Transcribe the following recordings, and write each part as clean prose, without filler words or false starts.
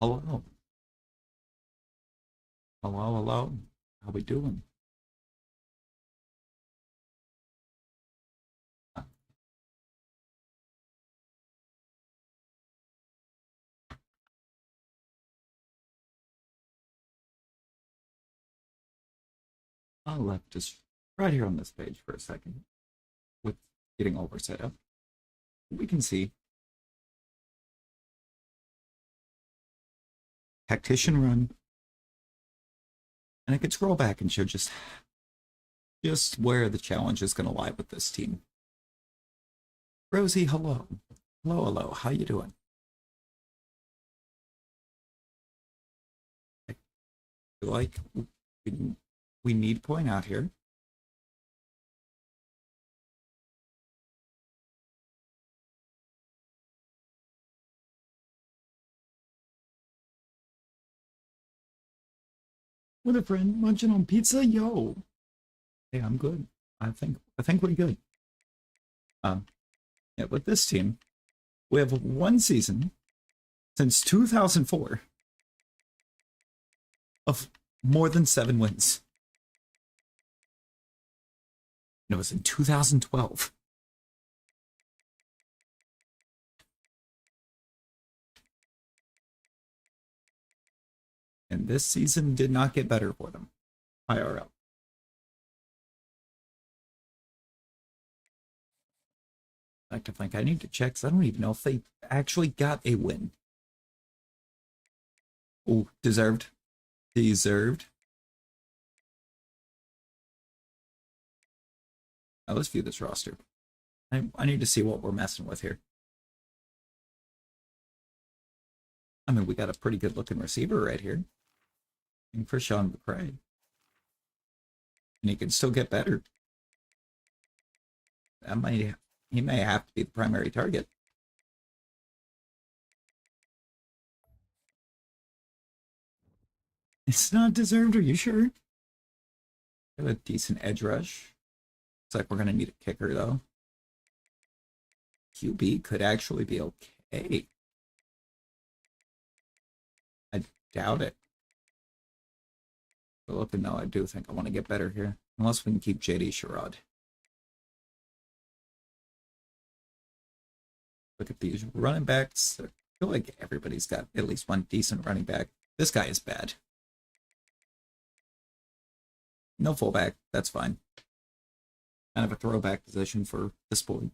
Hello. Hello, hello. How we doing? I left just right here on this page for a second with getting over set up. We can see tactician run, and I can scroll back and show just where the challenge is going to lie with this team. Rosie, hello. Hello, hello. How you doing? I feel like we, we need to point out here. With a friend munching on pizza, yo. Hey, I'm good. I think we're good. Um, yeah, with this team, we have one season since 2004 of more than 7 wins. And it was in 2012. And this season did not get better for them. IRL. In fact, I think I need to check because I don't even know if they actually got a win. Oh, deserved. Deserved. Now let's view this roster. I need to see what we're messing with here. I mean, we got a pretty good looking receiver right here. And for Sean McCray. And he can still get better. He may have to be the primary target. It's not deserved, are you sure? Got a decent edge rush. Looks like we're gonna need a kicker though. QB could actually be okay. I doubt it. But looking though, I do think I want to get better here. Unless we can keep JD Sherrod. Look at these running backs. I feel like everybody's got at least one decent running back. This guy is bad. No fullback. That's fine. Kind of a throwback position for the sport.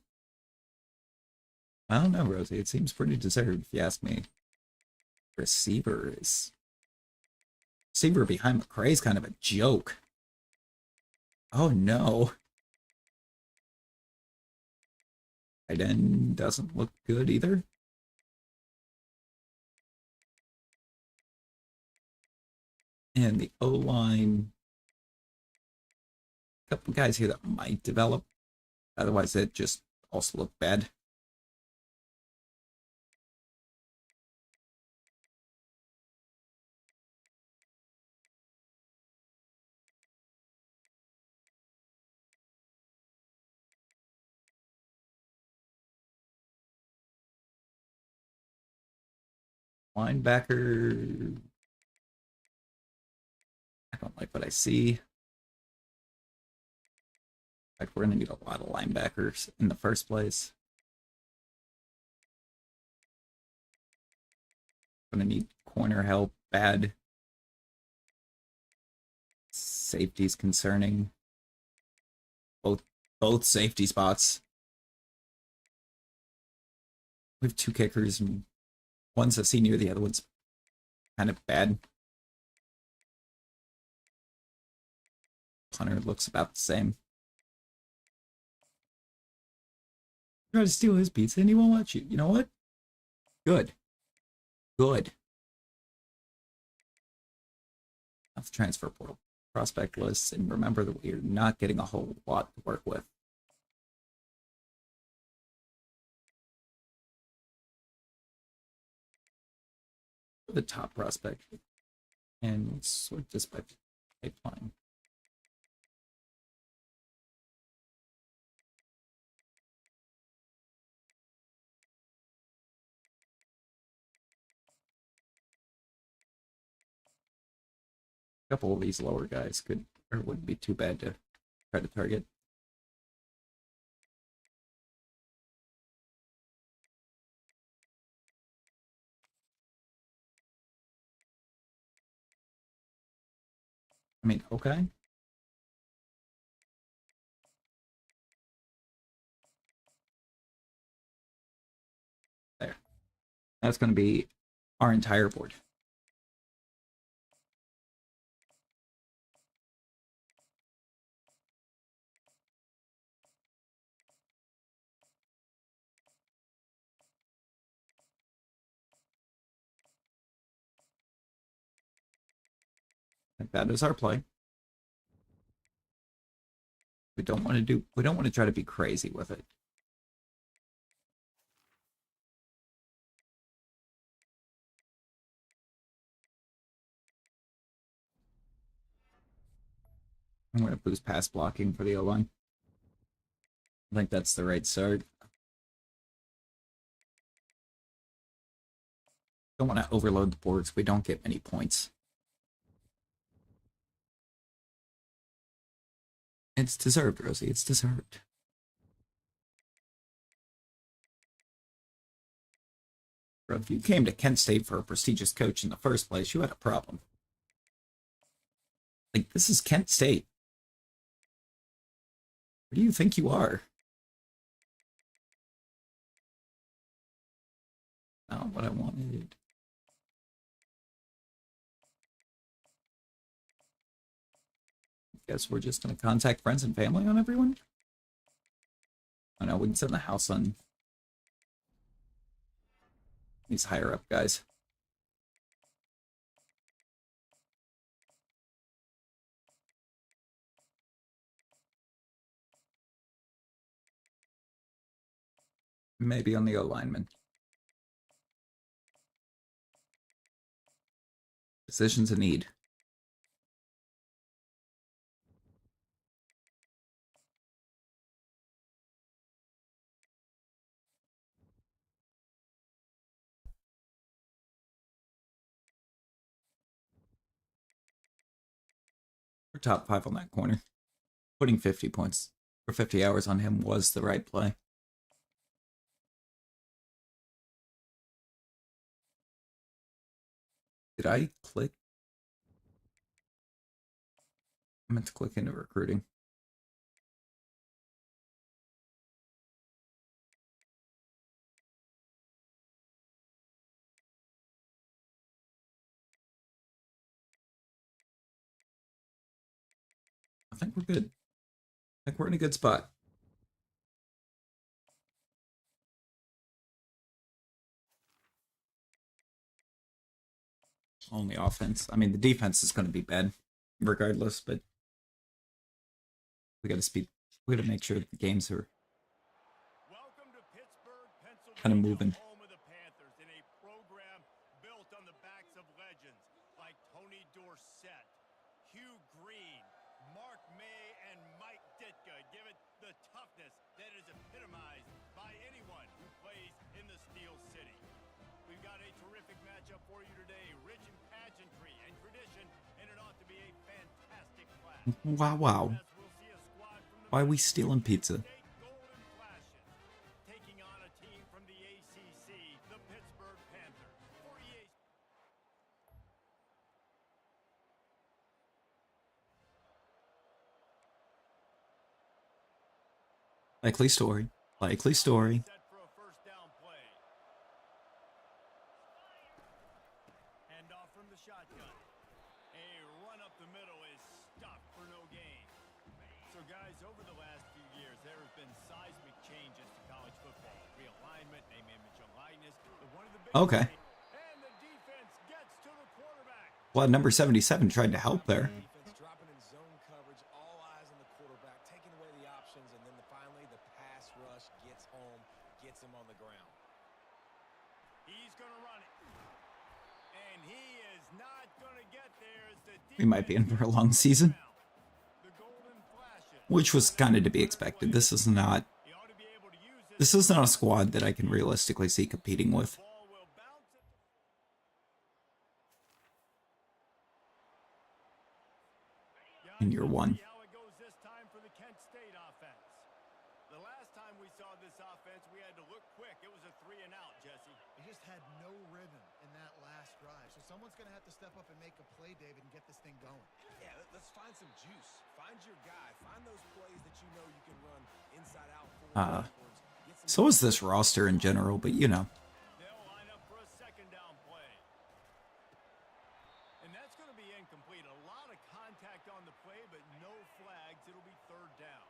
I don't know, Rosie. It seems pretty deserved, if you ask me. Receiver is... Receiver behind McCray is kind of a joke. Oh, no. Tight end doesn't look good either. And the O-line... A couple guys here that might develop. Otherwise, it just also looked bad. Linebacker... I don't like what I see. Like, we're going to need a lot of linebackers in the first place. Going to need corner help bad. Safety's concerning. Both safety spots. We have two kickers, and one's a senior, the other one's kind of bad. Punter looks about the same. Try to steal his pizza and he won't let you. You know what? Good. Good. Off the transfer portal prospect lists, and remember that we're not getting a whole lot to work with. The top prospect, and sort this by pipeline. A couple of these lower guys could, or wouldn't be too bad to try to target. I mean, okay. There. That's going to be our entire board. Like that is our play. We don't want to try to be crazy with it. I'm going to boost pass blocking for the O-line. I think that's the right start. Don't want to overload the boards. We don't get many points. It's deserved, Rosie. It's deserved. Bro, if you came to Kent State for a prestigious coach in the first place, you had a problem. Like, this is Kent State. Where do you think you are? Not what I wanted. Guess we're just going to contact friends and family on everyone? I know, we can send the house on these higher up guys. Maybe on the O-lineman. Positions in need. We're top 5 on that corner. Putting 50 points or 50 hours on him was the right play. Did I click? I meant to click into recruiting. I think we're good. I think we're in a good spot. Only offense. I mean, the defense is going to be bad regardless, but we got to make sure that the games are kind of moving. Wow, wow. Why are we stealing pizza? Likely story. Likely story. Okay. Well, number 77 tried to help there. We might be in for a long season, which was kind of to be expected. This is not a squad that I can realistically see competing with. in year one. How it goes this time for the Kent State offense. The last time we saw this offense, we had to look quick. It was a 3-and-out, Jesse. They just had no rhythm in that last drive. So someone's going to have to step up and make a play, David, and get this thing going. Yeah, let's find some juice. Find your guy. Find those plays that you know you can run inside out. So is this roster in general, but you know. They'll line up for a second down play. And that's going to be incomplete. A lot of contact on the play, but no flags. It'll be third down.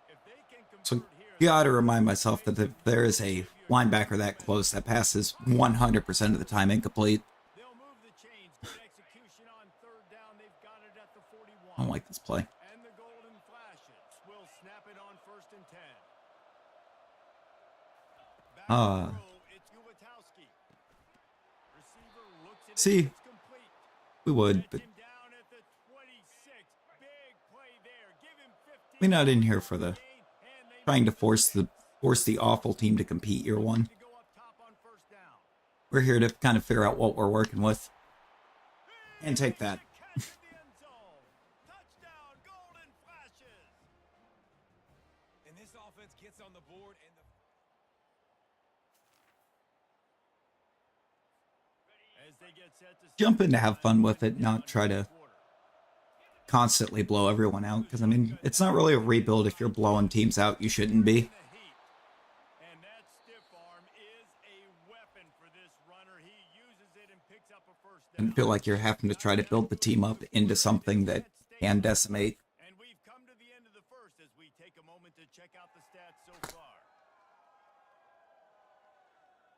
If they can So convert here, you gotta remind myself that if there is a linebacker that close, that passes 100% of the time incomplete. they'll move the chains. Good execution on third down. They've got it at the 41. I don't like this play. And the golden flashes will snap it on 1st and 10. Back to throw, it's Ulatowski. Receiver looks at it, See, it's complete. we would, but Him down at the 26. Big play there. Give him 15. we're not in here for the And they trying to make force the awful team to compete year one. to go up top on 1st down. We're here to kind of figure out what we're working with. And take that. Catch in the end zone. Touchdown, golden flashes. And this offense gets on the board and As they get set to Jump in to have fun with it, not try to constantly blow everyone out. Because, I mean, it's not really a rebuild if you're blowing teams out you shouldn't be. the heat. And that stiff arm is a weapon for this runner. He uses it and picks up a first down. And feel like you're having to try to build the team up into something that can decimate. And we've come to the end of the first as we take a moment to check out the stats so far.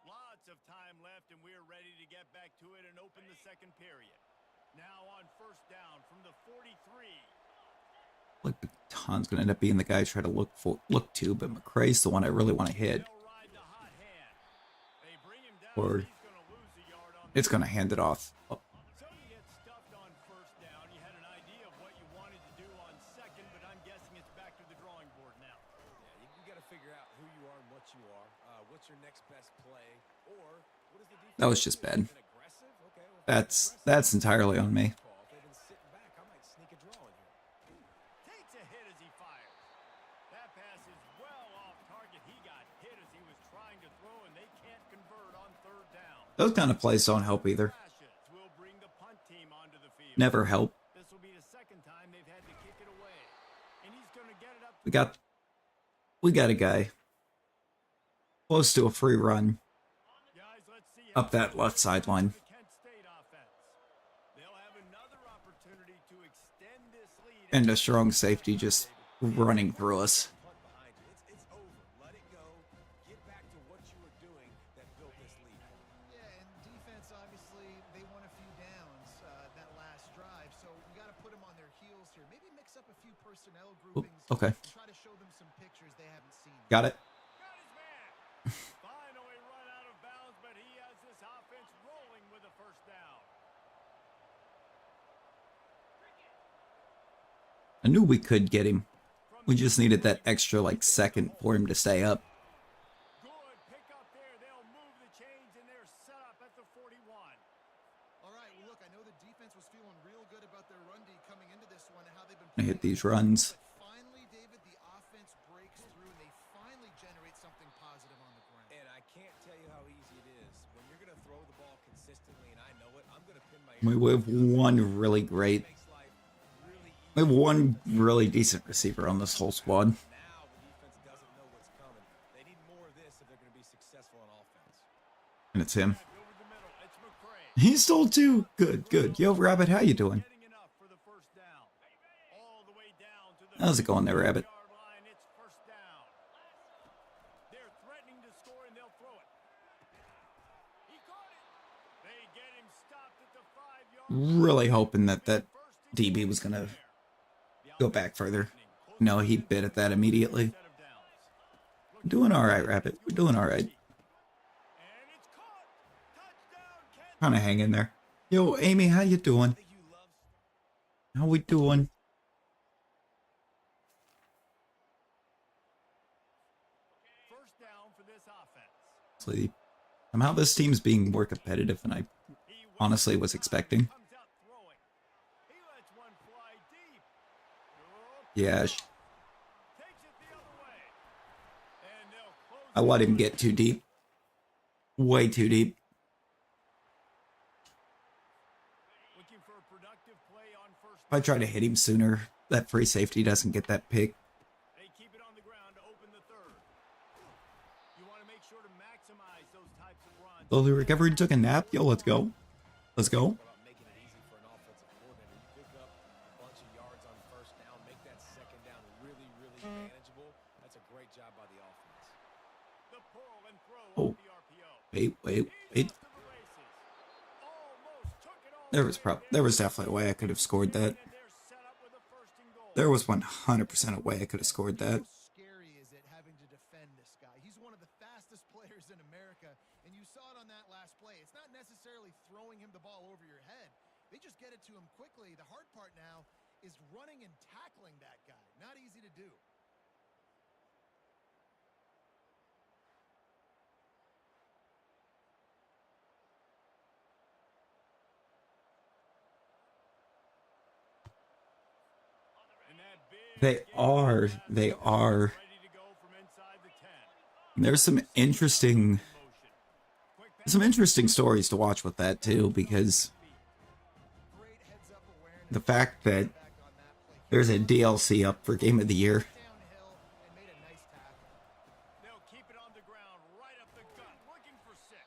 Lots of time left, and we're ready to get back to it and open the second period. Now on 1st down from the 43. Like, Baton's going to end up being the guy I try to look to, but McCray's the one I really want to hit. They'll ride the hot hand. They bring him down. Or He's going to lose a yard on it's going to hand it off. Oh, So you get stuffed on 1st down. You had an idea of what you wanted to do on 2nd, but I'm guessing it's back to the drawing board now. yeah, you got to figure out who you are and what you are. What's your next best play? Or what is the defense? that was just bad. Been aggressive? Okay, well, if they're That's entirely on me. aggressive, if they've been sitting back, I might sneak a draw in here. Takes a hit as he fires. That pass is well off target. He got hit as he was trying to throw, and they can't convert on 3rd down. Those kind of plays don't help either. Flashes will bring the punt team onto the field. Never help. This will be the second time they've had to kick it away. And he's going to get it up. We got a guy close to a free run Guys, let's see up that left sideline. the Kent State offense. They'll have another opportunity to extend this lead. And a strong safety just running through us. Punt behind you. It's over. Let it go. Get back to what you were doing that built this lead. Yeah, and defense, obviously, they won a few downs that last drive. So we got to put them on their heels here. Maybe mix up a few personnel groupings. Okay. And try to show them some pictures they haven't seen. Got it. Got his man. Finally run out of bounds, but he has this offense rolling with a 1st down. I knew we could get him. We just needed that extra, like, second for him to stay up. Good pick up there. They'll move the chains, and they're set up at the 41. All right, well, look, I know the defense was feeling real good about their run D coming into this one and how they've been I hit playing. these runs. But finally, David, the offense breaks through and they finally generate something positive on the ground. And I can't tell you how easy it is. When you're going to throw the ball consistently, and I know it, I'm going to pin my We have one really great, makes life really easy. we have one really decent receiver on this whole squad. Now the defense doesn't know what's coming. They need more of this if they're going to be successful on offense. And it's him. Over the middle, it's McCray. He stole two. Good, good. Yo, Rabbit, how you doing? Getting enough for the 1st down. All the way down to the How's it going there, Rabbit? 50-yard line. It's 1st down. They're threatening to score, and they'll throw it. He caught it. They get him stopped at the 5-yard Really hoping that DB was going to go back further. No, he bit at that immediately. set of downs. We're doing all right, Rabbit. We're doing all right. And it's caught. Touchdown, Kent. Trying to hang in there. Yo, Amy, how you doing? I think you love How we doing? First down for this offense. Honestly, somehow this team's being more competitive than I honestly was expecting. Comes out throwing. He lets one fly deep. Yeah, Takes it the other way. And they'll close I let him get too deep. Way too deep. looking for a productive play on first. If I try to hit him sooner, that free safety doesn't get that pick. They keep it on the ground to open the third. You want to make sure to maximize those types of runs. Slowly recovered, took a nap. Yo, let's go. Let's go. About making it easy for an offensive coordinator. You pick up a bunch of yards on first down, make that second down really, really manageable. That's a great job by the offense. The pull and throw Oh. off the RPO. Wait. He's off to the races. Almost took it all There was definitely a way I could have scored that. and they're set up with a first and goal. There was 100% a way I could have scored that. How scary is it having to defend this guy? He's one of the fastest players in America, and you saw it on that last play. It's not necessarily throwing him the ball over your head. They just get it to him quickly. The hard part now is running and tackling that guy. Not easy to do. And that big They are. ready to go from inside the 10. There's some interesting Motion. Quick stories to watch with that too, because Great heads-up awareness. the fact that Back on that play. there's a DLC up for Game of the Year. Downhill and made a nice tackle. They'll keep it on the ground, right up the gut, looking for 6.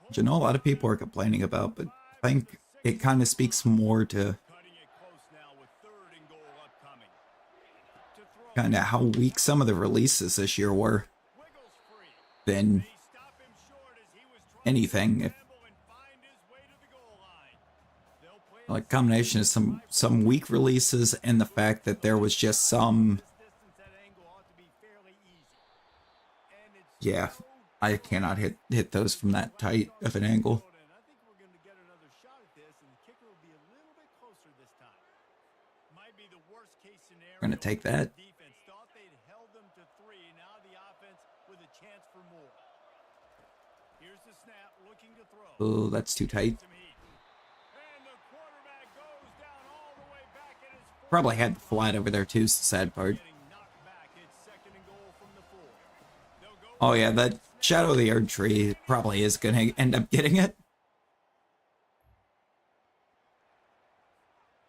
Which I know a lot of people are complaining about, but I think it kind of speaks more to Cutting it close now with third and goal upcoming. To throw. kind of how weak some of the releases this year were Wiggles free. than They stop him short as he was trying anything. to If, scramble and find his way to the goal line. They'll play it like combination of some weak releases and the fact that there was just some, this distance. That angle ought to be fairly easy. And it's yeah, so I cannot hit those from that tight of an angle. and I think we're going to get another shot at this, and the kicker will be a little bit closer this time. Might be the worst case scenario. Gonna take that. The defense thought they'd held them to 3. Now the offense with a chance for more. Here's the snap, looking to throw. Oh, that's too tight. Some heat. And the quarterback goes down all the way back at his Probably had the flat over there too, is the sad part. getting knocked back. It's second and goal from the 4. They'll go Oh yeah, that Shadow of the Erd tree probably is going to end up getting it.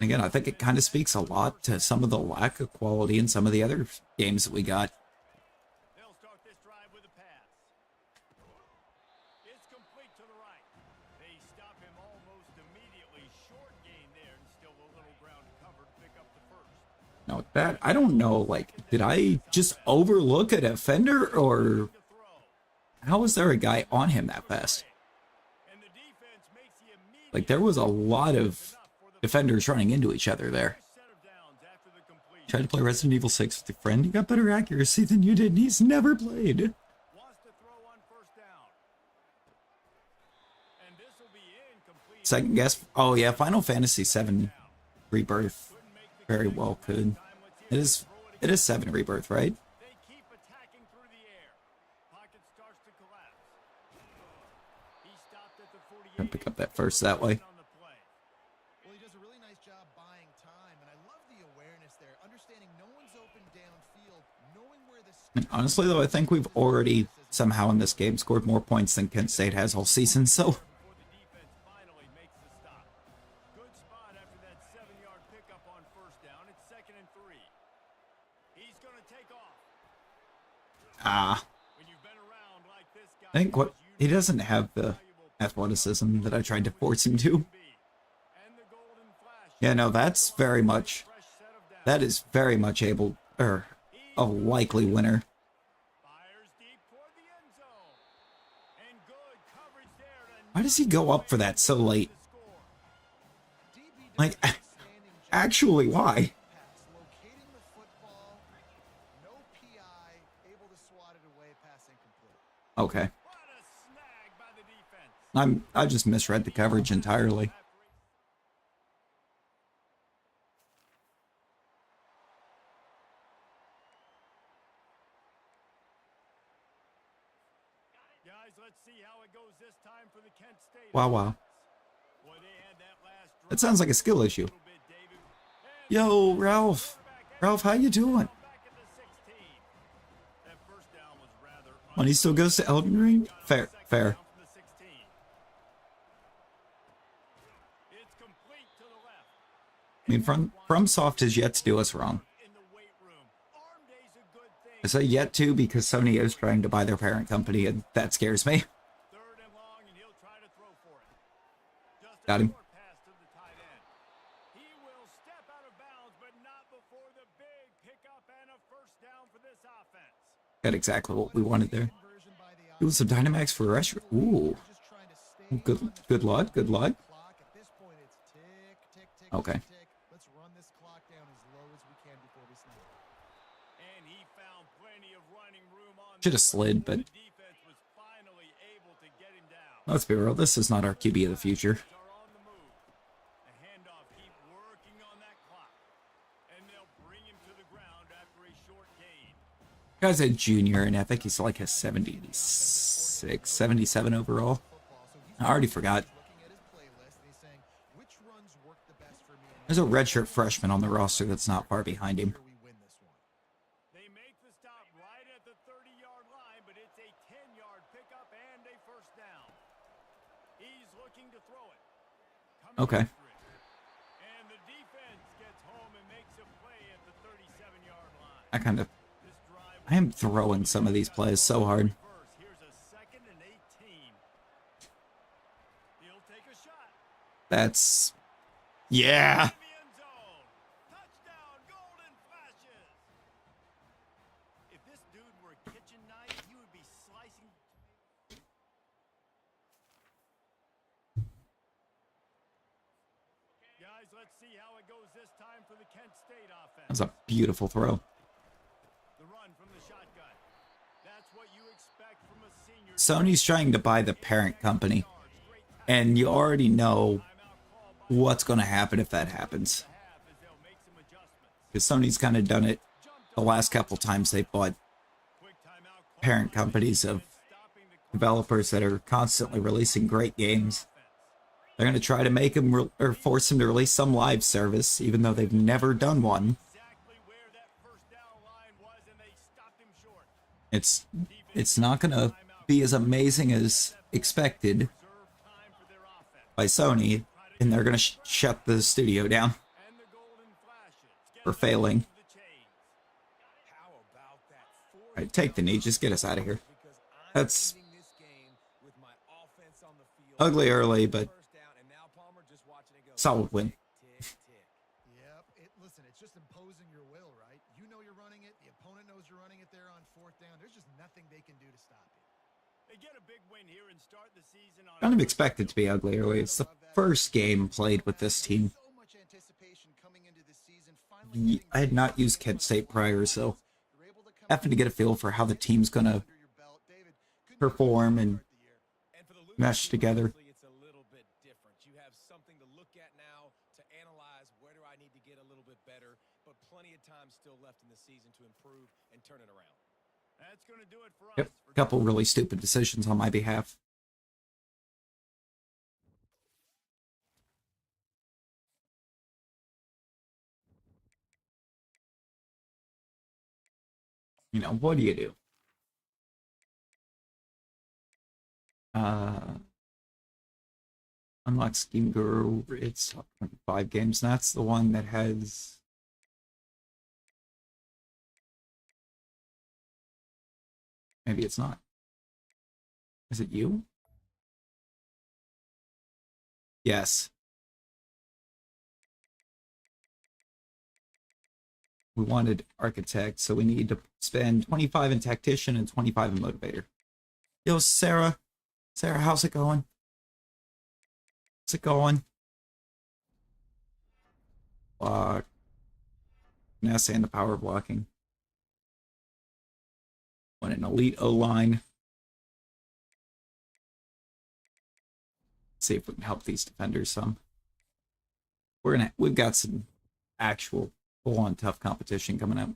And again, I think it kind of speaks a lot to some of the lack of quality in some of the other games that we got. They'll start this drive with a pass. It's complete to the right. They stop him almost immediately. Short gain there, and still a little ground to cover to pick up the first. Now with that, I don't know, like, did I just overlook a defender, or To throw. how was there a guy on him that fast? And the defense makes the immediate Like, there was a lot of defenders running into each other there. set of downs after the completion. Tried to play Resident Evil 6 with your friend, you got better accuracy than you did, and he's never played. Wants to throw on first down. And this will be incomplete. Second guess, oh yeah, Final Fantasy VII Rebirth Couldn't make the very well could. time. Let's see if It is 7 Rebirth, right? they keep attacking through the air. Pocket starts to collapse. He stopped at the 48. Gonna pick up that first that way. On the play. Well, he does a really nice job buying time, and I love the awareness there, understanding no one's open downfield, knowing where the And honestly, though, I think we've already somehow in this game scored more points than Kent State has all season, so Before the defense finally makes the stop. Good spot after that 7-yard pickup on first down. It's second and 3. He's going to take off. When you've been around like this guy, I think what he doesn't have the athleticism that I tried to force him to. and the golden flash. Yeah, no, that's very much, Fresh set of downs. that is very much able, or a likely winner. Fires deep toward the end zone. And good coverage there to Why does he go up for that so late? score. DB does Like, an outstanding job. actually, why? Pass, locating the football, no PI, able to swat it away, pass incomplete. Okay. What a snag by the defense. I just misread the coverage entirely. Guys, let's see how it goes this time for the Kent State. Wow, wow. Boy, they had that last That drive sounds like a skill issue. a little bit, David. And Yo, Ralph. quarterback Ralph, how you doing? Back at the 16. That first down was rather When he still goes to Elden Ring? Fair, fair. down from the 16. It's complete to the left. I mean, FromSoft has yet to do us wrong. In the weight room. Arm day's a good thing. I say yet to because Sony is trying to buy their parent company, and that scares me. Third and long, and he'll try to throw for it. Just Got a him. short pass to the tight end. He will step out of bounds, but not before the big pickup and a first down for this offense. Got exactly what we wanted there. Doing some Dynamax for a rush. Ooh. Good luck, good luck. Okay. Let's run this clock down as low as we can before we snap. And he found plenty of running room on Should have slid, but the defense was finally able to get him down. let's be real, this is not our QB of the future. Are on the move. The handoff, keep working on that clock. And they'll bring him to the ground after a short gain. Guy's a junior, and I think he's like a 76, 77 overall. I already forgot. Looking at his playlist and he's saying, which runs work the best for me? And There's a redshirt freshman on the roster that's not far behind him. we win this one. They make the stop right at the 30-yard line, but it's a 10-yard pickup and a first down. He's looking to throw it. Coming Okay. after it. And the defense gets home and makes a play at the 37-yard line. I kind of, This drive I am throwing some of these plays so hard. reverse. Here's a 2nd and 18. He'll take a shot. That's, yeah. In the end zone. Touchdown, Golden Flashes. If this dude were a kitchen knife, he would be slicing. Guys, let's see how it goes this time for the Kent State offense. That's a beautiful throw. The run from the shotgun. That's what you expect from a senior. Sony's trying to buy the parent company, and you already know what's going to happen if that happens. Half as they'll make some adjustments. Because Sony's kind of done it the last couple times they bought Quick timeout call. parent companies of Stopping the developers that are constantly releasing great games. They're going to try to make them or force them to release some live service, even though they've never done one. exactly where that first down line was, and they stopped him short. It's not going to be as amazing as expected Reserve time for their offense. by Sony, and they're going to shut the studio down And the Golden Flashes get for failing. to the chains. How about that? All right, take the knee. Just get us out of here. Because I'm That's ending this game with my offense on the field. ugly early, but First down, and now Palmer just watching it go. solid win. Tick, tick. Yep. Listen, it's just imposing your will, right? You know you're running it. The opponent knows you're running it there on 4th down. There's just nothing they can do to stop you. They get a big win here and start the season on Kind of expected to be ugly early. It's the first game played with this team. So much anticipation coming into this season. Finally I had not used Kent State prior, so having to get a feel for how the team's going to perform and And for the Lucas mesh team, together. obviously, it's a little bit different. You have something to look at now to analyze where do I need to get a little bit better, but plenty of time still left in the season to improve and turn it around. That's going to do it for us. Yep, a couple really stupid decisions on my behalf. You know, what do you do? Unlock Scheme Guru. It's 5 games. That's the one that has. Maybe it's not. Is it you? Yes. We wanted Architect, so we need to spend 25 in Tactician and 25 in Motivator. Yo, Sarah. Sarah, how's it going? How's it going? Block. Nessa and the power blocking. Want an elite O-line. See if we can help these defenders some. We've got some actual full-on tough competition coming up.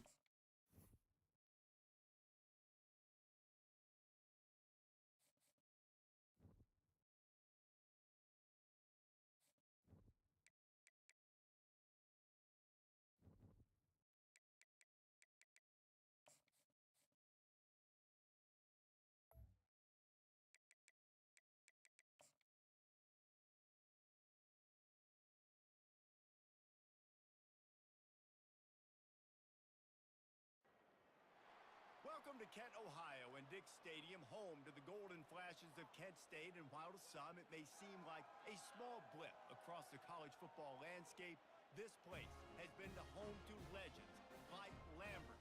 to Kent, Ohio, and Dick Stadium, home to the Golden Flashes of Kent State. And while to some it may seem like a small blip across the college football landscape, this place has been the home to legends like Lambert,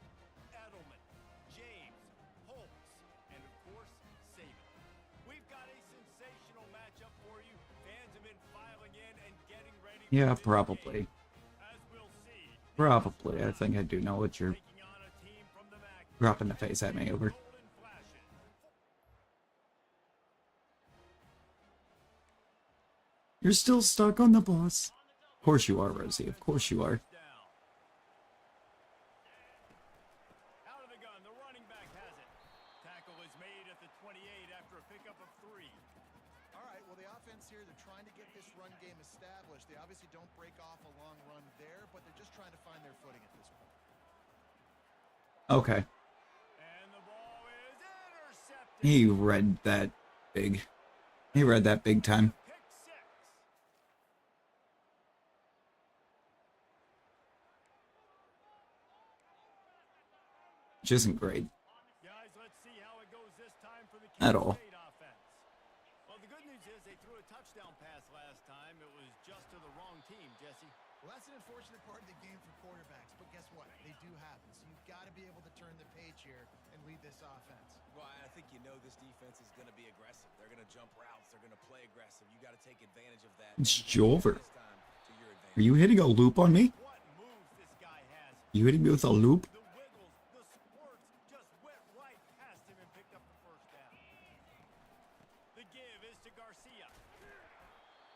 Edelman, James, Holtz, and of course, Saban. We've got a sensational matchup for you. Fans have been filing in and getting ready. Yeah, probably. As we'll see, Probably. I think I do know what you're taking on a team from the MAC, dropping the face at me over. Golden Flashes. You're still stuck on the boss. Of course you are, Rosie. Of course you are. Down. Out of the gun, the running back has it. Tackle is made at the 28 after a pickup of 3. All right, well, the offense here, they're trying to get this run game established. They obviously don't break off a long run there, but they're just trying to find their footing at this point. Okay. And the ball is intercepted. He read that big. He read that big time. Pick 6. Which isn't great Guys, let's see how it goes this time for the at Kent all. State offense. Well, the good news is they threw a touchdown pass last time. It was just to the wrong team, Jesse. Well, that's an unfortunate part of the game for quarterbacks, but guess what? They do happen. So you've got to be able to turn the page here and lead this offense. Well, I think you know this defense is going to be aggressive. They're going to jump routes. They're going to play aggressive. You got to take advantage of that. It's Jover. This time to your advantage. Are you hitting a loop on me? What moves this guy has. You hitting me with a loop? The wiggles, the squirts just went right past him and picked up the first down. The give is to Garcia.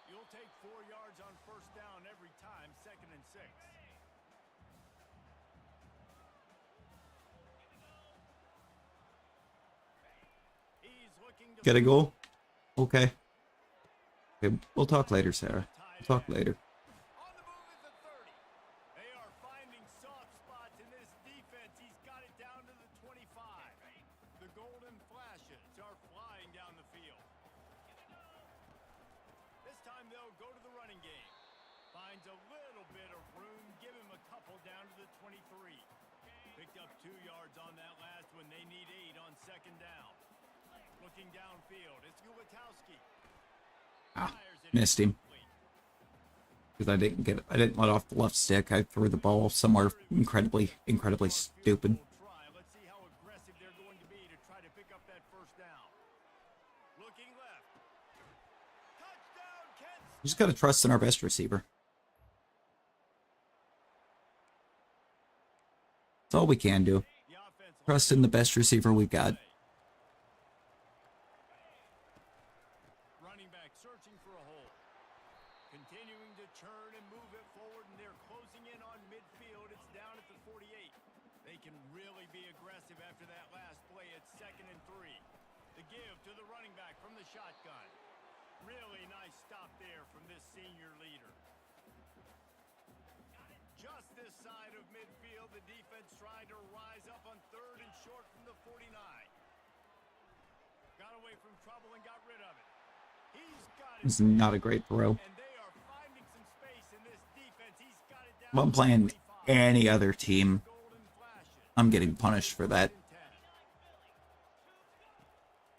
You'll take 4 yards on first down every time, 2nd and 6. He's looking to Get a goal? Okay. Okay, we'll talk later, Sarah. We'll talk later. On the move at the 30. They are finding soft spots in this defense. He's got it down to the 25. The Golden Flashes are flying down the field. This time they'll go to the running game. Finds a little bit of room. Give him a couple down to the 23. Picked up 2 yards on that last one. They need 8 on 2nd down. Looking downfield, it's Ulatowski. Ah, missed him. Because I didn't let off the left stick. I threw the ball somewhere incredibly stupid. Let's see how aggressive they're going to be to try to pick up that first down. Looking left. Touchdown, Kent. We just gotta trust in our best receiver. That's all we can do. The offense Trust in the best receiver we've got. running back searching for a hole. Continuing to turn and move it forward, and they're closing in on midfield. It's down at the 48. They can really be aggressive after that last play. It's 2nd and 3. The give to the running back from the shotgun. Really nice stop there from this senior leader. Just this side of midfield, the defense trying to rise up on 3rd and short from the 49. Got away from trouble and got rid of it. He's got it. It's not a great throw. And they are finding some space in this defense. He's got it down. If I'm playing any other team, Golden Flashes. I'm getting punished for that.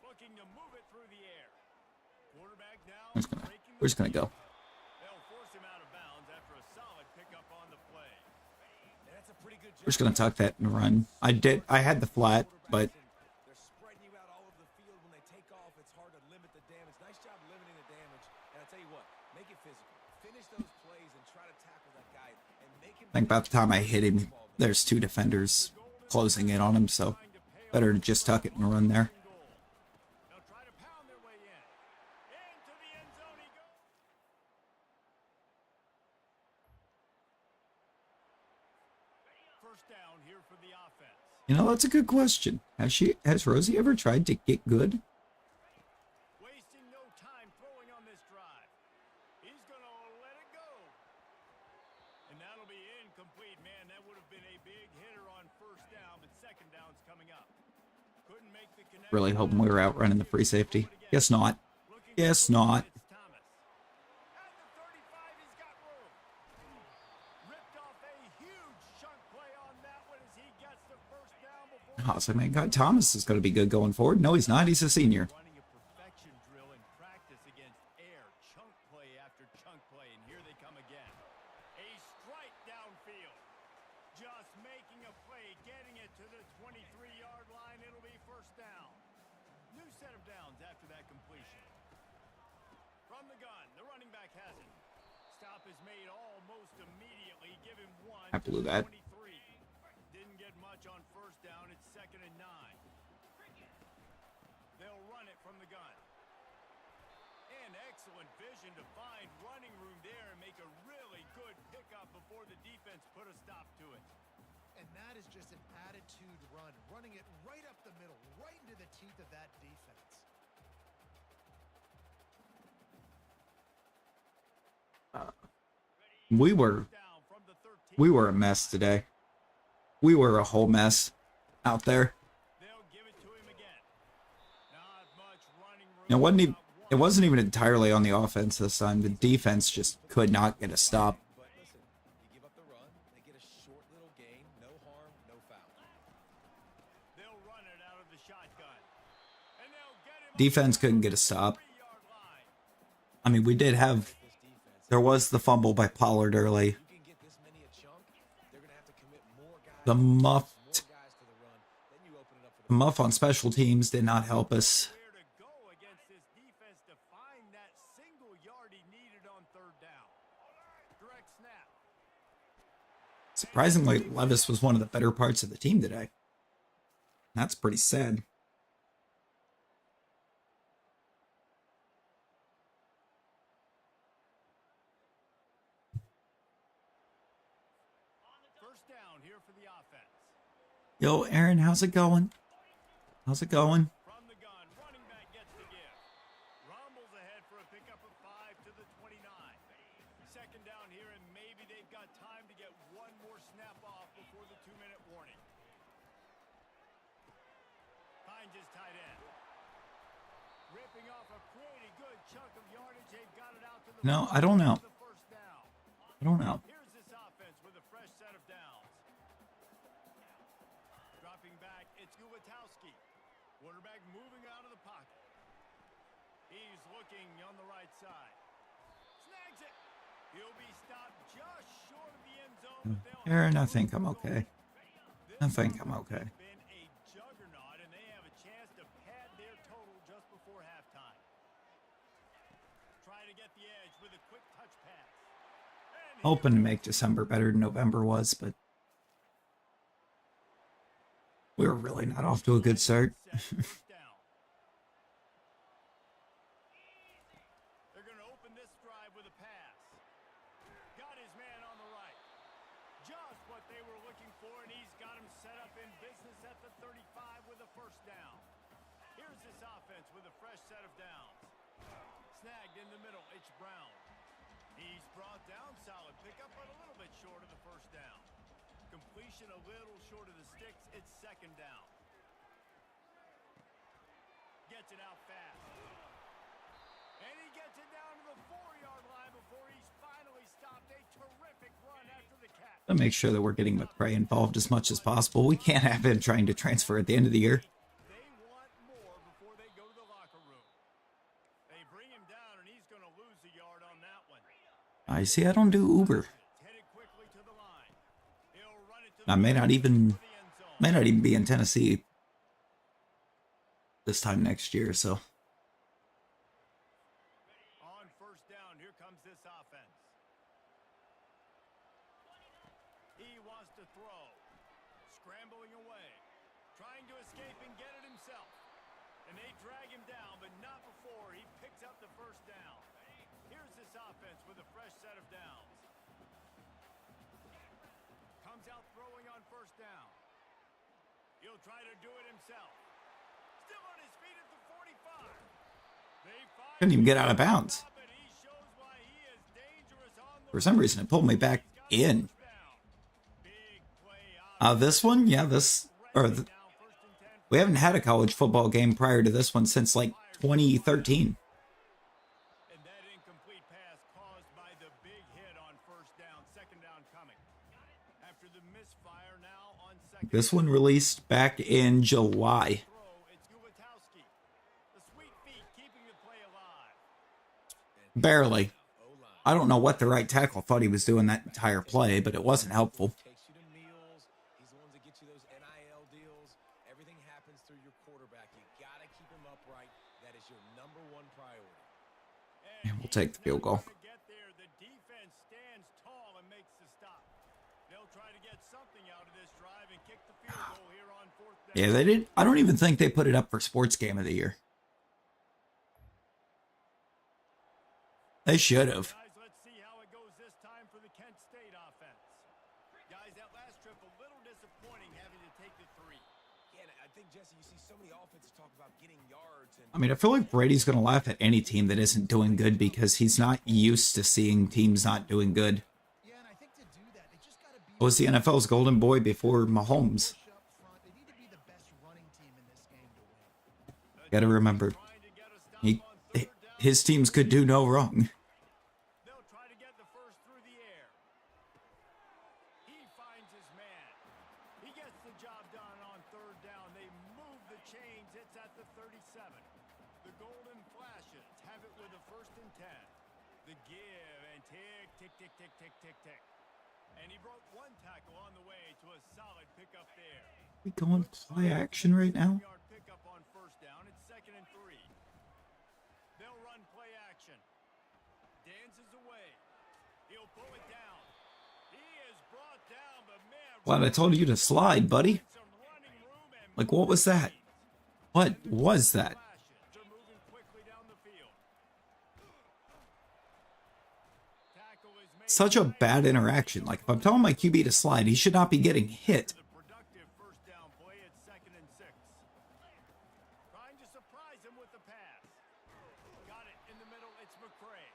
Looking to move it through the air. Quarterback now breaking We're just gonna go. They'll force him out of bounds after a solid pickup on the play. And that's a pretty good job. We're just gonna tuck that and run. I had the flat, but They're spreading you out all over the field. When they take off, it's hard to limit the damage. Nice job limiting the damage. And I tell you what, make it physical. Finish those plays and try to tackle that guy and make him. I think about the time I hit him, there's 2 defenders closing in on him, so better to just tuck it and run there. They'll try to pound their way in. Into the end zone he goes. First down here for the offense. You know, that's a good question. Has Rosie ever tried to get good? Wasting no time throwing on this drive. He's going to let it go. And that'll be incomplete. Man, that would have been a big hitter on first down, but 2nd down's coming up. Couldn't make the connection. Really hoping we were outrunning the free safety. Guess not. Guess not. It's Thomas. At the 35, he's got room. Ripped off a huge chunk play on that one as he gets the first down before. Oh, was like, man, God, Thomas is going to be good going forward. No, he's not. He's a senior. Running a perfection drill in practice against air, chunk play after chunk play, and here they come again. A strike downfield. Just making a play, getting it to the 23-yard line. It'll be first down. New set of downs after that completion. From the gun, the running back has it. Stop is made almost immediately. Give him one. I blew that. 23. Didn't get much on first down. It's 2nd and 9. They'll run it from the gun. And excellent vision to find running room there and make a really good pickup before the defense put a stop to it. And that is just an attitude run, running it right up the middle, right into the teeth of that defense. We were a mess today. We were a whole mess out there. They'll give it to him again. Not much running room. It wasn't even entirely on the offense this time. The defense just could not get a stop. But listen, you give up the run, they get a short little gain, no harm, no foul. They'll run it out of the shotgun. And they'll get him Defense couldn't get a stop. 3-yard line. I mean, we did have... There was the fumble by Pollard early. You can get this many a chunk, they're going to have to commit more guys. The more guys muff, to the run, then you open it up for the muff on special teams did not help us. Where to go against this defense to find that single yard he needed on 3rd down. Direct snap. Surprisingly, Levis was one of the better parts of the team today. That's pretty sad. First down here for the offense. Yo, Aaron, how's it going? How's it going? From the gun, running back gets the give. Rumbles ahead for a pickup of 5 to the 29. 2nd down here, and maybe they've got time to get one more snap off before the 2-minute warning. Finds his tight end. Ripping off a pretty good chunk of yardage. They've got it out to the No, I don't know. the first down. I don't know. Here's this offense with a fresh set of downs. Dropping back, it's Ulatowski. Quarterback moving out of the pocket. He's looking on the right side. Snags it. He'll be stopped just short of the end zone. but they'll Aaron, I have think room I'm to go. okay. This I think I'm offense okay. has been a juggernaut, and they have a chance to pad their total just before halftime. Try to get the edge with a quick touch pass. And Hoping to make December better than November was, but we were really not off to a good start. First down. They're going to open this drive with a pass. Got his man on the right. Just what they were looking for, and he's got him set up in business at the 35 with a first down. Here's this offense with a fresh set of downs. Snagged in the middle, it's Brown. He's brought down, solid pickup, but a little bit short of the first down. Completion a little short of the sticks, it's 2nd down. Gets it out fast. And he gets it down to the 4-yard line before he's finally stopped. A terrific run after the catch. To make sure that we're getting McRae involved as much as possible. We can't have him trying to transfer at the end of the year. They want more before they go to the locker room. They bring him down, and he's going to lose a yard on that one. I see. I don't do Uber. Headed quickly to the line. He'll run it to I the may not even for the end zone. be in Tennessee this time next year. So On first down, here comes this offense. He wants to throw. Scrambling away. Trying to escape and get it himself. And they drag him down, but not before he picks up the first down. Here's this offense with a fresh set of downs. Comes out throwing on first down. He'll try to do it himself. Still on his feet at the 45. They find couldn't even get out of bounds. but he shows why he is dangerous on the For some reason, it pulled me back in. big play This one, yeah, we haven't had a college football game prior to this one since like 2013. and that incomplete pass caused by the big hit on first down. 2nd down coming. After the misfire now on second. This one released back in July. Throw, it's Ulatowski. The sweet feet keeping the play alive. Barely. I don't know what the right tackle thought he was doing that entire play, but it wasn't helpful. Takes you to meals. He's the ones that get you those NIL deals. Everything happens through your quarterback. You got to keep him upright. That is your number one priority. And we'll take the field goal. Get there. The defense stands tall and makes the stop. They'll try to get something out of this drive and kick the field goal here on fourth down. Yeah, they did. I don't even think they put it up for Sports Game of the Year. They should have. Guys, let's see how it goes this time for the Kent State offense. Guys, that last trip a little disappointing having to take the 3. Yeah, and I think, Jesse, you see so many offenses talk about getting yards. And I mean, I feel like Brady's going to laugh at any team that isn't doing good because he's not used to seeing teams not doing good. Yeah, and I think to do that, they just got to be Was the NFL's golden boy before Mahomes. push up front. They need to be the best running team in this game to win. Got to remember, Trying to get a stop on third down. his teams could do no wrong. They'll try to get the first through the air. He finds his man. He gets the job done on third down. They move the chains. It's at the 37. The Golden Flashes have it with a 1st and 10. The give and tick, tick, tick, tick, tick, tick, tick. And he broke one tackle on the way to a solid pickup there. We going play action right now? Yard pickup on 1st down. It's 2nd and 3. They'll run play action. Dances away. He'll pull it down. He is brought down, but man, Glad I told you to slide, buddy. some running room and Like, what was that? What was that? flashes. They're moving quickly down the field. Tackle is made. Such a bad interaction. Like, if I'm telling my QB to slide, he should not be getting hit. The productive 1st down play at 2nd and 6. Trying to surprise him with the pass. Got it in the middle. It's McCray.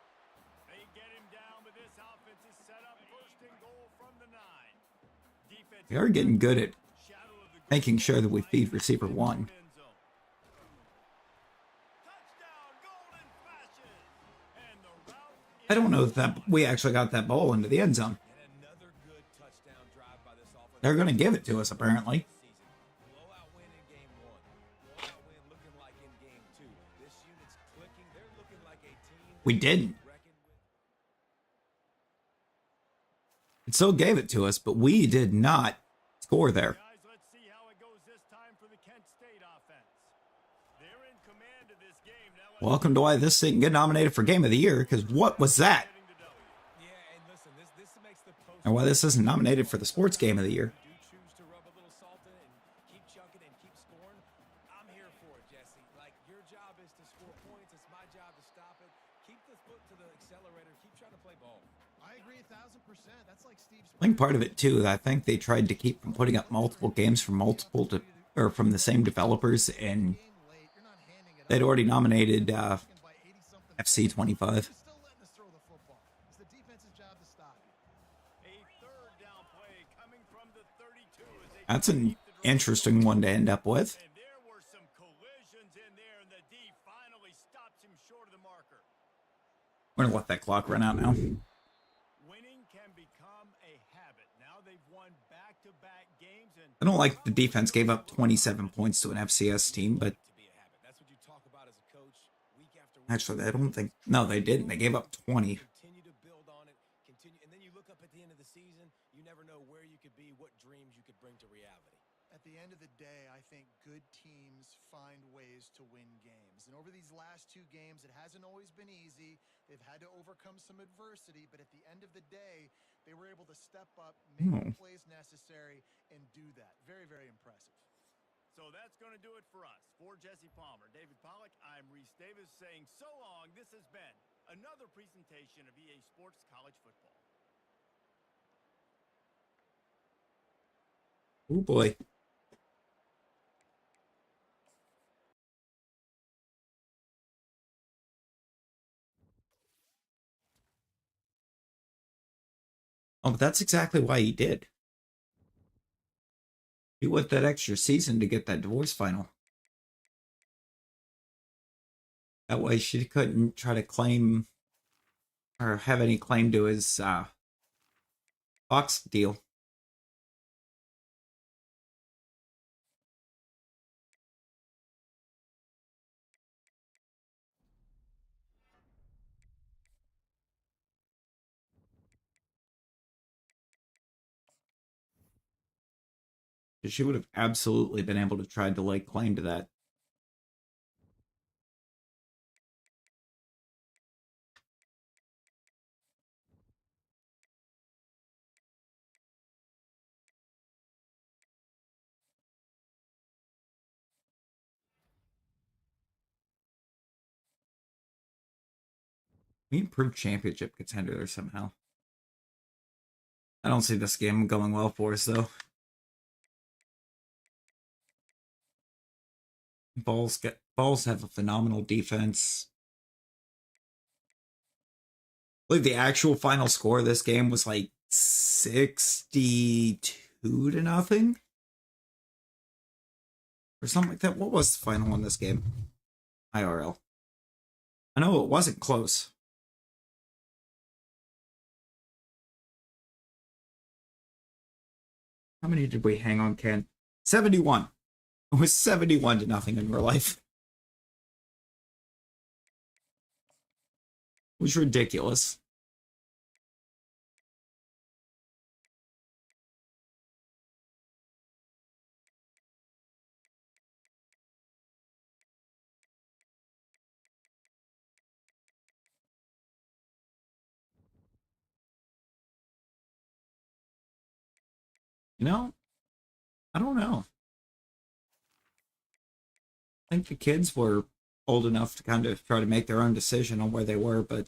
They get him down, but this offense is set up 1st and goal from the 9. Defense We are getting good at shadow of the making sure that we feed receiver 1. end zone. Touchdown, Golden Flashes. And the route I don't know that we actually got that ball into the end zone. And another good touchdown drive by this offense. They're going to give it to us, apparently. Season. Blowout win in game 1. Blowout win looking like in game 2. This unit's clicking. They're looking like a team. We didn't. Reckoned with. It still gave it to us, but we did not score there. Guys, let's see how it goes this time for the Kent State offense. They're in command of this game. Now let's Welcome to why this didn't get nominated for Game of the Year, because what was that? getting the W. Yeah, and listen, this makes the post. And why this isn't nominated for the Sports Game of the Year. Do choose to rub a little salt in and keep chucking and keep scoring. I'm here for it, Jesse. Like, your job is to score points. It's my job to stop it. Keep the foot to the accelerator. Keep trying to play ball. I agree 1,000%. That's like Steve's. I think part of it too, I think they tried to keep from putting up multiple games from from the same developers, and Game late. You're not handing it they'd up. already nominated By 80-something. FC 25. You're still letting us throw the football. It's the defense's job to stop you. A 3rd down play coming from the 32 as they That's keep an the drive. interesting one to end up with. And there were some collisions in there, and the D finally stops him short of the marker. We're gonna let that clock run out now. Winning can become a habit. Now they've won back-to-back games, and I don't like the defense gave up 27 points to an FCS team, but To be a habit. That's what you talk about as a coach week after week. actually, I don't think. No, they didn't. They gave up 20. Continue to build on it. Continue. And then you look up at the end of the season, you never know where you could be, what dreams you could bring to reality. At the end of the day, I think good teams find ways to win games. And over these last 2 games, it hasn't always been easy. They've had to overcome some adversity, but at the end of the day, they were able to step up, make the plays necessary, and do that. Very, very impressive. so that's going to do it for us. For Jesse Palmer, David Pollack, I'm Reese Davis saying so long. This has been another presentation of EA Sports College Football. Oh boy. Oh, but that's exactly why he did. He went that extra season to get that divorce final. That way she couldn't try to claim or have any claim to his Fox deal. She would have absolutely been able to try to lay claim to that. We improved championship contender there somehow. I don't see this game going well for us though. Balls have a phenomenal defense. I believe the actual final score of this game was like 62-0 or something like that. What was the final in this game? IRL. I know it wasn't close. How many did we hang on, Ken? 71. It was 71-0 in real life. It was ridiculous. You know, I don't know. I think the kids were old enough to kind of try to make their own decision on where they were, but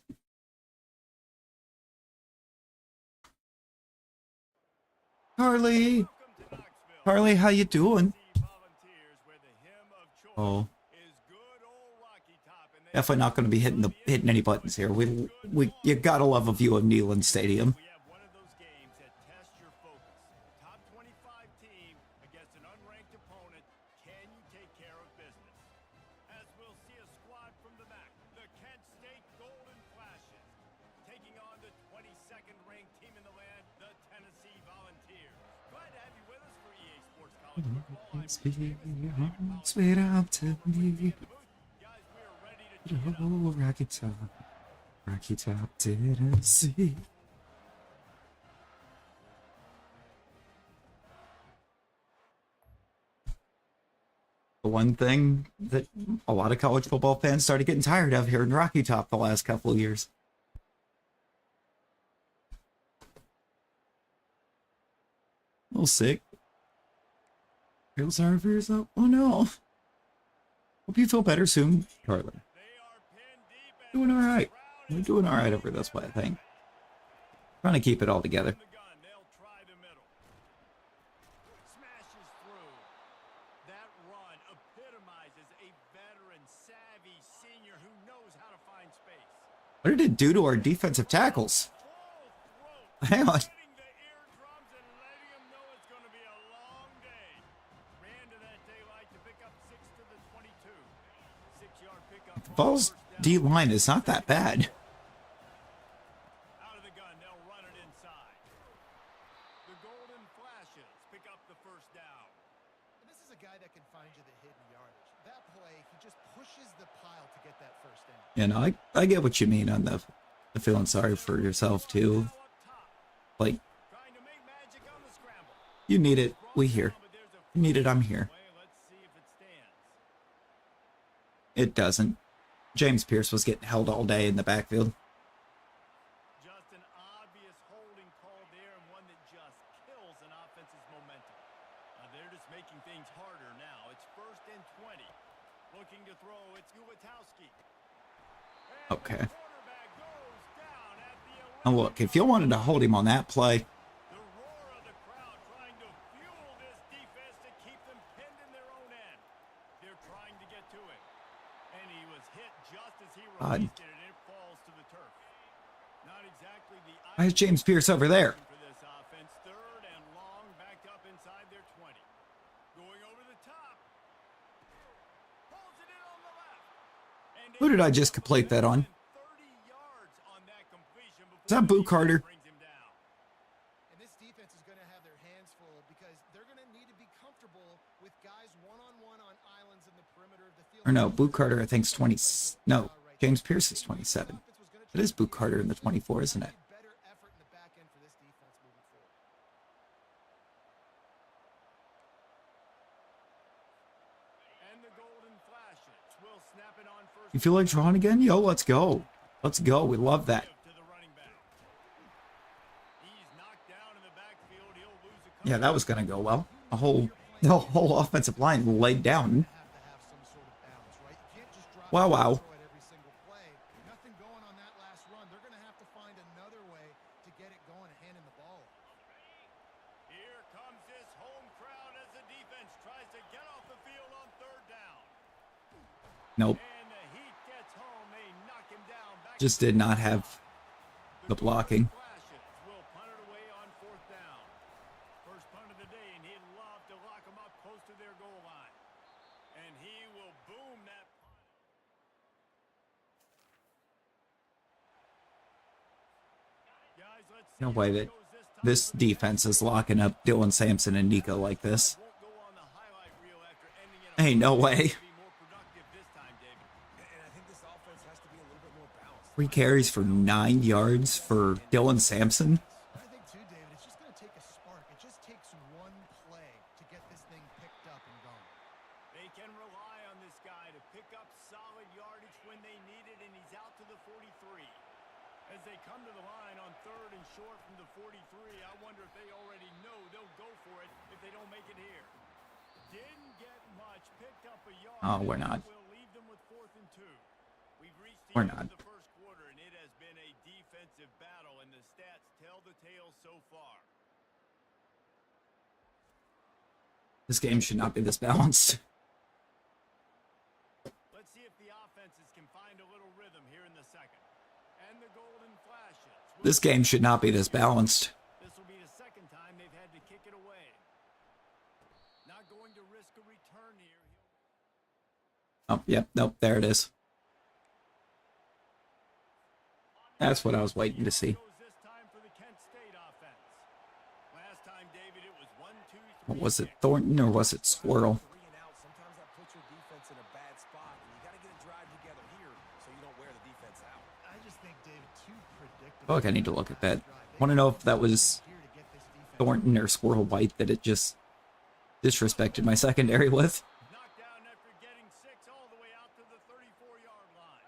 Carly, how you doing? Oh, definitely not going to be hitting any buttons here. You gotta love a view of Neyland Stadium. Sweet up to me. Oh, Rocky Top, Tennessee. The one thing that a lot of college football fans started getting tired of here in Rocky Top the last couple of years. A little sick. Feel sorry for yourself? Oh no. Hope you feel better soon, Carly. Doing alright. We're doing alright over this way, I think. Trying to keep it all together. What did it do to our defensive tackles? Hang on. Ball's D-line is not that bad. Out of the gun, they'll run it inside. The Golden Flashes pick up the first down. And this is a guy that can find you the hidden yardage. That play, he just pushes the pile to get that first down. You know, I get what you mean on the feeling sorry for yourself too. Like, you need it, we here. You need it, I'm here. It doesn't. James Pierce was getting held all day in the backfield. Just an obvious holding call there, and one that just kills an offense's momentum. They're just making things harder now. It's 1st and 20. Looking to throw, it's Ulatowski. Okay. Now look, if you wanted to hold him on that play, The roar of the crowd trying to fuel this defense to keep them pinned in their own end. They're trying to get to it. And he was hit just as he released it, and it falls to the turf. Not exactly the why is James Pierce over there? for this offense. 3rd and long, backed up inside their 20. Going over the top. Pulls it in on the left. And Who did I just complete that on? 30 yards on that completion before Is that Boo Carter? brings him down. And this defense is going to have their hands full because they're going to need to be comfortable with guys one-on-one on islands in the perimeter of the field. Or no, Boo Carter I think's 20. No, James Pierce is 27. It is Boo Carter in the 24, isn't it? Better effort in the back end for this defense moving forward. You feel like drawing again? Yo, let's go. Let's go. We love that. Yeah, that was going to go well. The whole offensive line laid down. Wow, wow. Nothing going on that last run. They're going to have to find another way to get it going and handing the ball. Here comes this home crowd as the defense tries to get off the field on third down. Nope. And the Heat gets home. They knock him down. Just did not have the blocking. Will punt it away on fourth down. First punt of the day, and he'd love to lock them up close to their goal line. And he will boom that punt. Guys, let's see No how way it that goes this time this for the defense is locking up Dylan Sampson and Nico like this. won't go on the highlight reel after ending in a Ain't no way. be more productive this time, David. And I think this offense has to be a little bit more balanced. 3 carries for 9 yards for Dylan Sampson. I think too, David, it's just going to take a spark. It just takes one play to get this thing picked up and going. They can rely on this guy to pick up solid yardage when they need it, and he's out to the 43. As they come to the line on third and short from the 43, I wonder if they already know they'll go for it if they don't make it here. Didn't get much, picked up a yard. Oh, we're not. We'll leave them with 4th and 2. We've reached the We're end not. of the first quarter, and it has been a defensive battle, and the stats tell the tale so far. This game should not be this balanced. Let's see if the offenses can find a little rhythm here in the second. And the golden flashes. This game should not be this balanced. This will be the second time they've had to kick it away. Not going to risk a return here. Oh, yep, nope, there it is. That's what I was waiting to see. Goes this time for the Kent State offense. Last time, David, it was 1, 2, 3. What was it, Thornton or was it Squirrel? 3 and out. Sometimes that puts your defense in a bad spot, and you got to get a drive together here so you don't wear the defense out. I just think, David, too predictable. I feel like I need to look at that. Want to know if that was Thornton or Squirrel White that it just disrespected my secondary with. Knocked down after getting 6 all the way out to the 34-yard line.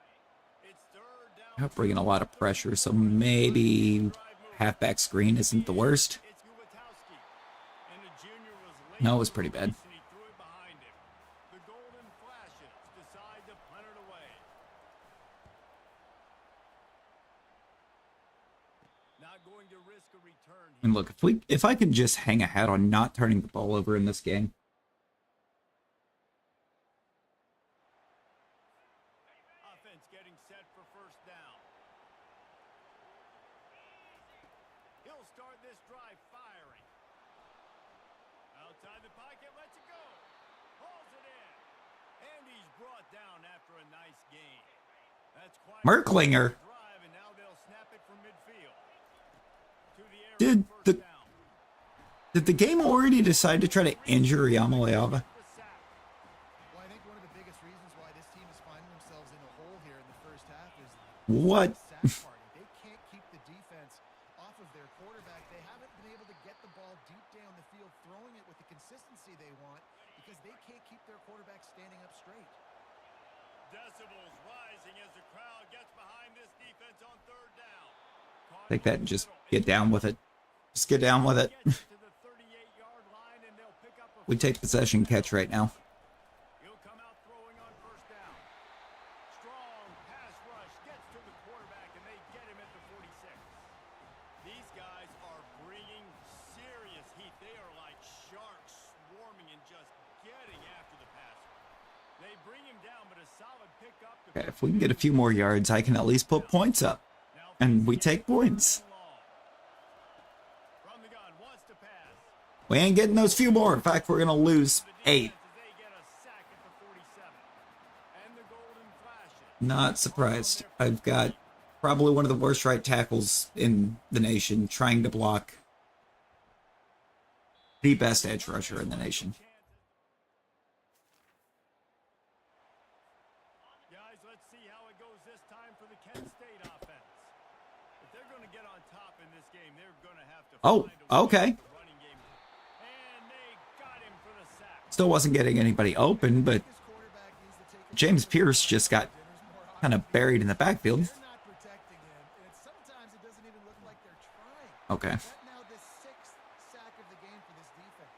It's third down. I'm bringing a lot of pressure, so maybe halfback screen isn't the worst. It's Gulatowski. And the junior was late. No, it was pretty bad. And he threw it behind him. The golden flashes decide to punt it away. Not going to risk a return here. And look, if I can just hang a hat on not turning the ball over in this game, Offense getting set for first down. He'll start this drive firing. Outside the pocket, lets it go. Hauls it in. And he's brought down after a nice gain. That's quite Merklinger. a drive, and now they'll snap it from midfield. To the air Did for the- first down. did the game already decide to try to injure Yamaleava? The sack. Well, I think one of the biggest reasons why this team is finding themselves in a hole here in the first half is What? the sack party. They can't keep the defense off of their quarterback. They haven't been able to get the ball deep down the field, throwing it with the consistency they want because they can't keep their quarterback standing up straight. Decibels rising as the crowd gets behind this defense on third down. Take that and just get down with it. Just get down with it. Gets to the 38-yard line, and they'll pick up a We take possession catch right now. He'll come out throwing on first down. Strong pass rush gets to the quarterback, and they get him at the 46. These guys are bringing serious heat. They are like sharks swarming and just getting after the passer. They bring him down, but a solid pickup. Okay, if we can get a few more yards, I can at least put points up. And we take points. From the gun, wants to pass. We ain't getting those few more. In fact, we're going to lose 8. They get a sack at the 47. And the golden flashes. Not surprised. I've got probably one of the worst right tackles in the nation trying to block the best edge rusher in the nation. Guys, let's see how it goes this time for the Kent State offense. If they're going to get on top in this game, they're going to have to Oh, find a way okay. with the running game. And they got him for the sack. Still wasn't getting anybody open, but This quarterback needs to take James Pierce just got kind of buried in the backfield. They're not protecting him, and sometimes it doesn't even look like they're trying. Okay. That now the 6th sack of the game for this defense.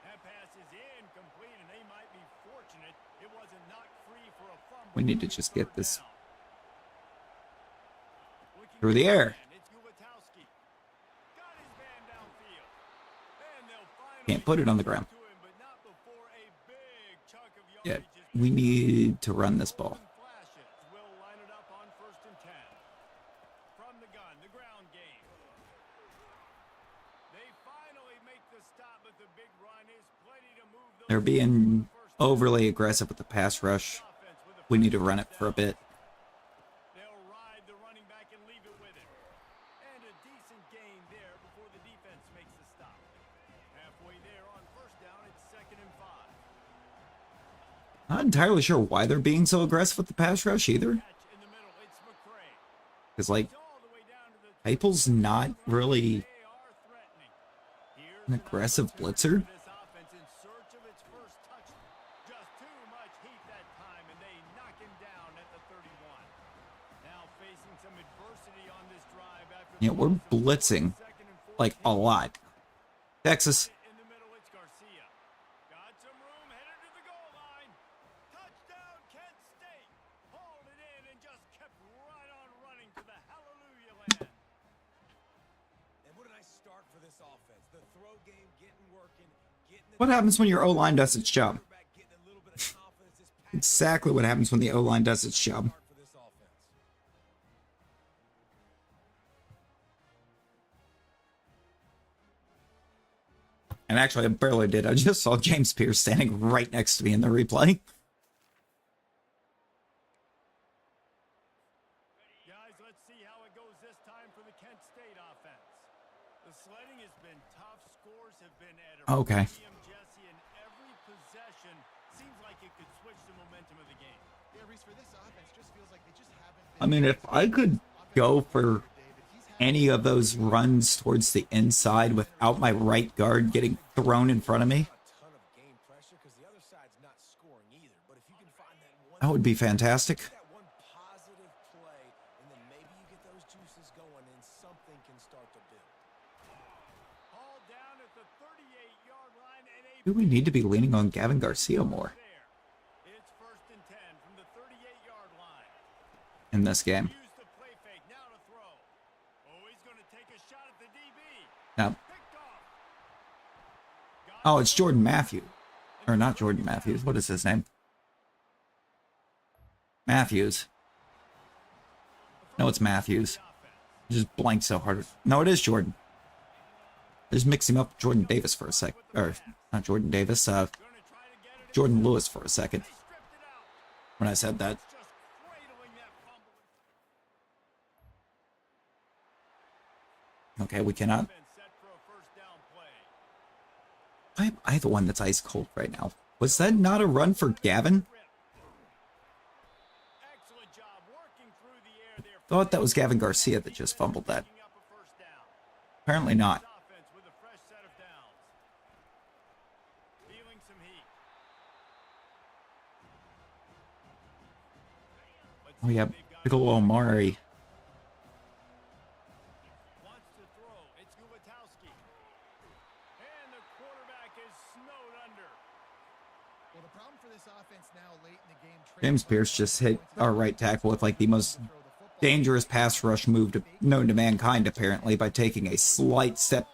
That pass is incomplete, and they might be fortunate it wasn't knocked free for a fumble. We need to just get this Looking through the air. It's Gulatowski. Got his man downfield. And they'll finally Can't put it on the ground. to him, but not before a big chunk of Yeah, yardage is we need to run this ball. flashes. Will line it up on 1st and 10. From the gun, the ground game. They finally make the stop, but the big run is plenty to move those They're being overly aggressive with the pass rush. offense with a We need to run it for a bit. They'll ride the running back and leave it with him. And a decent gain there before the defense makes the stop. Halfway there on 1st down, it's 2nd and 5. Not entirely sure why they're being so aggressive with the pass rush either. Catch in the middle, it's McCray. Because, like, It's all the way down to the Heupel's not really They are threatening. Here's an aggressive blitzer. this offense in search of its first touch. Just too much heat that time, and they knock him down at the 31. Now facing some adversity on this drive after Yeah, we're blitzing, 2nd and 14. like, a lot. Texas. In the middle, it's Garcia. Got some room, headed to the goal line. Touchdown, Kent State. Hauled it in and just kept right on running to the hallelujah land. And what a nice start for this offense. The throw game getting working, getting the What happens when your O-line does its job? quarterback getting a little bit of confidence. This pass Exactly what happens when the O-line does its job. start for this offense. And actually, I barely did. I just saw James Pierce standing right next to me in the replay. Guys, let's see how it goes this time for the Kent State offense. The sledding has been tough. Scores have been at a Okay. premium, Jesse, and every possession seems like it could switch the momentum of the game. Yeah, Reese, for this offense, just feels like they just haven't I mean, if I could go for any of those runs towards the inside without my right guard getting thrown in front of me, A ton of game pressure because the other side's not scoring either. But if you can find that one, that would be fantastic. that one positive play, and then maybe you get those juices going, and something can start to build. Hauled down at the 38-yard line, and a Do we need to be leaning on Gavin Garcia more there. It's 1st and 10 from the 38-yard line. in this game? Use the play fake now to throw. Oh, he's going to take a shot at the DB. Now, Picked off. oh, it's Jordan Matthews. Or not Jordan Matthews. What is his name? Matthews. No, it's Matthews. I just blanked so hard. No, it is Jordan. I just mixed him up with Jordan Davis for a sec. Or, not Jordan Davis. Going to try to get it. Jordan Lewis for a second. Stripped it out. When I said that. Just cradling that fumble. Okay, we cannot. Been set for a 1st down play. Why am I the one that's ice cold right now? Was that not a run for Gavin? Excellent job working through the air there. Thought that was Gavin Garcia that just fumbled that. Picking up a 1st down. Apparently not. Offense with a fresh set of downs. Feeling some heat. Let's Oh see yeah, if they've got Piccolo Omari. wants to throw. It's Gulatowski. And the quarterback is snowed under. Well, the problem for this offense now late in the game. James Pierce just hit our right tackle with like the most dangerous pass rush move known to mankind, apparently, by taking a slight step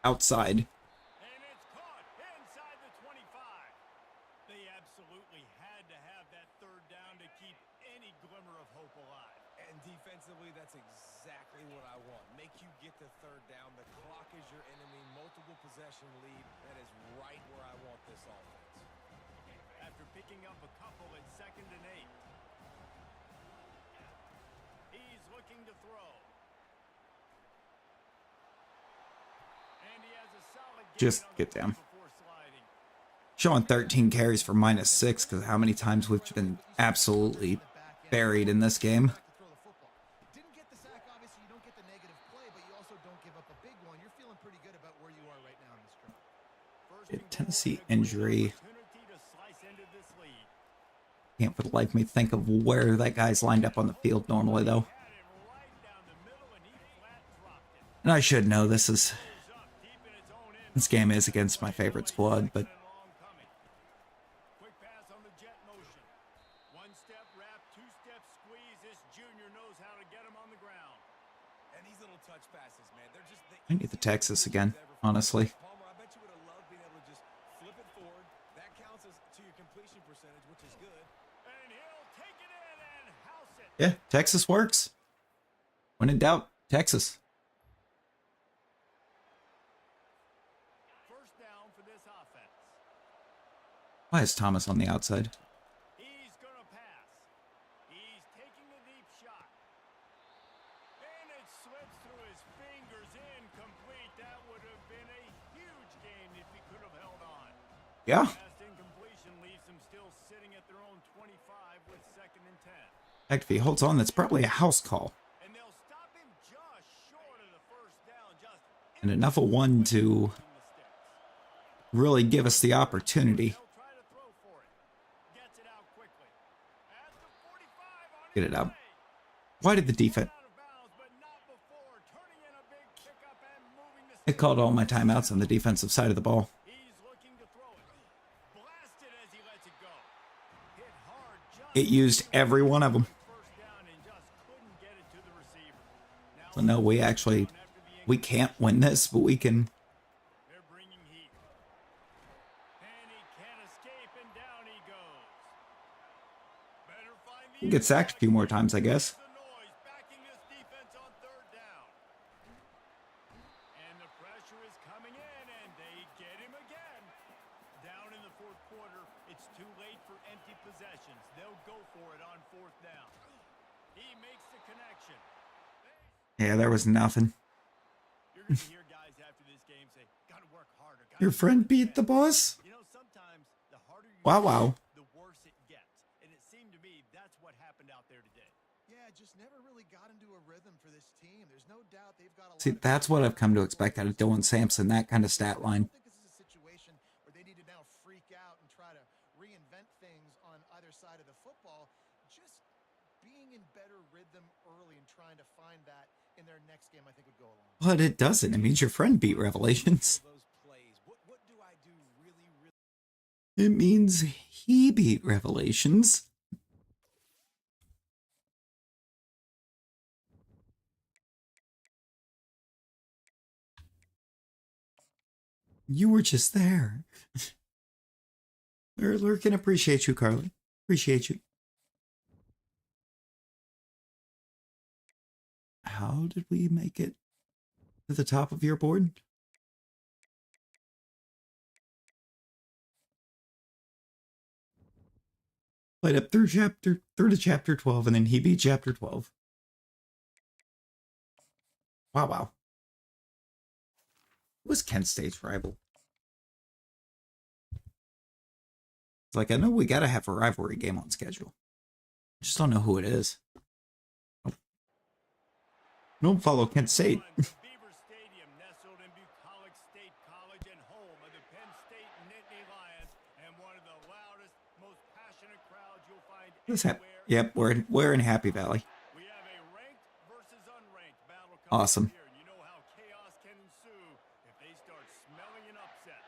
outside. And it's caught inside the 25. They absolutely had to have that 3rd down to keep any glimmer of hope alive. And defensively, that's exactly what I want. Make you get the 3rd down. The clock is your enemy. Multiple possession lead. That is right where I want this offense. After picking up a couple at 2nd and 8. He's looking to throw. And he has a solid gain Just on the get down. play before sliding. Showing 13 carries for -6 because how many times we've been absolutely buried in this game. Didn't get the sack, obviously you don't get the negative play, but you also don't give up a big one. You're feeling pretty good about where you are right now in this drive. First Yeah, and goal, Tennessee and a great injury. opportunity to slice into this lead. Can't for the life of me think of where that guy's lined up on the field normally, though. Had him right down the middle, and he flat dropped it. And I should know this Goes up deep in its own end. this game is against my favorite squad, but Second and long coming. Quick pass on the jet motion. One step wrap, two step squeeze. This junior knows how to get him on the ground. And these little touch passes, man, they're just the I need the Texas again, honestly. Palmer, I bet you would have loved being able to just flip it forward. That counts as to your completion percentage, which is good. And he'll take it in and house it. Yeah, Texas works. When in doubt, Texas. First down for this offense. Why is Thomas on the outside? He's gonna pass. He's taking a deep shot. And it slips through his fingers, incomplete. That would have been a huge gain if he could have held on. Yeah. Last incompletion leaves them still sitting at their own 25 with 2nd and 10. Heck, if he holds on, that's probably a house call. And they'll stop him just short of the first down, just And enough of one to in the sticks. really give us the opportunity. They'll try to throw for it. Gets it out quickly. At the 45 on Get his it out. way. Why did the defense... Out of bounds, but not before. Turning in a big pickup and moving the It called all my timeouts on the defensive side of the ball. He's looking to throw it. Blasted as he lets it go. Hit hard just It used every one of them. first down and just couldn't get it to the receiver. Now So no, we actually... after the We can't win this, but we can... they're bringing heat. And he can't escape, and down he goes. Better find the We'll get sacked a few more times, I guess. the noise backing this defense on 3rd down. And the pressure is coming in, and they get him again. Down in the 4th quarter, it's too late for empty possessions. They'll go for it on 4th down. He makes the connection. Yeah, there was nothing. You're going to hear guys after this game say, gotta work harder. gotta Your do friend it beat the again." boss? You know, sometimes the harder you Wow, work, wow. the worse it gets. And it seemed to me that's what happened out there today. Yeah, just never really got into a rhythm for this team. There's no doubt they've got a lot See, of that's what I've come to expect out of Dylan Sampson, that kind of stat I line. don't think this is a situation where they need to now freak out and try to reinvent things on either side of the football. Just being in better rhythm early and trying to find that in their next game, I think would go a long way. But it doesn't. It means your friend beat Revelations. Those plays. What do I do really, really? It means he beat Revelations. You were just there. Lurkin, appreciate you, Carly. Appreciate you. How did we make it to the top of your board? Played up through to chapter 12, and then he beat chapter 12. Wow, wow. Who was Kent State's rival? It's like, I know we gotta have a rivalry game on schedule. I just don't know who it is. I don't follow Kent State. Beaver Stadium, nestled in Bucolic State College and home of the Penn State Nittany Lions, and one of the loudest, most passionate crowds you'll find This anywhere. Yep, we're in Happy Valley. We have a ranked versus unranked battle coming Awesome. up here. You know how chaos can ensue if they start smelling an upset.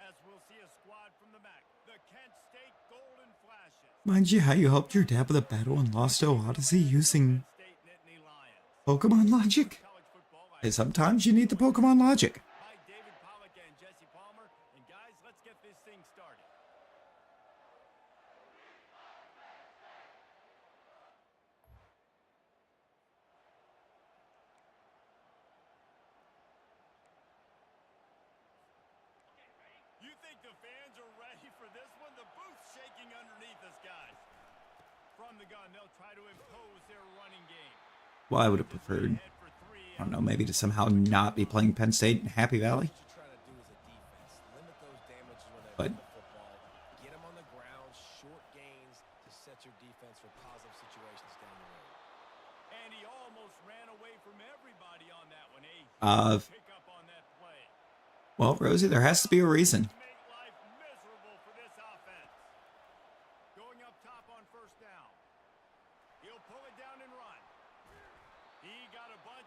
As we'll see a squad from the MAC, the Kent State Golden Flashes. Mind you, how you helped your dad with a battle in Lost Odyssey using State Nittany Lions. Pokemon logic? College football Hey, sometimes you need the Pokemon logic. by David Pollock and Jesse Palmer. And guys, let's get this thing started. You think the fans are ready for this one? The booth's shaking underneath us, guys. From the gun, they'll try to impose their running game. Well, I would have preferred, Head for 3. I don't know, maybe to somehow not be playing Penn State in Happy Valley. What you try to do as a defense, limit those damages when they But- run the football. Get them on the ground, short gains to set your defense for positive situations down the road. And he almost ran away from everybody on that one. Pick up on that play. Well, Rosie, there has to be a reason. Make life miserable for this offense. Going up top on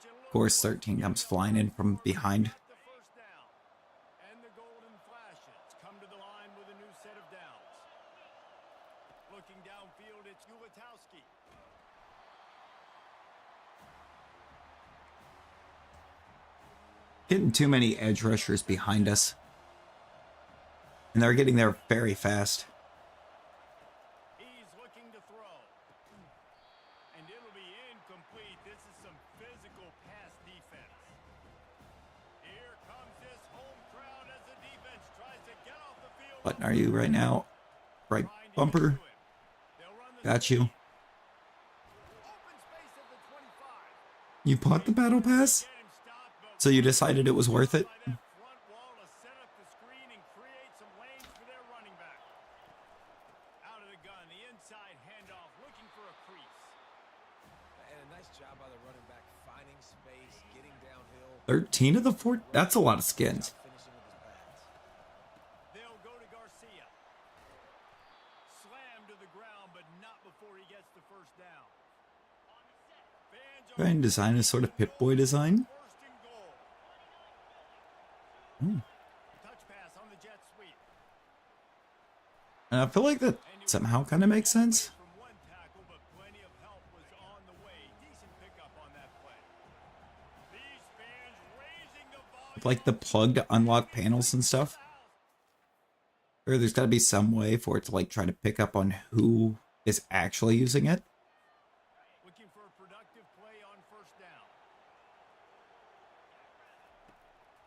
Of course, 13 comes flying in from behind. The first down. And the Golden Flashes come to the line with a new set of downs. Looking downfield, it's Ulatowski. Getting too many edge rushers behind us. And they're getting there very fast. He's looking to throw. And it'll be incomplete. This is some physical pass defense. Here comes this home crowd as the defense tries to get off the field. Button, are you right now? Right bumper. Got you. Open space at the 25. You bought the battle pass? Get him stopped, but So you decided it was worth it? by that front wall to set up the screen and create some lanes for their running back. Out of the gun, the inside handoff, looking for a crease. And a nice job by the running back, finding space, getting downhill, 13 of the 4? That's a lot of skins. finishing with his pads. They'll go to Garcia. Slam to the ground, but not before he gets the first down. Fans are Try and design a sort of Pip-Boy design. first and goal. Touch pass on the jet sweep. And I feel like that somehow kind of makes sense. From one tackle, but plenty of help was on the way. Decent pickup on that play. These fans raising the volume. Like the plug to unlock panels and stuff. Or there's got to be some way for it to like try to pick up on who is actually using it. Looking for a productive play on first down.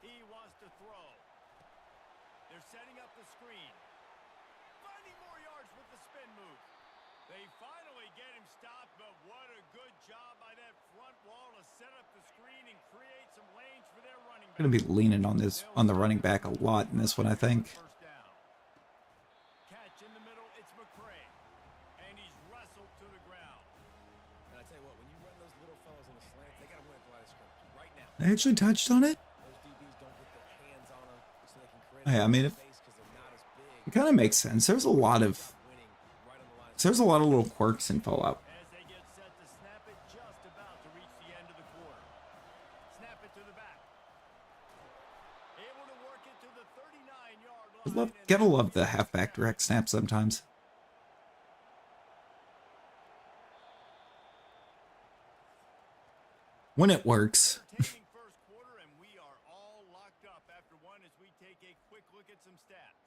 He wants to throw. They're setting up the screen. Finding more yards with the spin move. They finally get him stopped, but what a good job by that front wall to set up the screen and create some lanes for their running back. Going to be leaning on the running back a lot in this one, I think. First down. Catch in the middle, it's McCray. And he's wrestled to the ground. And I tell you what, when you run those little fellas in the slants, they got to win at the line of scrimmage right now. I actually touched on it. Those DBs don't get their hands on them so they can create Yeah, I mean, space because they're not as big. It kind of makes sense. There's a lot of Winning right on the line of there's a lot of little quirks in Fallout. As they get set to snap it, just about to reach the end of the quarter. Snap it to the back. Able to work it to the 39-yard line. Gotta love the halfback direct snap sometimes. When it works. Taking first quarter, and we are all locked up after one as we take a quick look at some stats.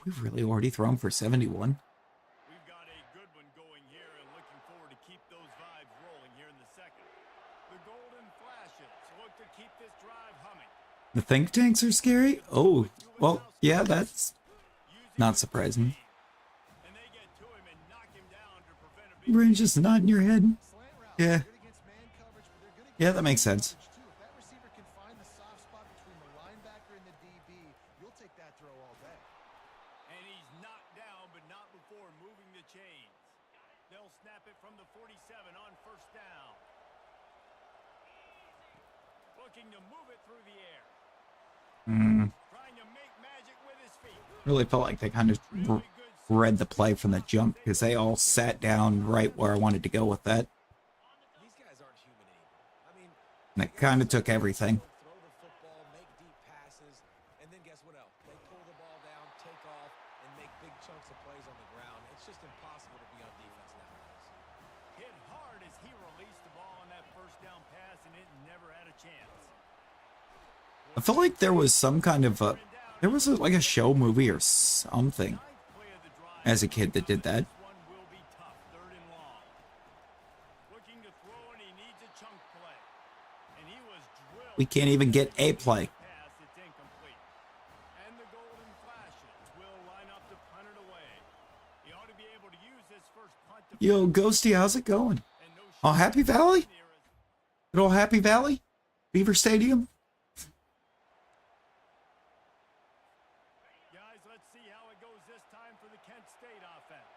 We've really already thrown for 71. We've got a good one going here and looking forward to keep those vibes rolling here in the second. The Golden Flashes look to keep this drive humming. The think tanks are scary? Oh, well, yeah, that's not surprising. And they get to him and knock him down to prevent a big Brain's just nodding your head. Slant route. Yeah. They're good against man coverage, but they're good Yeah, against that makes sense. coverage, too. If that receiver can find the soft spot between the linebacker and the DB, you'll take that throw all day. And he's knocked down, but not before moving the chains. They'll snap it from the 47 on first down. Looking to move it through the air. Trying to make magic with his feet. Really felt like they kind of read the play from the jump because they all sat down right where I wanted to go with that. These guys aren't human anymore. I mean, And it kind of took everything. throw the football, make deep passes, and then guess what else? They pull the ball down, take off, and make big chunks of plays on the ground. It's just impossible to be on defense nowadays. Hit hard as he released the ball on that first down pass, and it never had a chance. I feel like there was some kind of like a show movie or something Ninth play of the drive. as a kid that did that. This one will be tough, third and long. Looking to throw, and he needs a chunk play. And he was drilled. We can't even get a play. Pass, it's incomplete. And the Golden Flashes will line up to punt it away. He ought to be able to use this first punt to Yo, Ghosty, how's it going? and no Oh, Happy Valley? Good old Happy Valley? Beaver Stadium? Guys, let's see how it goes this time for the Kent State offense.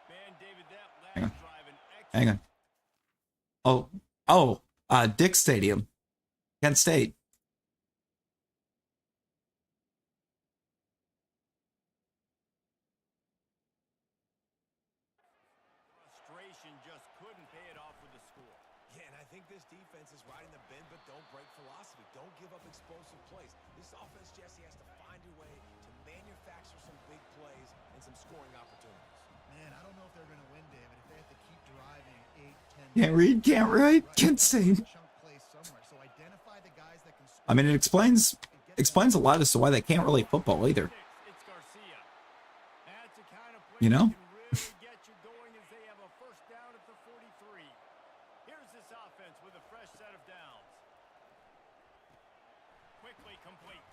Man, David, that Hang on. last drive, an Hang on. Dick Stadium. Kent State. preparation just couldn't pay it off with the score. Yeah, and I think this defense is riding the bend but don't break philosophy. Don't give up explosive plays. This offense, Jesse, has to find a way to manufacture some big plays and some scoring opportunities. Man, I don't know if they're going to win, David, if they have to keep driving 8, 10. Can't read, can't write, can't sing. Chunk plays somewhere. So identify the guys that can score. I mean, it explains a lot as to why they can't really football either. It's Garcia. That's the kind of play You know? that can really get you going as they have a first down at the 43. Here's this offense with a fresh set of downs. Quickly complete.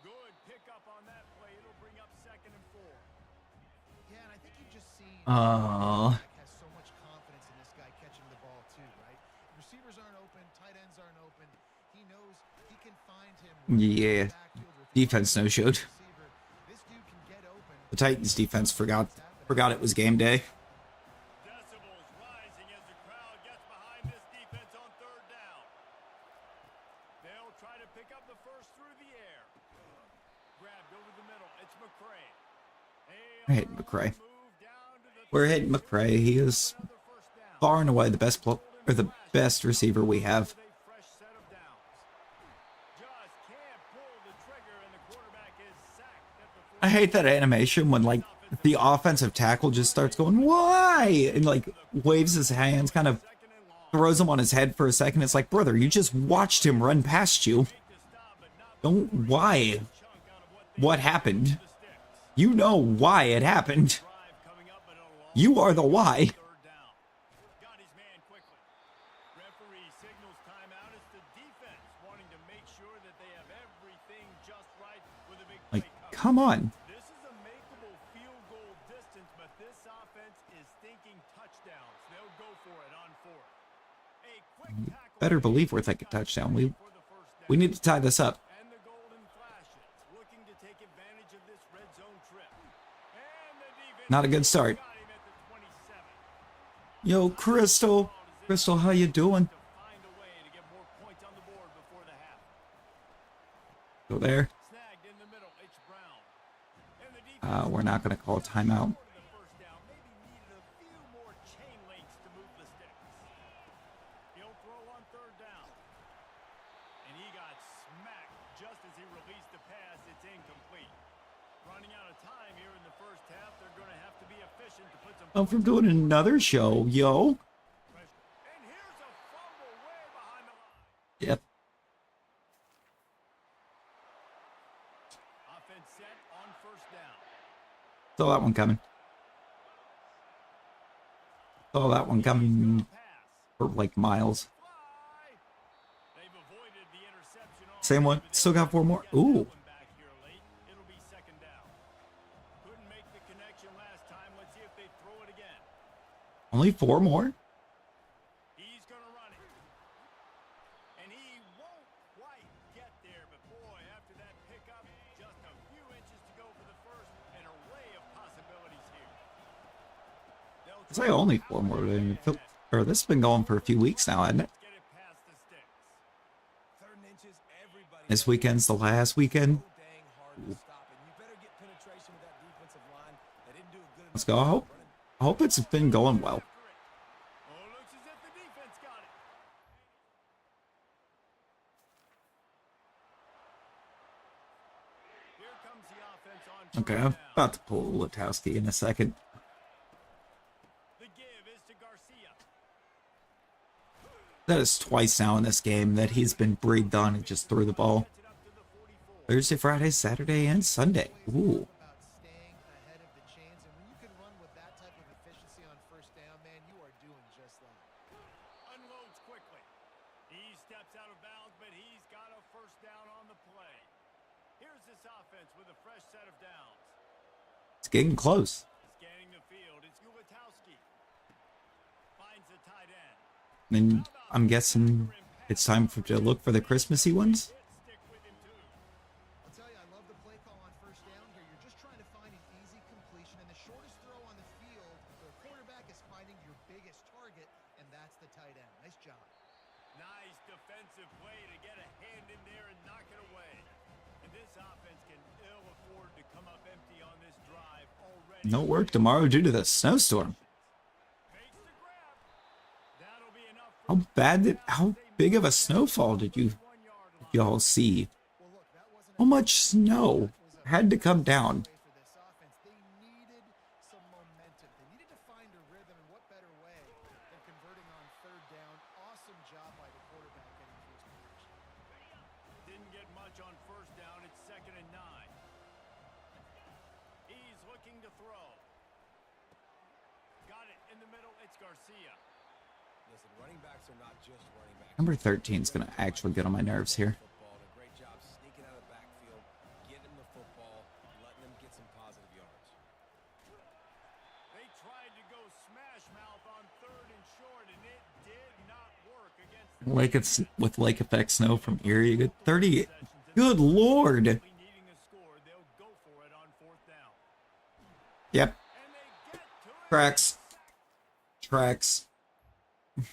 Good pickup on that play. It'll bring up 2nd and 4. Yeah, and I think you've just seen Oh. has so much confidence in this guy catching the ball too, right? Receivers aren't open, tight ends aren't open. He knows he can find him. Yeah. Defense no-showed. This dude can get open. The Titans defense forgot it was game day. Decibels rising as the crowd gets behind this defense on 3rd down. They'll try to pick up the first through the air. Grabbed over the middle. It's McCray. I hate McCray. We're hitting McCray. He is far and away the best receiver we have. I hate that animation when like the offensive tackle just starts going, "Why?" and like waves his hands, kind of throws him on his head for a second. It's like, brother, you just watched him run past you. Don't why? What happened? You know why it happened. You are the why. Got his man quickly. Referee signals timeout. It's the defense wanting to make sure that they have everything just right with a big play Like, coverage. come on. This is a makeable field goal distance, but this offense is thinking touchdowns. They'll go for it on 4th. A quick tackle. Better believe we're thinking touchdown. We need to tie this up. And the golden flashes looking to take advantage of this red zone trip. And the defense Not a good start. got him at the 27. Yo, Crystal. Crystal, how you doing? To find a way to get more points on the board before the half. Go there. Snagged in the middle. It's Brown. And the defense We're not going to call a timeout. for the first down. Maybe needed a few more chain links to move the sticks. He'll throw on 3rd down. And he got smacked just as he released the pass. It's incomplete. Running out of time here in the first half. They're going to have to be efficient to put some Oh, from doing another show, yo. pressure. And here's a fumble way behind the line. Yep. Offense set on 1st down. Saw that one coming. Saw that one coming Pass. for like miles. Fly. They've avoided the interception. Same one. Still got 4 more. Ooh. Back here late. It'll be 2nd down. Couldn't make the connection last time. Let's see if they throw it again. Only 4 more? He's gonna run it. And he won't quite get there, but boy, after that pickup, just a few inches to go for the first. An array of possibilities here. They'll I'd say only 4 more. Or this has been going for a few weeks now, hasn't it? get it past the sticks. 3rd and inches, everybody. This weekend's the last weekend. So dang hard to stop, and you better get penetration with that defensive line. They didn't do a good Let's enough go. job running. I hope it's been going well. Oh, looks as if the defense got it. Here comes the offense on Okay, 3rd I'm down. about to pull Latowski in a second. The give is to Garcia. That is twice now in this game that he's been breathed on and just threw the ball. Gets it up to the 44. Thursday, Friday, Saturday, and Sunday. Ooh. About staying ahead of the chains, and when you can run with that type of efficiency on 1st down, man, you are doing just that. Unloads quickly. He steps out of bounds, but he's got a 1st down on the play. Here's this offense with a fresh set of downs. It's getting close. Scanning the field, it's Ulatowski. Finds the tight end. And I'm guessing it's time to look for the Christmassy ones. Stick with him too. I'll tell you, I love the play call on 1st down here. You're just trying to find an easy completion, and the shortest throw on the field, the quarterback is finding your biggest target, and that's the tight end. Nice job. Nice defensive play to get a hand in there and knock it away. And this offense can ill afford to come up empty on this drive already. No work tomorrow due to the snowstorm. Makes the grab. That'll be enough for How big of a snowfall did you 1 yard line. y'all see? Well, look, that wasn't How much snow had to come down? way for this offense. They needed some momentum. They needed to find a rhythm, and what better way than converting on third down? Awesome job by the quarterback getting through his progression. Didn't get much on first down. It's 2nd and 9. He's looking to throw. Got it in the middle. It's Garcia. Listen, running backs are not just running backs. Number 13 is going to actually get on my nerves here. Football, and a great job sneaking out of the backfield, getting him the football, letting him get some positive yards. They tried to go smash mouth on 3rd and short, and it did not work against the Like it's with lake effect snow from Erie. You get 30. Good lord. needing a score. They'll go for it on 4th down. Yep. And they get to it. Tracks. Tracks. The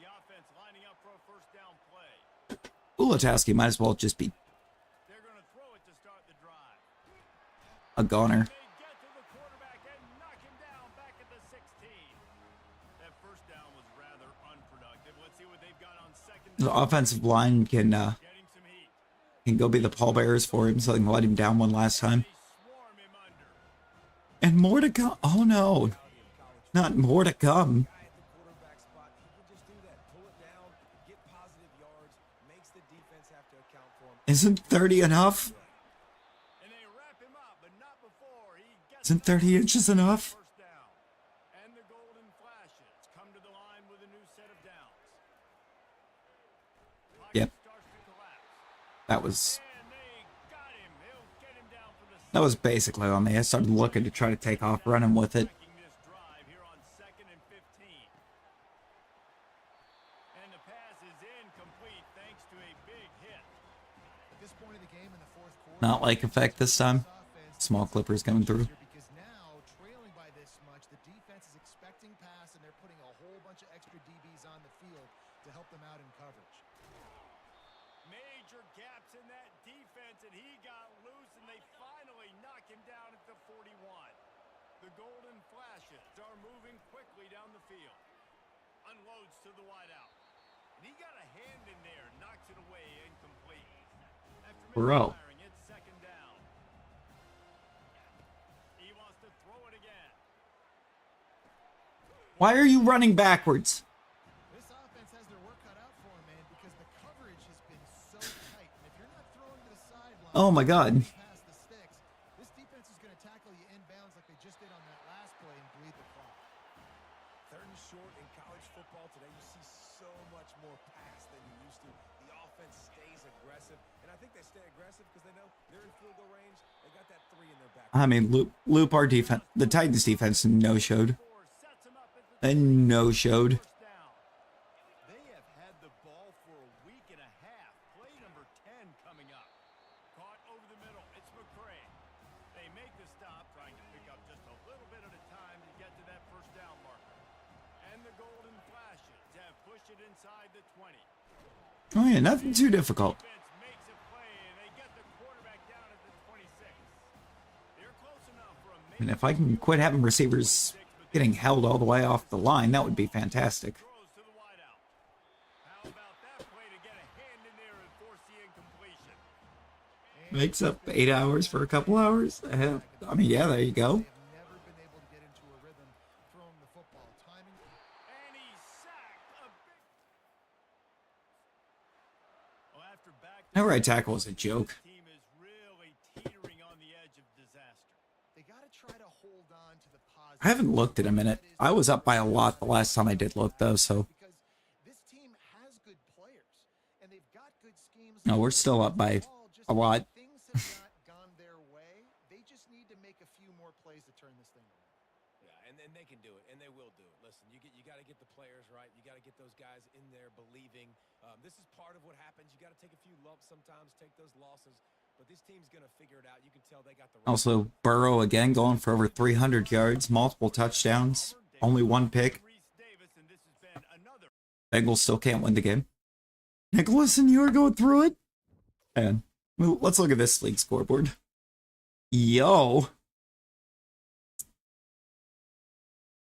offense lining up for a 1st down play. Ulataski might as well just be They're going to throw it to start the drive. a goner. They get to the quarterback and knock him down back at the 16. That 1st down was rather unproductive. Let's see what they've got on 2nd The down. offensive line can Getting some heat. go be the pallbearers for him so they can let him down one last time. They swarm him under. And more to come. Oh no. Not more to come. Guy at the quarterback spot, he can just do that. Pull it down, get positive yards, makes the defense have to account for him. Isn't 30 enough? And they wrap him up, but not before he gets Isn't 30 inches enough? 1st down. And the golden flashes come to the line with a new set of downs. Pocket Yep. starts to collapse. That was And they got him. They'll get him down for the that was basically on me. I started looking to try to take off running with it. Making this drive here on 2nd and 15. And the pass is incomplete thanks to a big hit. At this point of the game in the fourth quarter, Not like effect this time. offense Small clippers coming through. because now trailing by this much, the defense is expecting pass, and they're putting a whole bunch of extra DBs on the field to help them out in coverage. Major gaps in that defense, and he got loose, and they finally knock him down at the 41. The golden flashes are moving quickly down the field. Unloads to the wideout. And he got a hand in there, knocks it away, incomplete. After Bro. misfiring, it's 2nd down. He wants to throw it again. Why are you running backwards? This offense has their work cut out for them, man, because the coverage has been so tight. And if you're not throwing to the sideline, Oh my god. past the sticks, this defense is going to tackle you inbounds like they just did on that last play and bleed the clock. 3rd and short in college football today, you see so much more pass than you used to. The offense stays aggressive, and I think they stay aggressive because they know they're in field goal range. They got that 3 in their back. I mean, Loop our defense. The Titans defense no-showed. Sets him up at the They no-showed. 1st down. They have had the ball for a week and a half. Play number 10 coming up. Caught over the middle. It's McCray. They make the stop, trying to pick up just a little bit at a time to get to that 1st down marker. And the golden flashes have pushed it inside the 20. Oh yeah, nothing too difficult. Defense makes a play, and they get the quarterback down at the 26. They're close enough for a And if I can quit having receivers getting held all the way off the line, that would be fantastic. throws to the wideout. How about that play to get a hand in there and force the incompletion? Makes up 8 hours for a couple hours. I mean, yeah, there you go. They've never been able to get into a rhythm throwing the football. Timing. And he sacked a big... Well, after back That right tackle was a joke. team is really teetering on the edge of disaster. They got to try to hold on to the positive. I haven't looked in a minute. I was up by a lot the last time I did look, though, so... Because this team has good players, and they've got good schemes. No, we're still up by a lot. Things have not gone their way. They just need to make a few more plays to turn this thing around. Yeah, and they can do it, and they will do it. Listen, you got to get the players right. You got to get those guys in there believing. This is part of what happens. You got to take a few lumps sometimes, take those losses. But this team's going to figure it out. You can tell they got the right. Also, Burrow again going for over 300 yards, multiple touchdowns, only one pick. Reese Davis, and this has been another Bengals still can't win the game. Nicholas and you are going through it? And let's look at this league scoreboard. Yo.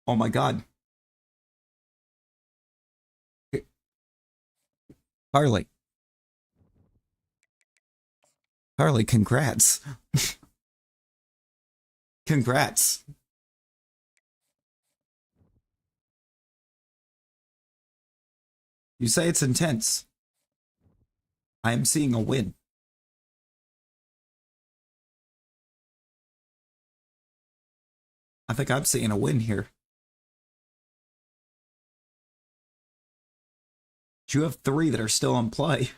Oh my god. Harley. Harley, congrats. Congrats. You say it's intense. I am seeing a win. I think I'm seeing a win here. You have 3 that are still in play.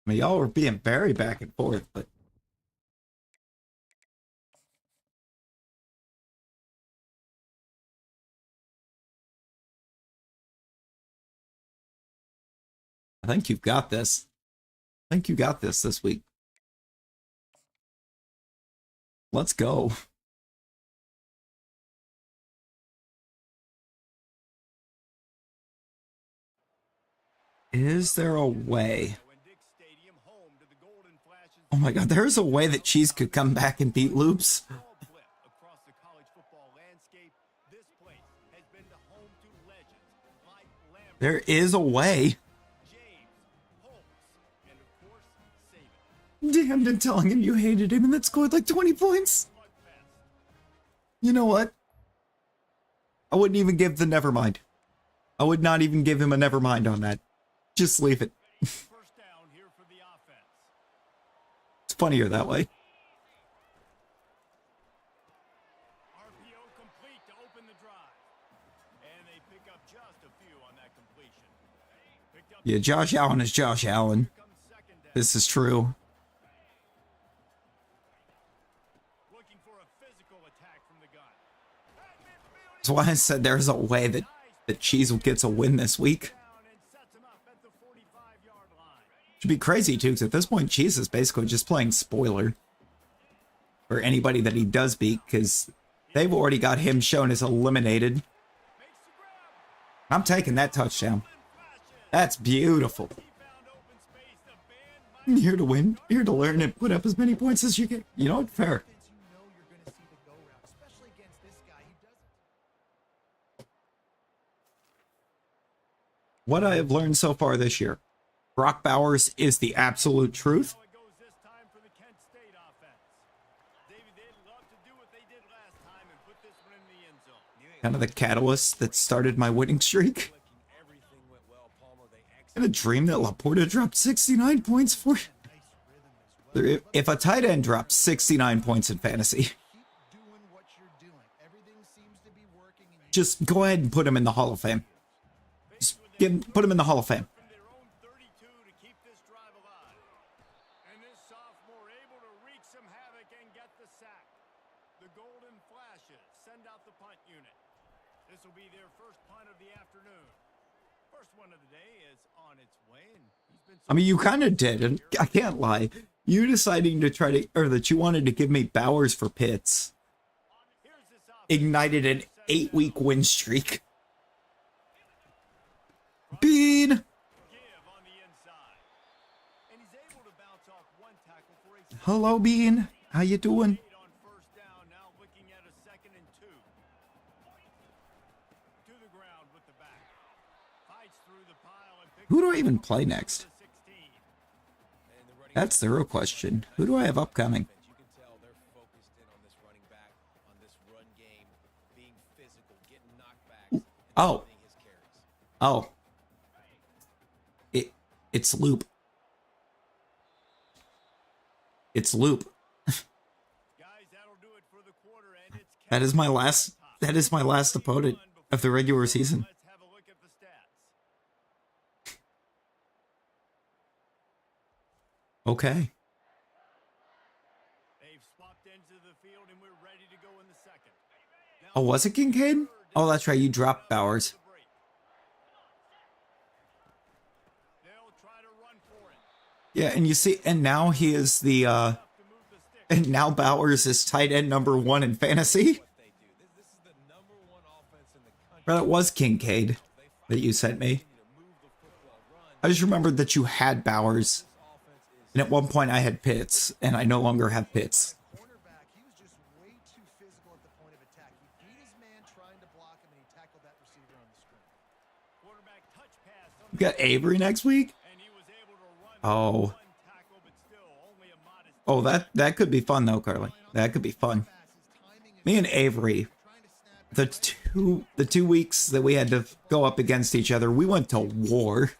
I mean, y'all were being very back and forth, but I think you've got this. I think you got this week. Let's go. Is there a way? Oh my god, there's a way that Cheese could come back and beat Loops. There is a way. Damned and telling him you hated him and that scored like 20 points. You know what? I wouldn't even give the nevermind. I would not even give him a nevermind on that. Just leave it. It's funnier that way. Yeah, Josh Allen is Josh Allen. This is true. That's why I said there's a way that Cheese gets a win this week. Should be crazy too, because at this point Cheese is basically just playing spoiler for anybody that he does beat, because they've already got him shown as eliminated. I'm taking that touchdown. That's beautiful. I'm here to win, here to learn, and put up as many points as you can. You know what? Fair. What I have learned so far this year, Brock Bowers is the absolute truth. Kind of the catalyst that started my winning streak. And a dream that Laporta dropped 69 points for. If a tight end drops 69 points in fantasy, just go ahead and put him in the Hall of Fame. Just put him in the Hall of Fame. I mean, you kind of did, and I can't lie. You deciding to try to, or that you wanted to give me Bowers for Pitts, ignited an 8-week win streak. Bean! Hello, Bean. How you doing? Who do I even play next? That's the real question. Who do I have upcoming? Oh. Oh. It's Loop. It's Loop. That is my last opponent of the regular season. Okay. Oh, was it Kincaid? Oh, that's right. You dropped Bowers. Yeah, and you see, and now he is the, and now Bowers is tight end #1 in fantasy. Well, it was Kincaid that you sent me. I just remembered that you had Bowers. And at one point I had Pitts, and I no longer have Pitts. Cornerback, he was just way too physical at the point of attack. He beat his man trying to block him, and he tackled that receiver on the screen. Quarterback touch pass on We got Avery next week? and he was able to run Oh. one tackle, but still only a modest Oh, that could be fun though, Carly. That could be fun. Me and Avery, the 2 weeks that we had to go up against each other, we went to war.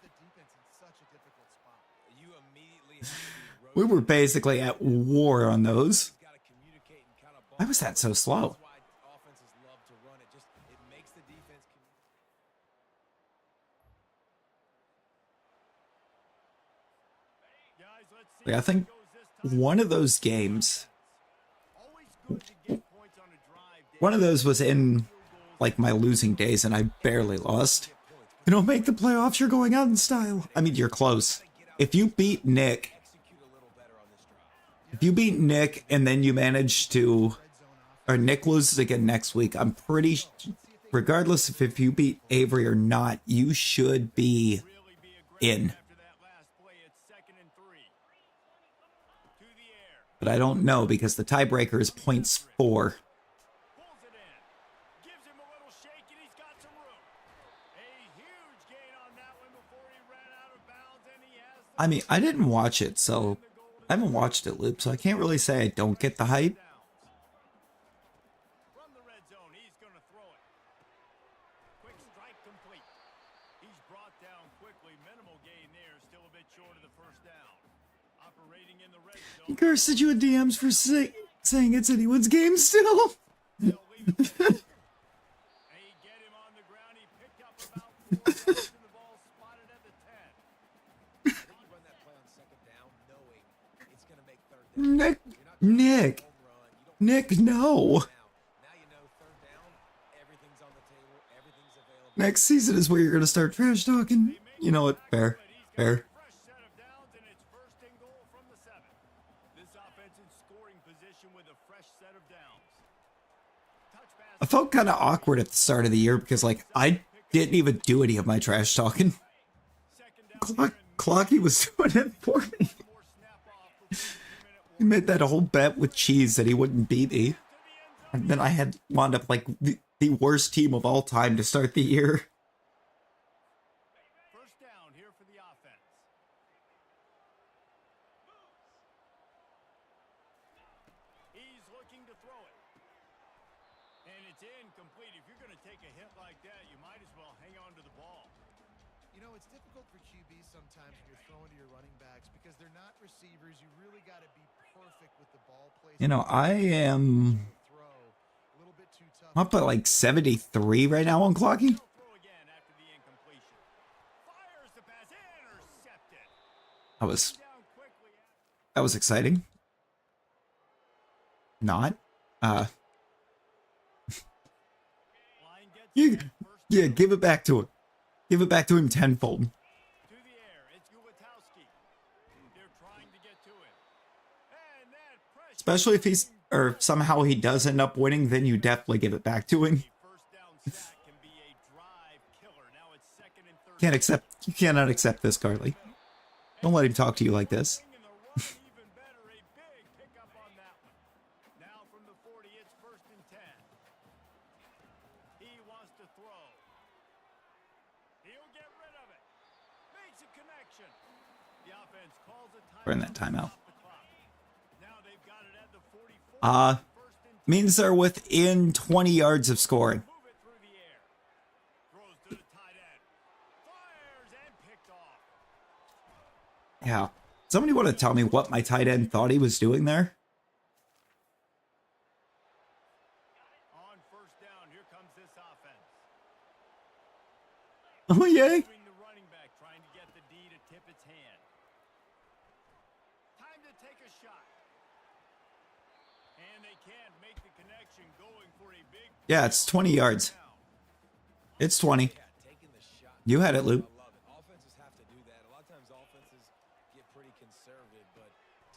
You immediately have to be We were basically at war on those. gotta communicate and kind of Why was that so slow? That's why offenses love to run it. Just it makes the defense guys. Let's see Like, I think one of those games, always good to get points on a drive. one of those was in like my losing days, and I barely lost. You don't make the playoffs, you're going out in style. I mean, you're close. If you beat Nick, and then you manage to, or Nick loses again next week, I'm pretty, regardless of if you beat Avery or not, you should be in. After that last play, it's 2nd and 3. To the air. But I don't know because the tiebreaker is points 4. Pulls it in. Gives him a little shake, and he's got some room. A huge gain on that one before he ran out of bounds, and he has the I mean, I didn't watch it, so I haven't watched it, Loop, so I can't really say I don't get the hype. downs. From the red zone, he's going to throw it. Quick strike complete. He's brought down quickly. Minimal gain there, still a bit short of the first down. Operating in the red zone. Cursed you in DMs for saying it's anyone's game still. They'll leave it there. And he get him on the ground. He picked up about 4 yards, and the ball spotted at the 10. you run that play on 2nd down, knowing it's going to make 3rd down. Nick, You're not Nick, home run. You don't Nick, no. now you know 3rd down, everything's on the table, everything's available. Next season is where you're gonna start trash talking. You know what? Fair, fair. Fresh set of downs, and it's 1st and goal from the 7. This offense in scoring position with a fresh set of downs. Touch pass. I felt kind of awkward at the start of the year because, like, I didn't even do any of my trash talking. 2nd down. Clocky was doing it for me. More snap off before the 2-minute He made that whole bet with Cheese that he wouldn't beat me. And then I had wound up like the worst team of all time to start the year. 1st down here for the offense. He's looking to throw it. And it's incomplete. If you're going to take a hit like that, you might as well hang on to the ball. You know, it's difficult for QBs sometimes when you're throwing to your running backs because they're not receivers. You really got to be perfect with the ball placement. You know, I am Throw. A little bit too tough. I'm up at like 73 right now on Clocky. He'll throw again after the incompletion. Fires the pass. Intercepted. Down quickly. That was exciting. Not. Line gets You, set. First yeah, down. give it back to him. Give it back to him tenfold. To the air. It's Gubatowski. They're trying to get to him. And that pressure. Especially if he's, or somehow he does end up winning, then you definitely give it back to him. First down sack can be a drive killer. Now it's 2nd and 3rd. You cannot accept this, Carly. Don't let him talk to you like this. In the run, even better. A big pickup on that one. Now from the 40, it's 1st and 10. He wants to throw. He'll get rid of it. Makes a connection. The offense calls a timeout. Burn that timeout. to stop the clock. Now they've got it at the 44. 1st and 10. Means they're within 20 yards of scoring. Move it through the air. Throws to the tight end. Fires and picked off. Yeah. Somebody want to tell me what my tight end thought he was doing there? On 1st down, here comes this offense. Oh, yay. Between the running back trying to get the D to tip its hand. Time to take a shot. And they can't make the connection, going for a big Yeah, it's 20 yards. down. It's 20. Yeah, taking the shot. You had it, Luke. I love it. Offenses have to do that. A lot of times offenses get pretty conservative, but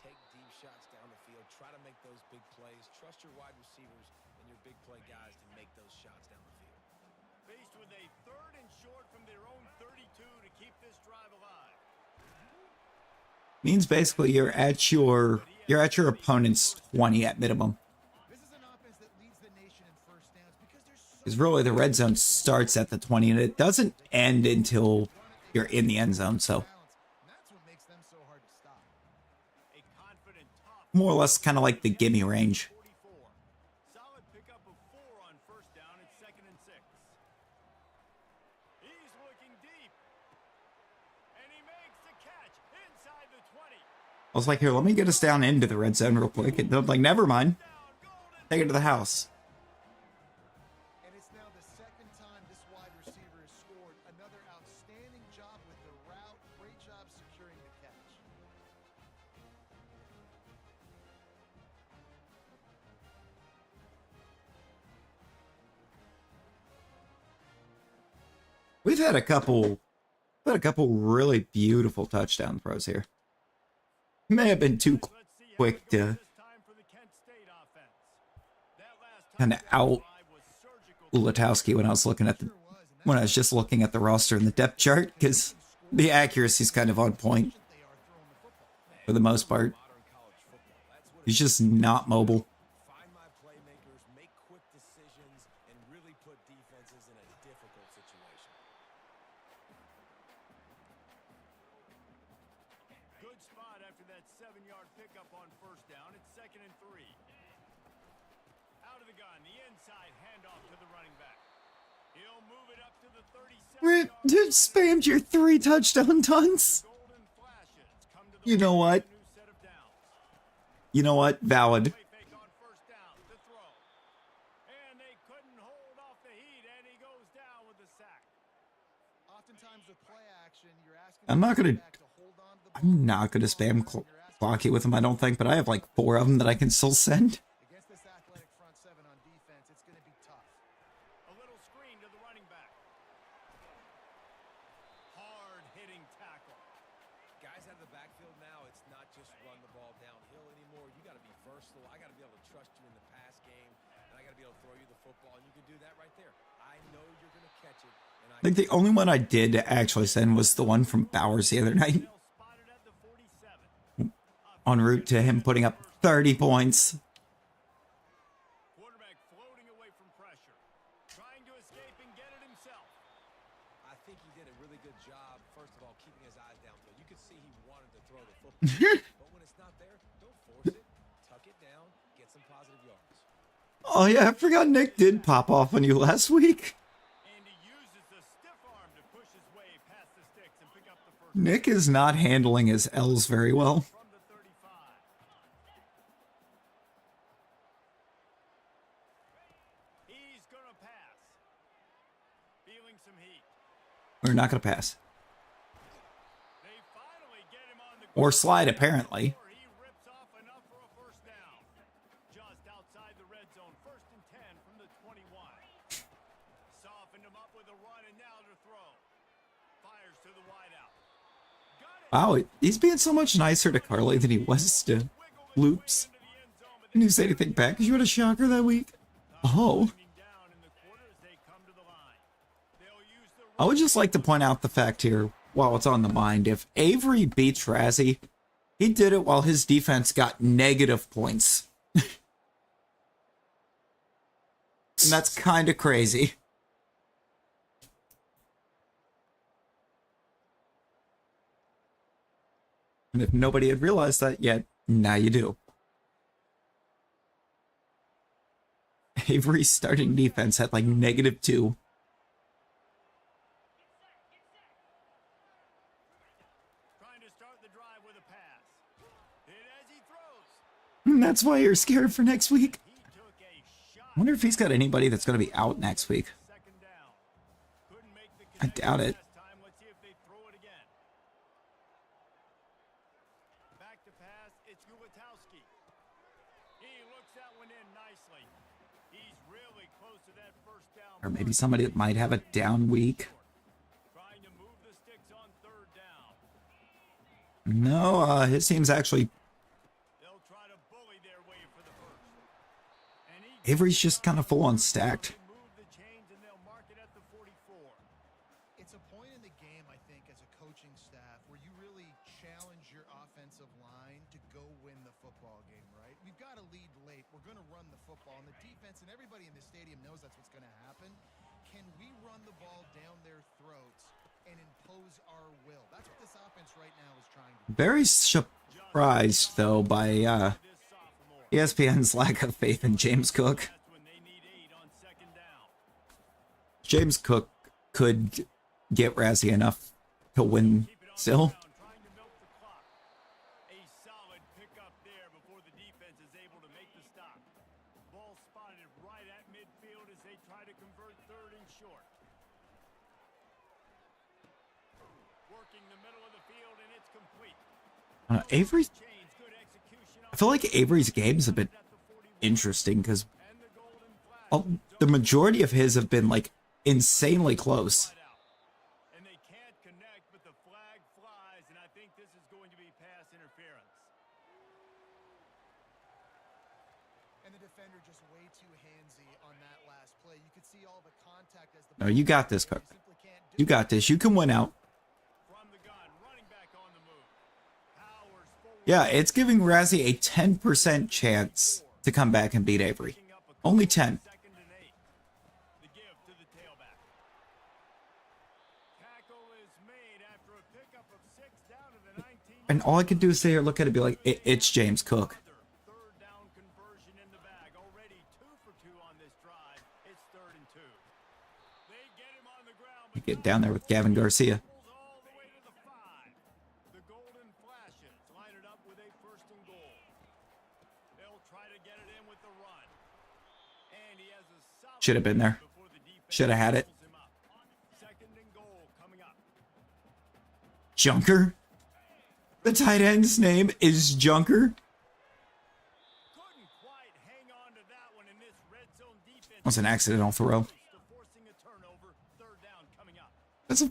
take deep shots down the field. Try to make those big plays. Trust your wide receivers and your big play guys to make those shots down the field. Faced with Means basically you're at your opponent's 20 at minimum. This is an offense that leads the nation in first downs because there's so Because really the red zone starts at the 20 and it doesn't end until you're in the end zone. So balance, and that's what makes them so hard to stop. A confident top more or less kind of like the gimme range. 44. Solid pickup of 4 on first down at 2nd and 6. He's looking deep. And he makes the catch inside the 20. I was like, here, let me get us down into the red zone real quick. And they're like, never mind. Down, golden. Take it to the house. And it's now the second time this wide receiver has scored. Another outstanding job with the route. Great job securing the catch. We've had a couple really beautiful touchdown throws here. May have been too Let's see how quick it goes to this time for the Kent State offense. That last kind of touchdown out drive was surgical. Ulatowski when I was looking at the when I was just looking at the roster and the depth chart, because the accuracy's kind of on point They are throwing the football. for the most part. Modern college football. That's what He's just not mobile. find my playmakers, make quick decisions, and really put defenses in a difficult situation. Good spot after that 7-yard pickup on first down. It's 2nd and 3. Out of the gun, the inside handoff to the running back. He'll move it up to the 37. Dude, spammed your 3 touchdown tons. Golden flashes come to the You know what? new set of downs. You know what? Valid. Play fake on first down to throw. And they couldn't hold off the heat, and he goes down with the sack. Oftentimes with play action, you're asking I'm not the gonna- quarterback to hold on to the I'm ball. not going to spam Clocky with him, I don't think, but I have like 4 of them that I can still send. Against this athletic front seven on defense, it's going to be tough. A little screen to the running back. Hard-hitting tackle. Guys out of the backfield now, it's not just run the ball downhill anymore. You got to be versatile. I got to be able to trust you in the pass game, and I got to be able to throw you the football, and you can do that right there. I know you're going to catch it. And I think the only one I did actually send was the one from Bowers the other night, Bell spotted at the 47. en route to him putting up 30 points. Quarterback floating away from pressure. Trying to escape and get it himself. I think he did a really good job, first of all, keeping his eyes downfield. You could see he wanted to throw the football, but when it's not there, don't force it. Tuck it down, get some positive yards. Oh yeah, I forgot Nick did pop off on you last week. And he uses the stiff arm to push his way past the sticks and pick up the first Nick is not handling his L's very well. from the 35. He's gonna pass. Feeling some heat. We're not going to pass. They finally get him on the Or slide, apparently. Or he rips off enough for a first down. Just outside the red zone, 1st and 10 from the 21. Softened him up with a run and now to throw. Fires to the wideout. Got it. Wow, he's being so much nicer to Carly than he was to Loops. Into the end zone, but Didn't you say anything back? 'Cause you had a shocker that week? Oh. winding down in the quarter as they come to the line. They'll use the I would just like to point out the fact here, while it's on the mind, if Avery beats Razzie, he did it while his defense got negative points. And that's kind of crazy. And if nobody had realized that yet, now you do. Avery's starting defense had like -2. trying to start the drive with a pass. Hit as he throws. And that's why you're scared for next week. He took a shot. I wonder if he's got anybody that's going to be out next week. 2nd down. Couldn't make the I doubt it. connection this time. Let's see if they throw it again. Back to pass. It's Ulatowski. He looks that one in nicely. He's really close to that first down. Or maybe somebody that might have a down week. Trying to move the sticks on 3rd down. No, his team's actually... They'll try to bully their way for the first. And he Avery's just kind of full on stacked. move the chains and they'll mark it at the 44. It's a point in the game, I think, as a coaching staff where you really challenge your offensive line to go win the football game, right? We've got to lead late. We're going to run the football. And the defense and everybody in the stadium knows that's what's going to happen. Can we run the ball down their throats and impose our will? That's what this offense right now is trying to do. Very surprised, though, by ESPN's lack of faith in James Cook. James Cook could get Razzie enough to win still. Avery, I feel like Avery's games have been interesting because the majority of his have been like insanely close. And they can't connect, but the flag flies, and I think this is going to be pass interference. And the defender just way too handsy on that last play. You could see all the contact as the No, you got this, Cook. You got this. You can win out. Yeah, it's giving Razzie a 10% chance to come back and beat Avery. Only 10. And all I can do is sit here, look at it, and be like, it's James Cook. You get down there with Gavin Garcia. Should have been there. Should have had it. Junker? The tight end's name is Junker? That's an accidental throw. That's a...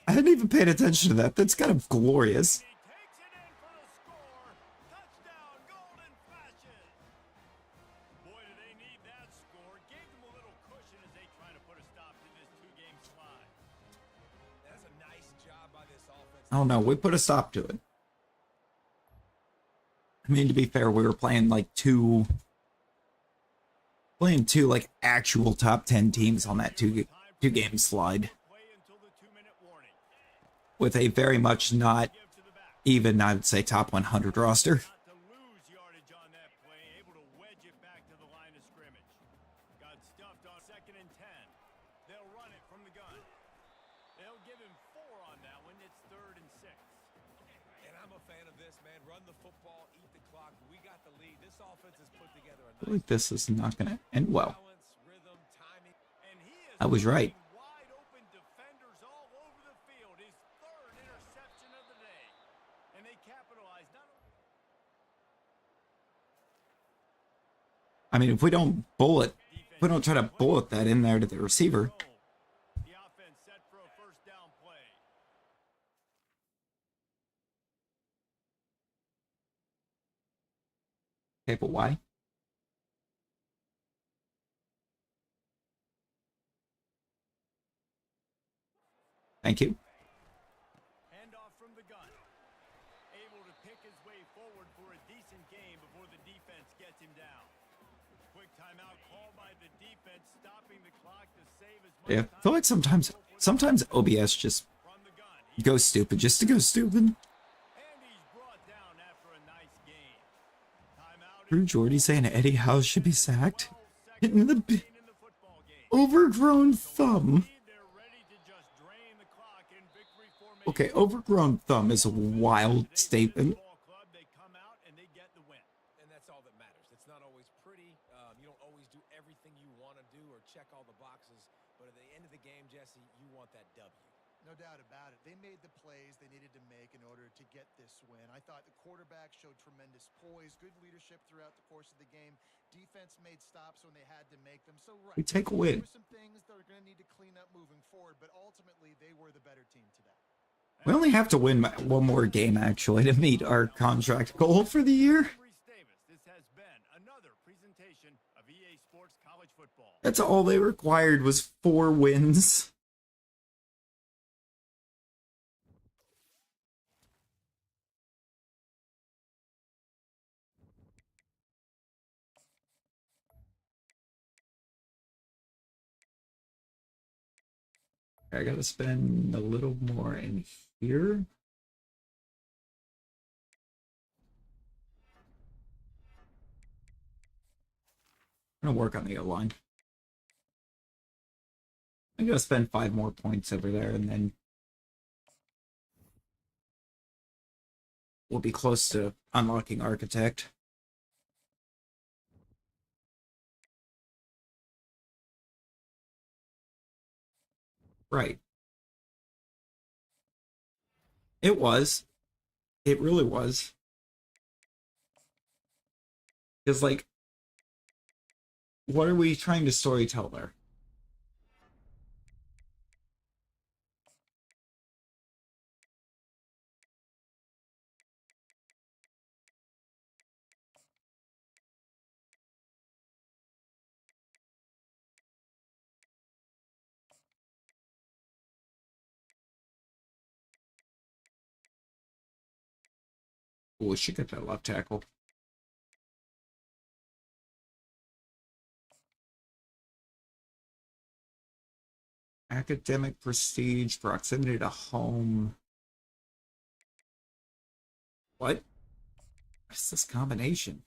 I hadn't even paid attention to that. That's kind of glorious. Oh no, we put a stop to it. I mean, to be fair, we were playing like two like actual top 10 teams on that two game slide. With a very much not even, I would say, top 100 roster. I feel like this is not going to end well. I was right. I mean, if we don't try to bullet that in there to the receiver. Okay, but why? Thank you. Handoff from the gun. Able to pick his way forward for a decent game before the defense gets him down. Quick timeout called by the defense, stopping the clock to save as much Yeah, I feel like sometimes OBS just goes stupid just to go stupid. Drew Jordy saying Eddie House should be sacked. Hitting the overgrown thumb. Okay, overgrown thumb is a wild statement. And that's all that matters. It's not always pretty. You don't always do everything you want to do or check all the boxes. But at the end of the game, Jesse, you want that W. No doubt about it. They made the plays they needed to make in order to get this win. I thought the quarterback showed tremendous poise, good leadership throughout the course of the game. Defense made stops when they had to make them. So right, we take a win. There were some things that are going to need to clean up moving forward, but ultimately they were the better team today. We only have to win one more game, actually, to meet our contract goal for the year. That's all they required was 4 wins. I gotta spend a little more in here. I'm gonna work on the O-line. I'm gonna spend 5 more points over there, and then we'll be close to unlocking Architect. Right. It was. It really was. Because, like, what are we trying to storytell there? Oh, we should get that left tackle. Academic prestige, proximity to home. What? What's this combination?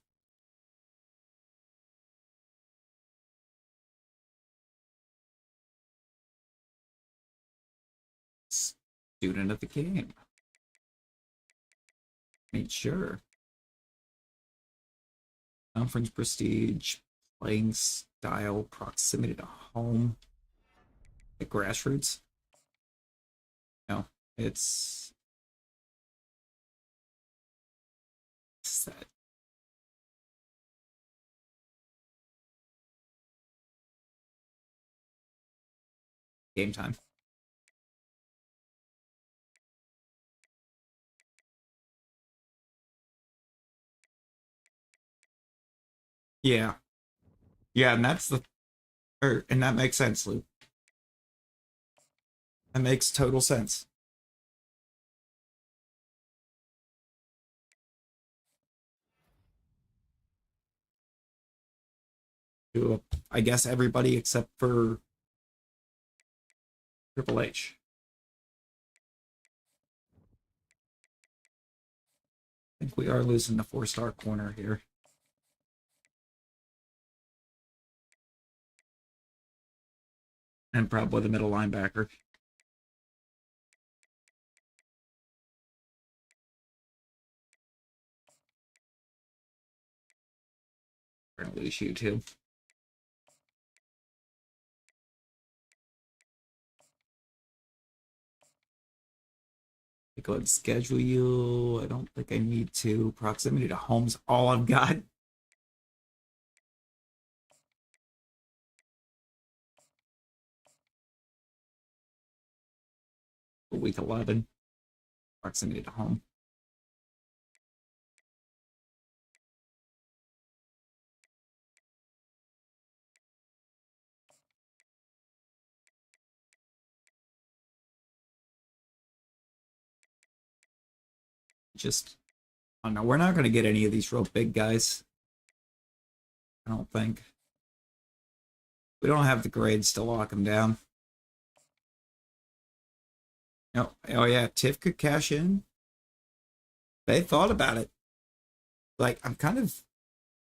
Student of the game. I mean, sure. Conference prestige, playing style, proximity to home. The grassroots? No, it's that game time. Yeah. Yeah, and that's the and that makes sense, Luke. That makes total sense. To I guess everybody except for Triple H. I think we are losing the 4-star corner here. And probably the middle linebacker. We're gonna lose you too. Go ahead and schedule you. I don't think I need to. Proximity to home's all I've got. Week 11. Proximity to home. Just, oh no, we're not going to get any of these real big guys. I don't think. We don't have the grades to lock them down. No, oh yeah, Tiff could cash in. They thought about it. Like, I'm kind of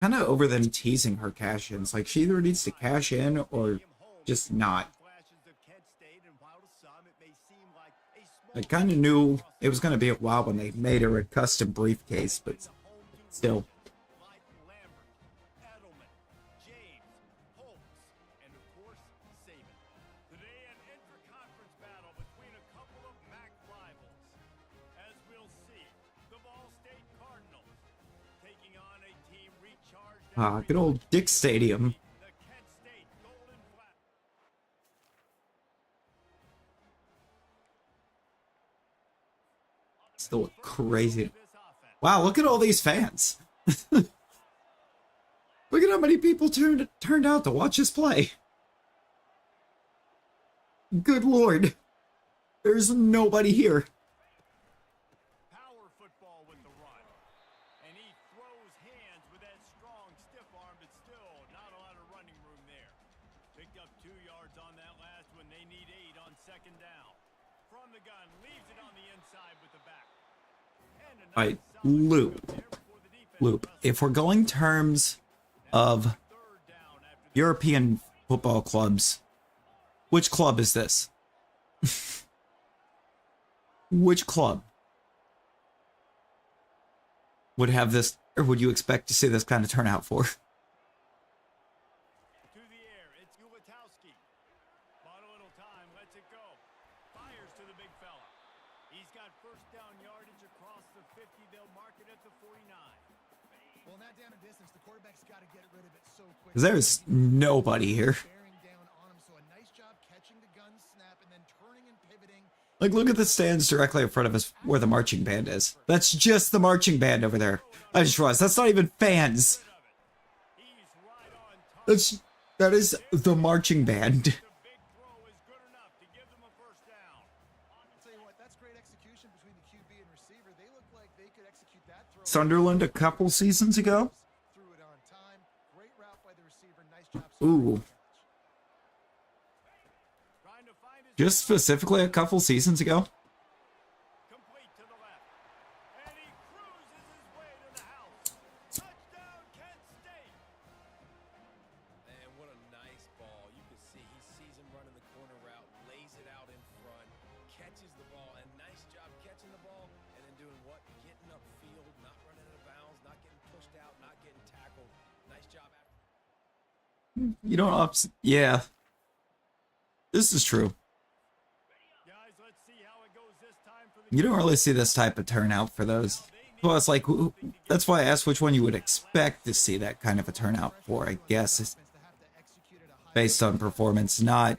over them teasing her cash ins. Like, she either needs to cash in or just not. I kind of knew it was going to be a while when they made her a custom briefcase, but still. Ah, good old Dick Stadium. Still crazy. Wow, look at all these fans. Look at how many people turned out to watch us play. Good lord. There's nobody here. Power football with the run. And he throws hands with that strong, stiff arm, but still not a lot of running room there. Picked up 2 yards on that last one. They need 8 on second down. leaves it on the inside with the back. And a All nice right, solid loop. there before the defense Loop. If we're going terms of third down after the European football clubs, which club is this? Which club would have this, or would you expect to see this kind of turnout for? to the air. It's Ulatowski. Bought a little time, lets it go. Fires to the big fella. He's got first down yardage across the 50. They'll mark it at the 49. Well, not down a distance. The quarterback's got to get rid of it so quick. 'Cause there's nobody here. Bearing down on him, so a nice job catching the gun snap and then turning and pivoting. Like, look at the stands directly in front of us where the marching band is. That's just the marching band over there. I just realized that's not even fans. He's right on top. That is the marching band. The big throw is good enough to give them a first down. I'll tell you what, that's great execution between the QB and receiver. They look like they could execute that throw. Sunderland a couple seasons ago. Threw it on time. Great route by the receiver. Nice job. Ooh. Trying to find his Just specifically a couple seasons ago. complete to the left. And he cruises his way to the house. Touchdown, Kent State. And what a nice ball. You can see he sees him running the corner route, lays it out in front, catches the ball, and nice job catching the ball, and then doing what? Getting upfield, not running out of bounds, not getting pushed out, not getting tackled. Nice job. You don't yeah. This is true. Guys, let's see how it goes this time for the You don't really see this type of turnout for those. Plus, like, that's why I asked which one you would expect to see that kind of a turnout for, I guess, is based on performance, not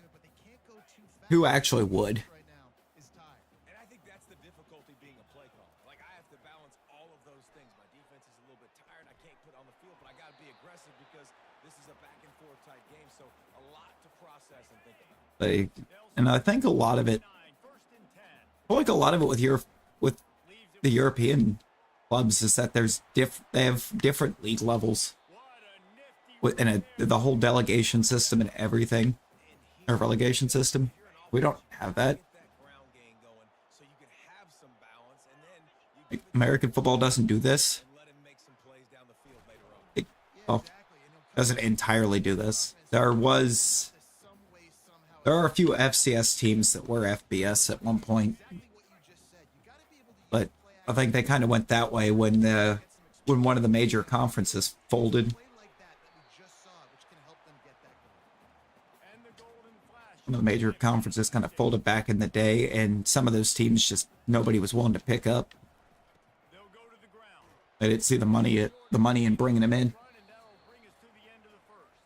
who actually would. Right now is tied. And I think that's the difficulty being a play caller. Like, I have to balance all of those things. My defense is a little bit tired. I can't put on the field, but I got to be aggressive because this is a back and forth type game. So a lot to process and think about. Like, and I think a lot of it, first and 10. I feel like a lot of it with the European clubs is that they have different league levels What a nifty and the whole delegation system and everything, or relegation system. We don't have that. Get that ground game going so you can have some balance, and then you Like, American football doesn't do this. can let him make some plays down the field later on. It, well, doesn't entirely do this. There are a few FCS teams that were FBS at one point, but I think they kind of went that way when one of the major conferences folded. and the golden flash. One of the major conferences kind of folded back in the day, and some of those teams just nobody was willing to pick up. They'll go to the ground. They didn't see the money in bringing them in. Run, and that'll bring us to the end of the first.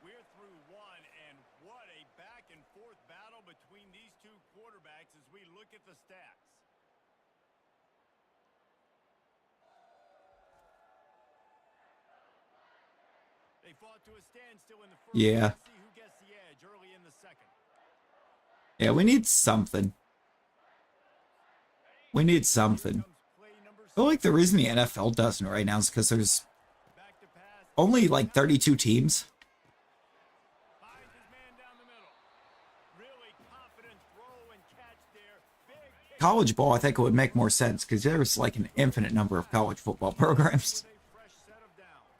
We're through one, and what a back and forth battle between these two quarterbacks as we look at the stats. They fought to a standstill in the first. Yeah. Let's see who gets the edge early in the second. Yeah, we need something. We need something. Comes play number I feel like the reason the NFL doesn't right now is because there's back to pass. only like 32 teams. Finds his man down the middle. Really confident throw and catch there. Big hit College ball, I think it would make more sense because there's like an infinite number of college football programs. with a fresh set of downs.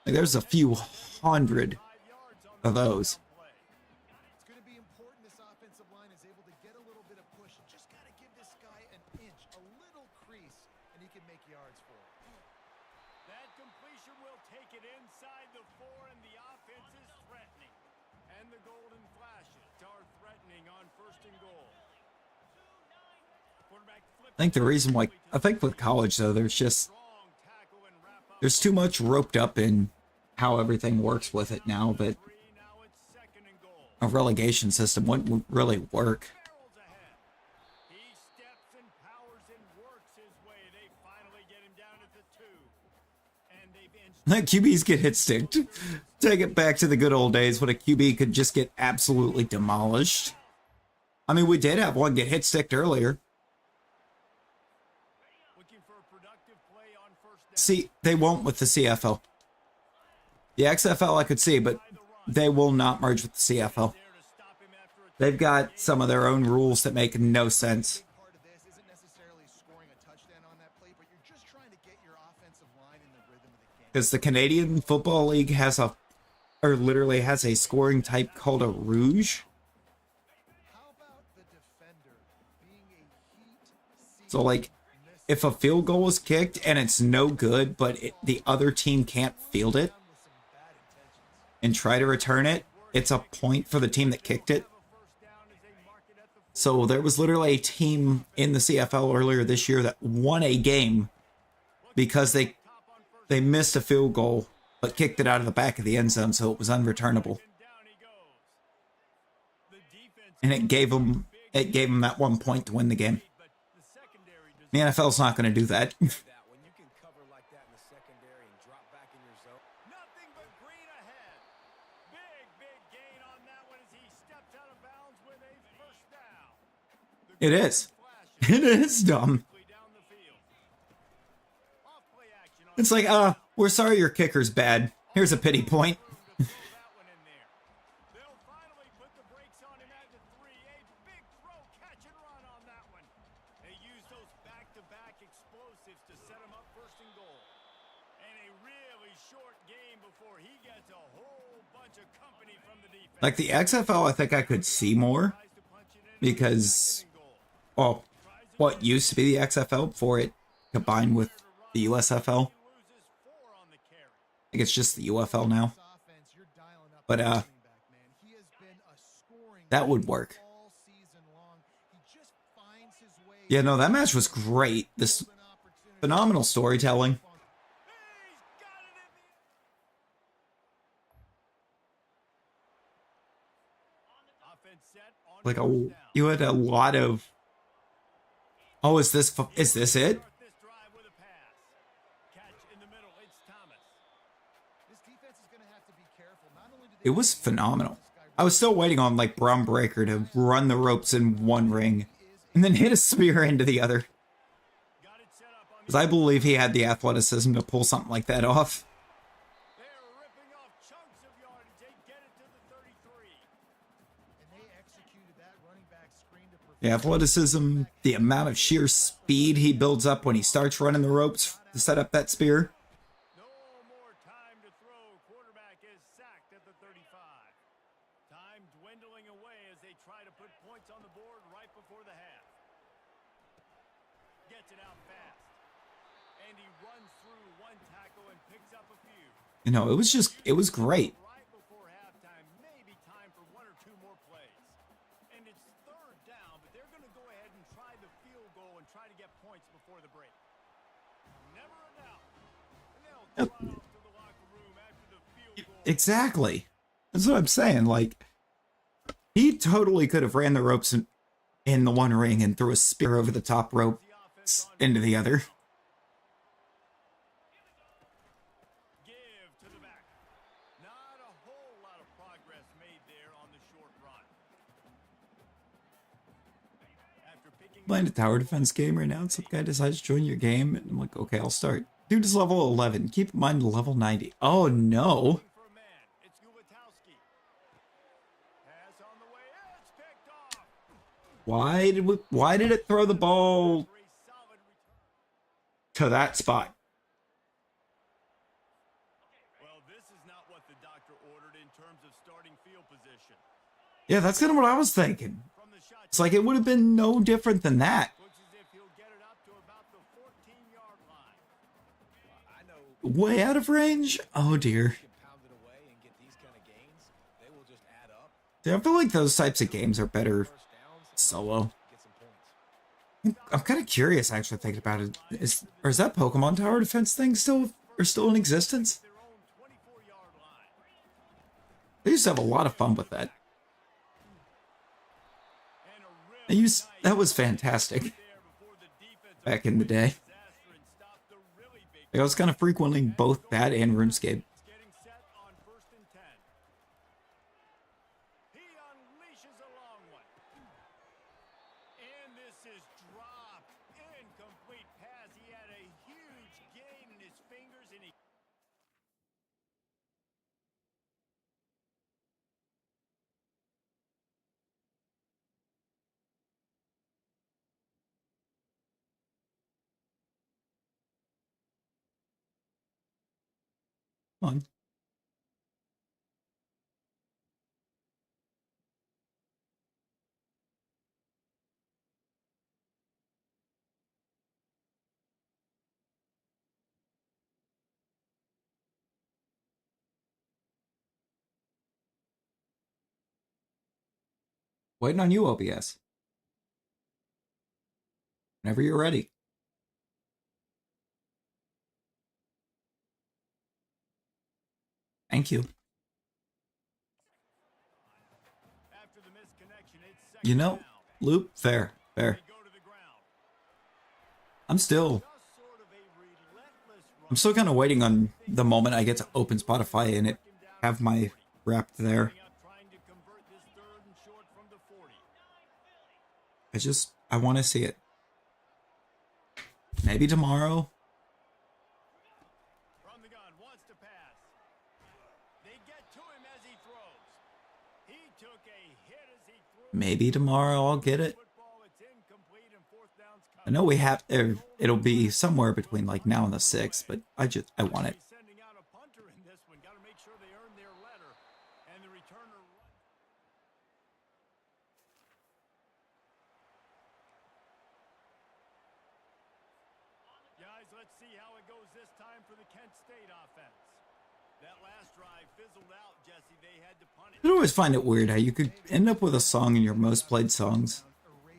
Like, there's a few hundred 5 yards on of the those. play. It's going to be important this offensive line is able to get a little bit of push. Just got to give this guy an inch, a little crease, and he can make yards for it. That completion will take it inside the 4, and the offense is threatening. And the golden flashes are threatening on first and goal. Quarterback flips I think the reason why, I think with college though, there's just, strong tackle and wrap up. there's too much roped up in how everything works with it now that 3, now it's second and goal. a relegation system wouldn't really work. Barrels ahead. He steps and powers and works his way. They finally get him down at the 2. And they've inched QBs get hit sticked. Take it back to the good old days when a QB could just get absolutely demolished. I mean, we did have one get hit sticked earlier. looking for a productive play on first down. See, they won't with the CFL. The XFL I could see, but they will not merge with the CFL. There to stop him after a They've got some of their own rules that make no sense. Big part of this isn't necessarily scoring a touchdown on that play, but you're just trying to get your offensive line in the rhythm of the game. Because the Canadian Football League literally has a scoring type called a rouge. How about the defender being a heat So, like, if a field goal is kicked and it's no good, but the other team can't field it with some bad intentions? and try to return it, it's a point for the team that kicked it. So there was literally a team in the CFL earlier this year that won a game because they missed a field goal but kicked it out of the back of the end zone, so it was unreturnable. And it gave them that 1 point to win the game. The NFL's not going to do that. When you can cover like that in the secondary and drop back in your zone. Nothing but green ahead. Big gain on that one as he stepped out of bounds with a first down. It is. It is dumb. Down the field. Off play action on It's like, we're sorry your kicker's bad. Here's a pity point. to throw that one in there. They'll finally put the brakes on him at the 3. A big throw, catch and run on that one. They use those back-to-back explosives to set him up first and goal. And a really short game before he gets a whole bunch of company from the defense. Like the XFL, I think I could see more Tries to punch it in because, goal. well, what used to be the XFL before it combined with the USFL. Loses 4 on the carry. I think it's just the UFL now. Offense, you're dialing up But, the running back, man. He has been a scoring that would work. all season long. He just finds his way. Yeah, no, that match was great. This Golden opportunity. phenomenal storytelling. He's got it in the offense set on Like first down. you had a lot of. Oh, is this it? Start this drive with a pass. Catch in the middle. It's Thomas. This defense is going to have to be careful. Not only do It was phenomenal. I was still waiting on like Braun Breaker to run the ropes in one ring and then hit a spear into the other. Got it set up on Because I believe he had the athleticism to pull something like that off. They're ripping off chunks of yardage. They get it to the 33. and they executed that running back screen to The athleticism, the amount of sheer speed he builds up when he starts running the ropes to set up that spear. No more time to throw. Quarterback is sacked at the 35. Time dwindling away as they try to put points on the board right before the half. Gets it out fast. And he runs through one tackle and picks up a few. You know, it was great. Right before halftime, maybe time for 1 or 2 more plays. And it's third down, but they're going to go ahead and try the field goal and try to get points before the break. Never a doubt. And they'll trot off to the locker room after the field goal. Exactly. That's what I'm saying. Like, he totally could have ran the ropes in the one ring and threw a spear over the top rope into the other. Give to the back. Not a whole lot of progress made there on the short run. After picking Playing a tower defense game right now, and some guy decides to join your game, and I'm like, okay, I'll start. Dude is level 11. Keep in mind level 90. Oh no. for a man, it's Gulatowski. Pass on the way. It's picked off. Why did it throw the ball For a solid return. to that spot? Well, this is not what the doctor ordered in terms of starting field position. Yeah, that's kind of what I was thinking. From the shot, It's like it would have been no different than that. looks as if he'll get it up to about the 14-yard line. I know Way out of range? Oh dear. you can pound it away and get these kind of gains. They will just add up. Yeah, I feel like those types of games are better First downs, solo. get some points. I'm kind of curious, actually, thinking about it. Is that Pokemon Tower Defense thing still in existence? Their own 24-yard line. I used to have a lot of fun with that. And a really That was fantastic there before the defense back in the day. disaster and stopped the really big Like, I was kind of frequently both that and RuneScape. getting set on 1st and 10. He unleashes a long one. And this is dropped. Incomplete pass. He had a huge gain in his fingers and he Come on. Waiting on you, OBS. Whenever you're ready. Thank you. After the misconnection, it's You second know, down. Loop, fair. They go to the ground. I'm still Just sort of a relentless run. kind of waiting on the moment I get to open Spotify and it have my rep there. Trying to convert this third and short from the 40. I want to see it. Maybe tomorrow. From the gun, wants to pass. They get to him as he throws. He took a hit as he threw. Maybe tomorrow I'll get it. Football, it's incomplete and fourth down's I coming. know we have. It'll be somewhere between like now and the 6th, but I want it. Sending out a punter in this one. Got to make sure they earn their letter. And the returner runs. Guys, let's see how it goes this time for the Kent State offense. That last drive fizzled out, Jesse. They had to punt it. I always find it weird how you could end up with a song in your most played songs,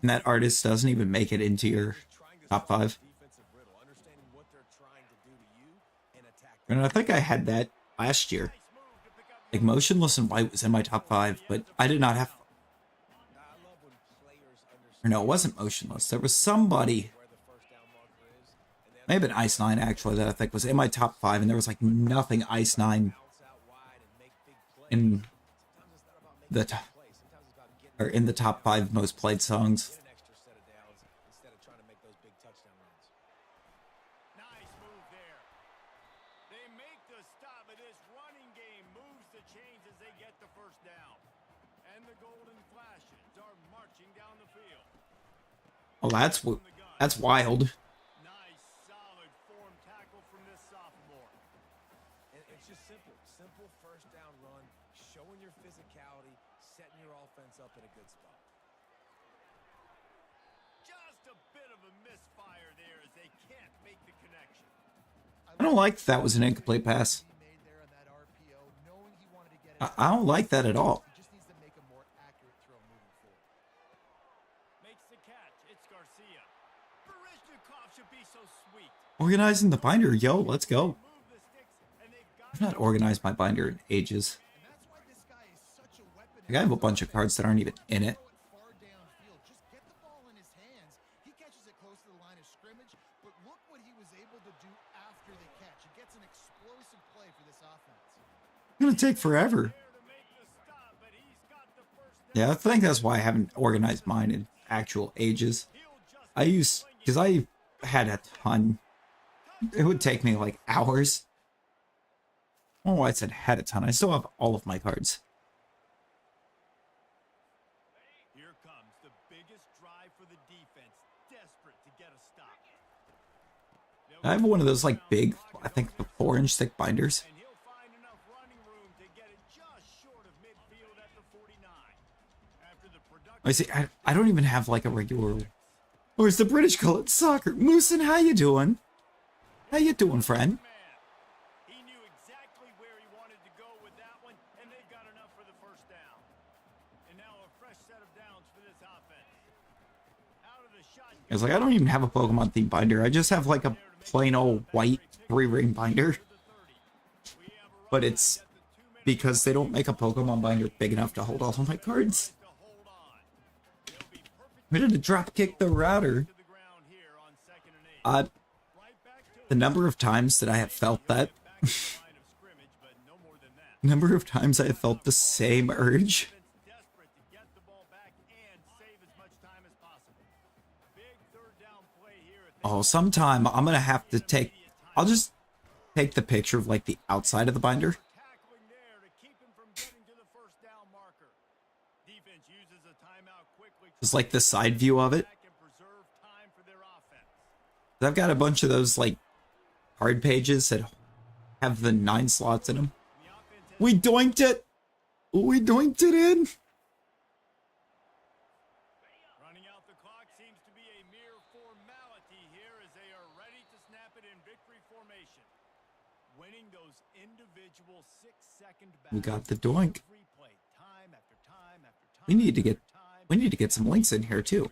and that artist doesn't even make it into your top 5. Defensive riddle, understanding what they're trying to do to you and attack them. And I think I had that last year. Like Motionless in White was in my top 5, but I did not have. I love when players understand Or no, it wasn't Motionless. There was somebody, where the first down marker is, and then maybe an Ice 9 actually, that I think was in my top 5, and there was like nothing Ice 9 bounce out wide and make big plays. in Sometimes it's not about making the big top, plays. Sometimes it's about getting or in the top 5 most played songs. an extra set of downs instead of trying to make those big touchdown runs. Nice move there. They make the stop, but this running game moves the chains as they get the first down. And the Golden Flashes are marching down the field. Oh, that's wild. Nice, solid form tackle from this sophomore. And it's just simple. Simple first down run, showing your physicality, setting your offense up in a good spot. Just a bit of a misfire there as they can't make the connection. I don't like that was an incomplete pass. He made there on that RPO, knowing he wanted to get it. I don't like that at all. He just needs to make a more accurate throw moving forward. Makes the catch. It's Garcia. Barishnikov should be so sweet. Organizing the binder, yo, let's go. Move the sticks, and they've got I've not organized my binder in ages. And that's why this guy is such a weapon. Like, I have a bunch of cards that aren't even in it. Throw it far downfield. Just get the ball in his hands. He catches it close to the line of scrimmage, but look what he was able to do after the catch. He gets an explosive play for this offense. It's gonna take forever. there to make the stop, but he's got the first down. Yeah, I think that's why I haven't organized mine in actual ages. Because I had a ton. It would take me like hours. I don't know why I said had a ton. I still have all of my cards. Here comes the biggest drive for the defense, desperate to get a stop. I have one of those like big, I think the 4-inch thick binders. And he'll find enough running room to get it just short of midfield at the 49. After the production, I see. I don't even have like a regular. Or as the British call it, soccer. Moosin, how you doing? How you doing, friend? man, he knew exactly where he wanted to go with that one, and they've got enough for the first down. And now a fresh set of downs for this offense. Out of the shotgun. It's like I don't even have a Pokemon themed binder. I just have like a plain old white 3-ring binder. But it's because they don't make a Pokemon binder big enough to hold all of my cards. To hold on. They'll be perfect We did a drop kick the router. to the ground here on 2nd and 8. Right back to The number of times that I have felt that. back to the line of scrimmage, but no more than that. Number of times I have felt the same urge. Desperate to get the ball back and save as much time as possible. Big third down play here at the Oh, sometime I'm gonna have to take. I'll just take the picture of like the outside of the binder. tackling there to keep him from getting to the first down marker. Defense uses a timeout quickly. Just like the side view of it. Back and preserve time for their offense. I've got a bunch of those like card pages that have the 9 slots in them. We doinked it! We doinked it in! Running out the clock seems to be a mere formality here as they are ready to snap it in victory formation. Winning those individual 6-second battles. We got the doink. Replay, time after time after time We need to get after time. some links in here too.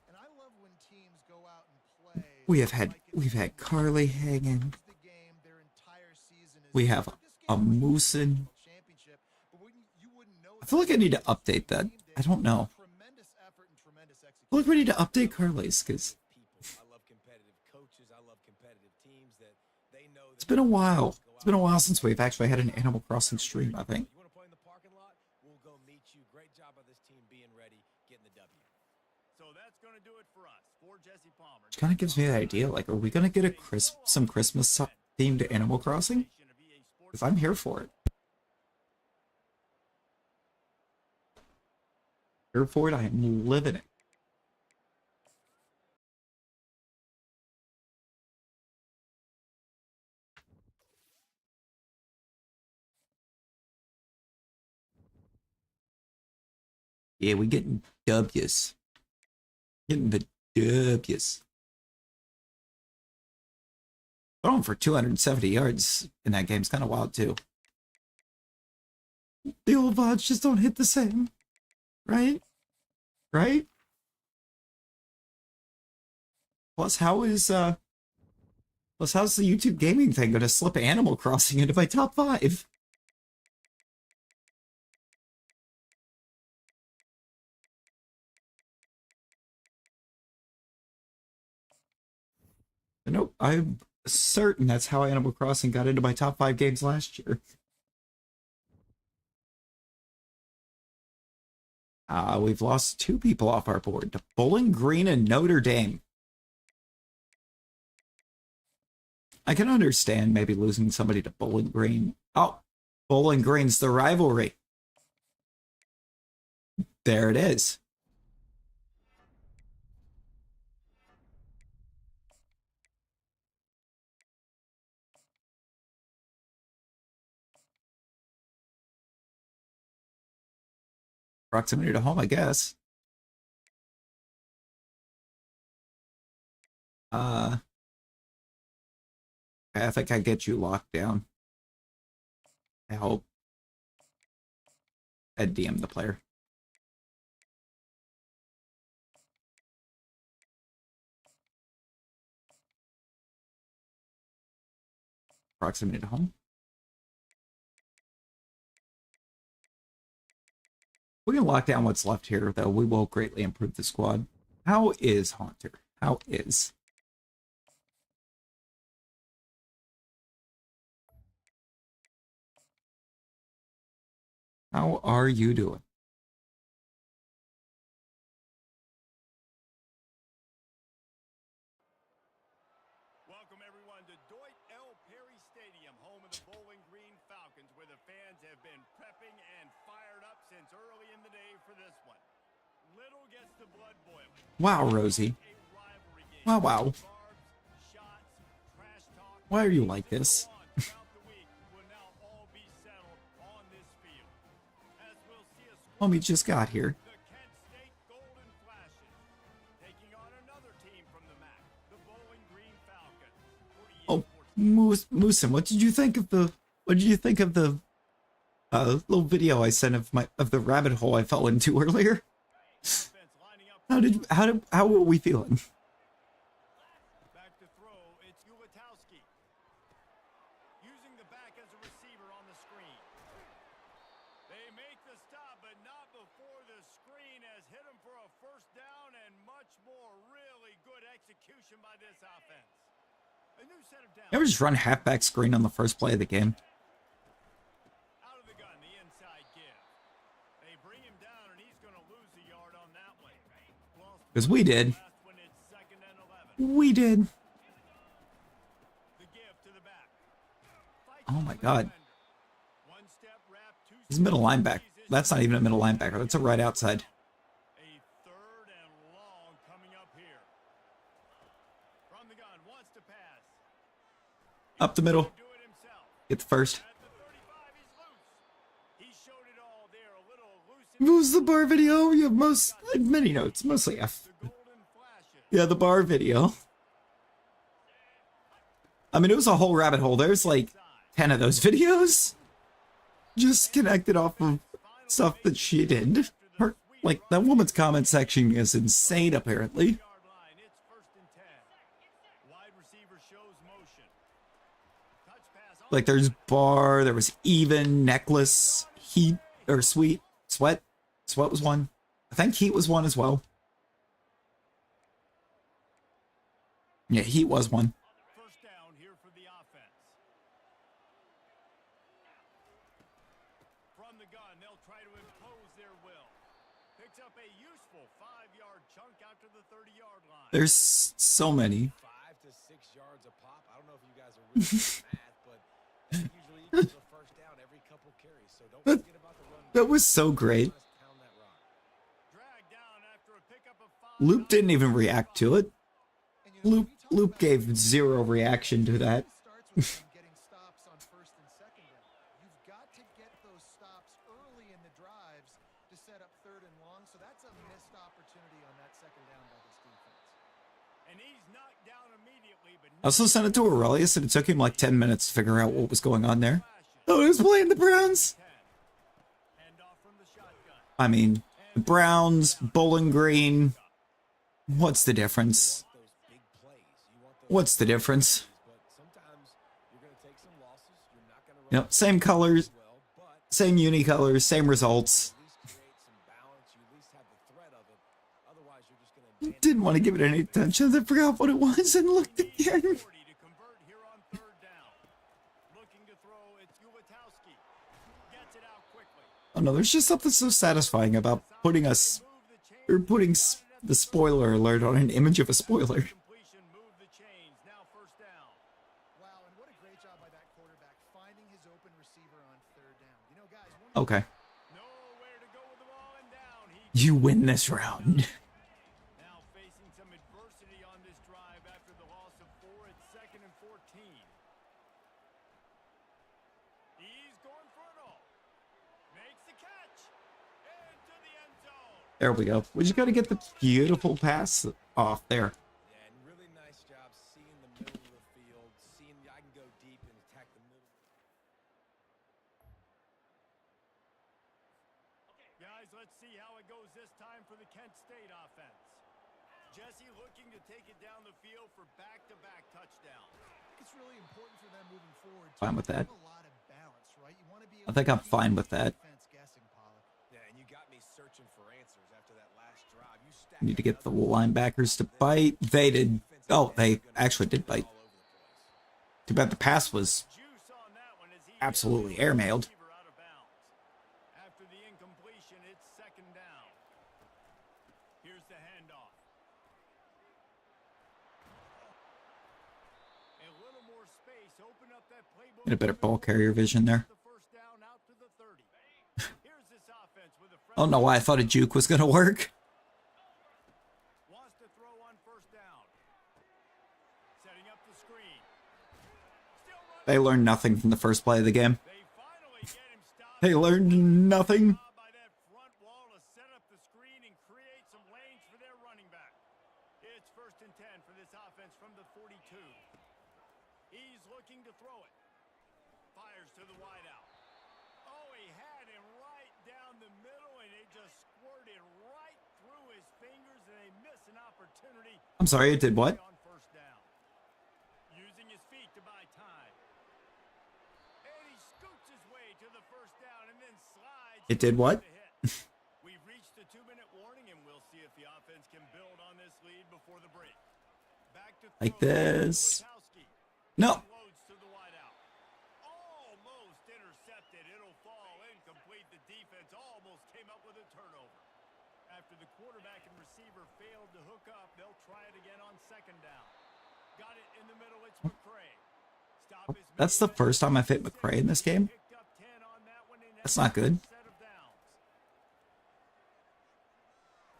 And I love when teams go out and play. We've had Carly hanging. The game, their entire season is We have a Moosin. championship, but you wouldn't know I feel like I need to update that. I don't know. tremendous effort and tremendous I feel like execution. we need to update Carly's because People. I love competitive coaches. I love competitive teams that they know that it's been a while. It's been a while since we've actually had an Animal Crossing stream, I think. you want to play in the parking lot? We'll go meet you. Great job of this team being ready, getting the W. So that's going to do it for us. For Jesse Palmer. Which kind of gives me the idea, like, are we going to get some Christmas themed Animal Crossing? Because I'm here for it. Here for it, I am living it. Yeah, we getting W's. Getting the W's. Throwing for 270 yards in that game's kind of wild too. The old VODs just don't hit the same. Right? Right? Plus, how's the YouTube gaming thing gonna slip Animal Crossing into my top 5? Nope, I'm certain that's how Animal Crossing got into my top 5 games last year. We've lost 2 people off our board to Bowling Green and Notre Dame. I can understand maybe losing somebody to Bowling Green. Oh, Bowling Green's the rivalry. There it is. Proximity to home, I guess. I think I get you locked down. I hope. I'd DM the player. Proximity to home. We can lock down what's left here, though. We will greatly improve the squad. How is Haunter? How is? How are you doing? Welcome everyone to Deutsch L. Perry Stadium, home of the Bowling Green Falcons, where the fans have been prepping and fired up since early in the day for this one. Little gets the blood boiling. Wow, Rosie. A rivalry game. Wow, wow. Barbs, shots, trash talk. Why are you like this? Throughout the week will now all be settled on this field. As we'll see a score. Homie just got here. The Kent State Golden Flashes taking on another team from the MAC, the Bowling Green Falcons. Oh, Moosin, what did you think of the little video I sent of the rabbit hole I fell into earlier? How were we feeling? Back to throw, it's Ulatowski. Using the back as a receiver on the screen. They make the stop, but not before the screen has hit him for a first down and much more. Really good execution by this offense. A new set of downs. You ever just run halfback screen on the first play of the game? Out of the gun, the inside give. They bring him down, and he's going to lose a yard on that one. Because we did. Last one, it's 2nd and 11. We did. The give to the back. Oh my god. One step wrap, two He's a middle linebacker. That's not even a middle linebacker. That's a right outside. A 3rd and long coming up here. From the gun, wants to pass. Up the middle. Do it himself. Get the first. At the 35, he's loose. He showed it all there, a little elusive. What was the bar video? You have many notes, mostly F. The golden flashes. Yeah, the bar video. I mean, it was a whole rabbit hole. There's like 10 of those videos just connected off of stuff that she did. Her, like, that woman's comment section is insane, apparently. Yard line. It's first and 10. Wide receiver shows motion. Touch pass on Like, there's bar, there was even, necklace, heat, or sweet, sweat. Sweat was one. I think heat was one as well. Yeah, heat was one. first down here for the offense. From the gun, they'll try to impose their will. Picks up a useful 5-yard chunk out to the 30-yard line. There's so many. 5 to 6 yards a pop. I don't know if you guys are really good at math, but that usually equals a first down every couple carries. So don't That- forget about the run. That was so great. Just pound that rock. Dragged down after a pickup of 5. Loop didn't even react to it. And, you know, Loop we talk Loop about gave it zero reaction to that. starts with them getting stops on first and second down. You've got to get those stops early in the drives to set up third and long. So that's a missed opportunity on that second down by this defense. And he's knocked down immediately, but I also sent it to Aurelius, and it took him like 10 minutes to figure out what was going on there. Oh, he was playing the Browns. hand off from the shotgun. I mean, the Browns, Bowling Green. What's the difference? Those big plays. You want those What's the difference? but sometimes you're going to take some losses. You're not going to Yep, same colors, well, but same uni colors, same results. at least create some balance. You at least have the threat of it. Otherwise, you're just going to Didn't want to give it any attention. I forgot what it was and looked again. 40 to convert here on third down. Looking to throw, it's Ulatowski. Gets it out quickly. Oh no, there's just something so satisfying about putting us, Move the chains. or putting the spoiler alert on an image of a spoiler. Completion, move the chains. Now first down. Wow, and what a great job by that quarterback finding his open receiver on third down. You know, guys, one of the Okay, Nowhere to go with the ball and down. He you win this round. now facing some adversity on this drive after the loss of 4 at second and 14. He's going for it all. Makes the catch. Into the end zone. There we go. We just got to get the beautiful pass off there. Yeah, and really nice job seeing the middle of the field, seeing I can go deep and attack the middle. Guys, let's see how it goes this time for the Kent State offense. Jesse looking to take it down the field for back-to-back touchdowns. I think it's really important for them moving forward. to Fine with that. have a lot of balance, right? You want to be I able think to I'm keep fine the with that. defense guessing, Pollock. Yeah, and you got me searching for answers after that last drive. You stacked Need to get the another linebackers to bite. They did. Oh, they actually did bite. all over the place. Too bad the pass was Juice on that one as he absolutely hits the airmailed. receiver out of bounds. After the incompletion, it's second down. Here's the handoff. A little more space. Open up that playbook. Get a better ball carrier vision there. The first down out to the 30. Here's this offense with a I don't know why I thought a juke was gonna work. wants to throw on first down. Setting up the screen. Still running. They learned nothing from the first play of the game. They finally get him stopped. They learned nothing. By that front wall to set up the screen and create some lanes for their running back. It's first and 10 for this offense from the 42. He's looking to throw it. Fires to the wideout. Oh, he had him right down the middle, and it just squirted right through his fingers, and they miss an opportunity. I'm sorry, it did what? On first down. Using his feet to buy time. And he scoots his way to the first down and then slides. It did what? to hit. We've reached the 2-minute warning, and we'll see if the offense can build on this lead before the break. Back to Like throw. this. Ulatowski. No. Loads to the wideout. Almost intercepted. It'll fall incomplete. The defense almost came up with a turnover. After the quarterback and receiver failed to hook up, they'll try it again on second down. Got it in the middle. It's McCray. Stop his That's the first time I've hit McCray in this game. Picked up 10 on that one, and That's not good. set of downs.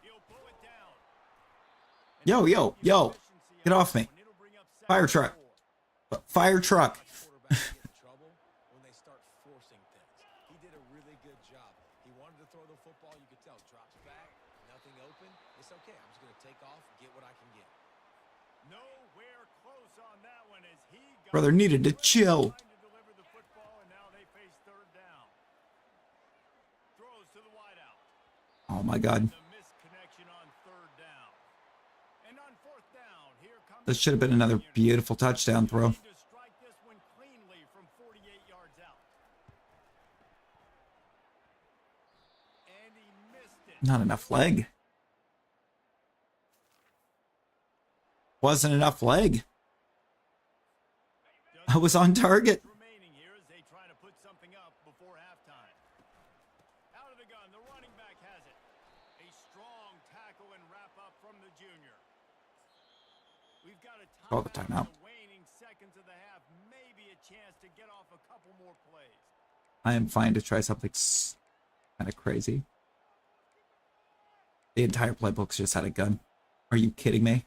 He'll pull it down. Yo, yo, yo. Get off me. Fire truck. Fire truck. Quarterback get in trouble. Brother needed to chill. Trying to deliver the football, and now they face third down. Throws to the wideout. Oh my God. The misconnection on third down. And on fourth down, here comes This should have been another beautiful touchdown throw. to strike this one cleanly from 48 yards out. And he missed it. Not enough leg. Wasn't enough leg. I was on target. Remaining here as they try to put something up before halftime. Out of the gun, the running back has it. A strong tackle and wrap up from the junior. We've got a Call the timeout. in the waning seconds of the half, maybe a chance to get off a couple more plays. I am fine to try something kind of crazy. The entire playbook's just had a gun. Are you kidding me?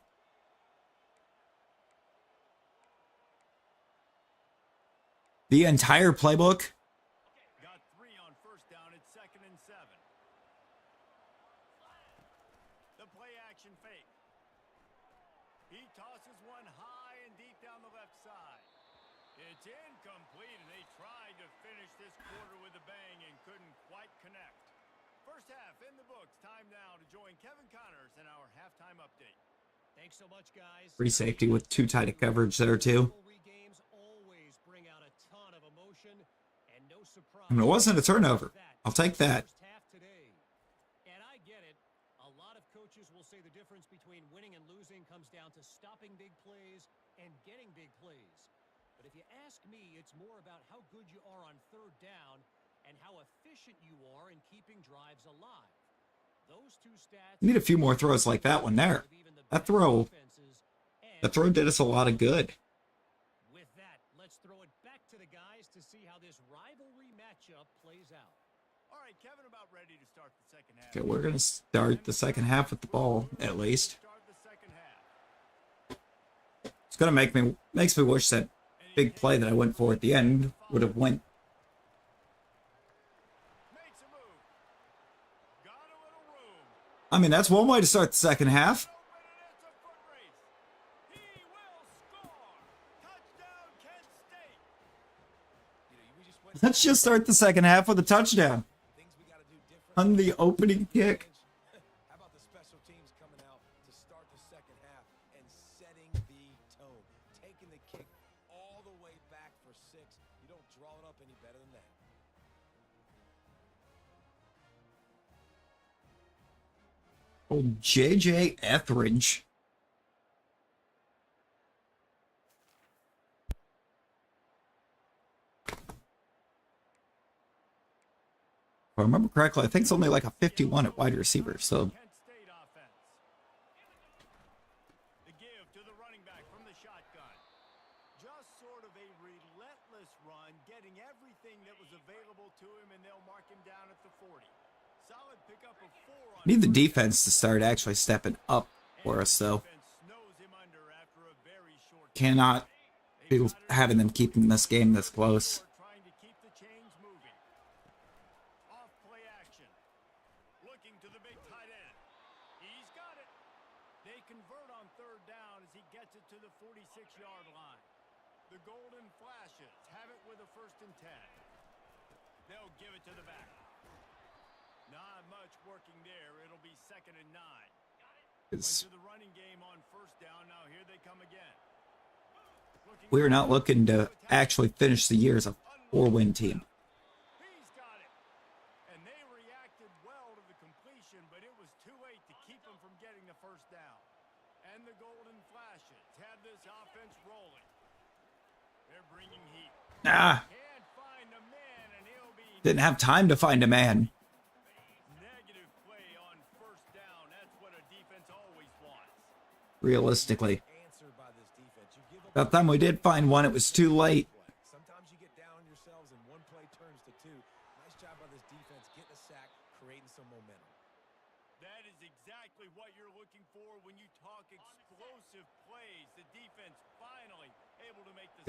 The entire playbook? Got 3 on first down at 2nd and 7. The play action fake. He tosses one high and deep down the left side. It's incomplete, and they tried to finish this quarter with a bang and couldn't quite connect. First half in the books. Time now to join Kevin Connors in our halftime update. Thanks so much, guys. Free safety with too tight a coverage there too. Games always bring out a ton of emotion and no surprise. I mean, it wasn't a turnover. I'll take that. First half today. And I get it. A lot of coaches will say the difference between winning and losing comes down to stopping big plays and getting big plays. But if you ask me, it's more about how good you are on third down and how efficient you are in keeping drives alive. Those two stats Need a few more throws like that one there. That throw did us a lot of good. With that, let's throw it back to the guys to see how this rivalry matchup plays out. All right, Kevin, about ready to start the second half. Okay, we're gonna start the second half with the ball at least. Start the second half. It's gonna makes me wish that big play that I went for at the end would have went. Makes a move. Got a little room. I mean, that's one way to start the second half. Open and it's a foot race. He will score. Touchdown, Kent State. We just went Let's just start the second half with a touchdown things we got to do different. on the opening kick. How about the special teams coming out to start the second half and setting the tone, taking the kick all the way back for 6. You don't draw it up any better than that. Old JJ Etheridge. If I remember correctly, I think it's only like a 51 at wide receiver, so Kent State offense. The give to the running back from the shotgun. Just sort of a relentless run, getting everything that was available to him, and they'll mark him down at the 40. Solid pickup of 4 on need the first defense to start actually stepping up for us, though. defense snows him under after a very short Cannot be having them keeping this game this close. trying to keep the chains moving. Off play action. Looking to the big tight end. He's got it. They convert on third down as he gets it to the 46-yard line. The Golden Flashes have it with a 1st and 10. They'll give it to the back. Not much working there. It'll be 2nd and 9. Went It's- to the running game on 1st down. Now here they come again. We're not looking to actually finish the year as a 4-win team. He's got it. And they reacted well to the completion, but it was too late to keep him from getting the 1st down. And the Golden Flashes have this offense rolling. They're bringing heat. Ah, Can't find a man, and he'll be didn't have time to find a man. negative play on 1st down. That's what a defense always wants. Realistically, Answered by this defense. You give up about the time we did find one, it was too late. play. Sometimes you get down on yourselves and one play turns to 2. Nice job by this defense getting a sack, creating some momentum. That is exactly what you're looking for when you talk explosive plays. The defense finally able to make the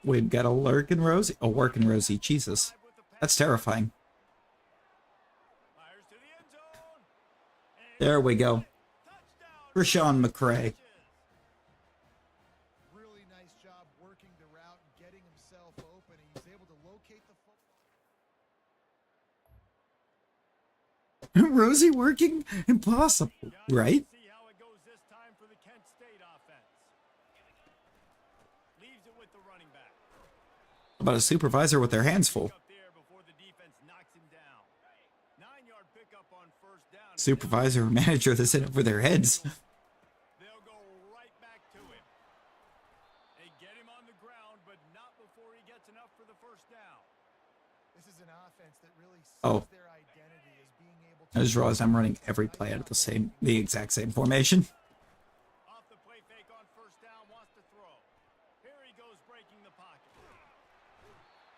We've got a lurking Rosie. A working Rosie. Jesus, that's terrifying. Fires to the end zone. And There we go. touchdown. Rashawn McCray. Really nice job working the route. Rosie working? Impossible, right? See how it goes this time for the Kent State offense. Leaves it with the running back. About a supervisor with their hands full. Up there before the defense knocks him down. 9-yard pickup on first down. Supervisor or manager that's in over their heads. They'll go right back to him. They get him on the ground, but not before he gets enough for the first down. This is an offense that really sees Oh. their identity as being able I to just realized I'm running every play out of the exact same formation. Off the play fake on first down, wants to throw. Here he goes breaking the pocket.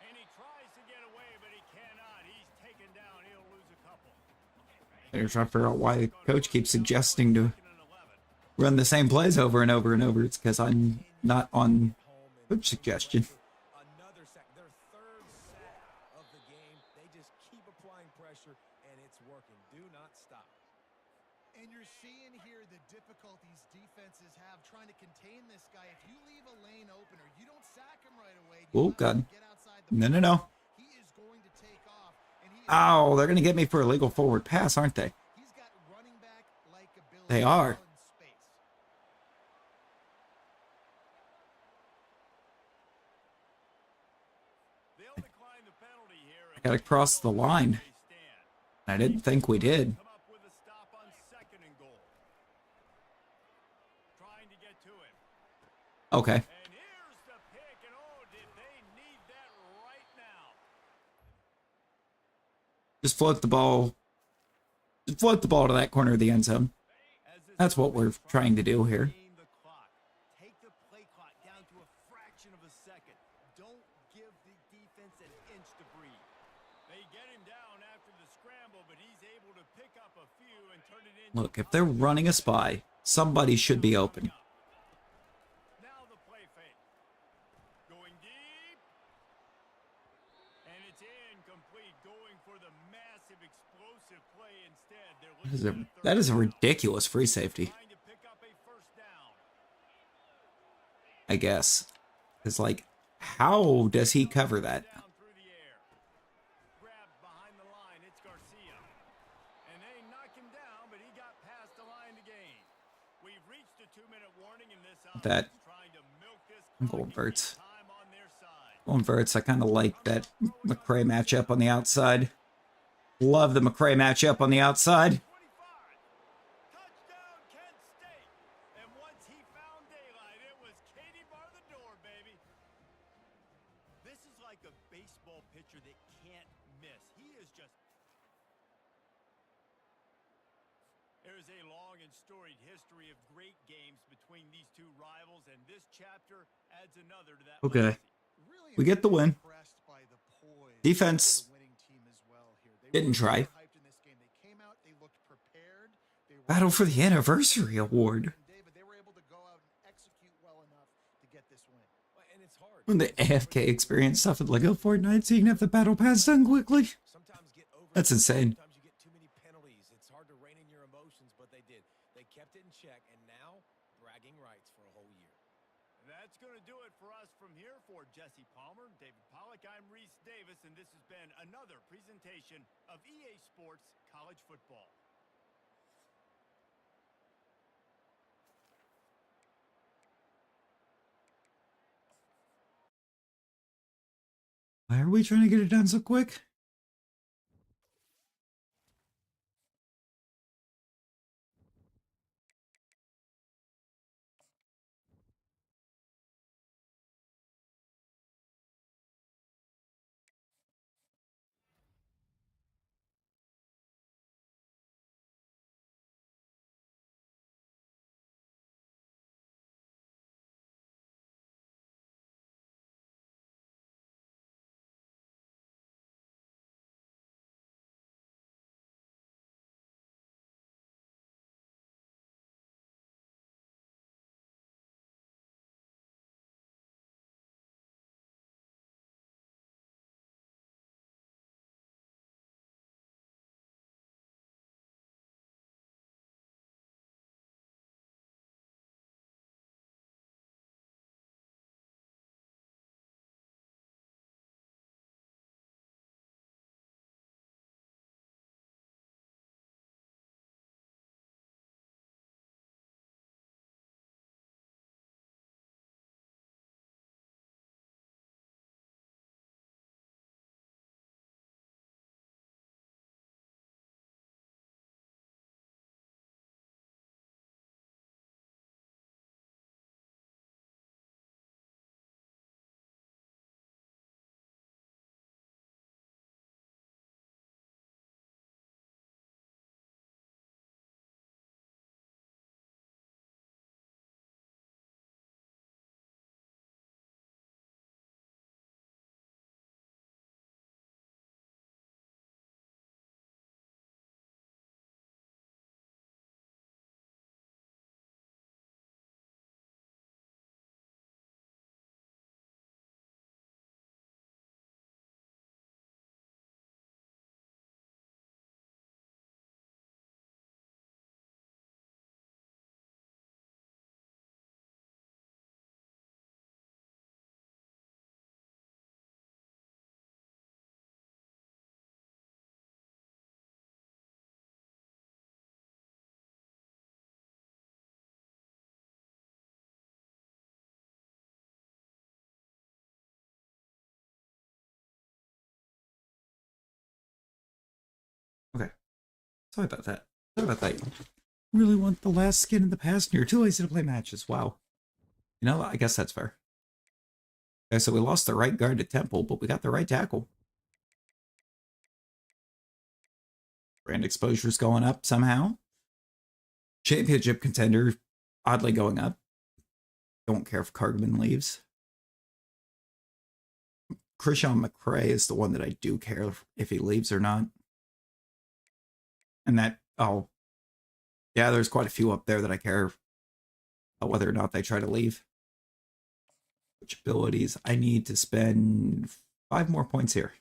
And he tries to get away, but he cannot. He's taken down. He'll lose a couple. They're trying to figure out why the coach keeps suggesting to run the same plays over and over and over. It's because I'm not on coach suggestion. Another sack, their third sack of the game. They just keep applying pressure, and it's working. Do not stop. And you're seeing here the difficulties defenses have trying to contain this guy. If you leave a lane open or you don't sack him right away, Oh, God. No. He is going to take off. And he is Oh, they're going to get me for a legal forward pass, aren't they? He's got running back like ability. They are. in space. They'll decline the penalty here. I got to cross the line. I didn't think we did. Come up with a stop on second and goal. Trying to get to him. Okay. And here's the pick, and oh, did they need that right now? Just float the ball. Just float the ball to that corner of the end zone. As this That's what we're trying to do here. gain the clock. Take the play clock down to a fraction of a second. Don't give the defense an inch to breathe. They get him down after the scramble, but he's able to pick up a few and turn it into Look, if they're running a spy, somebody should be open. Now the play fake. Going deep. And it's incomplete. Going for the massive explosive play instead. They're looking at That is a ridiculous free safety, trying to pick up a first down. I guess. It's like, how does he cover that? Down through the air. Grabbed behind the line. It's Garcia. And they knock him down, but he got past the line to gain. We've reached a 2-minute warning in this That- offense, trying to milk this I'm clock going and keep Verts. time on their side. Going Verts, I kind of like that McCray matchup on the outside. Love the McCray matchup on the outside. 25. Touchdown, Kent State. And once he found daylight, it was Katie bar the door, baby. This is like a baseball pitcher that can't miss. He is just... There's a long and storied history of great games between these two rivals, and this chapter adds another to that Okay. legacy. Really We get the win. impressed by the poise Defense of the winning team as well here. They didn't were try. hyped in this game. They came out, they looked prepared. They were Battle for the anniversary award. David, they were able to go out and execute well enough to get this win. And it's hard. When the AFK experience stuff at Lego Fortnite, so you can have the battle pass done quickly. Sometimes get over. That's insane. Sometimes you get too many penalties. It's hard to rein in your emotions, but they did. They kept it in check, and now bragging rights for a whole year. And that's going to do it for us from here. For Jesse Palmer, David Pollack, I'm Reese Davis, and this has been another presentation of EA Sports College Football. Why are we trying to get it done so quick? Sorry about that. Sorry about that. Really want the last skin in the past, and you're too lazy to play matches. Wow. You know, I guess that's fair. Okay, so we lost the right guard to Temple, but we got the right tackle. Brand exposure's going up somehow. Championship contender, oddly going up. Don't care if Cargman leaves. Krishan McCray is the one that I do care if he leaves or not. And that, oh, yeah, there's quite a few up there that I care about whether or not they try to leave. Which abilities? I need to spend 5 more points here.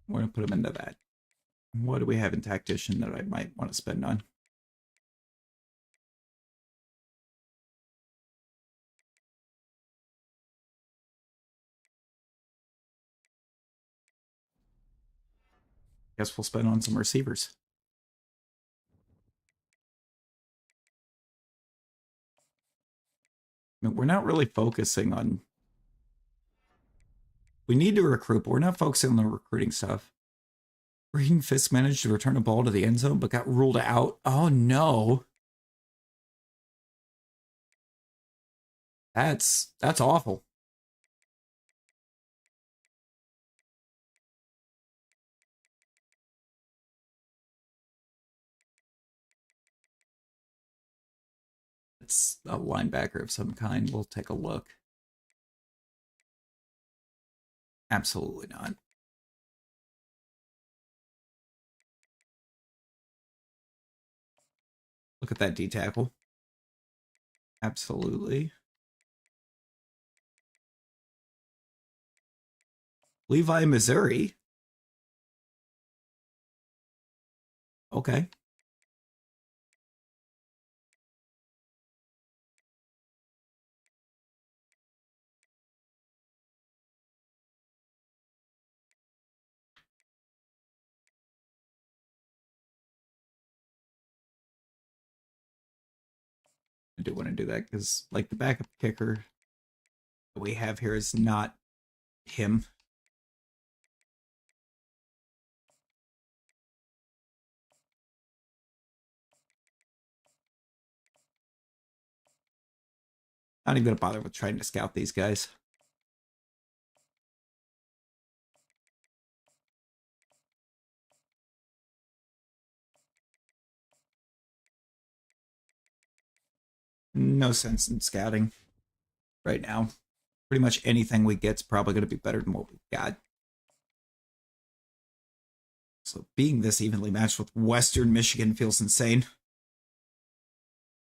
We're going to put them into that. What do we have in Tactician that I might want to spend on? Guess we'll spend on some receivers. I mean, we're not really focusing on... We need to recruit, but we're not focusing on the recruiting stuff. Green Fist managed to return a ball to the end zone, but got ruled out. Oh, no. That's awful. It's a linebacker of some kind. We'll take a look. Absolutely not. Look at that D-tackle. Absolutely. Levi, Missouri. Okay. I do want to do that because, like, the backup kicker that we have here is not him. Not even gonna bother with trying to scout these guys. No sense in scouting right now. Pretty much anything we get's probably gonna be better than what we've got. So being this evenly matched with Western Michigan feels insane.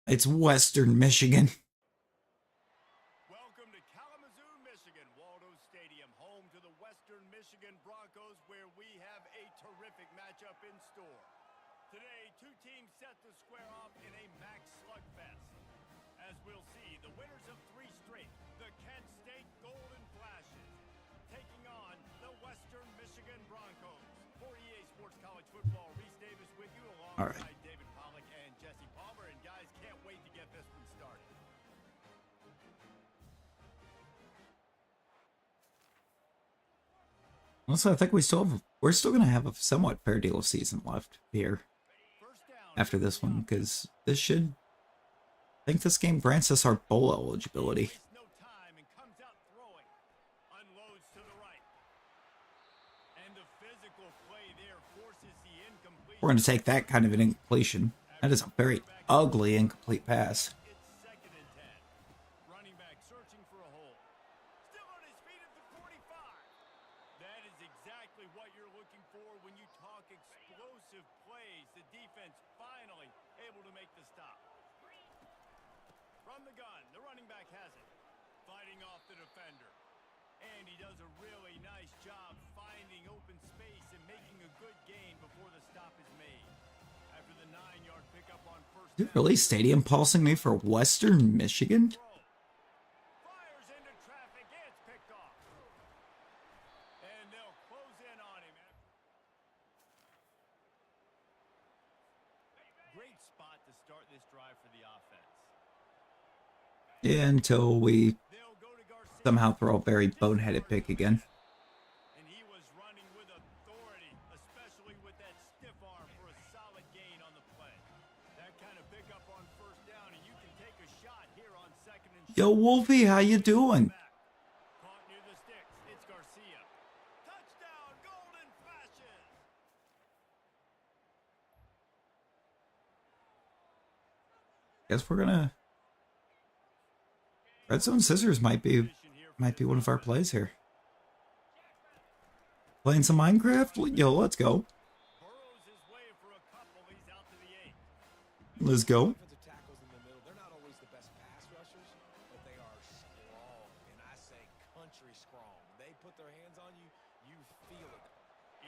It's Western Michigan. Welcome to Kalamazoo, Michigan, Waldo Stadium, home to the Western Michigan Broncos, where we have a terrific matchup in store. Today, two teams set to square off in a max slugfest. As we'll see, the winners of 3 straight, the Kent State Golden Flashes, taking on the Western Michigan Broncos. For EA Sports College Football, Reese Davis with you alongside David Pollack and Jesse Palmer. And guys, can't wait to get this one started. Also, I think we're still gonna have a somewhat fair deal of season left here after this one, because this should, I think this game grants us our bowl eligibility. No time and comes out throwing. Unloads to the right. And the physical play there forces the incompletion. We're gonna take that kind of an incompletion. That is a very ugly incomplete pass. It's 2nd and 10. Running back searching for a hole. Still on his feet at the 45. That is exactly what you're looking for when you talk explosive plays. The defense finally able to make the stop. From the gun, the running back has it. Fighting off the defender. And he does a really nice job finding open space and making a good gain before the stop is made. After the 9-yard pickup on first Is it really stadium pulsing me for Western Michigan? fires into traffic, it's picked off. And they'll close in on him. Great spot to start this drive for the offense. Yeah, until we They'll go to Garcia. somehow throw a very boneheaded pick again. And he was running with authority. Yo, Wolfie, how you doing? Caught near the sticks. It's Garcia. Touchdown, Golden Flashes. Guess we're gonna... Red Zone Scissors might be one of our plays here. Playing some Minecraft? Yo, let's go. Burrows his way for a couple. He's out to the 8. Let's go. Offensive tackles in the middle, they're not always the best pass rushers, but they are strong, and I say country strong. They put their hands on you, you feel it.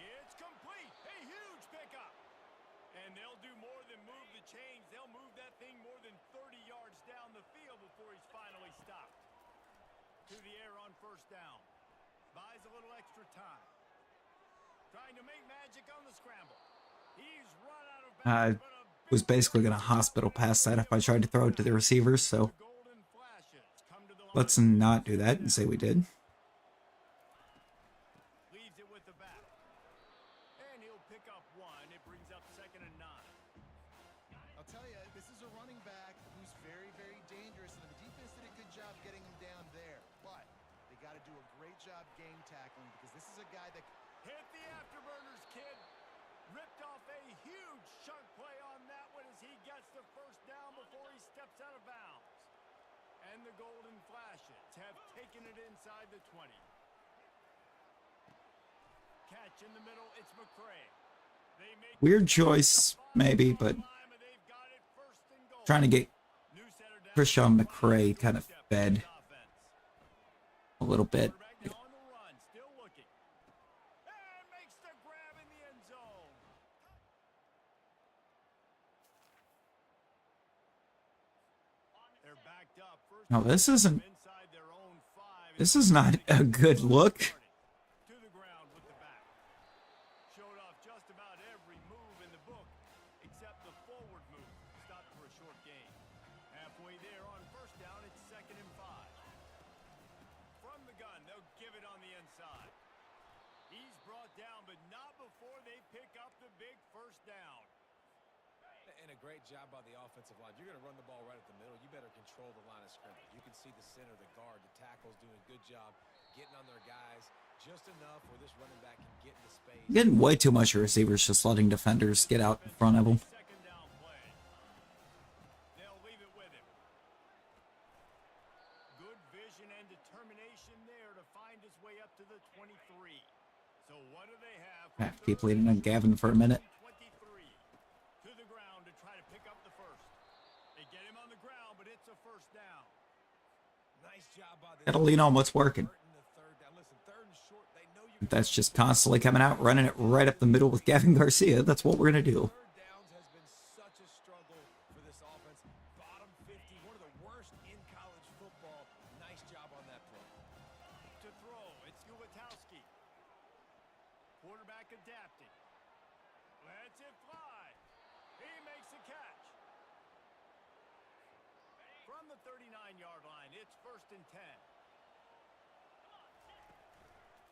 It's complete. A huge pickup. And they'll do more than move the chains. They'll move that thing more than 30 yards down the field before he's finally stopped. To the air on first down. Buys a little extra time. Trying to make magic on the scramble. He's run out of bounds. I was basically going to hospital pass that if I tried to throw it to the receivers, so Golden Flashes come to the line. let's not do that and say we did. Leaves it with the back. And he'll pick up one. It brings up 2nd and 9. I'll tell you, this is a running back who's very, very dangerous, and the defense did a good job getting him down there. But they got to do a great job game tackling because this is a guy that... Hit the afterburners, kid. Ripped off a huge chunk play on that one as he gets the first down before he steps out of bounds. And the Golden Flashes have taken it inside the 20. Catch in the middle, it's McCray. They make Weird choice, maybe, but they've got it 1st and goal. trying to get New setter down. Christian McCray kind of fed a little bit. Quarterback now on the run, still looking. And makes the grab in the end zone. They're backed up. First No, this isn't... inside their own 5. This is not a good look. To the ground with the back. Showed off just about every move in the book except the forward move. Stopped for a short gain. Halfway there on first down, it's 2nd and 5. From the gun, they'll give it on the inside. He's brought down, but not before they pick up the big first down. And a great job by the offensive line. You're going to run the ball right at the middle. You better control the line of scrimmage. You can see the center, the guard, the tackles doing a good job getting on their guys just enough where this running back can get into space. Getting way too much of receivers just letting defenders get out in front of them. Second down play. They'll leave it with him. Good vision and determination there to find his way up to the 23. So what do they have? Keep leading on Gavin for a minute. 23 to the ground to try to pick up the first. They get him on the ground, but it's a first down. Nice job by the Gotta lean on what's working. third down. Listen, 3rd and short, they know you That's just constantly coming out, running it right up the middle with Gavin Garcia. That's what we're gonna do. 3rd downs has been such a struggle for this offense. Bottom 50, one of the worst in college football. Nice job on that play. To throw, it's Ulatowski. Quarterback adapting. Lets it fly. He makes a catch. From the 39-yard line, it's 1st and 10.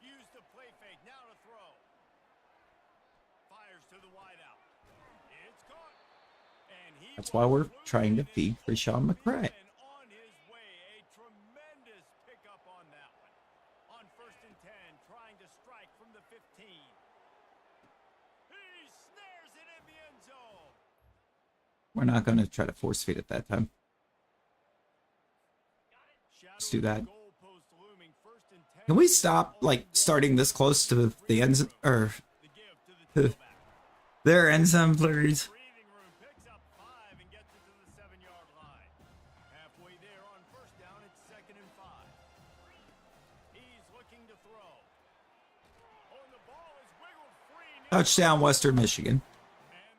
Use the play fake, now to throw. Fires to the wideout. It's caught. And he That's why we're trying to feed Christian McCray. and on his way, a tremendous pickup on that one. On 1st and 10, trying to strike from the 15. He snares it in the end zone. We're not gonna try to force feed it that time. Let's do that. Goalpost looming, 1st and 10. Can we stop, like, starting this close to the end, or The give to the tailback. their end zone, please? Breathing room, picks up 5 and gets it to the 7-yard line. Halfway there on first down, it's 2nd and 5. He's looking to throw. Oh, and the ball is wiggled free. Touchdown, Western Michigan. And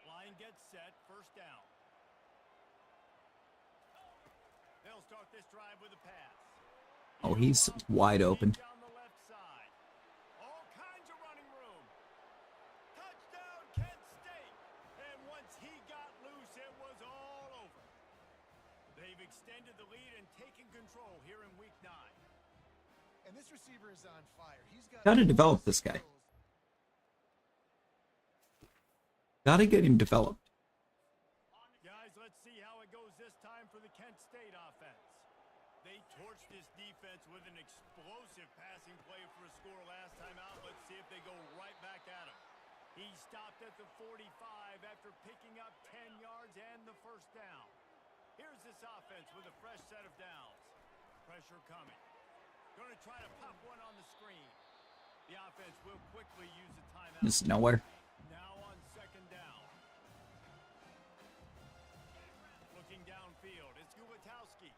line gets set, first down. They'll start this drive with a pass. Oh, he's wide open. Down the left side. All kinds of running room. Touchdown, Kent State. And once he got loose, it was all over. They've extended the lead and taken control here in week 9. And this receiver is on fire. He's got... Gotta develop this guy. Gotta get him developed. Guys this defense with an explosive passing play for a score last time out. Let's see if they go right back at him. He stopped at the 45 after picking up 10 yards and the first down. Here's this offense with a fresh set of downs. Pressure coming. Going to try to pop one on the screen. The offense will quickly use a timeout. Just nowhere. Now on second down. Looking downfield, it's Gulatowski.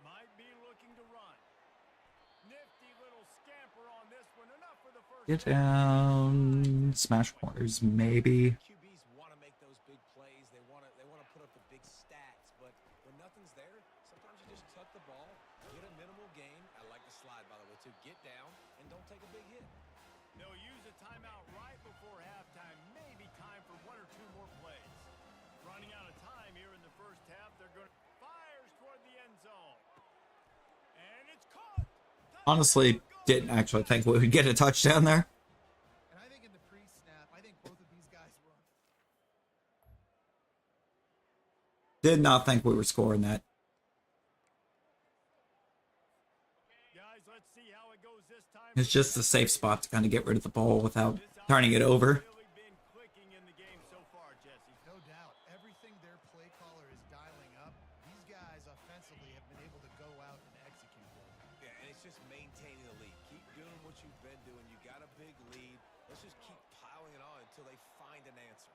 Might be looking to run. Nifty little scamper on this one. Enough for the first Get down. Smash corners, maybe. QBs want to make those big plays. They want to put up the big stats. But when nothing's there, sometimes you just tuck the ball, get a minimal gain. I like the slide, by the way, too. Get down and don't take a big hit. They'll use a timeout right before halftime. Maybe time for one or two more plays. Running out of time here in the first half. They're going to fires toward the end zone. And it's caught. Honestly, didn't actually think we would get a touchdown there. And I think in the pre-snap, I think both of these guys run. Did not think we were scoring that. Guys, let's see how it goes this time. It's just a safe spot to kind of get rid of the ball without turning it over. Really been clicking in the game so far, Jesse. No doubt. Everything their play caller is dialing up, these guys offensively have been able to go out and execute. Yeah, and it's just maintaining the lead. Keep doing what you've been doing. You got a big lead. Let's just keep piling it on until they find an answer.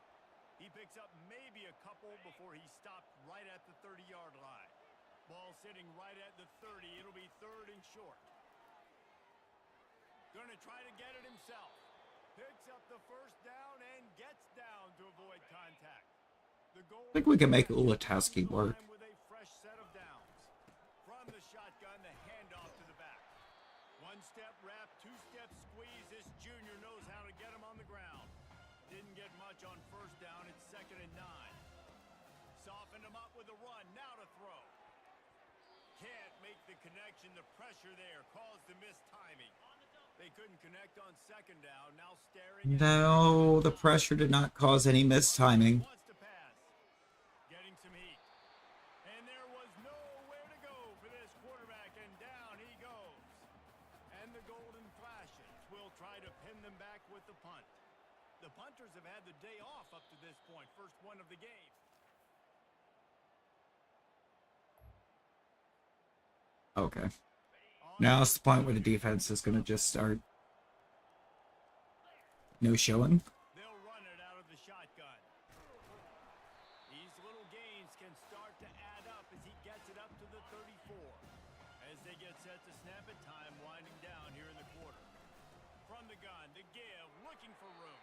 He picks up maybe a couple before he stopped right at the 30-yard line. Ball sitting right at the 30. It'll be third and short. Going to try to get it himself. Picks up the first down and gets down to avoid contact. The goal I think we can make Ulatowski work. with a fresh set of downs. From the shotgun, the handoff to the back. One-step wrap, two-step squeeze. This junior knows how to get him on the ground. Didn't get much on first down. It's 2nd and 9. Softened him up with a run. Now to throw. Can't make the connection. The pressure there caused the missed timing. They couldn't connect on 2nd down. Now staring. No, the pressure did not cause any mistiming. Wants to pass. Getting some heat. And there was nowhere to go for this quarterback, and down he goes. And the Golden Flashes will try to pin them back with the punt. The punters have had the day off up to this point. First one of the game. Okay. Now it's the point where the defense is going to just start no showing. They'll run it out of the shotgun. These little gains can start to add up as he gets it up to the 34. As they get set to snap it, time winding down here in the quarter. From the gun, the give, looking for room.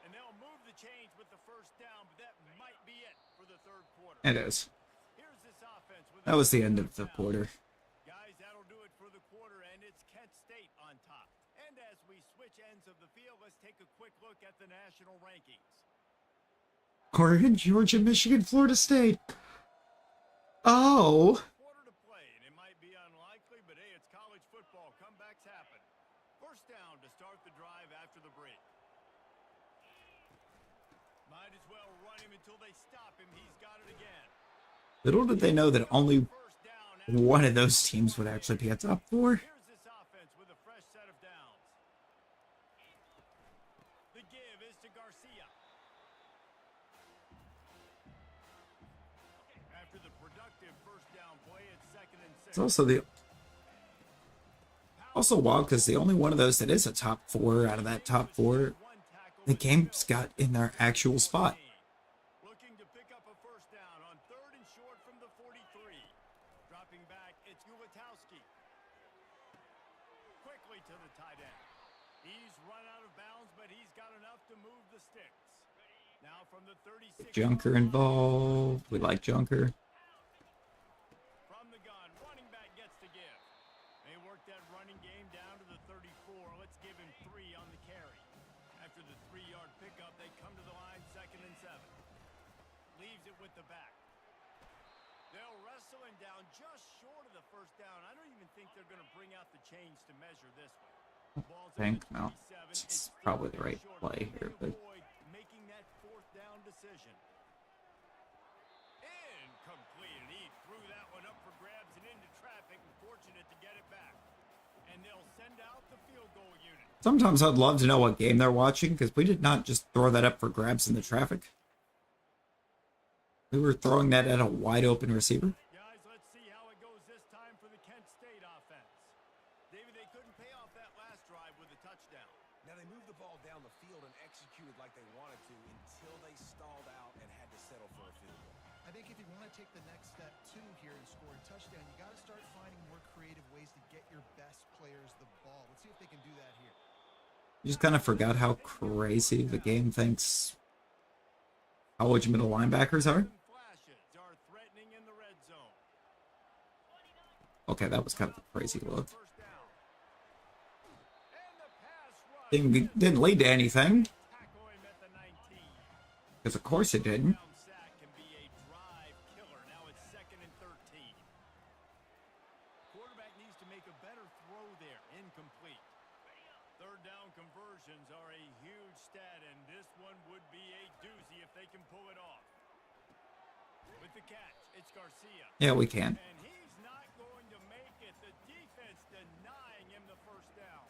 And they'll move the chains with the first down, but that might be it for the third quarter. It is. Here's this offense with That was the end of the quarter. Guys, that'll do it for the quarter, and it's Kent State on top. And as we switch ends of the field, let's take a quick look at the national rankings. Oregon, Georgia, Michigan, Florida State. Oh. Quarter to play, and it might be unlikely, but hey, it's college football. Comebacks happen. First down to start the drive after the break. Might as well run him until they stop him. He's got it again. Little did they know that only one of those teams would actually be a top 4. Here's this offense with a fresh set of downs. The give is to Garcia. After the productive first down play, it's 2nd and 6. It's also wild because the only one of those that is a top 4 out of that top 4, the game's got in their actual spot. Looking to pick up a first down on 3rd and short from the 43. Dropping back, it's Gulatowski. Quickly to the tight end. He's run out of bounds, but he's got enough to move the sticks. Now from the 36. Junker involved. We like Junker. From the gun, running back gets the give. They work that running game down to the 34. Let's give him 3 on the carry. After the 3-yard pickup, they come to the line, 2nd and 7. Leaves it with the back. They'll wrestle him down just short of the first down. I don't even think they're going to bring out the chains to measure this one. Ball's I think, at the no. 27. It's probably the right short. play here, but Avoid making that 4th down decision. Incomplete, and he threw that one up for grabs and into get it back. And they'll send out the field goal unit. Sometimes I'd love to know what game they're watching, because we did not just throw that up for grabs in the traffic. We were throwing that at a wide open receiver. Guys, let's see how it goes this time for the Kent State offense. David, they couldn't pay off that last drive with a touchdown. Now, they moved the ball down the field and executed like they wanted to until they stalled out and had to settle for a field goal. I think if you want to take the next step too here and score a touchdown, you got to start finding more creative ways to get your best players the ball. Let's see if they can do that here. You just kind of forgot how crazy the game thinks college middle linebackers are. Flashes are threatening in the red zone. Okay, that was kind of a crazy look. First down. And the pass rush. Didn't lead to anything, Tackle him at the 19. because of course it didn't. Down sack can be a drive killer. Now it's 2nd and 13. Quarterback needs to make a better throw there. Incomplete. Third down conversions are a huge stat, and this one would be a doozy if they can pull it off. With the catch, it's Garcia. Yeah, we can. And he's not going to make it. The defense denying him the first down.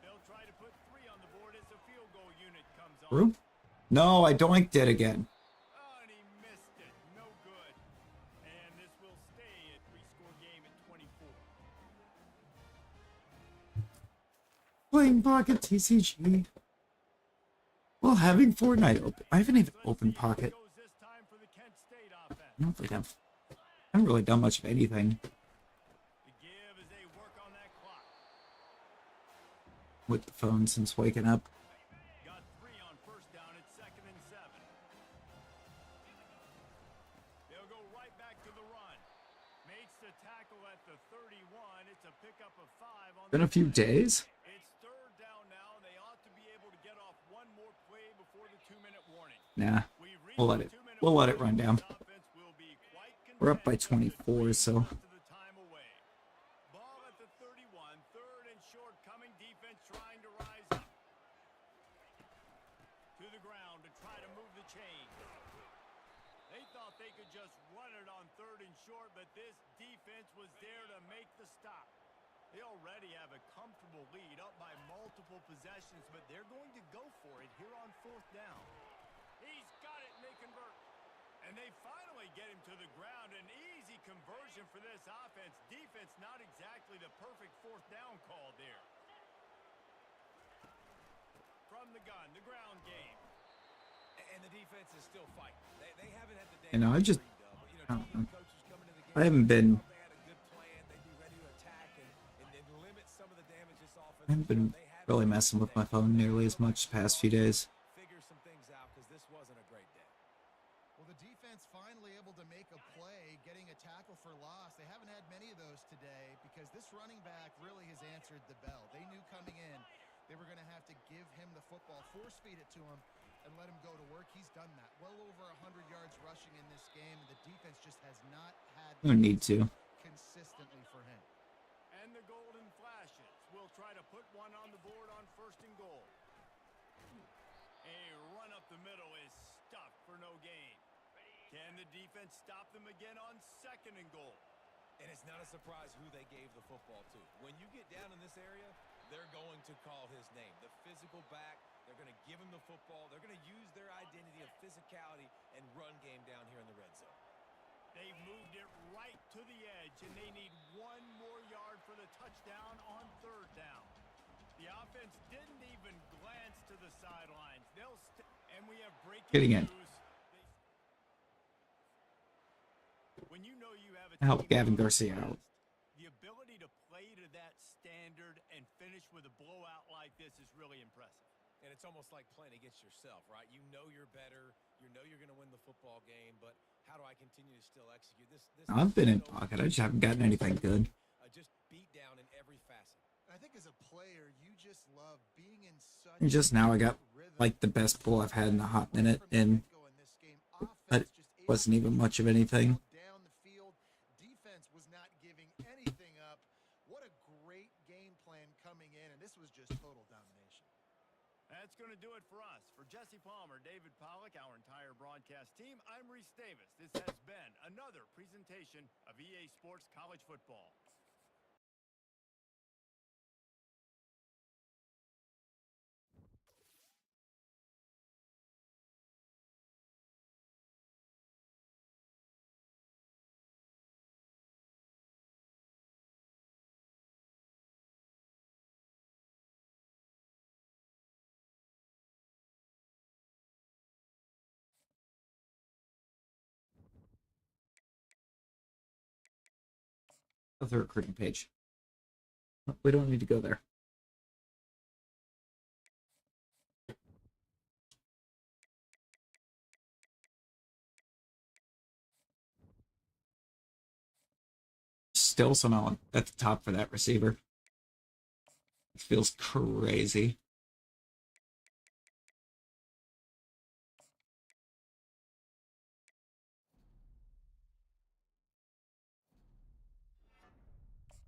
They'll try to put 3 on the board as the field goal unit comes on. Through? No, I doinked it again. Oh, and he missed it. No good. And this will stay a 3-score game at 24. Playing Pocket TCG. Well, having Fortnite open. I haven't even opened Pocket. Goes this time for the Kent State offense. I don't think I haven't really done much of anything The give as they work on that clock. with the phone since waking up. Got 3 on first down. It's 2nd and 7. They'll go right back to the run. Makes the tackle at the 31. It's a pickup of 5 on Been a the few play. days. It's 3rd down now. They ought to be able to get off one more play before the 2-minute warning. Nah, We've reached we'll let the it. 2-minute We'll let it warning. run down. This offense will be quite We're up by content 24, so to the time away. Ball at the 31. 3rd and short coming. Defense trying to rise up. To the ground to try to move the chain. They thought they could just run it on 3rd and short, but this defense was there to make the stop. They already have a comfortable lead, up by multiple possessions, but they're going to go for it here on 4th down. He's got it, and they convert. And they finally get him to the ground. An easy conversion for this offense. Defense not exactly the perfect 4th down call there. From the gun, the ground game. And the defense is still fighting. They haven't had the day. You know, I just- I don't know. Coaches coming into the game, I haven't been- they had a good plan. They'd be ready to attack and limit some of the damage this offense. I haven't been They had really a messing with day. my phone nearly as much the past few days. Figure some things out because this wasn't a great day. Well, the defense finally able to make a play, getting a tackle for loss. They haven't had many of those today because this running back really has answered the bell. They knew coming in they were going to have to give him the football, force feed it to him, and let him go to work. He's done that. Well over 100 yards rushing in this game. The defense just has not had No need to. consistently for him. And the golden flashes will try to put one on the board on 1st and goal. A run up the middle is stuffed for no gain. Can the defense stop them again on 2nd and goal? And it's not a surprise who they gave the football to. When you get down in this area, they're going to call his name. The physical back, they're going to give him the football. They're going to use their identity of physicality and run game down here in the red zone. They've moved it right to the edge, and they need 1 more yard for the touchdown on 3rd down. The offense didn't even glance to the sidelines. And we have breaking Getting in. news. When you know you have a Help team Gavin that Garcia is out. the ability to play to that standard and finish with a blowout like this is really impressive. And it's almost like playing against yourself, right? You know you're better. You know you're going to win the football game, but how do I continue to still execute this? I've been in pocket. I just haven't gotten anything good. Just beat down in every facet. I think as a player, you just love being in such And just now I got rhythm. like the best pull I've had in a hot minute, From the and get-go in this game, but offense just able wasn't even much of anything. down the field. Defense was not giving anything up. What a great game plan coming in, and this was just total domination. That's going to do it for us. For Jesse Palmer, David Pollack, our entire broadcast team, I'm Reese Davis. This has been another presentation of EA Sports College Football. of the recruiting page. We don't need to go there. Still somehow at the top for that receiver. It feels crazy.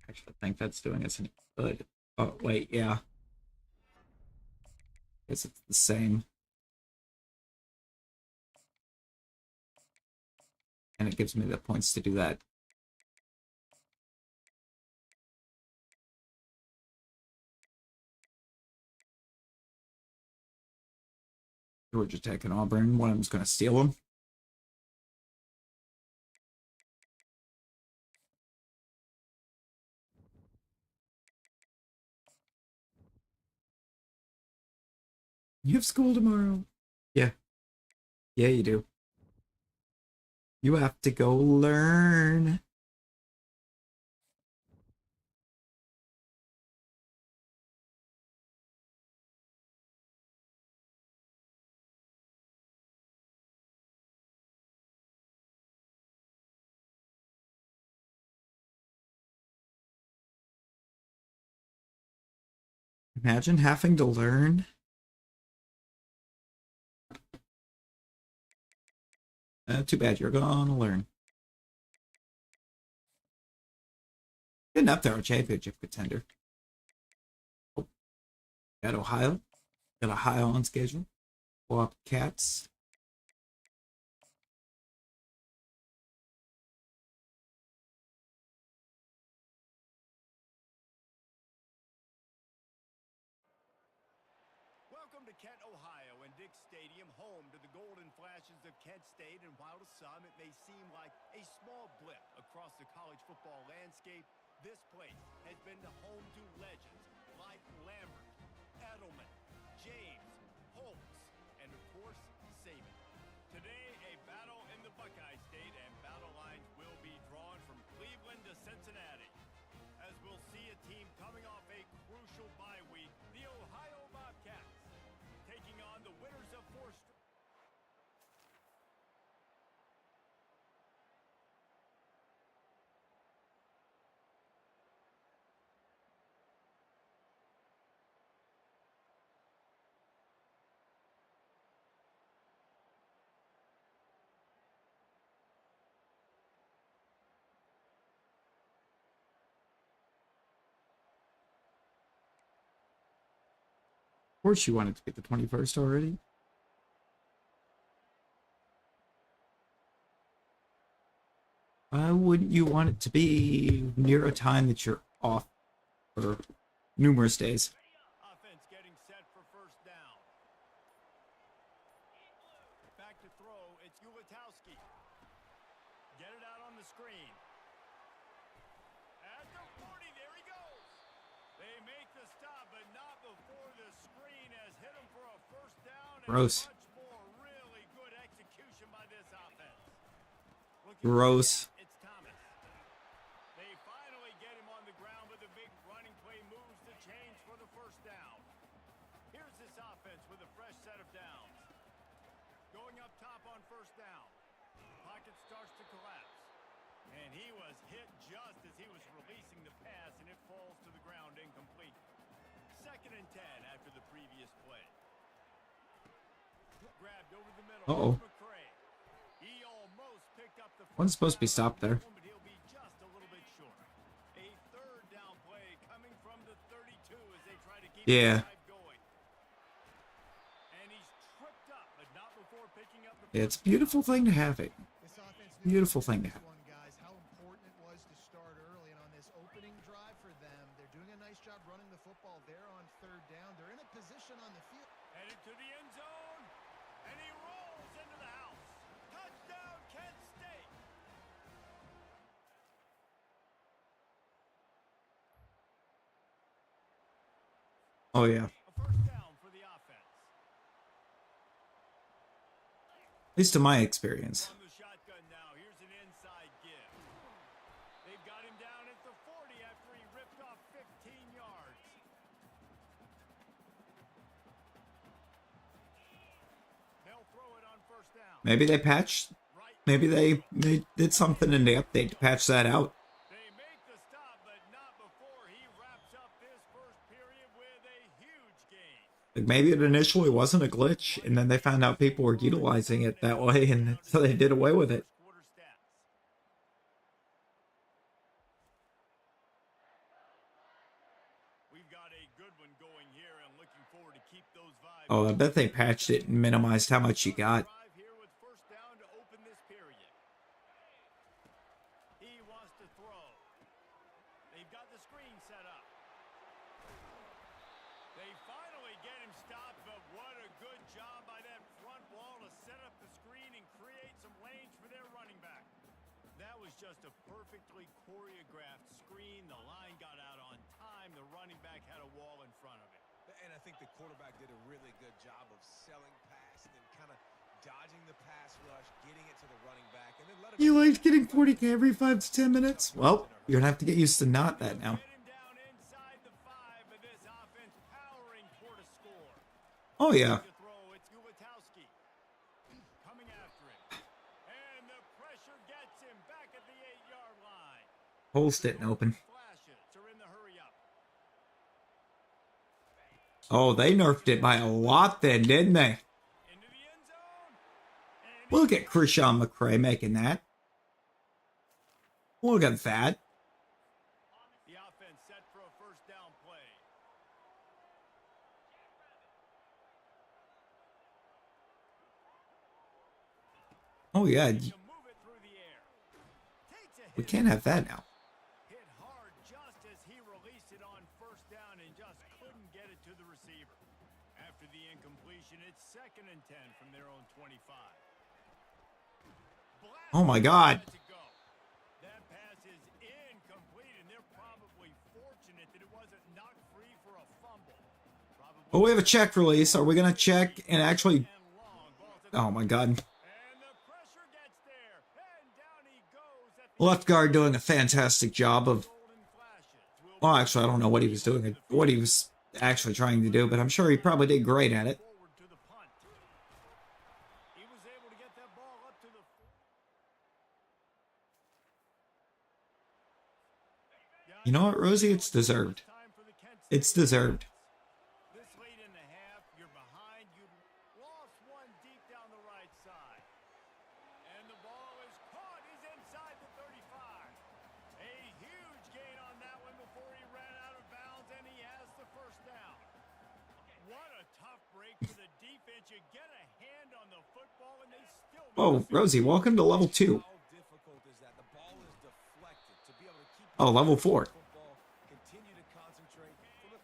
Actually, I think that's doing us any good. Oh, wait, yeah. Guess it's the same. And it gives me the points to do that. Georgia Tech and Auburn. One of them's going to steal them. You have school tomorrow. Yeah. Yeah, you do. You have to go learn. Imagine having to learn. Too bad, you're gonna learn. Good enough, they're a championship contender. Oh, got Ohio. Got Ohio on schedule. Cats. Welcome to Kent, Ohio, and Dick Stadium, home to the golden flashes of Kent State. And while to some it may seem like a small blip across the college football landscape, this place has been the home to legends like Lambert, Edelman, James, Holtz, and of course, Saban. Today, a battle in the Buckeye State, and battle lines will be drawn from Cleveland to Cincinnati. As we'll see a team coming off a crucial bye week, the Ohio Bobcats, taking on the winners of four straight. Of course you wanted to get the 21st already. Why wouldn't you want it to be near a time that you're off for numerous days? Offense getting set for first down. Back to throw, it's Ulatowski. Get it out on the screen. At the 40, there he goes. They make the stop, but not before the screen has hit him for a first down. And Gross. much more really good execution by this offense. Gross. It's Thomas. They finally get him on the ground, but the big running play moves the chains for the first down. Here's this offense with a fresh set of downs. Going up top on first down. Pocket starts to collapse. And he was hit just as he was releasing the pass, and it falls to the ground incomplete. 2nd and 10 after the previous play. Grabbed over the middle. Uh-oh. McCray. He almost picked up the One's supposed to be stopped there. but he'll be just a little bit short. A 3rd down play coming from the 32 as they try to keep Yeah. the drive going. And he's tripped up, but not before picking up the It's a beautiful thing to have it. This offense knew Beautiful going thing to into have. this one, guys, how important it was to start early. And on this opening drive for them, they're doing a nice job running the football there on 3rd down. They're in a position on the field. Headed to the end zone, and he rolls into the house. Touchdown, Kent State. Oh, yeah. A first down for the offense. At least to my experience. From the shotgun now, here's an inside give. They've got him down at the 40. Maybe they patched. Maybe they did something in the update to patch that out. They make the stop, but not before he wraps up this first period with a huge gain. Like maybe it initially wasn't a glitch, and then they found out people were utilizing it that way, and so they did away with it. Quarter stats. We've got a good one going here and looking forward to keep those vibes. Oh, I bet they patched it and minimized how much you got. Drive here with first down to open this period. He wants to throw. They've got the screen set up. They finally get him stopped, but what a good job by that front wall to set up the screen and create some lanes for their running back. That was just a perfectly choreographed screen. The line got out on time. The running back had a wall in front of him. And I think the quarterback did a really good job of selling pass and then kind of dodging the pass rush, getting it to the running back, and then let him... You liked getting 40k every 5 to 10 minutes? Well, you're gonna have to get used to not that now. Get him down inside the 5, but this offense powering toward a score. Oh yeah. To throw, it's Ulatowski coming after him. And the pressure gets him back at the 8-yard line. Holes didn't open. Flashes are in the hurry up. Oh, they nerfed it by a lot then, didn't they? Into the end zone. And Look at Krishan McCray making that. Look at that. the offense set for a first down play. Oh yeah, To move it through the air. Takes a we hit. can't have that now. Hit hard just as he released it on first down and just couldn't get it to the receiver. After the incompletion, it's 2nd and 10 from their own 25. Oh my God. To go. That pass is incomplete, and they're probably fortunate that it wasn't knocked free for a fumble. Probably Oh, we have a check release. Are we gonna check and actually? and long. Ball to the Oh my God. and the pressure gets there, and down he goes at the Left guard doing a fantastic job of. golden flashes. Well, actually, I don't know what he was doing, what he was actually trying to do, but I'm sure he probably did great at it. Forward to the punt. He was able to get that ball up to the. You know what, Rosie? It's deserved. Time for the Kent It's State deserved. This late in the half, you're behind. You lost one deep down the right side. And the ball is caught. He's inside the 35. A huge gain on that one before he ran out of bounds, and he has the first down. What a tough break for the defense. You get a hand on the football, and they still... Oh, Rosie, welcome to level 2. How difficult is that? The ball is deflected. To be able to keep Oh, level 4. football, continue to concentrate. For the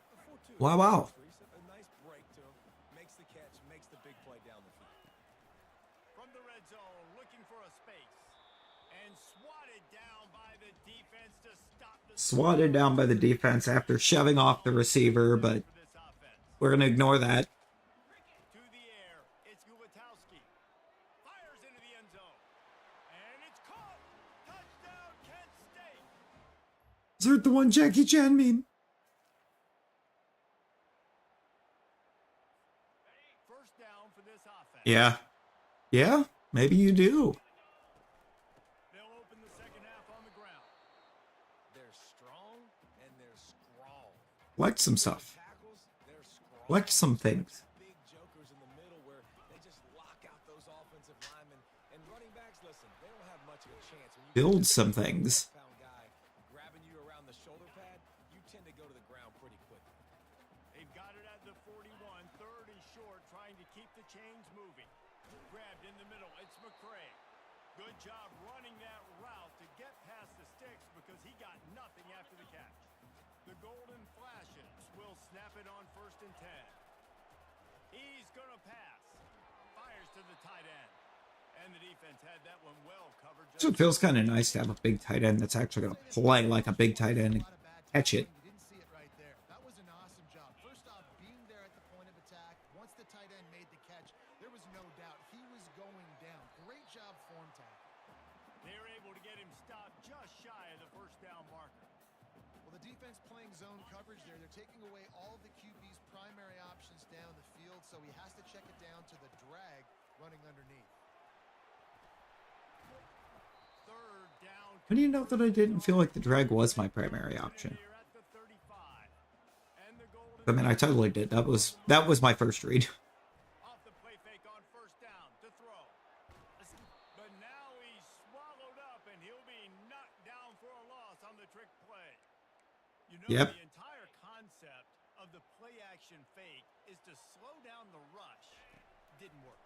4-2, Wow, wow. a nice break to him. Makes the catch, makes the big play down the field. From the red zone, looking for a space. And swatted down by the defense to stop the... Swatted down by the defense after shoving off the receiver, but for this offense. we're gonna ignore that. To the air, it's Ulatowski. Fires into the end zone. And it's caught. Touchdown, Kent State. Is that the one Jackie Chan meme? First down for this offense. Yeah. Yeah, maybe you do. They'll open the second half on the ground. They're strong and they're scrawl. Like some stuff. Tackles, they're scrawl. Like some things. Big jokers in the middle where they just lock out those offensive linemen. And running backs, listen, they don't have much of a chance. When you Build some things. pound guy grabbing you around the shoulder pad, you tend to go to the ground pretty quickly. They've got it at the 41. Third and short, trying to keep the chains moving. Grabbed in the middle. It's McCray. Good job running that route to get past the sticks because he got nothing after the catch. The golden flashes will snap it on 1st and 10. He's going to pass. Fires to the tight end. And the defense had that one well covered. So it feels kind of nice to have a big tight end that's actually gonna play like a big tight end and catch it. You didn't see it right there. That was an awesome job. First off, being there at the point of attack. Once the tight end made the catch, there was no doubt he was going down. Great job form tackle. They're able to get him stopped just shy of the first down marker. Well, the defense playing zone coverage there. They're taking away all of the QB's primary options down the field, so he has to check it down to the drag running underneath. How do you know that I didn't feel like the drag was my primary option? I mean, I totally did. That was my first read. Off the play fake on first down to throw. But now he's swallowed up and he'll be knocked down for a loss on the trick play. You know, Yep. the entire concept of the play action fake is to slow down the rush. Didn't work.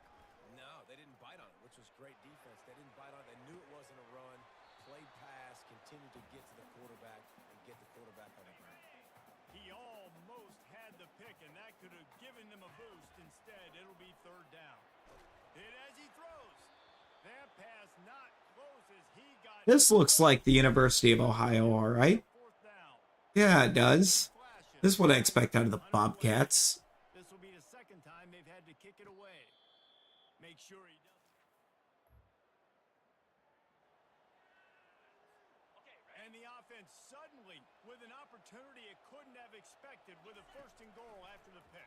No, they didn't bite on it, which was great defense. They didn't bite on it. They knew it wasn't a run. Played pass, continued to get to the quarterback and get the quarterback on the ground. He almost had the pick, and that could have given them a boost. Instead, it'll be third down. Hit as he throws. That pass not close as he got. This looks like the University of Ohio, all right. Fourth down. Yeah, it does. This is what I expect out of the Bobcats. This will be the second time they've had to kick it away. Make sure he does. And the offense suddenly with an opportunity it couldn't have expected with a first and goal after the pick.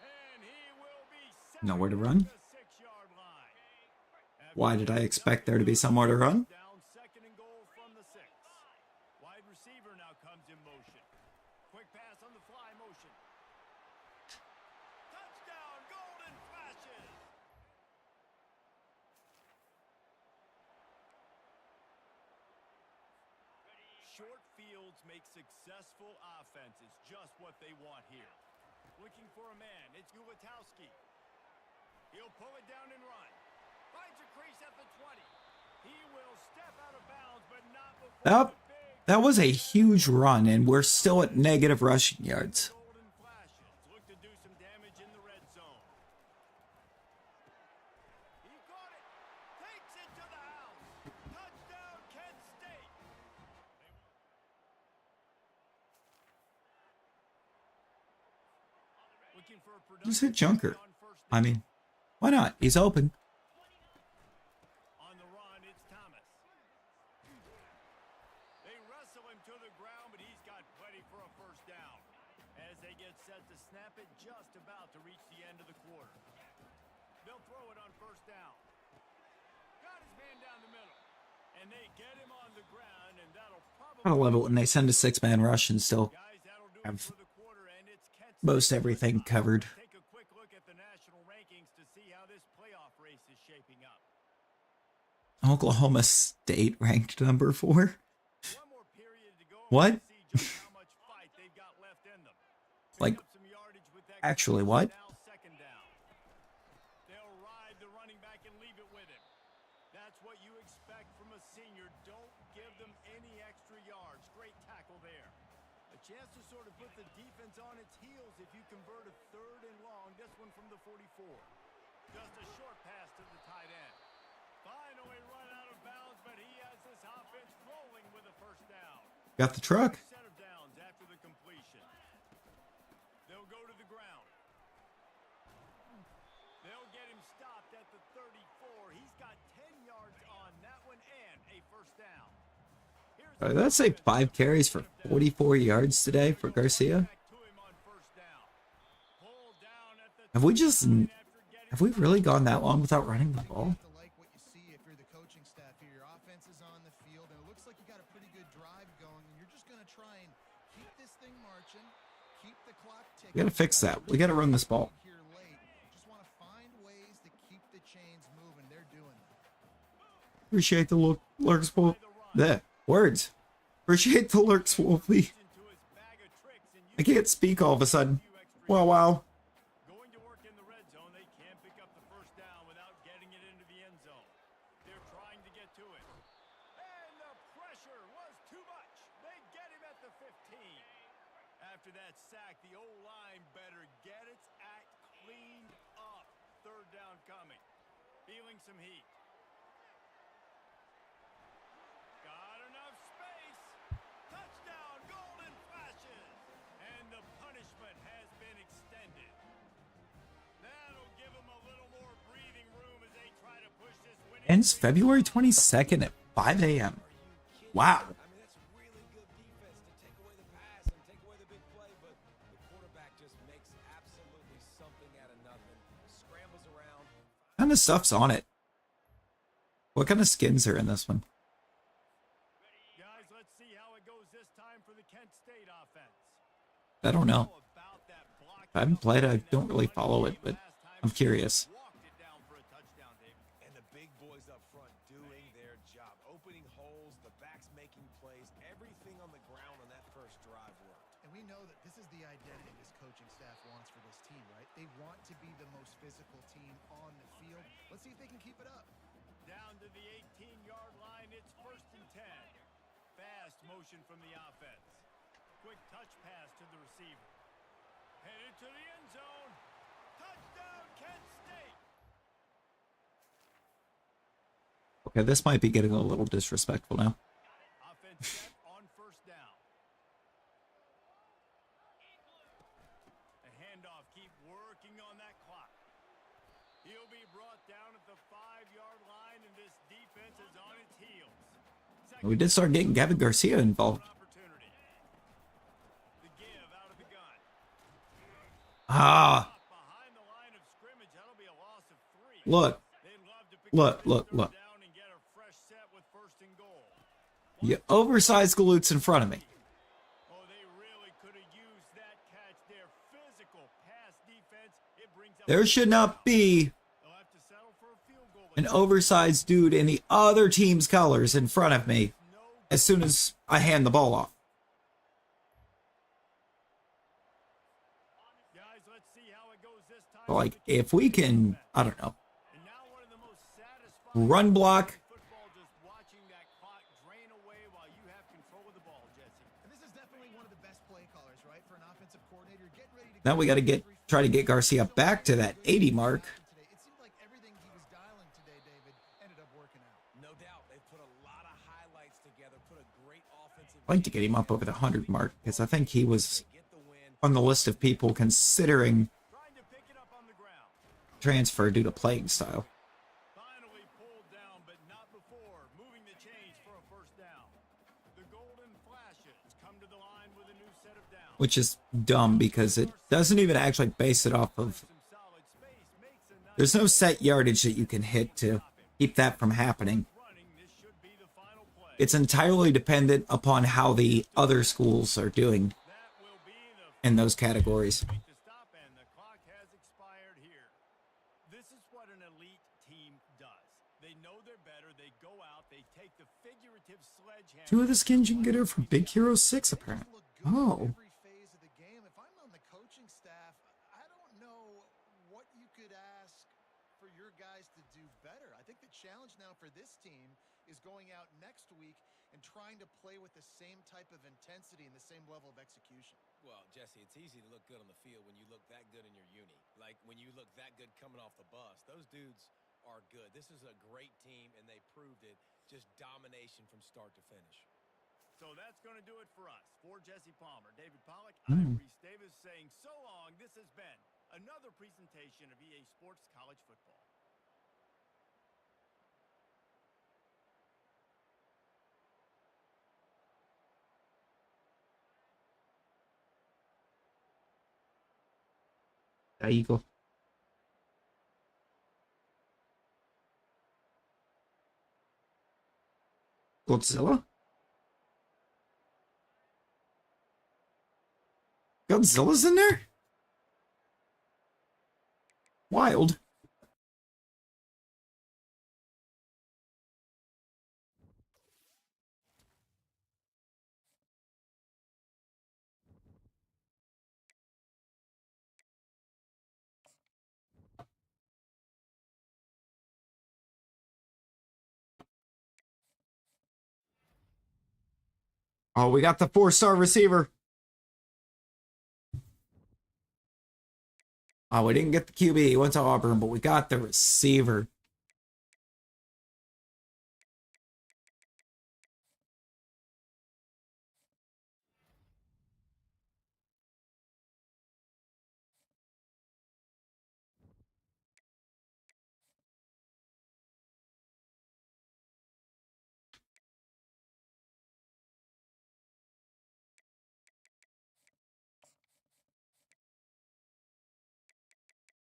And he will be Nowhere to run. at the 6-yard line. Why did I expect there to be somewhere to run? Down second and goal from the 6. Wide receiver now comes in motion. Quick pass on the fly motion. Touchdown, Golden Flashes. Short fields make successful offenses just what they want here. Looking for a man, it's Ulatowski. He'll pull it down and run. Finds a crease at the 20. He will step out of bounds, but not before That, the big that was a huge run, and we're still at negative rushing yards. Golden Flashes look to do some damage in the red zone. He caught it. Takes it to the house. Touchdown, Kent State. Looking for a Just hit Junker. on first I mean, why not? He's open. On the run, it's Thomas. They wrestle him to the ground, but he's got plenty for a first down. As they get set to snap it, just about to reach the end of the quarter. They'll throw it on first down. Got his man down the middle. And they get him on the ground, and that'll probably... I love it when they send a 6-man rush and still Guys, that'll do it have for the quarter, and it's Kent most State. everything covered. Take a quick look at the national rankings to see how this playoff race is shaping up. Oklahoma State ranked number 4. One more period to go. What? See just how much fight they've got left in them. Like, Pick up some yardage with that actually, conversion. what? Now second down. They'll ride the running back and leave it with him. That's what you expect from a senior. Don't give them any extra yards. Great tackle there. A chance to sort of put the defense on its heels if you convert a third and long. This one from the 44. Just a short pass to the tight end. Finally run out of bounds, but he has this offense rolling with a first down. Got the truck. Set of downs after the completion. They'll go to the ground. They'll get him stopped at the 34. He's got 10 yards on that one and a first down. Here's Let's say 5 carries for 44 yards today for Garcia. back to him on first down. Pulled down at the Have we just... after getting Have we really gone that long without running the ball? To like what you see if you're the coaching staff here. Your offense is on the field, and it looks like you got a pretty good drive going, and you're just going to try and keep this thing marching, keep the clock ticking. We gotta fix that. We gotta run this ball. Here late. Just want to find ways to keep the chains moving. They're doing that. Appreciate the lurks wolf. There. Words. Appreciate the lurks wolfie. into his bag of tricks, and I can't speak all of a sudden. few extra Wow, wow. Going to work in the red zone. They can't pick up the first down without getting it into the end zone. They're trying to get to it. And the pressure was too much. They get him at the 15. After that sack, the O-line better get its act cleaned up. Third down coming. Feeling some heat. Got enough space. Touchdown, Golden Flashes. And the punishment has been extended. That'll give them a little more breathing room as they try to push this winning. Ends February 22nd at 5 a.m. Wow. I mean, that's really good defense to take away the pass and take away the big play, but the quarterback just makes absolutely something out of nothing. Scrambles around. What kind of stuff's on it? What kind of skins are in this one? Guys, let's see how it goes this time for the Kent State offense. I don't know. About that block. I haven't played it. I don't really follow it, but I'm curious. Walked it down for a touchdown, David. And the big boys up front doing their job. Opening holes, the backs making plays. Everything on the ground on that first drive worked. And we know that this is the identity this coaching staff wants for this team, right? They want to be the most physical team on the field. Let's see if they can keep it up. Down to the 18-yard line, it's 1st and 10. Fast motion from the offense. Quick touch pass to the receiver. Headed to the end zone. Touchdown, Kent State. Okay, this might be getting a little disrespectful now. Offense set on 1st down. A handoff, keep working on that clock. He'll be brought down at the 5-yard line, and this defense is on its heels. We did start getting Gavin Garcia involved. Opportunity. The give out of the gun. Ah, Behind the line of scrimmage, that'll be a loss of 3. look, They'd love to pick look, up look, third look. down and get a fresh set with 1st and goal. You oversized galoots in front of me. Oh, they really could have used that catch there. Physical pass defense. It brings up There should not be They'll have to settle for a field goal. an oversized dude in the other team's colors in front of me No, as soon as I hand the ball off. guys, let's see how it goes this time. Like, if we can, I don't know, And now one of the most satisfying run block, football, just watching that clock drain away while you have control of the ball, Jesse. And this is definitely one of the best play callers, right? For an offensive coordinator, getting ready to now we got to try to get Garcia back to that 80 mark. today. It seemed like everything he was dialing today, David, ended up working out. No doubt. They put a lot of highlights together, put a great offensive. I'd like to get him up over the 100 mark because I think he was Get the win. on the list of people considering Trying to pick it up on the ground. transfer due to playing style, Finally pulled down, but not before. Moving the chains for a 1st down. The Golden Flashes come to the line with a new set of downs. which is dumb because it doesn't even actually base it off of. Some solid space makes a nice There's no set yardage that you can hit to keep that from happening. running. This should be the final play. It's entirely dependent upon how the other schools are doing That will be the in those categories. make the stop, and the clock has expired here. This is what an elite team does. They know they're better. They go out. They take the figurative sledgehammer. 2 of the skins you can get are from Big Hero 6, apparently. Look good Oh. every phase of the game. If I'm on the coaching staff, I don't know what you could ask for your guys to do better. I think the challenge now for this team is going out next week and trying to play with the same type of intensity and the same level of execution. Well, Jesse, it's easy to look good on the field when you look that good in your uni. Like when you look that good coming off the bus. Those dudes are good. This is a great team, and they proved it. Just domination from start to finish. So that's going to do it for us. For Jesse Palmer, David Pollack, I'm Reese Davis saying so long. This has been another presentation of EA Sports College Football. Eagle. Godzilla? Godzilla's in there? Wild. Oh, we got the 4-star receiver. Oh, we didn't get the QB. He went to Auburn, but we got the receiver.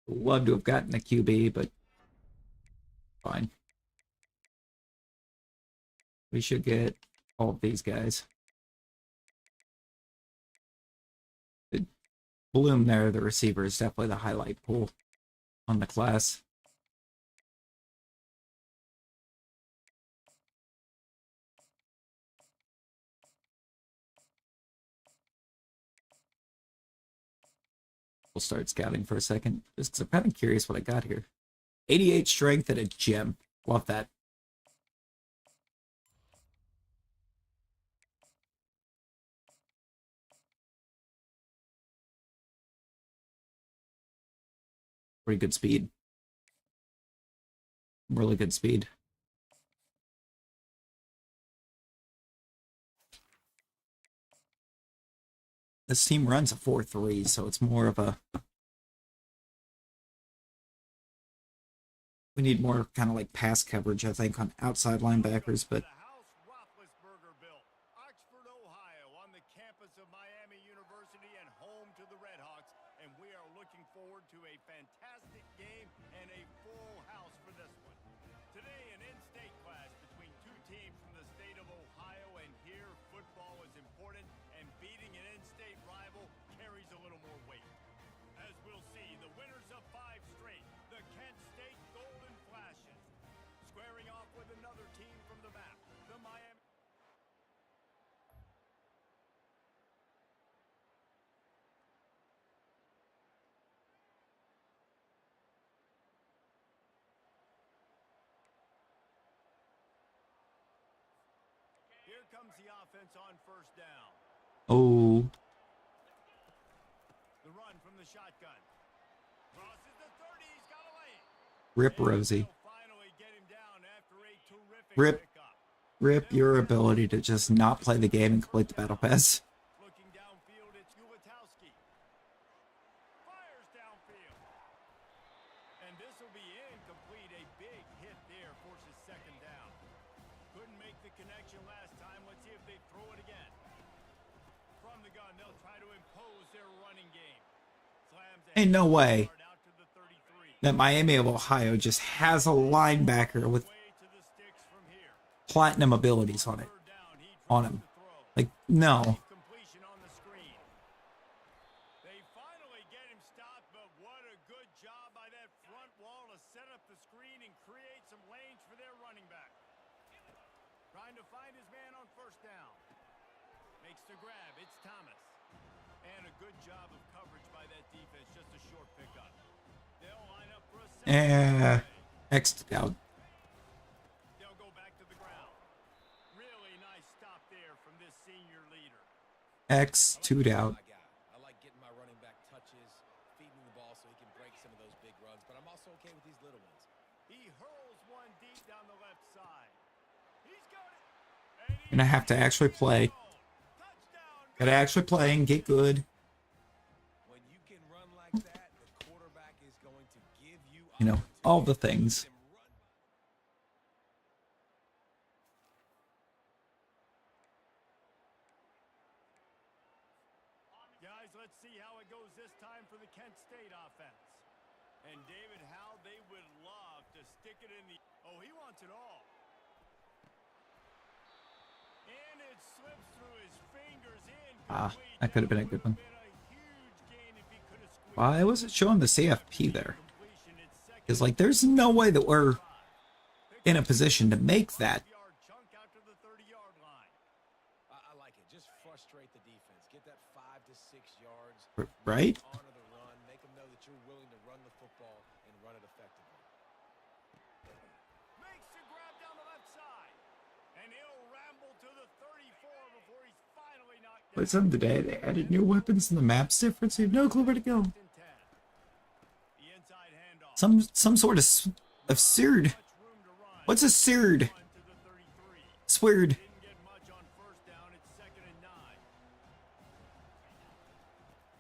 Love to have gotten a QB, but fine. We should get all of these guys. The Bloom there, the receiver, is definitely the highlight pool on the class. We'll start scouting for a second, just because I'm kind of curious what I got here. 88 strength and a gem. Love that. Pretty good speed. Really good speed. This team runs a 4-3, so it's more of a... We need more kind of like pass coverage, I think, on outside linebackers, but... The house Roethlisberger built, Oxford, Ohio, on the campus of Miami University and home to the Redhawks, and we are looking forward to a fantastic game and a full house for this one. Today, an in-state clash between two teams from the state of Ohio, and here football is important, and beating an in-state rival carries a little more weight. As we'll see, the winners of 5 straight, the Kent State Golden Flashes, squaring off with another team from the map, the Miami. Here comes the offense on first down. Oh, The run from the shotgun. Crosses the 30, he's got a lane. rip Rosie. They'll finally get him down after a terrific Rip. pickup. Rip your ability to just not play the game and complete the battle pass. Looking downfield, it's Ulatowski. Fires downfield. And this will be incomplete. A big hit there forces second down. Couldn't make the connection last time. Let's see if they throw it again. From the gun, they'll try to impose their running game. Slams Ain't no way out to the 33. that Miami of Ohio just has a linebacker with Way to the sticks from here. platinum abilities on it. Third down, he On drops him. the throw. Like, no. Completion on the screen. They finally get him stopped, but what a good job by that front wall to set up the screen and create some lanes for their running back. Trying to find his man on first down. Makes the grab. It's Thomas. And a good job of coverage by that defense. Just a short pickup. They'll line up for a second. X'd out. They'll go back to the ground. Really nice stop there from this senior leader. X, 2'd out. I like getting my running back touches, feeding the ball so he can break some of those big runs, but I'm also okay with these little ones. He hurls one deep down the left side. He's got it. And Gonna have to actually play. touchdown. Gotta actually play and get good. When you can run like that, the quarterback is going to give you You know, all the things. Guys, let's see how it goes this time for the Kent State offense. And David, how they would love to stick it in the... Oh, he wants it all. And it slips through his fingers in. That could have been a good one. Why was it showing the CFP there? Because, like, there's no way that we're in a position to make that. I like it. Just frustrate the defense. Get that 5 to 6 yards. Right? Honor the run. Make them know that you're willing to run the football and run it effectively. Makes the grab down the left side. And he'll ramble to the 34 before he's finally knocked down. But some today, they added new weapons and the map's different, so you have no clue where to go. The inside handoff. Some sort of absurd. Much room to run. What's absurd? Run to the 33. Swird. Didn't get much on first down. It's 2nd and 9.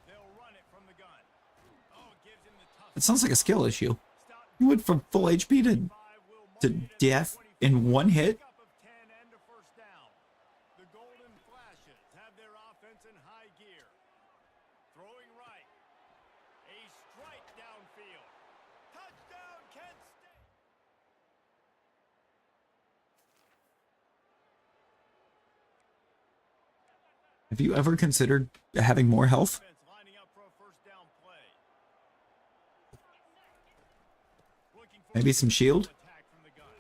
They'll run it from the gun. Oh, it gives him the tough. It sounds like a skill issue. Stop. You went from full HP to 5 will mark it at death 24. in one hit. Pickup of 10 and a first down. The Golden Flashes have their offense in high gear. Throwing right. A strike downfield. Touchdown, Kent State. Have you ever considered having more health? Offense lining up for a first down play. Looking for Maybe some shield? attack from the gun.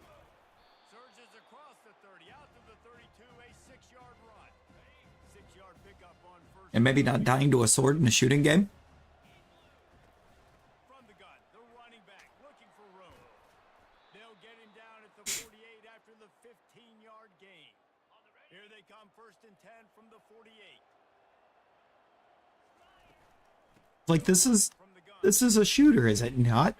Surges across the 30, out to the 32, a 6-yard run. 6-yard pickup on first. And maybe not dying to a sword in a shooting game? From the gun, the running back looking for room. They'll get him down at the 48 after the 15-yard gain. Here they come, first and 10 from the 48. Like, this is From the gun. a shooter, is it not?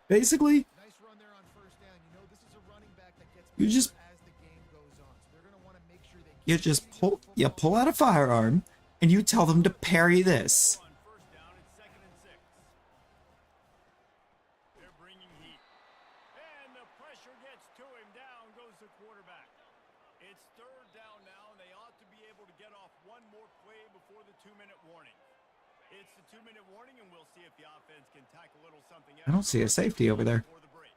Basically, Nice run there on first down. You know, this is a running back that gets You just- better as the game goes on. So they're going to want to make sure they you keep just moving the pull football. out a firearm and you tell them to parry this. On first down, it's 2nd and 6. They're bringing heat. And the pressure gets to him. Down goes the quarterback. It's 3rd down now, and they ought to be able to get off one more play before the 2-minute warning. It's the 2-minute warning, and we'll see if the offense can tack a little something I don't see a safety over there. before the break.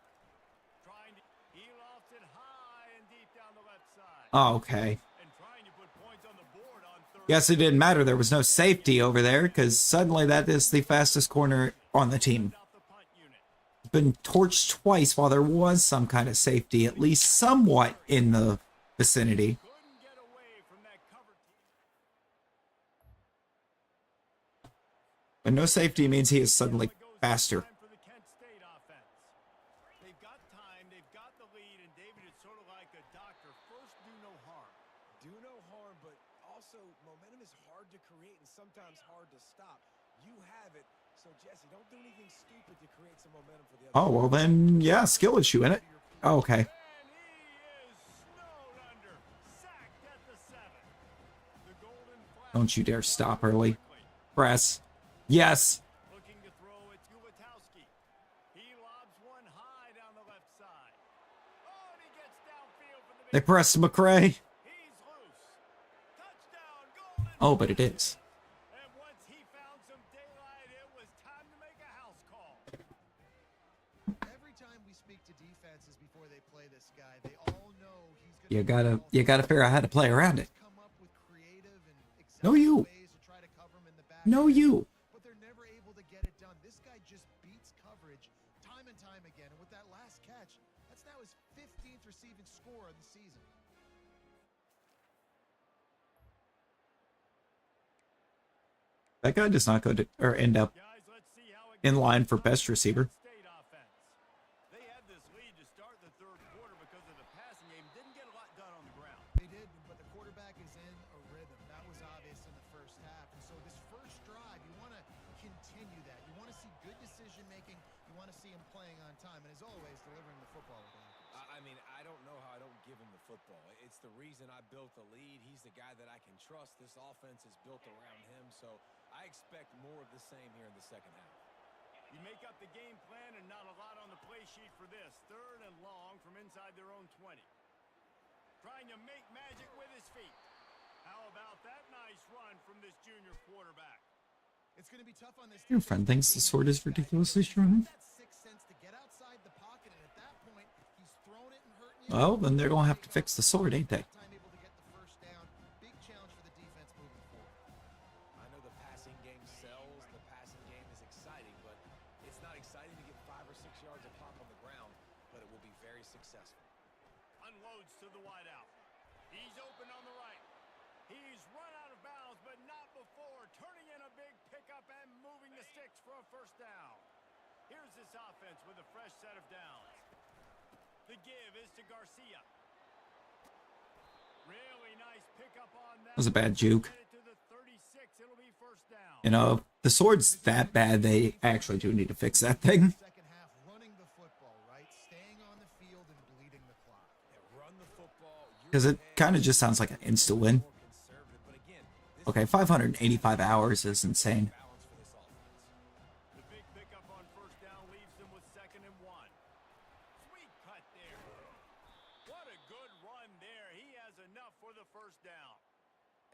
He lofts it high and deep down the left side. Oh, okay. And trying to put points on the board on 3rd. Guess it didn't matter. There was no safety over there because suddenly that is the fastest corner on the team. Out the punt unit. Been torched twice while there was some kind of safety, at least somewhat in the vicinity. Couldn't get away from that cover team. But no safety means he is suddenly faster. Time for the Kent State offense. They've got time, they've got the lead, and David, it's sort of like a doctor. First, do no harm. Do no harm, but also momentum is hard to create and sometimes hard to stop. You have it, so Jesse, don't do anything stupid to create some momentum for the other. Oh, well then, yeah, skill issue in it. Oh, okay. And he is snowed under, sacked at the 7. The Golden Flash. Don't you dare stop early. Press. Yes. Looking to throw, it's Ulatowski. He lobs one high down the left side. Oh, and he gets downfield for the They big. pressed McRae. He's loose. Touchdown, Golden. Oh, but it is. And once he found some daylight, it was time to make a house call. Every time we speak to defenses before they play this guy, they all know he's going You gotta figure out how to play around it. come up with creative and No, exotic you. ways to try to cover him in the back. No, you. But they're never able to get it done. This guy just beats coverage time and time again. And with that last catch, that's now his 15th receiving score of the season. That guy does not go to or end up Guys, let's see how it in goes. line for best receiver. State offense. They had this lead to start the 3rd quarter because of the passing game. Didn't get a lot done on the ground. They did, but the quarterback is in a rhythm. That was obvious in the first half. And so this first drive, you want to continue that. You want to see good decision making. You want to see him playing on time. And as always, delivering the football with accuracy. I mean, I don't know how I don't give him the football. It's the reason I built the lead. He's the guy that I can trust. This offense is built around him, so I expect more of the same here in the second half. You make up the game plan and not a lot on the play sheet for this. 3rd and long from inside their own 20. Trying to make magic with his feet. How about that nice run from this junior quarterback? It's going to be tough on this. Your friend thinks the sword is ridiculously strong. That sixth sense to get outside the pocket, and at that point, he's thrown it and hurting you. Well, then they're gonna have to fix the sword, ain't they? Time able to get the first down. Big challenge for the defense moving forward. I know the passing game sells, the passing game is exciting, but it's not exciting to get 5 or 6 yards of pop on the ground, but it will be very successful. Unloads to the wideout. He's open on the right. He's run out of bounds, but not before turning in a big pickup and moving the sticks for a first down. Here's this offense with a fresh set of downs. The give is to Garcia. Really nice pickup on that. That was a bad juke. Get it to the 36. It'll be first down. You know, if the sword's that bad, they actually do need to fix that thing. Second half, running the football, right? Staying on the field and bleeding the clock. Yeah, run the football. Because it kind of just sounds like an insta-win. More conservative, but again, this Okay, 585 hours is insane. balance for this offense. The big pickup on first down leaves them with 2nd and 1. Sweet cut there. What a good run there. He has enough for the first down.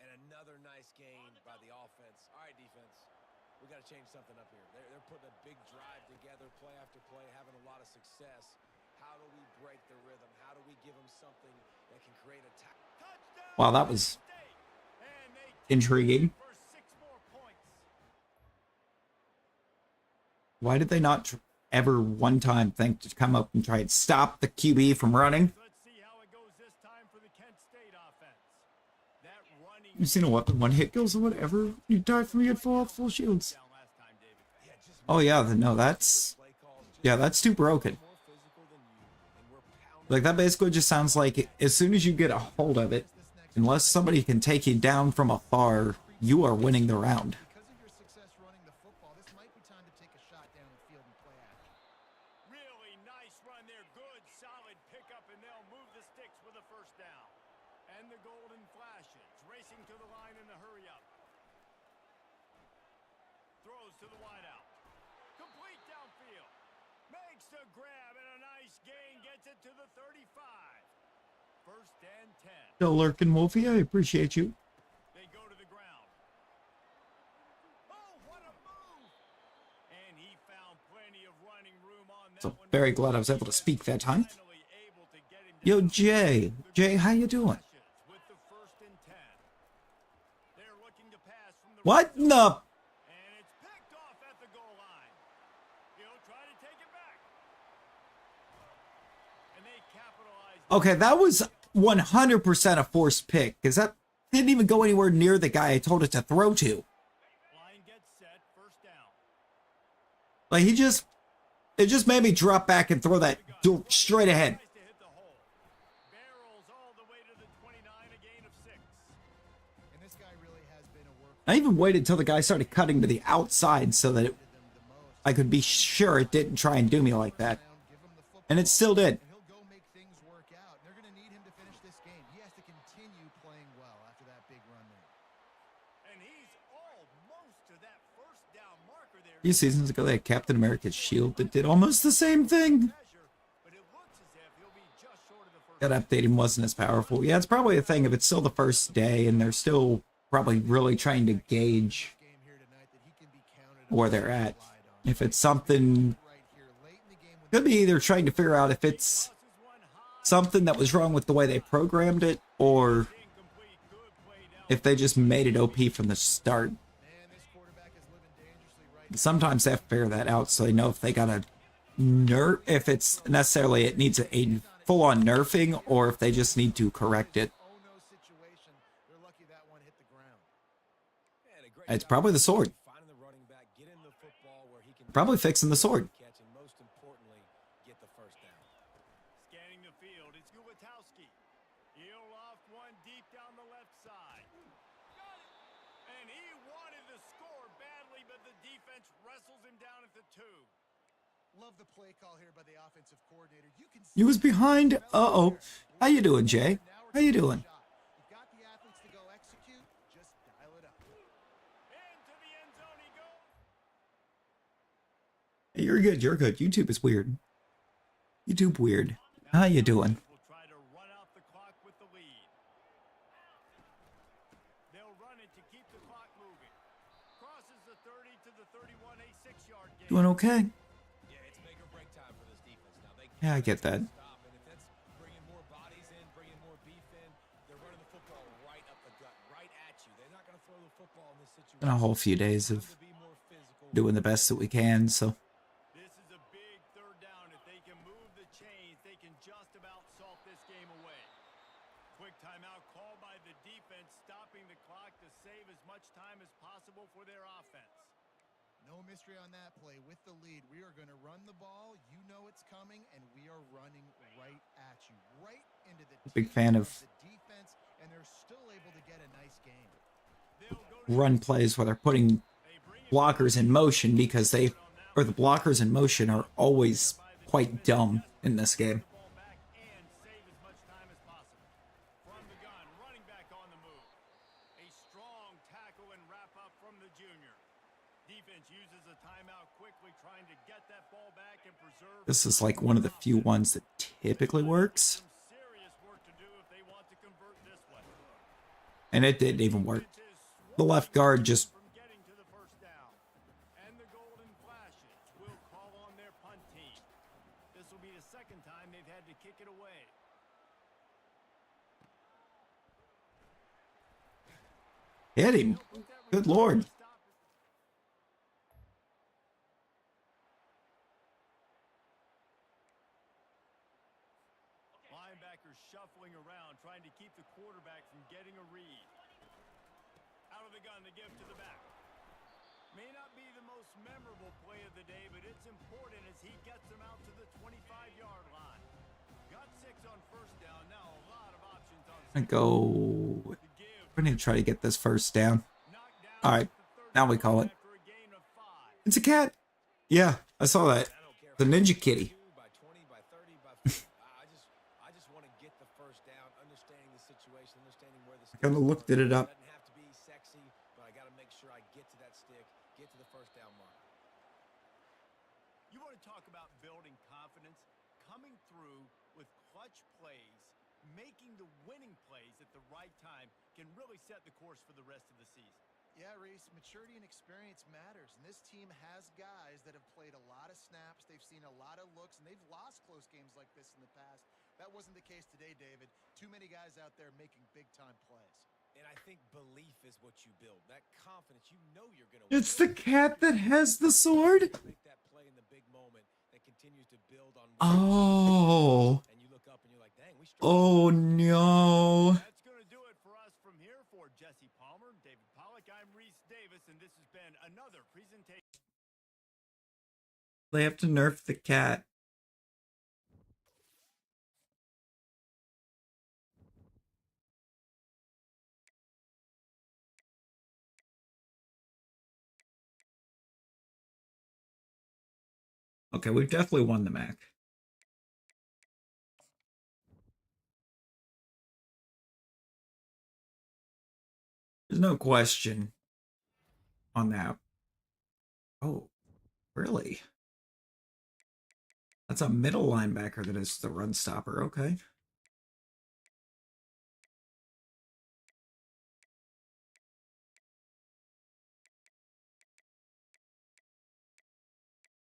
And another nice gain by the offense. All right, defense, we got to change something up here. They're putting a big drive together, play after play, having a lot of success. How do we break the rhythm? How do we give them something that can create a Touchdown! Wow, that was And they intriguing. For 6 more points. Why did they not ever one time think to come up and try and stop the QB from running? Let's see how it goes this time for the Kent State offense. That running You've seen a weapon, one hit kills or whatever. You die from you get full shields. down last time, David. Oh yeah, no, that's that's too broken. More physical than you, and we're pounding. Like that basically just sounds like as soon as you get a hold of it, unless somebody can take you down from afar, you are winning the round. Because of your success running the football, this might be time to take a shot down the field and play action. Really nice run there. Good, solid pickup, and they'll move the sticks with a first down. And the golden flashes, racing to the line in the hurry up. Throws to the wideout. Complete downfield. Makes the grab, and a nice gain gets it to the 35. First and 10. Still lurking, Wolfie. I appreciate you. They go to the ground. Oh, what a move! And he found plenty of running room on that So one. very glad I was able to speak that time. Finally able to get him Yo, down. Jay, how you doing? With the first and 10. They're looking to pass from the What in the? and it's picked off at the goal line. He'll try to take it back. And they capitalize. Okay, that was 100% a forced pick because that didn't even go anywhere near the guy I told it to throw to. Line gets set, first down. Like it just made me drop back and throw that straight ahead. Tries to hit the hole. Barrels all the way to the 29, a gain of 6. And this guy really has been a work I even waited till the guy started cutting to the outside so that them the most. I could be sure it didn't try and do me like that. Give him the football, And it still did. and he'll go make things work out. They're going to need him to finish this game. He has to continue playing well after that big run there. And he's almost to that first down marker there. A few seasons ago, they had Captain America's shield that did almost the same thing. Measure, but it looks as if he'll be just short of the first. That updating wasn't as powerful. Yeah, it's probably a thing if it's still the first day and they're still probably really trying to gauge Game here tonight that he can be counted on, where they're at. relied on. If it's something, Right here, late in the game when could be either trying to figure out if it's something that was wrong with the way they programmed it or Incomplete, good play down. if they just made it OP from the start. man, this quarterback is living dangerously right Sometimes they have to figure that out so they know if they gotta nerf, if it's necessarily it needs a full-on nerfing or if they just need to correct it. oh no situation. They're lucky that one hit the ground. Man, a great It's job probably the sword. finding the running back, get him the football where he can Probably fixing the sword. catch, and most importantly, get the first down. Scanning the field, it's Gulatowski. He'll loft one deep down the left side. Got it. And he wanted the score badly, but the defense wrestles him down at the 2. Love the play call here by the offensive coordinator. You can You was behind. Uh-oh. How you doing, Jay? How you doing? You've got the athletes to go execute. Just dial it up. Into the end zone he goes. Hey, you're good. You're good. YouTube is weird. YouTube weird. How you doing? Will try to run out the clock with the lead. They'll run it to keep the clock moving. Crosses the 30 to the 31, a 6-yard gain. Doing okay? Yeah, it's make or break time for this defense. Now they Yeah, I get that. stop, and if that's bringing more bodies in, bringing more beef in, they're running the football right up the gut, right at you. They're not going to throw the football in this situation. Been a whole few days of Time to be more physical. doing the best that we can, so This is a big third down. If they can move the chains, they can just about salt this game away. Quick timeout called by the defense, stopping the clock to save as much time as possible for their offense. No mystery on that play. With the lead, we are going to run the ball. You know it's coming, and we are running right at you, right into the Big teeth fan of the defense, and they're still able to get a nice game. They'll go to run plays where they're putting blockers in motion because the blockers in motion are always quite dumb in this game. ball back and save as much time as possible. From the gun, running back on the move. A strong tackle and wrap up from the junior. Defense uses a timeout quickly, trying to get that ball back and preserve. This is like one of the few ones that typically works, Some serious work to do if they want to convert this one. and it didn't even work. Defense is The left guard just from getting to the first down. And the golden flashes will call on their punt team. This will be the second time they've had to kick it away. Hit him. Good lord. Linebackers shuffling around, trying to keep the quarterback from getting a read. Out of the gun to give to the back. May not be the most memorable play of the day, but it's important as he gets them out to the 25-yard line. Got 6 on first down. Now a lot of options on I go. We're gonna try to get this first down. All right, now we call it. It's a cat. Yeah, I saw that. The Ninja Kitty. I just want to get the first down, understanding the situation, understanding where the I kind of looked it up. doesn't have to be sexy, but I got to make sure I get to that stick, get to the first down mark. You want to talk about building confidence, coming through with clutch plays, making the winning plays at the right time can really set the course for the rest of the season. Yeah, Reese, maturity and experience matters, and this team has guys that have played a lot of snaps, they've seen a lot of looks, and they've lost close games like this in the past. That wasn't the case today, David. Too many guys out there making big-time plays. And I think belief is what you build. That confidence, you know you're going to win. It's the cat that has the sword. Make that play in the big moment that continues to build on. Oh. And you look up and you're like, dang, we Oh no. That's going to do it for us from here. For Jesse Palmer, David Pollack, I'm Reese Davis, and this has been another presentation. They have to nerf the cat. Okay, we've definitely won the Mac. There's no question on that. Oh, really? That's a middle linebacker that is the run stopper. Okay.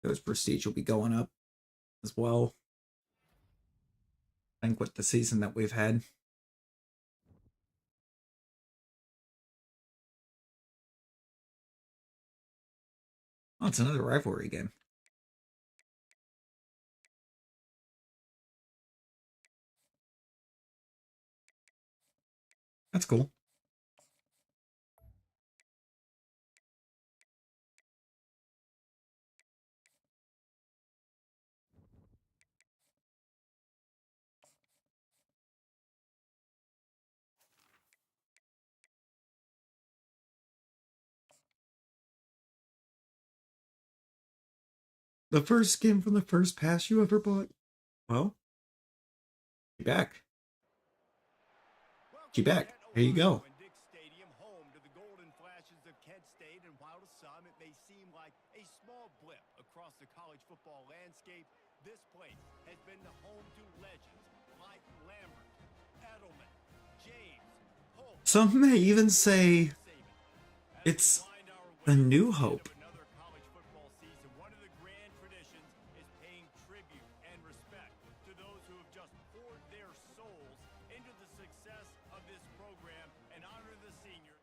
Those prestige will be going up as well. I think with the season that we've had. Oh, it's another rivalry game. That's cool. The first game from the first pass you ever bought? Well, you back. You back. Here you go. Stadium, home to the golden flashes of Kent State, and while to some it may seem like a small blip across the college football landscape, this place has been the home to legends like Lambert, Edelman, James, Holt. Some may even say it's a new hope. Another college football season. One of the grand traditions is paying tribute and respect to those who have just poured their souls into the success of this program and honor the senior.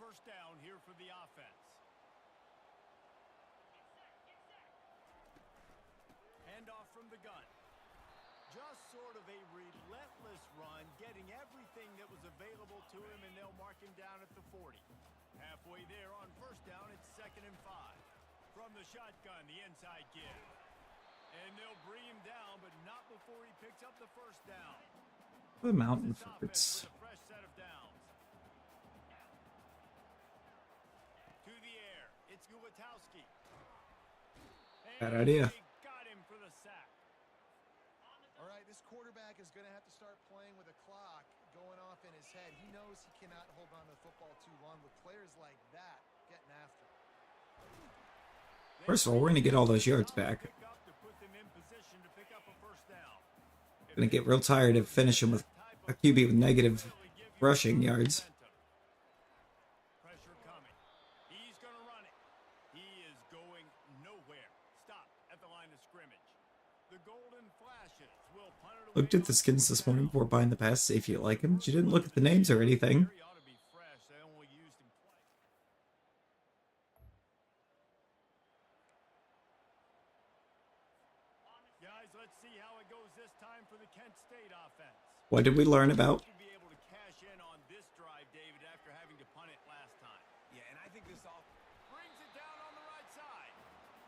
First down here for the offense. Handoff from the gun. Just sort of a relentless run, getting everything that was available to him, and they'll mark him down at the 40. Halfway there on first down, it's 2nd and 5. From the shotgun, the inside give. And they'll bring him down, but not before he picks up the first down. The mountain This offense fruits. with a fresh set of downs. To the air, it's Gulatowski. Bad idea. They got him for the sack. All right, this quarterback is going to have to start playing with a clock going off in his head. He knows he cannot hold on to the football too long with players like that getting after him. First of all, we're going to get all those yards back. Going to get real tired of finishing with a QB with negative rushing yards. Pressure coming. He's going to run it. He is going nowhere. Stop at the line of scrimmage. The Golden Flashes will punt it away. Looked at the skins this morning before buying the pass. See if you like them. You didn't look at the names or anything. They ought to be fresh. They only used them twice. Guys, let's see how it goes this time for the Kent State offense. What did we learn about? To be able to cash in on this drive, David, after having to punt it last time. Yeah, and I think this all Brings it down on the right side.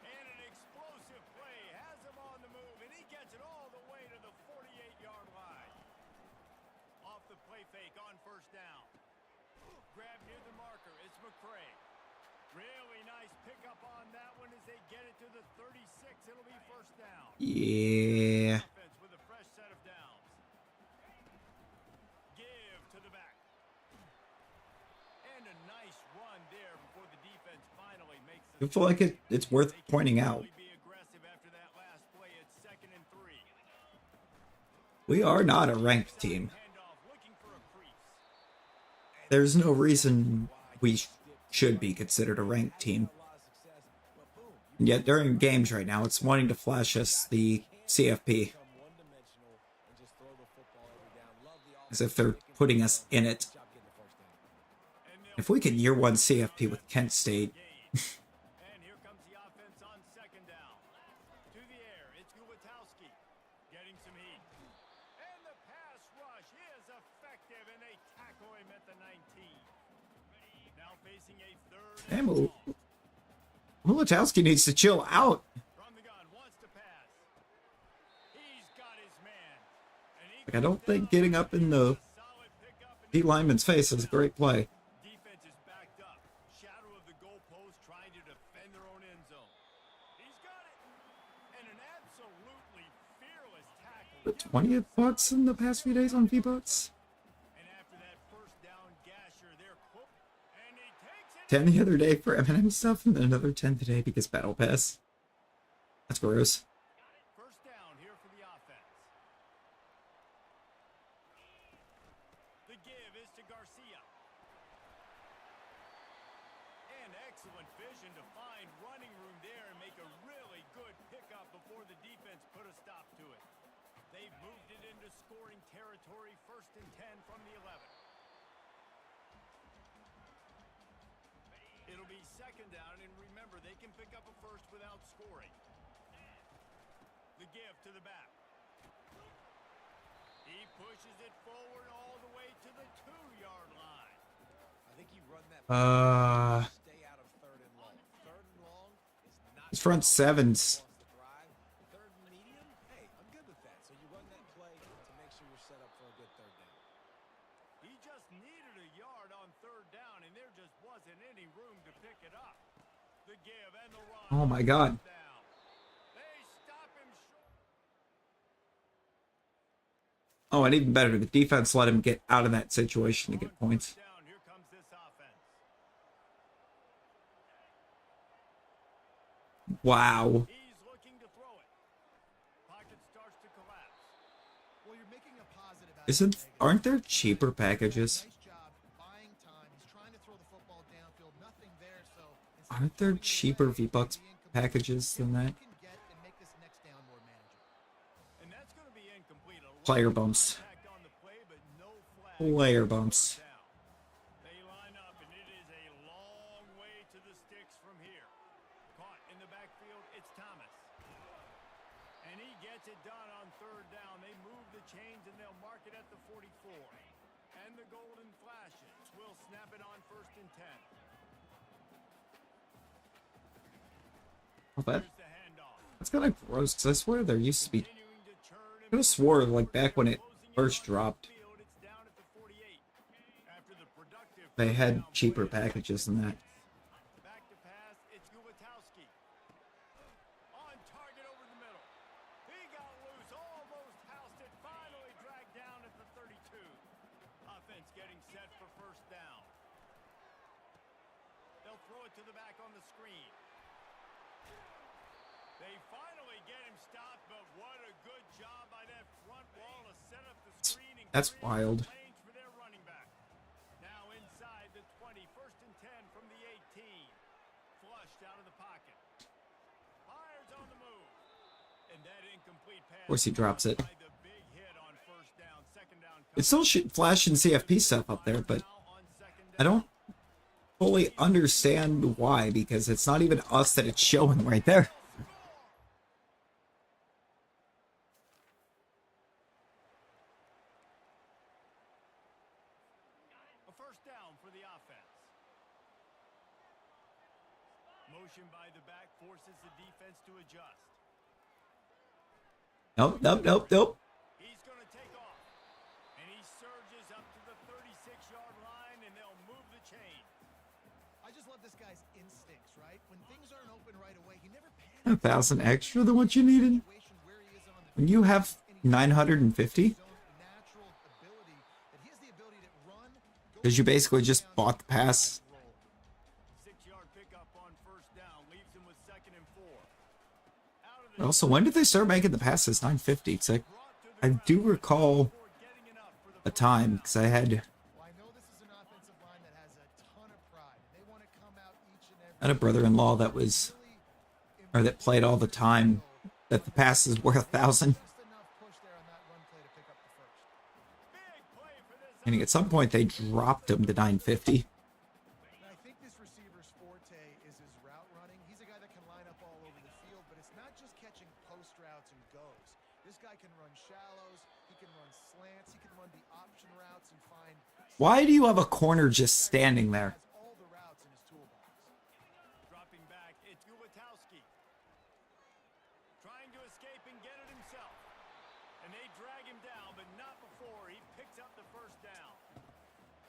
And an explosive play has him on the move, and he gets it all the way to the 48-yard line. Off the play fake on first down. Grab near the marker. It's McCray. Really nice pickup on that one as they get it to the 36. It'll be first down. Yeah. Offense with a fresh set of downs. Give to the back. And a nice run there before the defense finally makes the I feel like it's worth pointing out. be aggressive after that last play. It's 2nd and 3. We are not a ranked team. Handoff looking for a crease. There's no reason we should be considered a ranked team. And yet during games right now, it's wanting to flash us the CFP as if they're putting us in it. If we can year one CFP with Kent State, And here comes the offense on 2nd down. To the air, it's Gulatowski getting some heat. And the pass rush is effective, and they tackle him at the 19. Now facing a 3rd and Damn, long. Mulatowski needs to chill out. From the gun, wants to pass. He's got his man. And he Like, I don't think getting up in the solid pickup, and D lineman's face is a great play. defense is backed up. Shadow of the goalpost trying to defend their own end zone. He's got it. And an absolutely fearless tackle. The 20th bucks in the past few days on V-Bucks. And after that first down gasher, they're quick. And he takes it. 10 the other day for M&M stuff, and then another 10 today because Battle Pass. That's gross. First down here for the offense. The give is to Garcia. And excellent vision to find running room there and make a really good pickup before the defense put a stop to it. They've moved it into scoring territory, 1st and 10 from the 11. It'll be 2nd down, and remember, they can pick up a first without scoring. The give to the back. He pushes it forward all the way to the 2-yard line. I think you run that stay out of 3rd and long. 3rd and long is not His front sevens. wants to thrive. 3rd and medium, hey, I'm good with that. So you run that play to make sure you're set up for a good 3rd down. He just needed a yard on 3rd down, and there just wasn't any room to pick it up. The give and the run. Oh my God. Down. They stop him short. Oh, and even better, the defense let him get out of that situation to get points. Down. Here comes this offense. Wow. He's looking to throw it. Pocket starts to collapse. Well, you're making a positive. Aren't there cheaper packages? Nice job buying time. He's trying to throw the football downfield. Nothing there, so Aren't there cheaper V-Bucks packages than that? can get and make this next down more manageable. And that's going to be incomplete. A lot Player of bumps. contact on the play, but no flag. Player bumps. Down. They line up, and it is a long way to the sticks from here. Caught in the backfield, it's Thomas. And he gets it done on 3rd down. They move the chains, and they'll mark it at the 44. And the Golden Flashes will snap it on 1st and 10. Oh, Here's the handoff. that's kind of gross, because I swear there used to be... Continuing to churn I could have swore, like, back when it first dropped, field, it's down at the 48. After the productive they had down cheaper play, packages than that. back to pass, it's Gulatowski. On target over the middle. He got loose, almost housed it, finally dragged down at the 32. Offense getting set for 1st down. They'll throw it to the back on the screen. They finally get him stopped, but what a good job by that front wall to set up the screen and That's create wild. lanes for their running back. Now inside the 20, 1st and 10 from the 18. Flushed out of the pocket. Fires on the move. And that incomplete pass Of course he drops it. by the big hit on first down. Second down It's still flashing CFP stuff up there, but I don't fully understand why, because it's not even us that it's showing right there. A first down for the offense. Motion by the back forces the defense to adjust. Nope, nope, nope, nope. He's going to take off. And he surges up to the 36-yard line, and they'll move the chain. I just love this guy's instincts, right? When things aren't open right away, he never panics. 1,000 extra than what you needed? Where he is on the When you have 950? natural ability that he has the ability to run, go Because you basically just bought the pass. roll. 6-yard pickup on first down leaves him with 2nd and 4. Out of the Also, when did they start making the passes 950? Because I do recall getting enough for the a time, because I had Well, I know this is an offensive line that has a ton of pride. They want to come out each and every a brother-in-law that was, or that played all the time, that the passes were 1,000. just enough push there on that run play to pick up the first. big play for this. And at some point they dropped him to 950. And I think this receiver's forte is his route running. He's a guy that can line up all over the field, but it's not just catching post routes and goes. This guy can run shallows, he can run slants, he can run the option routes and find Why do you have a corner just standing there? has all the routes in his toolbox. Dropping back, it's Ulatowski. Trying to escape and get it himself. And they drag him down, but not before he picks up the first down.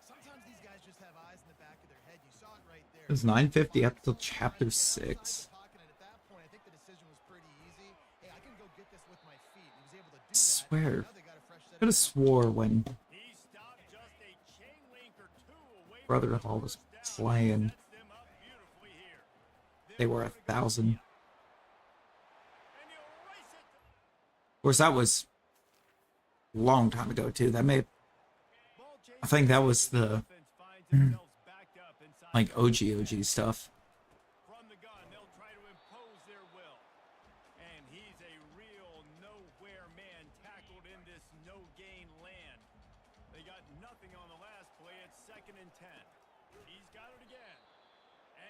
Sometimes these guys just have eyes in the back of their head. You saw it right there. It was 950 up till chapter 6. Pocket, and at that point, I think the decision was pretty easy. Hey, I can go get this with my feet. He was able to do that. Swear. Now they got a fresh set Could of have swore when He stopped just a chain link or two away from brother-in-law was playing, sets them up beautifully here. they were 1,000. And he'll race it. Of course, that was a long time ago, too. That may, Ball chase. I think that was the, Offense finds themselves backed up inside like, OG stuff. from the gun. They'll try to impose their will. And he's a real nowhere man tackled in this no-gain land. They got nothing on the last play. It's 2nd and 10. He's got it again.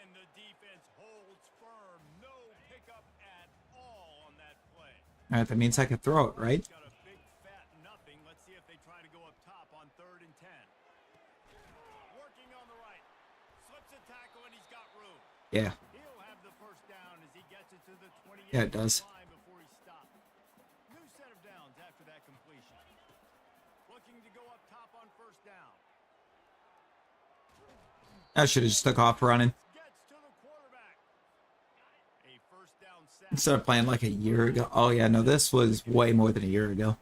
And the defense holds firm. No pickup at all on that play. All right, that means I could throw it, right? He's got a big fat nothing. Let's see if they try to go up top on 3rd and 10. Working on the right. Slips a tackle and he's got room. Yeah, He'll have the first down as he gets it to the 28 yeah, it does. line before he stopped. New set of downs after that completion. Looking to go up top on first down. I should have just took off running Gets to the quarterback. A first down sack. instead of playing like a year ago. Oh yeah, no, this was way more than a year ago.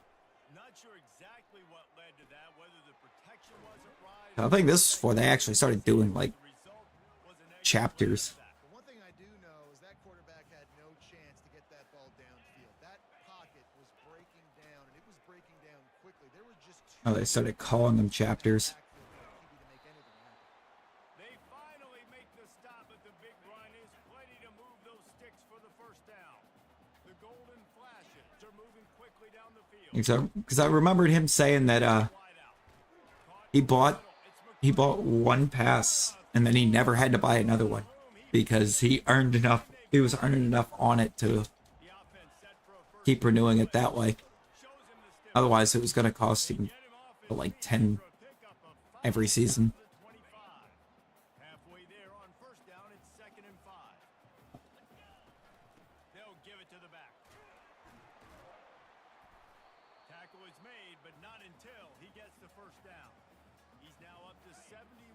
Not sure exactly what led to that, whether the protection wasn't right. I think this is before they actually started doing like The result was an extra chapters. sack. The one thing I do know is that quarterback had no chance to get that ball downfield. That pocket was breaking down, and it was breaking down quickly. There were just two Oh, they started calling them chapters. backfield for the QB to make anything happen. They finally make the stop at the big run. Is plenty to move those sticks for the first down. The golden flashes are moving quickly down the field. Because I remembered him saying that Wide out. he bought one pass and then he never had to buy another one because he earned enough. He was earning enough on it to The offense set for a first keep renewing it that way. shows him the step. Otherwise, it was going to cost him Get him off like 10 for a pickup of 5 every season. to the 25. Halfway there on first down, it's 2nd and 5. They'll give it to the back. Tackle is made, but not until he gets the first down. He's now up to 71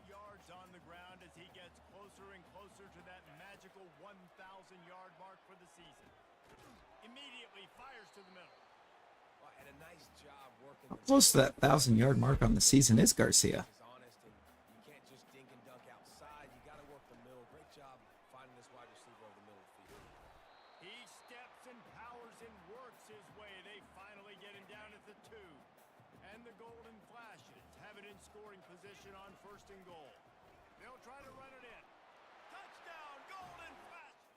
yards on the ground as he gets closer and closer to that magical 1,000-yard mark for the season. Immediately fires to the middle. Well, and a nice job working How close to that 1,000-yard mark on the season is Garcia? is honest, and you can't just dink and dunk outside. You got to work the middle. Great job finding this wide receiver over the middle of the field. He steps and powers and works his way. They finally get him down at the 2. And the Golden Flashes have it in scoring position on 1st and goal. They'll try to run it in. Touchdown, Golden Flashes!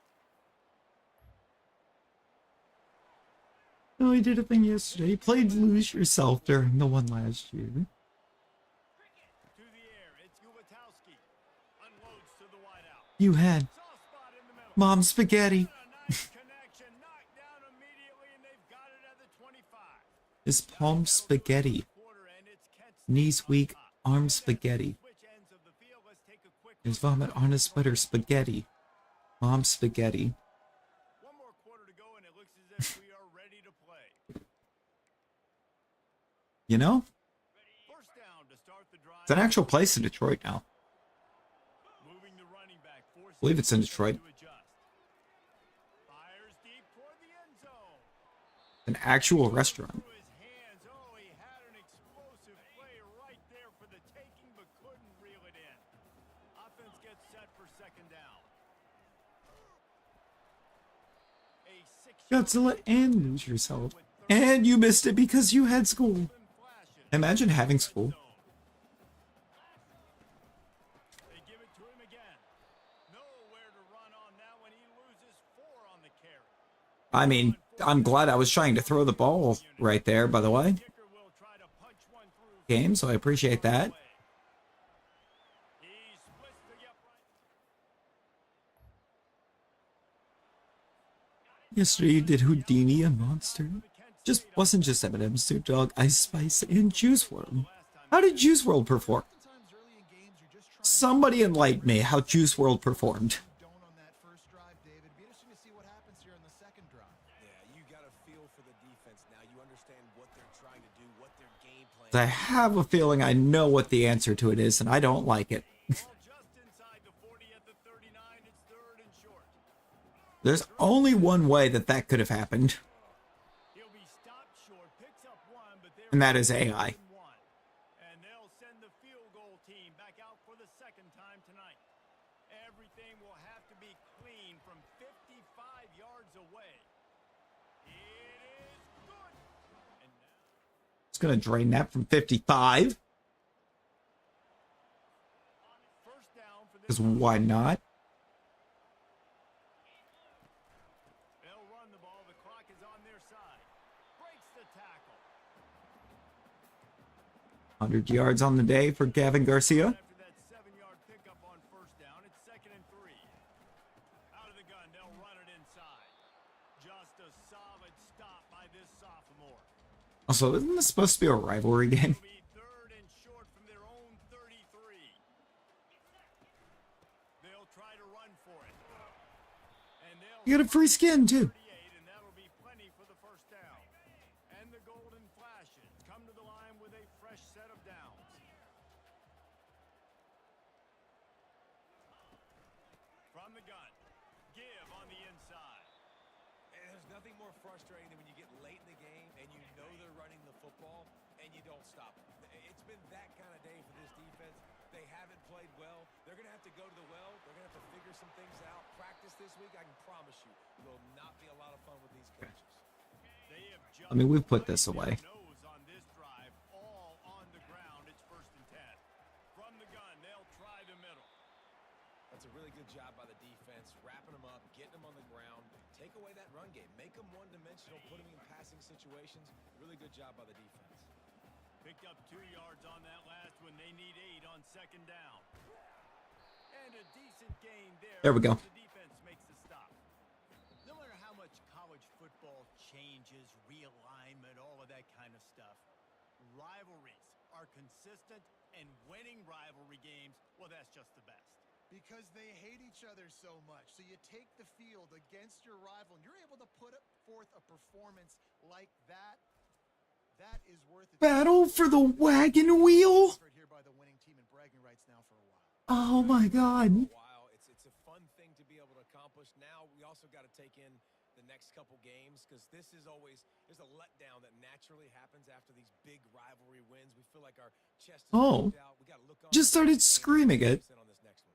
Oh, he did a thing yesterday. He played Lose Yourself during the one last year. To the air, it's Ulatowski. Unloads to the wideout. You had Soft spot in the middle. Mom Spaghetti. A nice connection. Knocked down immediately, and they've got it at the 25. His palm spaghetti. Quarter, and it's Kent State Knees on weak, top. arm spaghetti. Switch ends of the field. Let's take a quick His look. vomit on his sweater spaghetti. Mom spaghetti. One more quarter to go, and it looks as if we are ready to play. You know, First down to start the drive. it's an actual place in Detroit now. Moving the running back, forcing Believe it's in the Detroit. to adjust. Fires deep toward the end zone. An actual restaurant. Through his hands. Oh, he had an explosive play right there for the taking, but couldn't reel it in. Offense gets set for second down. A 6-yard Godzilla and Lose Yourself. And you missed it because you had school. flashing. Imagine having school. They give it to him again. Nowhere to run on that when he loses 4 on the carry. I mean, I'm glad I was trying to throw the ball right there, by the way. Kicker will try to punch one through. Game, so I appreciate that. He splits the upright. Yesterday you did Houdini and Monster. Just wasn't just M&M's, Snoop Dogg, Ice Spice, and Juice WRLD. How did Juice WRLD perform? Sometimes early in games, you're just trying Somebody enlighten me how Juice WRLD performed. don't on that first drive, David. Be interesting to see what happens here on the second drive. Yeah, you got a feel for the defense now. You understand what they're trying to do, what their game plan I have a feeling I know what the answer to it is, and I don't like it. Ball just inside the 40 at the 39. It's third and short. There's only one way that that could have happened, He'll be stopped short, picks up 1, but they're and that is AI. and they'll send the field goal team back out for the second time tonight. Everything will have to be clean from 55 yards away. It is good. And now It's going to drain that from 55, first down for this. because why not? They'll run the ball. The clock is on their side. Breaks the tackle. 100 yards on the day for Gavin Garcia. After that 7-yard pickup on first down, it's second and 3. Out of the gun, they'll run it inside. Just a solid stop by this sophomore. Also, isn't this supposed to be a rivalry game? It'll be third and short from their own 33. They'll try to run for it. And they'll You got a free skin, too. 38, and that'll be plenty for the first down. And the Golden Flashes come to the line with a fresh set of downs. From the gun, give on the inside. And there's nothing more frustrating than when you get late in the game and you know they're running the football and you don't stop them. It's been that kind of day for this defense. They haven't played well. They're going to have to go to the well. They're going to have to figure some things out. Practice this week, I can promise you, will not be a lot of fun with these coaches. They have just I mean, we've put played this their away. nose on this drive, all on the ground. It's first and 10. From the gun, they'll try the middle. That's a really good job by the defense, wrapping them up, getting them on the ground. Take away that run game. Make them one-dimensional, put them in passing situations. Really good job by the defense. Picked up 2 yards on that last one. They need 8 on second down. And a decent gain there. There we go. The defense makes the stop. No matter how much college football changes, realignment, all of that kind of stuff, rivalries are consistent, and winning rivalry games, well, that's just the best. Because they hate each other so much. So you take the field against your rival, and you're able to put forth a performance like that. That is worth it. Battle for the wagon wheel? Here by the winning team and bragging rights now for a while. Oh my god. While it's a fun thing to be able to accomplish. Now we also got to take in the next couple games because this is always there's a letdown that naturally happens after these big rivalry wins. We feel like our chest is Oh. puffed out. We got to look on Just started screaming it. on this next one.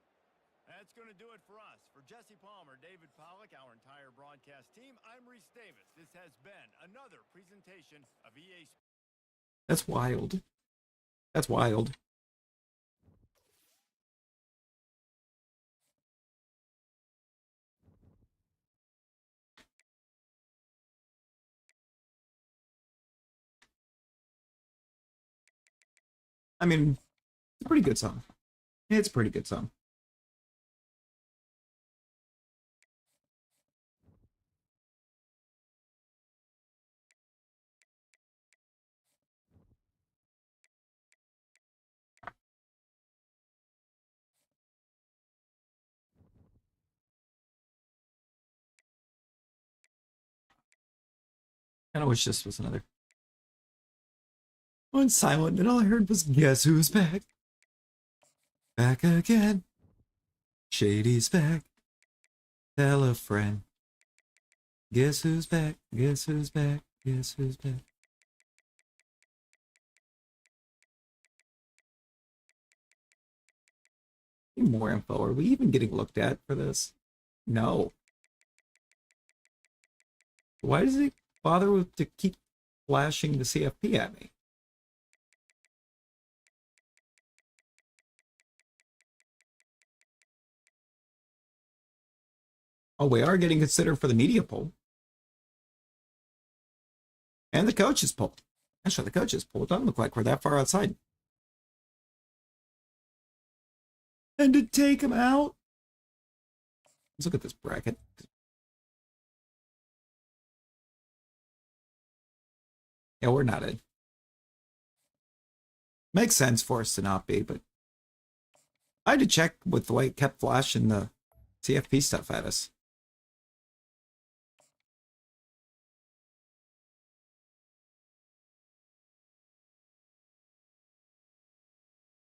That's going to do it for us. For Jesse Palmer, David Pollack, our entire broadcast team, I'm Reese Davis. This has been another presentation of EA Sports. That's wild. That's wild. I mean, it's a pretty good song. It's a pretty good song. Kind of wish this was another. I went silent, and all I heard was, "Guess who's back? Back again. Shady's back. Tell a friend. Guess who's back? Guess who's back? Guess who's back?" Need more info. Are we even getting looked at for this? No. Why does it bother to keep flashing the CFP at me? Oh, we are getting considered for the media poll. And the coaches poll. Actually, the coaches poll doesn't look like we're that far outside. And to take him out. Let's look at this bracket. Yeah, we're not in. Makes sense for us to not be, but I had to check with the way it kept flashing the CFP stuff at us.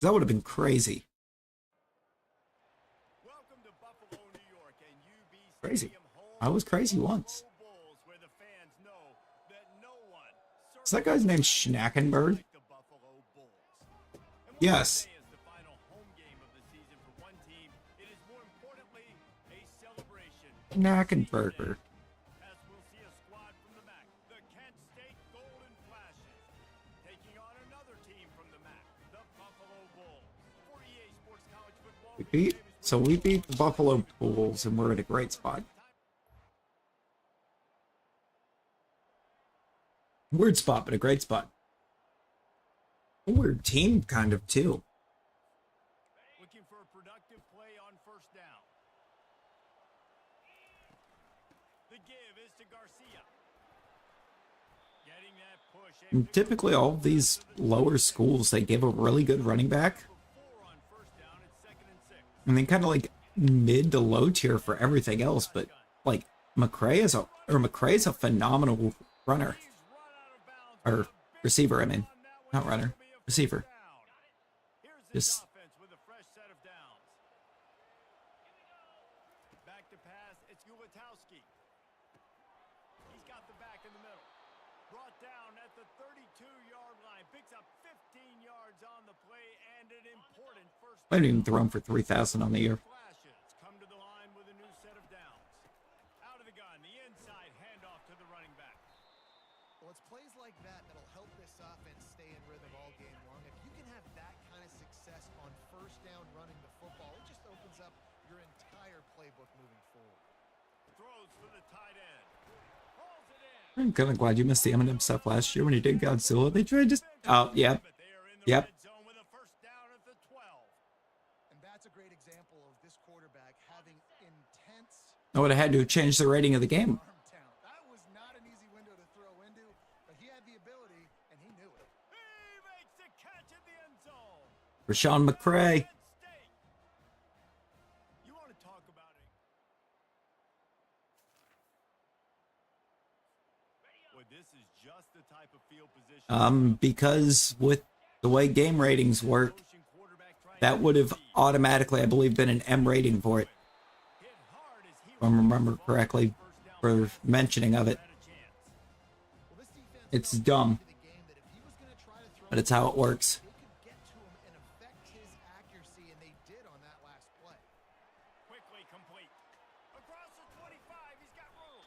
That would have been crazy. Welcome to Buffalo, New York, and UB Crazy. Stadium, home I was crazy of the once. Buffalo Bulls, where the fans know that no one Is that guy's name Schnackenberg? like the Buffalo Bulls. And while Yes. today is the final home game of the season for one team, it is more importantly a celebration. Schnackenberger. As we'll see a squad from the MAC, the Kent State Golden Flashes, taking on another team from the MAC, the Buffalo Bulls. 48 Sports College Football. We beat the Buffalo Bulls, and we're in a great spot. Weird spot, but a great spot. A weird team, kind of, too. Looking for a productive play on first down. The give is to Garcia. Getting that push. And typically, all of these lower schools, they give a really good running back. On first down, it's 2nd and 6. And then kind of like mid to low tier for everything else. But like McCrae's a phenomenal runner. Or receiver, I mean. Not runner. Receiver. Just With a fresh set of downs. Back to pass, it's Ulatowski. He's got the back in the middle. Brought down at the 32-yard line. Picks up 15 yards on the play and an important first. I didn't even throw him for 3,000 on the year. Flashes come to the line with a new set of downs. Out of the gun, the inside handoff to the running back. Well, it's plays like that that'll help this offense stay in rhythm all game long. If you can have that kind of success on first down running the football, it just opens up your entire playbook moving forward. Throws for the tight end. Hauls it in. I'm kind of glad you missed the Eminem stuff last year when he did Godzilla. They tried to... Oh, yeah. But they are in the Yep. red zone with a first down at the 12. And that's a great example of this quarterback having intense I would have had to change the rating of the game. arm talent. That was not an easy window to throw into, but he had the ability, and he knew it. He makes the catch in the end zone. Rashawn McCray. Kent State. You want to talk about it? Well, this is just the type of field position. Because with the way game ratings work, Motion quarterback trying that would have automatically, I believe, been an M rating for it. hit hard as he If I remember correctly, for mentioning of it. had a chance. Well, this defense It's dumb, to the game that if he was going to try to throw but it's how it works. they could get to him and affect his accuracy, and they did on that last play. Quickly complete. Across the 25, he's got room.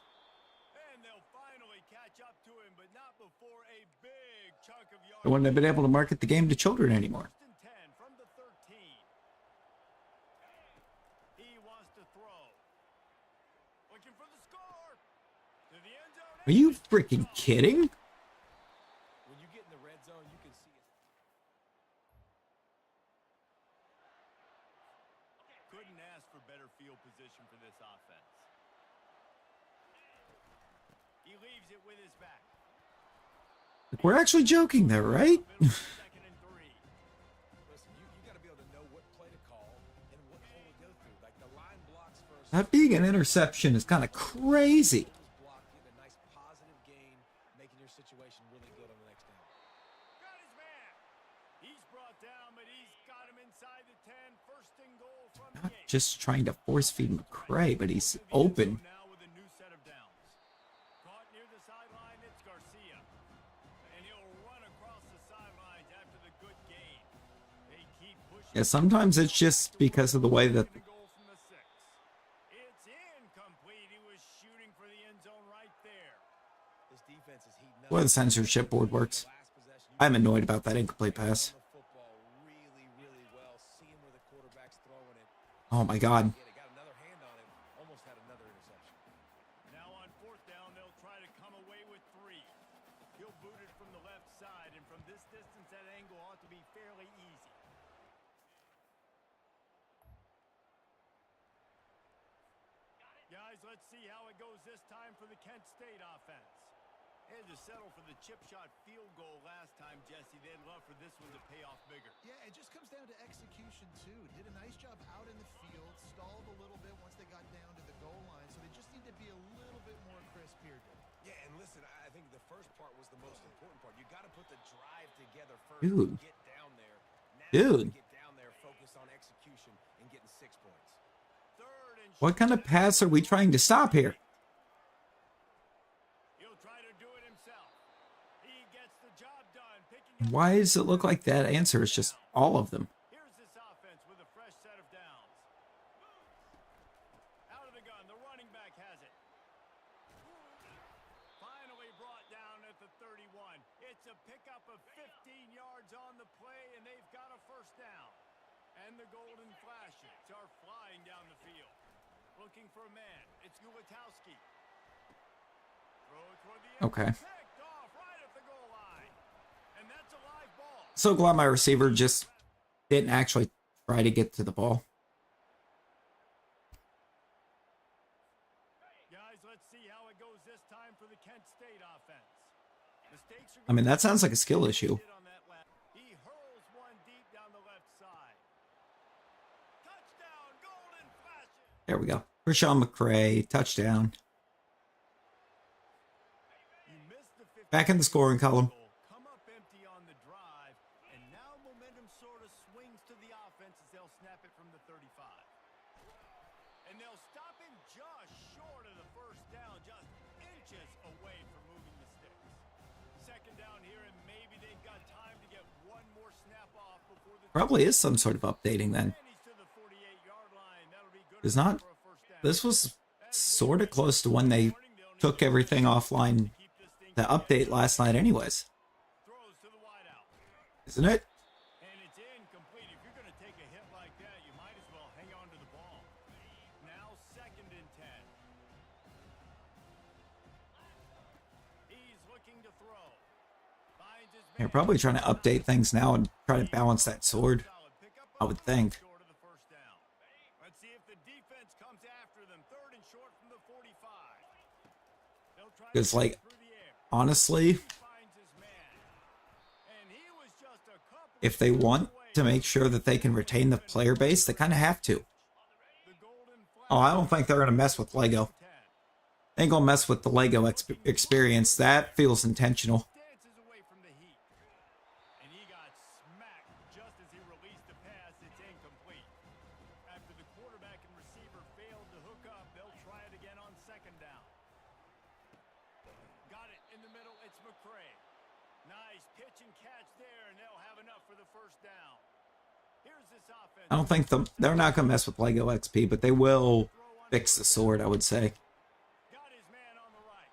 And they'll finally catch up to him, but not before a big chunk of yards. I wouldn't have been able to market the game to children anymore. First and 10 from the 13. He wants to throw. Looking for the score. To the end zone. Are you freaking kidding? When you get in the red zone, you can see it. offense. He leaves it with his back. Like, we're actually joking there, right? Second and 3. Listen, you got to be able to know what play to call and what hole to go through. Like the line blocks first. That being an interception is kind of crazy. Block, getting a nice positive gain, making your situation really good on the next down. Got his man. He's brought down, but he's got him inside the 10. First and goal from the Not 8. just trying to force feed McCray, but he's open. Now with a new set of downs. Caught near the sideline, it's Garcia. And he'll run across the sidelines after the good gain. They keep pushing. Yeah, sometimes it's just because of the way that The goal from the 6. It's incomplete. He was shooting for the end zone right there. This defense is heating up. the censorship board works. Last possession, I'm annoyed about that incomplete pass. the football really, really well, seeing where the quarterback's throwing it. Oh my god. Yeah, they got another hand on him. Almost had another interception. Now on 4th down, they'll try to come away with 3. He'll boot it from the left side, and from this distance, that angle ought to be fairly easy. Guys, let's see how it goes this time for the Kent State offense. They had to settle for the chip shot field goal last time, Jesse. They'd love for this one to pay off bigger. Yeah, it just comes down to execution, too. Did a nice job out in the field, stalled a little bit once they got down to the goal line, so they just need to be a little bit more crisp here, Dick. Yeah, and listen, I think the first part was the most important part. You got to put the drive together first. Dude. Get down there. Now Dude. Get down there, focus on execution and getting 6 points. Third and What kind of pass are we trying to stop here? he'll try to do it himself. He gets the job done, picking up. Why does it look like that answer is just all of them? Here's this offense with a fresh set of downs. Out of the gun, the running back has it. Finally brought down at the 31. It's a pickup of 15 yards on the play, and they've got a first down. And the golden flashes are flying down the field. Looking for a man. It's Ulatowski. Throw it toward the end. Okay. Picked off right at the goal line. And that's a live ball. So glad my receiver just didn't actually try to get to the ball. Guys, let's see how it goes this time for the Kent State offense. Mistakes are I mean, that sounds like a skill issue. on that left. He hurls one deep down the left side. Touchdown, golden flashes. There we go. Rashawn McCray, touchdown. You missed the 50 Back in the scoring column. Come up empty on the drive, and now momentum sort of swings to the offense as they'll snap it from the 35. And they'll stop him just short of the first down, just inches away from moving the sticks. Second down here, and maybe they've got time to get one more snap off before the Probably is some sort of updating then. and he's to the 48-yard line. That'll be good It's enough not. for a first down. This was sort of close to when they took everything offline Keep this thing to update last night anyways. throws to the wideout. Isn't it? And it's incomplete. If you're going to take a hit like that, you might as well hang on to the ball. Now 2nd and 10. He's looking to throw. Finds his They're man. probably trying to update things now and try to balance that sword. Solid pickup, I would think. short of the first down. Let's see if the defense comes after them. 3rd and short from the 45. They'll try to It's get like, through the air. honestly, He finds his man. And he was just a couple if they want to make sure that they can retain the player base, they kind of have to. The golden Oh, I don't think they're going to mess with Lego. They ain't going to mess with the Lego experience. That feels intentional. dances away from the heat. And he got smacked just as he released the pass. It's incomplete. After the quarterback and receiver failed to hook up, they'll try it again on 2nd down. Got it in the middle. It's McCray. Nice pitch and catch there, and they'll have enough for the first down. Here's this offense. I don't think they're not going to mess with Lego XP, but they will fix the sword, I would say. Got his man on the right.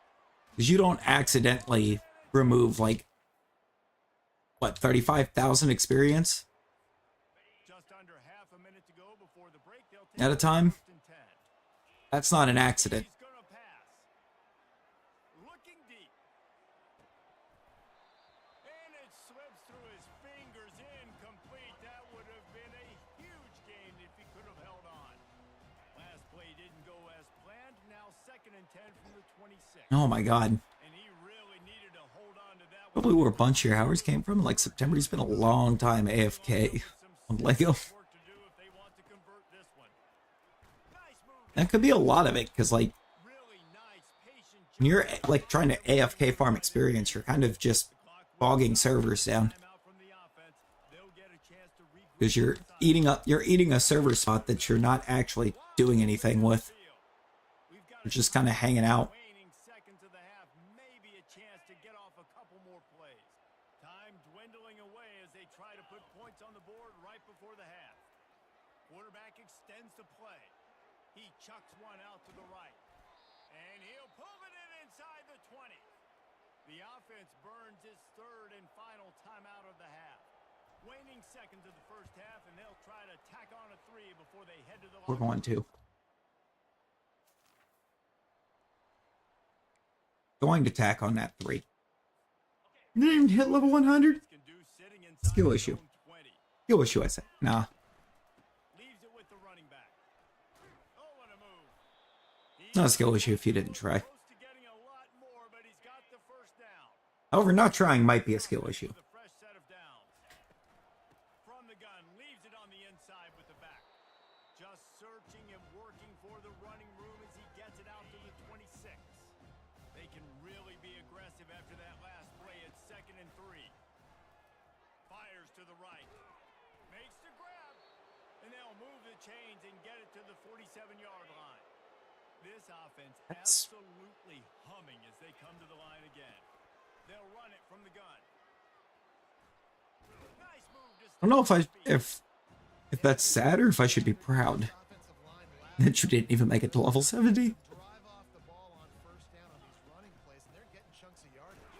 Because you don't accidentally remove, like, what, 35,000 experience Just under half a minute to go before the break. They'll take at a time? 1st and 10. That's not an accident. He's gonna pass. Looking deep. And it slips through his fingers. Incomplete. That would have been a huge gain if he could have held on. Last play didn't go as 10 from the 26. Oh my god. And he really needed to hold on to that one. Probably where a bunch of your hours came from. Like September's been a long time AFK on Lego. Work to do if they want to convert this one. Nice move. That could be a lot of it, because like Really nice, patient when you're like trying to AFK farm experience, you're kind of just bogging servers down. timeout from the offense. They'll get a chance to regroup. Because you're eating a server spot that you're not actually doing anything with. We've got You're just kind of hanging out. waning seconds of the half, maybe a chance to get off a couple more plays. Time dwindling away as they try to put points on the board right before the half. Quarterback extends the play. He chucks one out to the right. And he'll pull it in inside the 20. The offense burns its third and final timeout of the half. Waning seconds of the first half, and they'll try to tack on a 3 before they head to the We're locker room. going to tack on that 3. Didn't even hit level 100. Can do sitting inside Skill his issue. own 20. Skill issue, I say. Nah. Leaves it with the running back. Oh, what a move. It's not a skill issue if you didn't try. Close to getting a lot more, but he's got the first down. However, not trying might be a skill issue. With a fresh set of downs. From the gun, leaves it on the inside with the back. Just searching and working for the running room as he gets it out to the 26. They can really be aggressive after that last play at 2nd and 3. Fires to the right. Makes the grab. And they'll move the chains and get it to the 47-yard line. This offense That's- absolutely humming as they come to the line again. They'll run it from the gun. Nice move to I don't know stop the speed. if that's sad or if I should be proud Offensive line that you didn't even make it to level 70. drive off the ball on first down on these running plays, and they're getting chunks of yardage.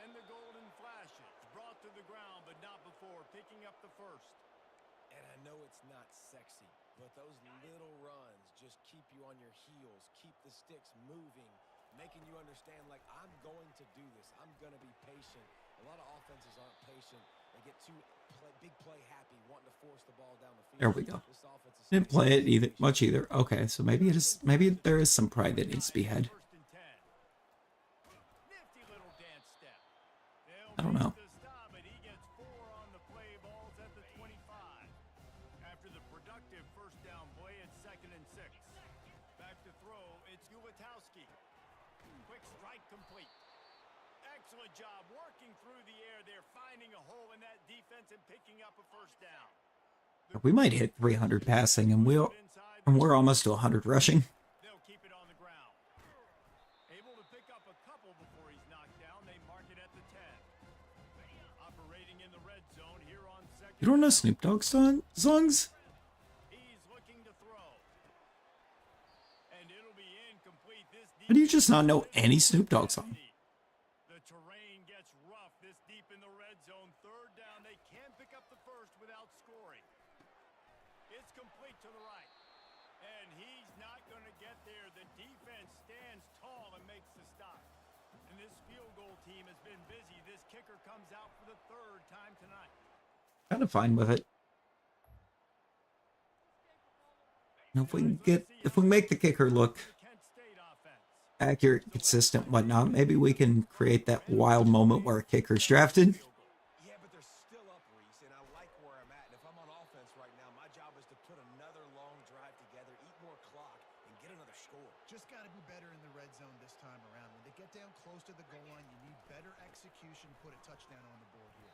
And the golden flashes brought to the ground, but not before picking up the first. And I know it's not sexy, but those little runs just keep you on your heels, keep the sticks moving, making you understand, like, I'm going to do this. I'm going to be patient. A lot of offenses aren't patient. They get too big play happy, wanting to force the ball down the field. There we go. This offense is Didn't play it either much either. Okay, so maybe there is some pride that needs to be had. 1st and 10. Nifty little dance step. I don't know. The stop, but he gets 4 on the play, balls at the 25. After the productive first down play at 2nd and 6. Back to throw, it's Ulatowski. Quick strike complete. Excellent job working through the air there, finding a hole in that defense and picking up a first down. We might hit 300 passing, and we're almost to 100 rushing. They'll keep it on the ground. Able to pick up a couple before he's knocked down. They mark it at the 10. Operating in the red zone here on 2nd. You don't know Snoop Dogg songs? He's looking to throw. And it'll be incomplete. This How do you just not know any Snoop Dogg song? The terrain gets rough this deep in the red zone. 3rd down. They can pick up the first without scoring. It's complete to the right. And he's not going to get there. The defense stands tall and makes the stop. And this field goal team has been busy. This kicker comes out for the 3rd time tonight. Kind of fine with it. Now, if we make the kicker look The Kent State offense. accurate, consistent, whatnot, maybe we can create that wild moment where a kicker's drafted. Yeah, but they're still up, Reese, and I like where I'm at. And if I'm on offense right now, my job is to put another long drive together, eat more clock, and get another score. Just got to be better in the red zone this time around. When they get down close to the goal line, you need better execution to put a touchdown on the board here.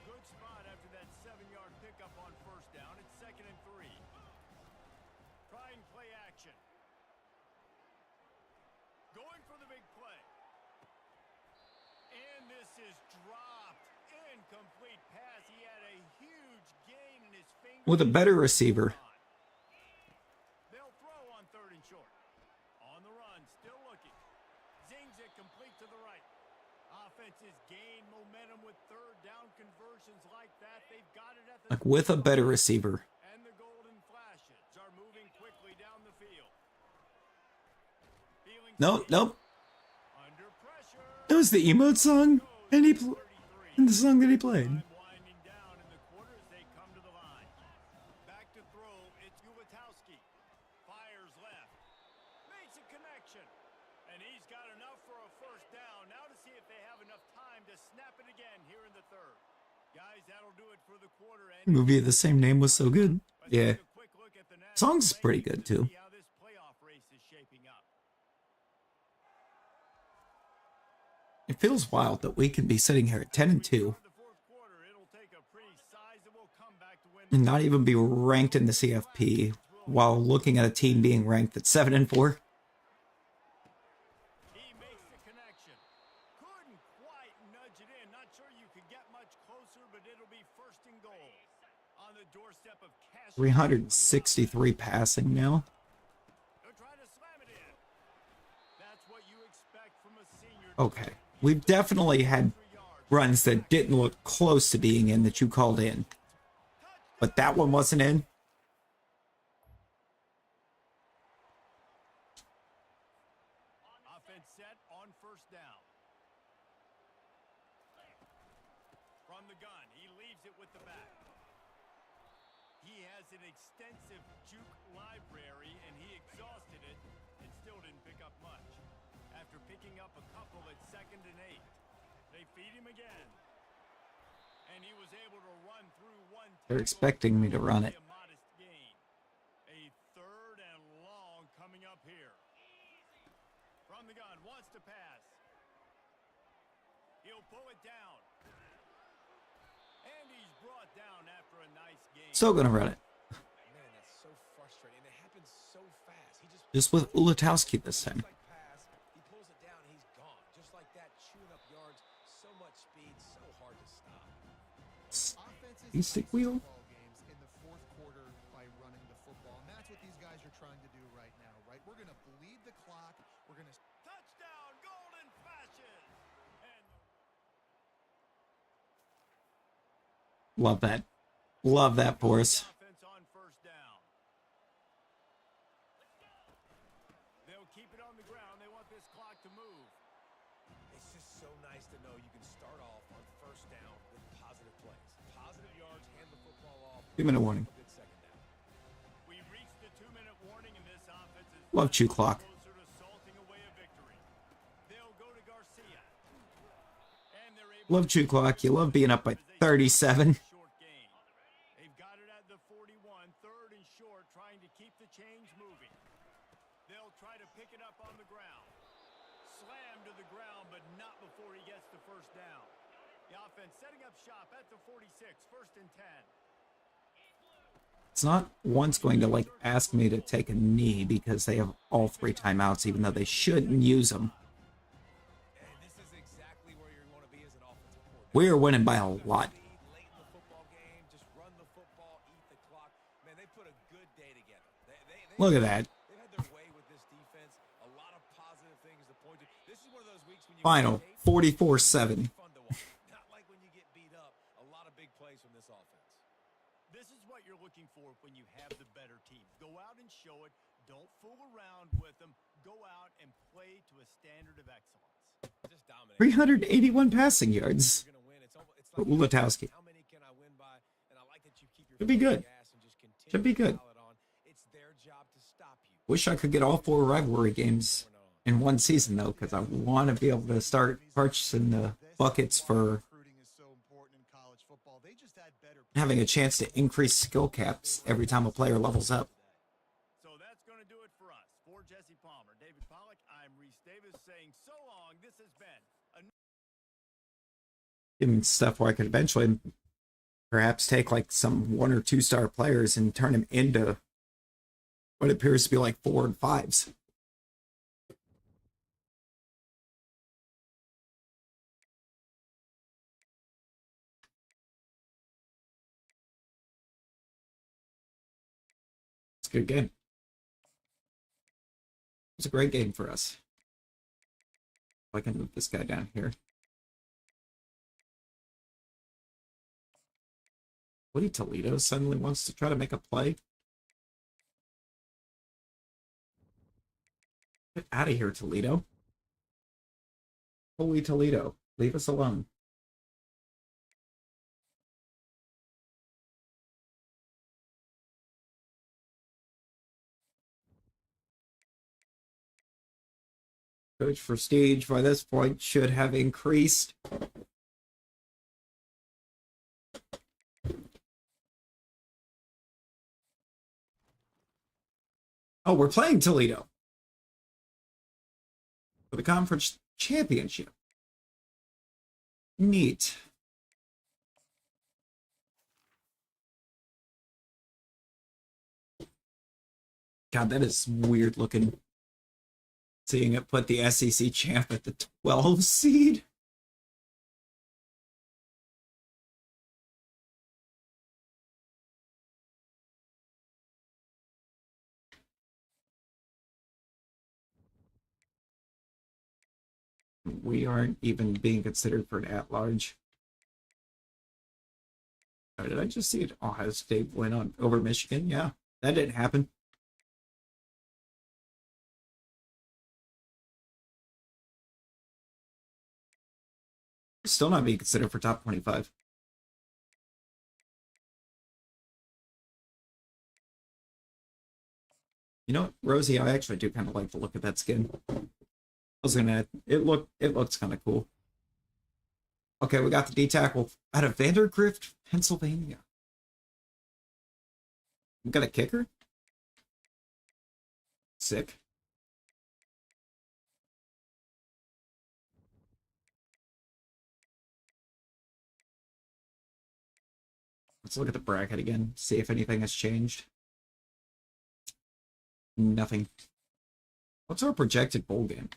Good spot after that 7-yard pickup on first down. It's 2nd and 3. Trying play action. Going for the big play. And this is dropped. Incomplete pass. He had a huge gain in his finger. With a better receiver. They'll throw on 3rd and short. On the run, still looking. Zings it complete to the right. Offenses gain momentum with 3rd down conversions like that. They've got it at the Like with a better receiver. and the golden flashes are moving quickly down the field. Feeling Nope, nope. under pressure. That was the emote song, and and the song that he played. Time winding down in the quarter as they come to the line. Back to throw. It's Ulatowski. Fires left. Makes a connection. And he's got enough for a first down. Now to see if they have enough time to snap it again here in the third. Guys, that'll do it for the quarter. Movie of the same name was so good. Yeah. Song's pretty good too. See how this playoff race is shaping up. It feels wild that we can be sitting here at 10-2 and not even be ranked in the CFP while looking at a team being ranked at 7-4. He makes the connection. Couldn't quite nudge it in. Not sure you could get much closer, but it'll be first and goal. On the doorstep of Cash. 363 passing now. They're trying to slam it in. That's what you expect from a senior. Okay. We've definitely had runs that didn't look close to being in that you called in. But that one wasn't in. Offense set on first down. From the gun, he leaves it with the back. He has an extensive juke library, and he exhausted it and still didn't pick up much. After picking up a couple at 2nd and 8, they feed him again. And he was able to run through one. They're expecting me to run it. A modest gain. A 3rd and long coming up here. From the gun, wants to pass. He'll pull it down. And he's brought down after a nice game. Still gonna run it. Man, that's so frustrating. It happens so fast. He Just with Ulatowski this time. like pass. He pulls it down. He's gone. Just like that, chewing up yards. So much speed, so hard to stop. You stick wheel? Games in the fourth quarter by running the football, and that's what these guys are trying to do right now, right? We're going to bleed the clock. We're going to Touchdown, golden fashion. And Love that. Love that for us. offense on first down. They'll keep it on the ground. They want this clock to move. It's just so nice to know you can start off on first down with positive plays. Positive yards, hand the football off. 2-minute warning. A good second down. We reached the 2-minute warning, and this offense is Love chew clock. closer to salting away a victory. They'll go to Garcia. And they're able Love chew clock. You love being up by 37. short gain. They've got it at the 41, 3rd and short, trying to keep the change moving. They'll try to pick it up on the ground. Slam to the ground, but not before he gets the first down. The offense setting up shop at the 46, 1st and 10. It's not once going to like ask me to take a knee because they have all 3 timeouts, even though they shouldn't use them. And this is exactly where you want to be as an offensive coordinator. We are winning by a lot. Late in the football game, just run the football, eat the clock. Man, they put a good day together. Look at that. They've had their way with this defense. A lot of positive things to point to. This is one of those weeks when you Final get tape, 44-7. fun to watch. Not like when you get beat up. A lot of big plays from this offense. This is what you're looking for when you have the better team. Go out and show it. Don't fool around with them. Go out and play to a standard of excellence. Just dominate. 381 passing yards. You're gonna win. It's For like, Ulatowski. how many can I win by? And I like that you keep your Should be foot on good. the gas and just continue Should be to good. pile it on. It's their job to stop you. Wish I could get all 4 rivalry games in one season, though, because I want to be able to start purchasing the buckets for recruiting is so important in college football. They just had better having a chance to increase skill caps every time a player levels up. So that's going to do it for us. For Jesse Palmer, David Pollack, I'm Reese Davis saying so long. This has been a Even stuff where I could eventually perhaps take like some 1 or 2 star players and turn them into what appears to be like 4 and 5s. It's a good game. It's a great game for us. If I can move this guy down here. Woody Toledo suddenly wants to try to make a play. Get out of here, Toledo. Holy Toledo, leave us alone. Coach prestige by this point should have increased. Oh, we're playing Toledo for the conference championship. Neat. God, that is weird looking. Seeing it put the SEC champ at the 12 seed. We aren't even being considered for an at-large. Oh, did I just see it? Ohio State win on over Michigan? Yeah, that didn't happen. Still not being considered for top 25. You know what, Rosie, I actually do kind of like the look of that skin. I was gonna, it looks kind of cool. Okay, we got the D tackle out of Vandergrift, Pennsylvania. We got a kicker. Sick. Let's look at the bracket again, see if anything has changed. Nothing. What's our projected bowl game?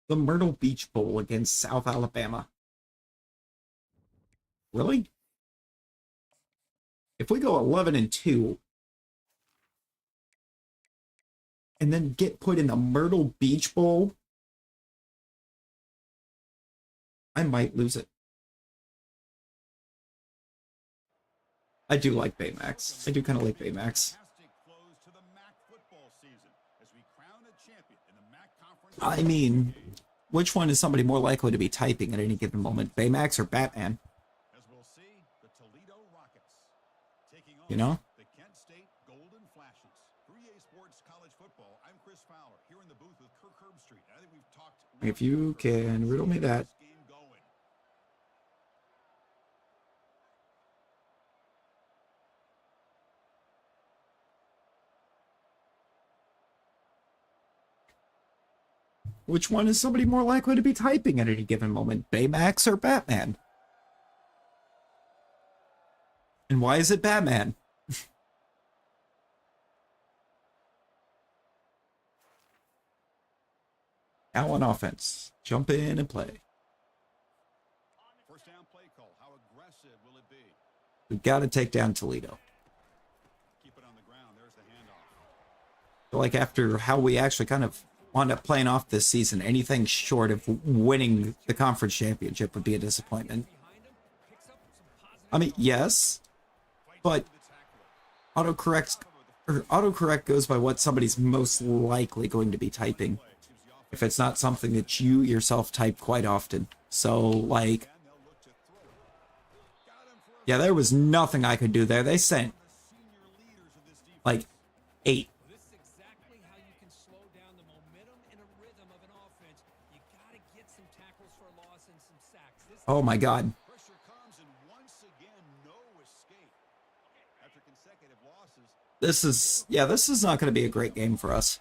The Myrtle Beach Bowl against South Alabama. Really? If we go 11-2 and then get put in the Myrtle Beach Bowl, I might lose it. I do like Baymax. I do kind of like Baymax. I mean, which one is somebody more likely to be typing at any given moment, Baymax or Batman? You know? The Kent State Golden Flashes. 3A Sports College Football. I'm Chris Fowler here in the booth with Kirk Herbstreit. I think we've talked. If you can riddle me that. Which one is somebody more likely to be typing at any given moment, Baymax or Batman? And why is it Batman? Now on offense. Jump in and play. First down play call. How aggressive will it be? We got to take down Toledo. Keep it on the ground. There's the handoff. I feel like after how we actually kind of wound up playing off this season, anything short of winning the conference championship would be a disappointment. I mean, yes, but autocorrect goes by what somebody's most likely going to be typing. If it's not something that you yourself type quite often. So, like, yeah, there was nothing I could do there. They sent, like, 8. Oh my God. This is not going to be a great game for us.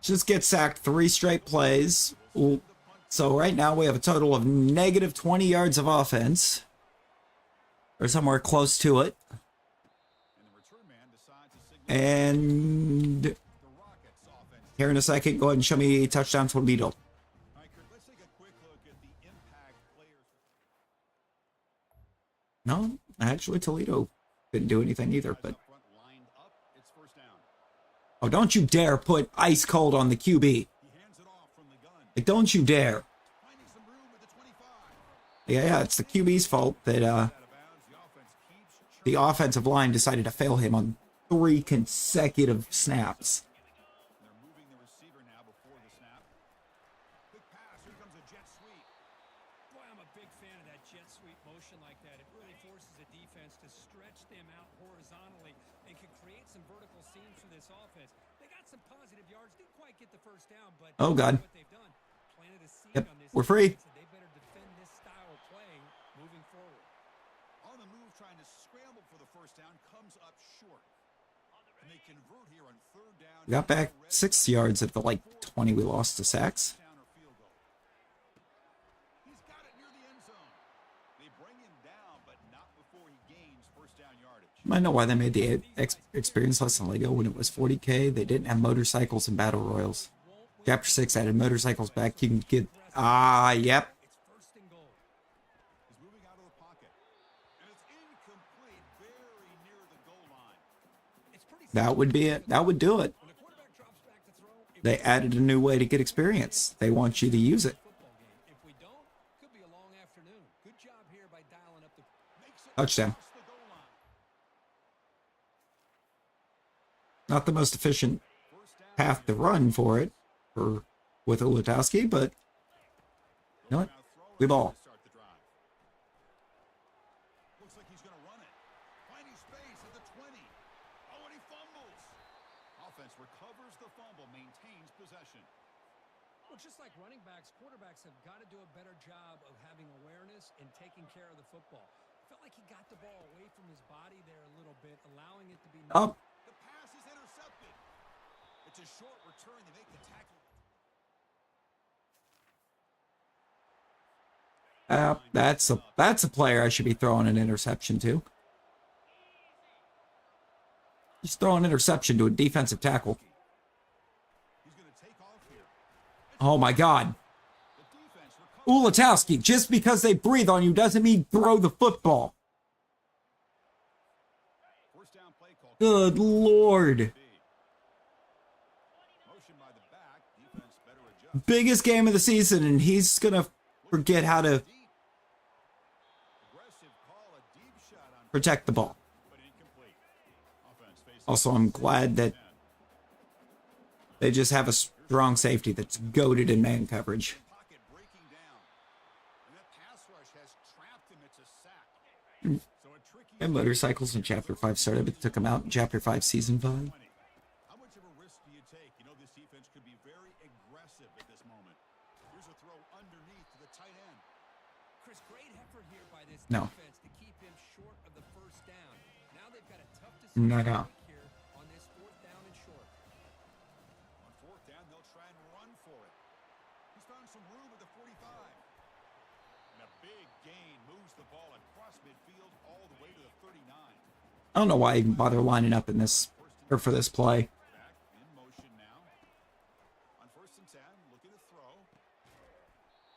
Just get sacked 3 straight plays. So right now we have a total of negative 20 yards of offense. Or somewhere close to it. And here in a second, go ahead and show me touchdown Toledo. No, actually Toledo didn't do anything either, but oh, don't you dare put ice cold on the QB. Like, don't you dare. Yeah, it's the QB's fault that the offensive line decided to fail him on 3 consecutive snaps. why I'm a big fan of that jet sweep motion like that. It really forces the defense to stretch them out horizontally and can create some vertical seams for this offense. They got some positive yards, didn't quite get the first down, but Oh, God. what they've done, planted a seed Yep, on this we're free. defense, and they better defend this style of playing moving forward. On the move, trying to scramble for the first down, comes up short. And they convert here on third down. We got back 6 yards of the, like, 20 we lost to sacks. Touchdown or field goal. He's got it near the end zone. They bring him down, but not before he gains first down yardage. I know why they made the experience lesson Lego when it was 40K. They didn't have motorcycles and battle royals. Chapter 6 added motorcycles back. You can get... yep. It's first and goal. He's moving out of the pocket. And it's incomplete, very near the goal line. It's pretty That would be it. That would do it. when the quarterback drops back to throw, it They added a new way to get experience. They want you to use it. football game. If we don't, could be a long afternoon. Good job here by dialing up the Makes it Touchdown. across the goal line. Not the most efficient path to run for it, with Ulatowski, but you know what? We ball. Start the drive. Looks like he's going to run it. Finding space at the 20. Oh, and he fumbles. Offense recovers the fumble, maintains possession. Well, just like running backs, quarterbacks have got to do a better job of having awareness and taking care of the football. Felt like he got the ball away from his body there a little bit, allowing it to be... Up. The pass is intercepted. It's a short return. They make the tackle. That's a player I should be throwing an interception to. He's throwing an interception to a defensive tackle. He's going to take off here. Oh my God. The defense recovers. Ulatowski, just because they breathe on you doesn't mean throw the football. First down play call. Good Lord. Motion by the back. Defense better adjust. Biggest game of the season, and he's going to forget how to Deep. Aggressive call, a deep shot on protect the ball. but incomplete. Offense facing Also, I'm glad that they just have a strong safety that's goated in man coverage. pocket breaking down. And that pass rush has trapped him. It's a sack. So a tricky And motorcycles in Chapter 5 started, but took them out in Chapter 5, Season 5. 20. How much of a risk do you take? You know this defense could be very aggressive at this moment. Here's a throw underneath to the tight end. Chris, great effort here by this No. defense to keep him short of the first down. Now they've got a tough decision No, to no. make here on this fourth down and short. On fourth down, they'll try and run for it. He's found some room at the 45. And a big gain moves the ball across midfield all the way to the 39. I don't know why I even bother lining up in this, or for this play. Back in motion now. On first and 10, looking to throw.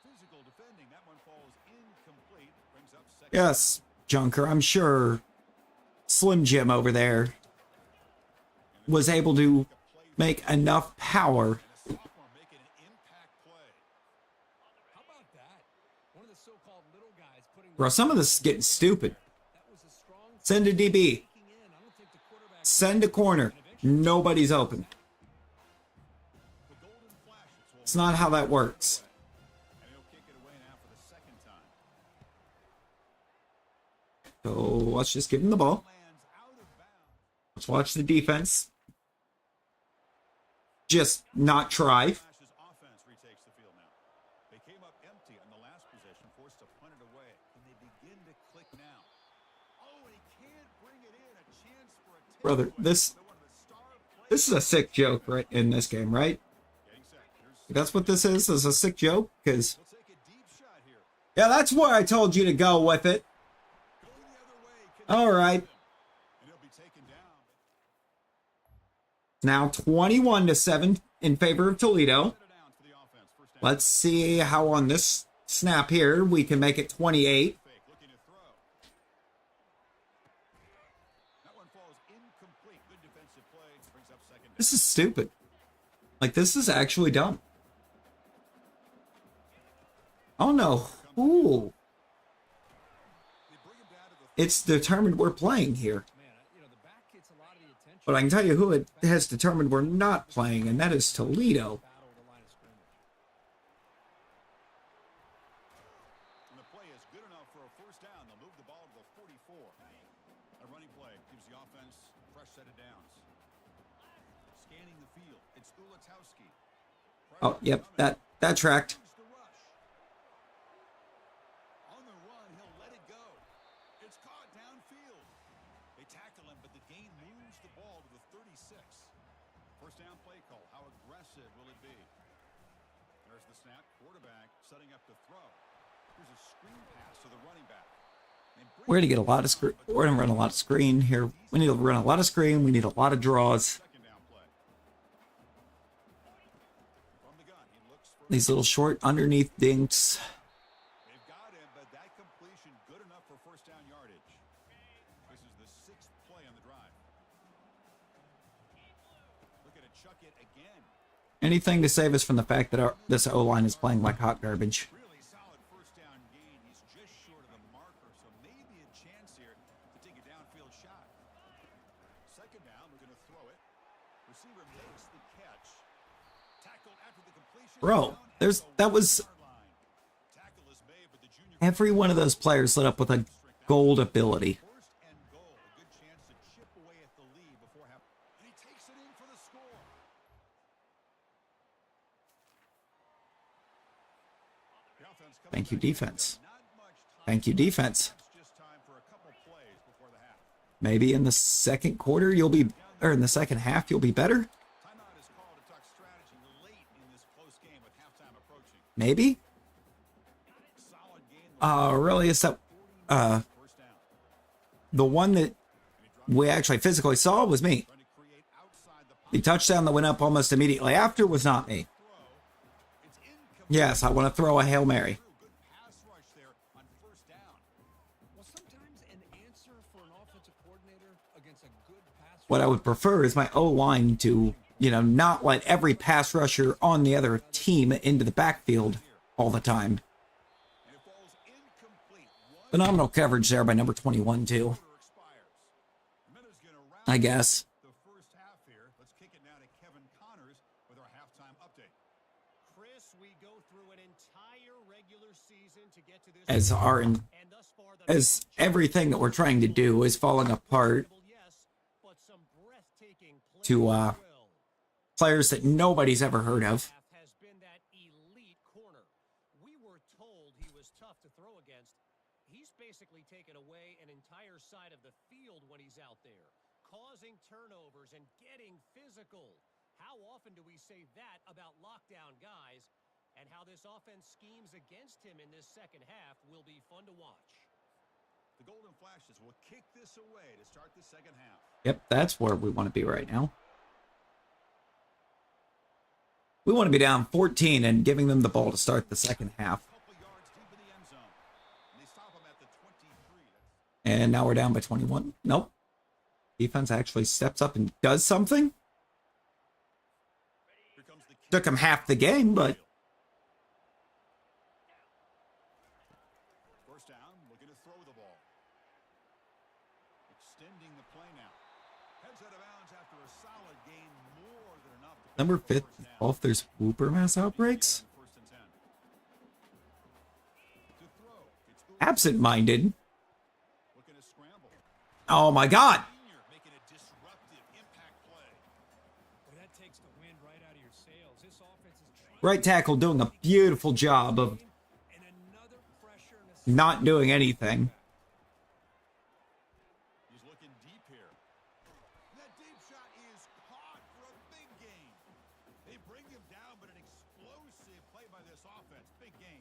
Physical defending. That one falls incomplete. Brings up second. Yes, Junker, I'm sure Slim Jim over there was able to make enough power. And a sophomore making an impact play. How about that? One of the so-called little guys putting Bro, some of this is getting stupid. that was a strong Send a DB. taking in. I don't think the quarterback Send a corner. Nobody's open. The golden flash. It's not how that works. And he'll kick it away now for the second time. So let's just give him the ball. Lands out of bounds. Let's watch the defense. Just not try. Flash's offense retakes the field now. They came up empty on the last possession, forced to punt it away. Can they begin to click now? Oh, and he can't bring it in. A chance for a Brother, takeaway. this They're one of the star players. is a sick joke right in this game, right? Getting set. Here's That's what this is a sick joke? Because, He'll take a deep shot here. yeah, that's where I told you to go with it. Going the other way. Can All right. And he'll be taken down. Now 21-7 in favor of Toledo. Set it down for the offense. First down. Let's see how on this snap here we can make it 28. Fake, looking to throw. That one falls incomplete. Good defensive play. Brings up second down. This is stupid. Like, this is actually dumb. I don't know who. They bring him down to the It's determined we're playing here. Man, the back gets a lot of the attention. But I can tell you who it has determined we're not playing, and that is Toledo. Battle of the line of scrimmage. And play is good enough for a first down. They'll move the ball to the 44. A running play gives the offense a fresh set of downs. Scanning the field, it's Ulatowski. Oh, yep, that tracked. The rush. On the run, he'll let it go. It's caught downfield. They tackle him, but the gain moves the ball to the 36. First down play call. How aggressive will it be? There's the snap. Quarterback setting up to throw. Here's a screen pass to the running back. We're gonna get a lot of screen. We're gonna run a lot of screen here. We need to run a lot of screen. We need a lot of draws. Second down play. From the gun, he looks for These little short underneath dinks. They've got him, but that completion good enough for first down yardage. This is the 6th play on the drive. Looking to chuck it again. Anything to save us from the fact that this O-line is playing like hot garbage. Really solid first down gain. He's just short of the marker, so maybe a chance here to take a downfield shot. Second down, we're going to throw it. Receiver makes the catch. Tackled after the completion. Bro, that was Tackle is made, but the junior every one of those players lit up with a gold ability. first and goal. A good chance to chip away at the lead before half. And he takes it in for the score. The offense coming Thank you, back in. defense. Not much time. Thank you, defense. It's just time for a couple plays before the half. Maybe in the second quarter or in the second half you'll be better. Timeout is called to talk strategy late in this close game with halftime approaching. Maybe. Solid game. Really, is that First down. the one that we actually physically saw was me. Trying to create outside the The touchdown that went up almost immediately after was not me. throw. It's incomplete. Yes, I want to throw a Hail Mary. Good pass rush there on first down. Well, sometimes an answer for an offensive coordinator against a good pass What I would prefer is my O-line to, not let every pass rusher on the other team into the backfield all the time. And it falls incomplete. One Phenomenal coverage there by number 21 too, quarter expires. The minute's gonna round I guess. the first half here. Let's kick it now to Kevin Connors with our halftime update. Chris, we go through an entire regular season to get to this As our and thus far the as everything that we're trying to do is falling apart yes, but some breathtaking play to as well. players that nobody's ever heard of. Has been that elite corner. We were told he was tough to throw against. He's basically taken away an entire side of the field when he's out there, causing turnovers and getting physical. How often do we say that about lockdown guys? And how this offense schemes against him in this second half will be fun to watch. The Golden Flashes will kick this away to start the second half. Yep, that's where we want to be right now. We want to be down 14 and giving them the ball to start the second half. Couple yards deep in the end zone. And they stop him at the 23. And now we're down by 21. Nope. Defense actually steps up and does something. Here comes the kick. Took him half the game, but First down, looking to throw the ball. Extending the play now. Heads out of bounds after a solid gain, more than enough to pick number up the 5th, first down. 12th, there's Whooper mass outbreaks. First and 10. To throw, it's Uwe Absent-minded. looking to scramble. Oh my God. Senior making a disruptive impact play. Well, that takes the wind right out of your sails. This offense is trying Right tackle doing a beautiful job of and another pressure and a not doing anything. He's looking deep here. That deep shot is caught for a big gain. They bring him down, but an explosive play by this offense. Big gain.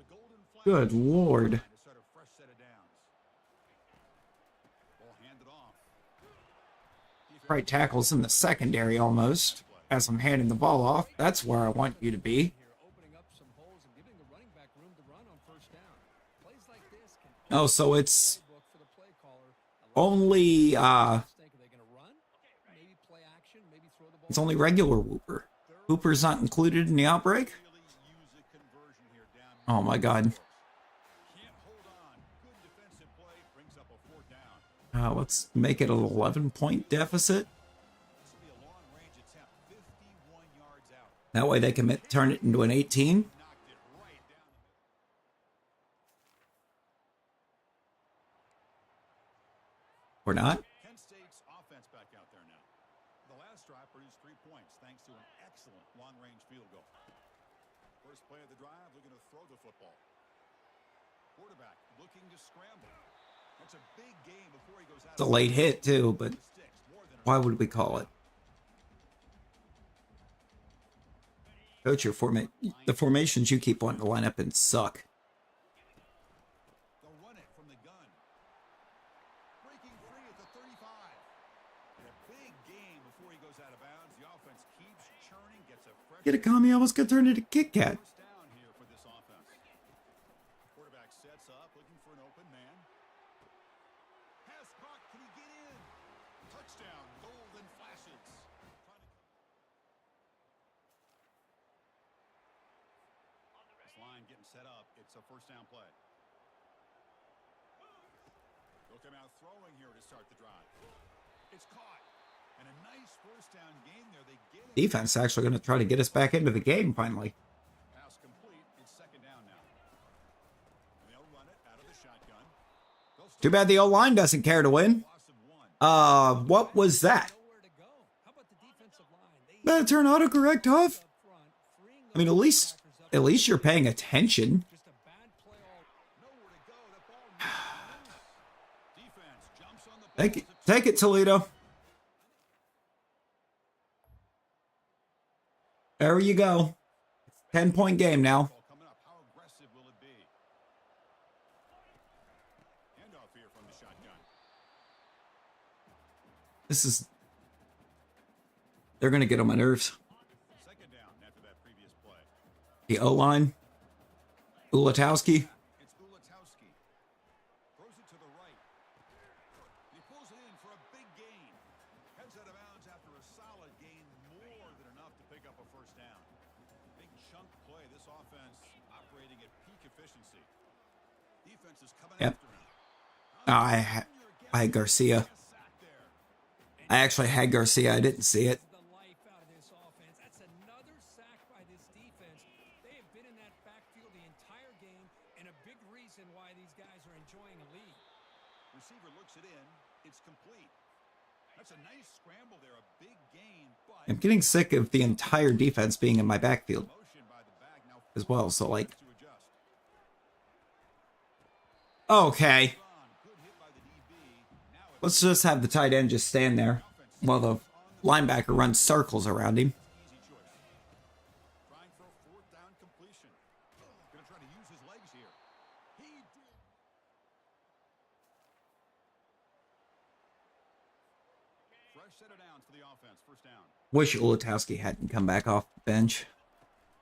The Golden Flash Good Lord. to start a fresh set of downs. Ball handed off. Right tackle's in the secondary almost. As I'm handing the ball off, that's where I want you to be. here opening up some holes and giving the running back room to run on first down. Plays like this can Oh, so it's playbook for the play caller. only Mistake, are they going to run? Maybe play action, maybe throw the ball. it's only regular Whooper. Hooper's not included in the outbreak. Really use a conversion here down. Oh my God. Can't hold on. Good defensive play. Brings up a fourth down. Let's make it an 11-point deficit. This will be a long-range attempt. 51 yards out. That way they can turn it into an 18. Knocked it right down the middle. Or not? Kent State's offense back out there now. The last drive produced 3 points thanks to an excellent long-range field goal. First play of the drive, looking to throw the football. Quarterback looking to scramble. That's a big game before he goes out. It's a late hit too, but why would we call it? Coach, the formations you keep wanting to line up and suck. They'll run it from the gun. Breaking free at the 35. In a big game before he goes out of bounds. The offense keeps churning, gets a fresh Get a commie, almost got turned into Kit Kat. first down here for this offense. Quarterback sets up, looking for an open man. Has caught, can he get in? Touchdown, golden flashes. This line getting set up. It's a first down play. They'll come out throwing here to start the drive. It's caught. And a nice first down gain there. They get it. Defense actually going to try to get us back into the game finally. Pass complete. It's second down now. And they'll run it out of the shotgun. Too bad the O-line doesn't care to win. Loss of 1. What was that? Nowhere to go. How about the defensive line? They Better turn autocorrect off. up front, freeing I mean, at least you're paying attention. just a bad play all. Nowhere to go. That ball moves loose. Defense jumps on the Take it, take it, Toledo. There you go. 10-point game now. ball coming up. How aggressive will it be? Handoff here from the shotgun. They're going to get on my nerves. Second down after that previous play. The O-line. Ulatowski. It's Ulatowski. Throws it to the right. He pulls it in for a big gain. Heads out of bounds after a solid gain, more than enough to pick up a first down. Big chunk play. This offense operating at peak efficiency. Defense is coming Yep. after him. I had Garcia. Sack there. I actually had Garcia. I didn't see it. The life out of this offense. That's another sack by this defense. They have been in that backfield the entire game, and a big reason why these guys are enjoying a lead. Receiver looks it in. It's complete. That's a nice scramble there. A big gain, but I'm getting sick of the entire defense being in my backfield motion by the back now as well. So, like, to adjust. okay. Good hit by the DB. Now it's Let's just have the tight end just stand there while the linebacker runs circles around him. easy choice. Trying for a fourth down completion. Gonna try to use his legs here. He did. Fresh set of downs for the offense. First down. Wish Ulatowski hadn't come back off the bench.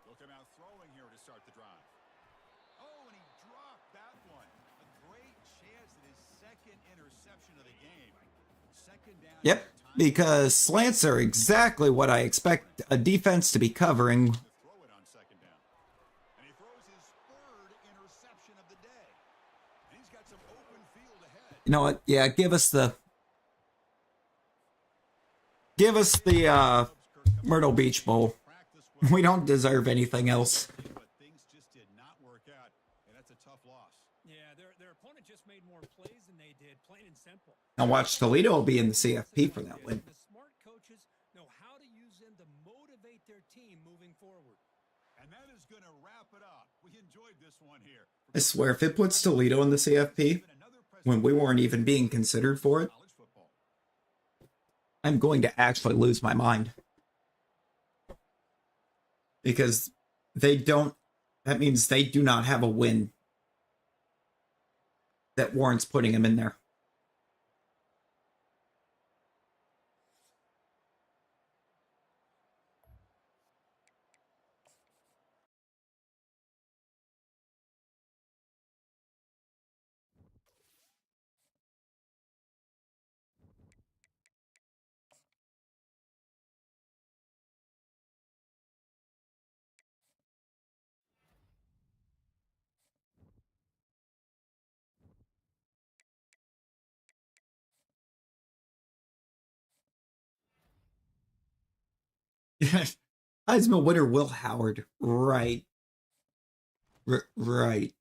They'll come out throwing here to start the drive. Oh, and he dropped that one. A great chance at his second interception of the game. Second down. Yep, here, time because slants are exactly what I expect a defense to be covering. to throw it on second down. And he throws his third interception of the day. And he's got some open field ahead. You know what? Yeah, give us the Myrtle Beach Bowl. Practice with We don't deserve anything else. but things just did not work out. And that's a tough loss. Yeah, their opponent just made more plays than they did, plain and simple. Now watch, Toledo will be in the CFP for that win. The smart coaches know how to use them to motivate their team moving forward. And that is going to wrap it up. We enjoyed this one here. I swear, if it puts Toledo in the CFP when we weren't even being considered for it, College football. I'm going to actually lose my mind. Because that means they do not have a win that warrants putting him in there. Heisman winner Will Howard. Right. Right.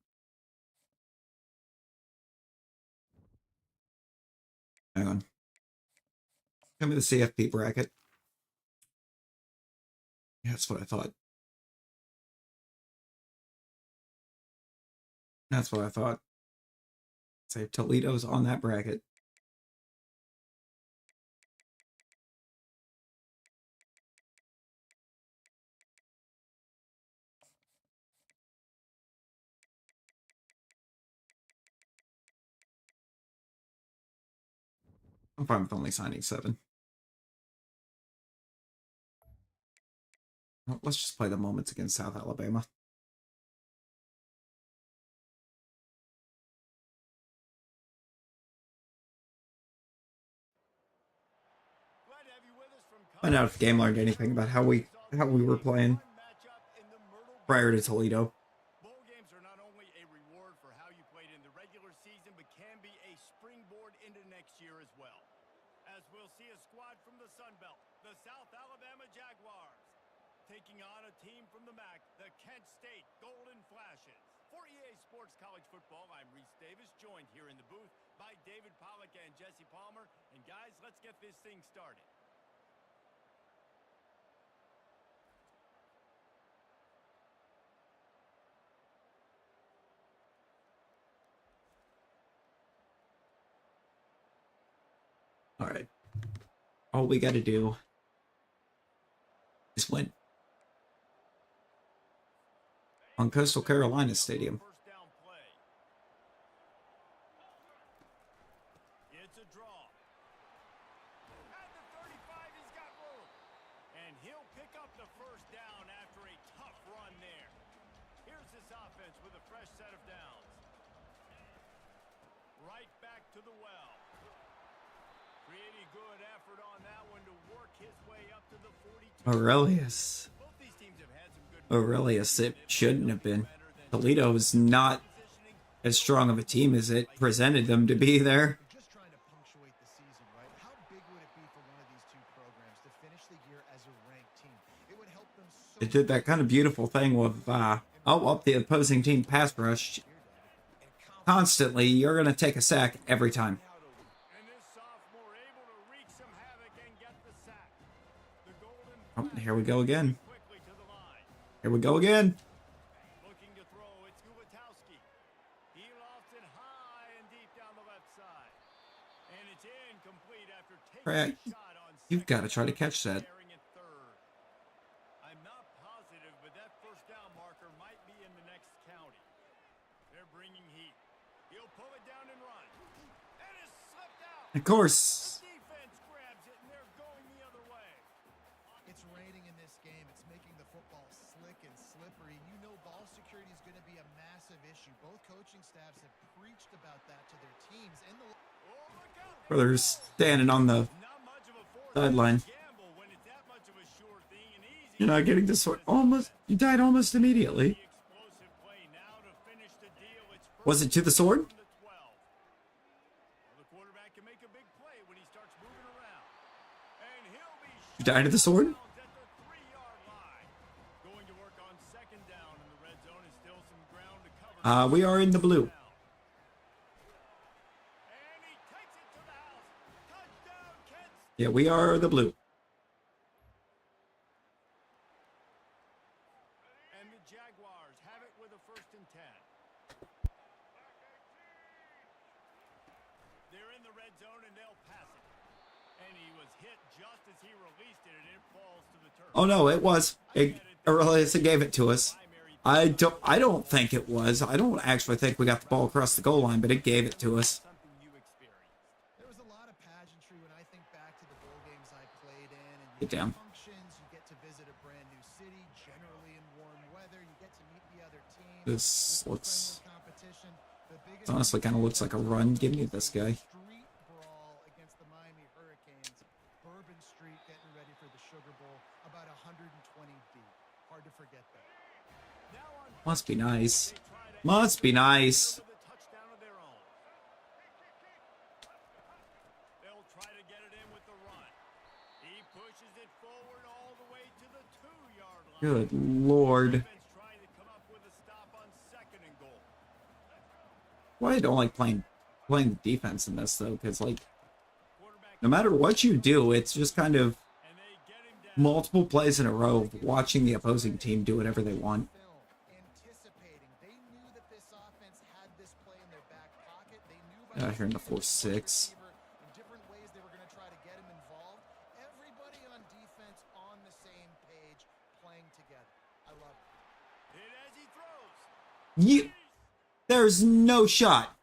Hang on. Tell me the CFP bracket. Yeah, that's what I thought. That's what I thought. Say Toledo's on that bracket. I'm fine with only signing 7. Well, let's just play the moments against South Alabama. Find out if the game learned anything about how we were playing prior to Toledo. Bowl games are not only a reward for how you played in the regular season, but can be a springboard into next year as well. As we'll see a squad from the Sun Belt, the South Alabama Jaguars, taking on a team from the MAC, the Kent State Golden Flashes. For EA Sports College Football, I'm Reese Davis, joined here in the booth by David Pollack and Jesse Palmer. And guys, let's get this thing started. All right. All we got to do is win. On Coastal Carolina Stadium. First down play. It's a draw. At the 35, he's got room. And he'll pick up the first down after a tough run there. Here's this offense with a fresh set of downs. Right back to the well. Pretty good effort on that one to work his way up to the 42. Aurelius. Both these teams have had some good Aurelius, it shouldn't have been. Toledo is not as strong of a team as it presented them to be there. They're just trying to punctuate the season, right? How big would it be for one of these two programs to finish the year as a ranked team? It would help them so It did that kind of beautiful thing with, up the opposing team pass rush. Constantly, you're going to take a sack every time. And this sophomore able to wreak some havoc and get the sack. The Golden Oh, here we go again. quickly to the line. Here we go again. Looking to throw, it's Gubatowski. He lofts it high and deep down the left side. And it's incomplete after taking Right. a shot on You've second got to try to down, catch that. staring at third. I'm not positive, but that first down marker might be in the next county. They're bringing heat. He'll pull it down and run. And it's slipped out. Of course. Defense grabs it, and they're going the other way. it's raining in this game. It's making the football slick and slippery. You know ball security is going to be a massive issue. Both coaching staffs have preached about that to their teams. And the Oh, look out. Brothers standing on the Not much of a fourth sideline. gamble when it's that much of a sure thing and easy. You're not getting this one. Almost. You died almost immediately. The explosive play now to finish the deal. It's Was it to the sword? from the 12. Well, the quarterback can make a big play when he starts moving around. And he'll be You died to the sword? at the 3-yard line. Going to work on second down, and the red zone is still some ground to cover. We are in the blue. And he takes it to the house. Touchdown, Kent State. Yeah, we are the blue. And the Jaguars have it with a 1st and 10. They're in the red zone and they'll pass it. And he was hit just as he released it and it falls to the turf. Oh no, it was. Aurelius gave it to us. I don't think it was. I don't actually think we got the ball across the goal line, but it gave it to us. Something you experienced. There was a lot of pageantry when I think back to the bowl games I played in. And Get down. functions, you get to visit a brand new city, generally in warm weather. You get to meet the other teams. This There's looks... friendly competition. The biggest It honestly kind of looks like a run. Give me this guy. street brawl against the Miami Hurricanes. Bourbon Street getting ready for the Sugar Bowl, about 120 deep. Hard to forget that. Now on Must be nice. they try to Must be nice. with a touchdown of their own. They'll try to get it in with the run. He pushes it forward all the way to the 2-yard line. Good lord. Defense trying to come up with a stop on 2nd and goal. Why I don't like playing the defense in this though, because like No matter what you do, it's just kind of And they get him down. multiple plays in a row of watching the opposing team do whatever they want. Film, anticipating. They knew that this offense had this play in their back pocket. They knew by Here in the the 4-6. in different ways they were going to try to get him involved. Everybody on defense on the same page, playing together. I love it. Hit as he throws. There's no shot.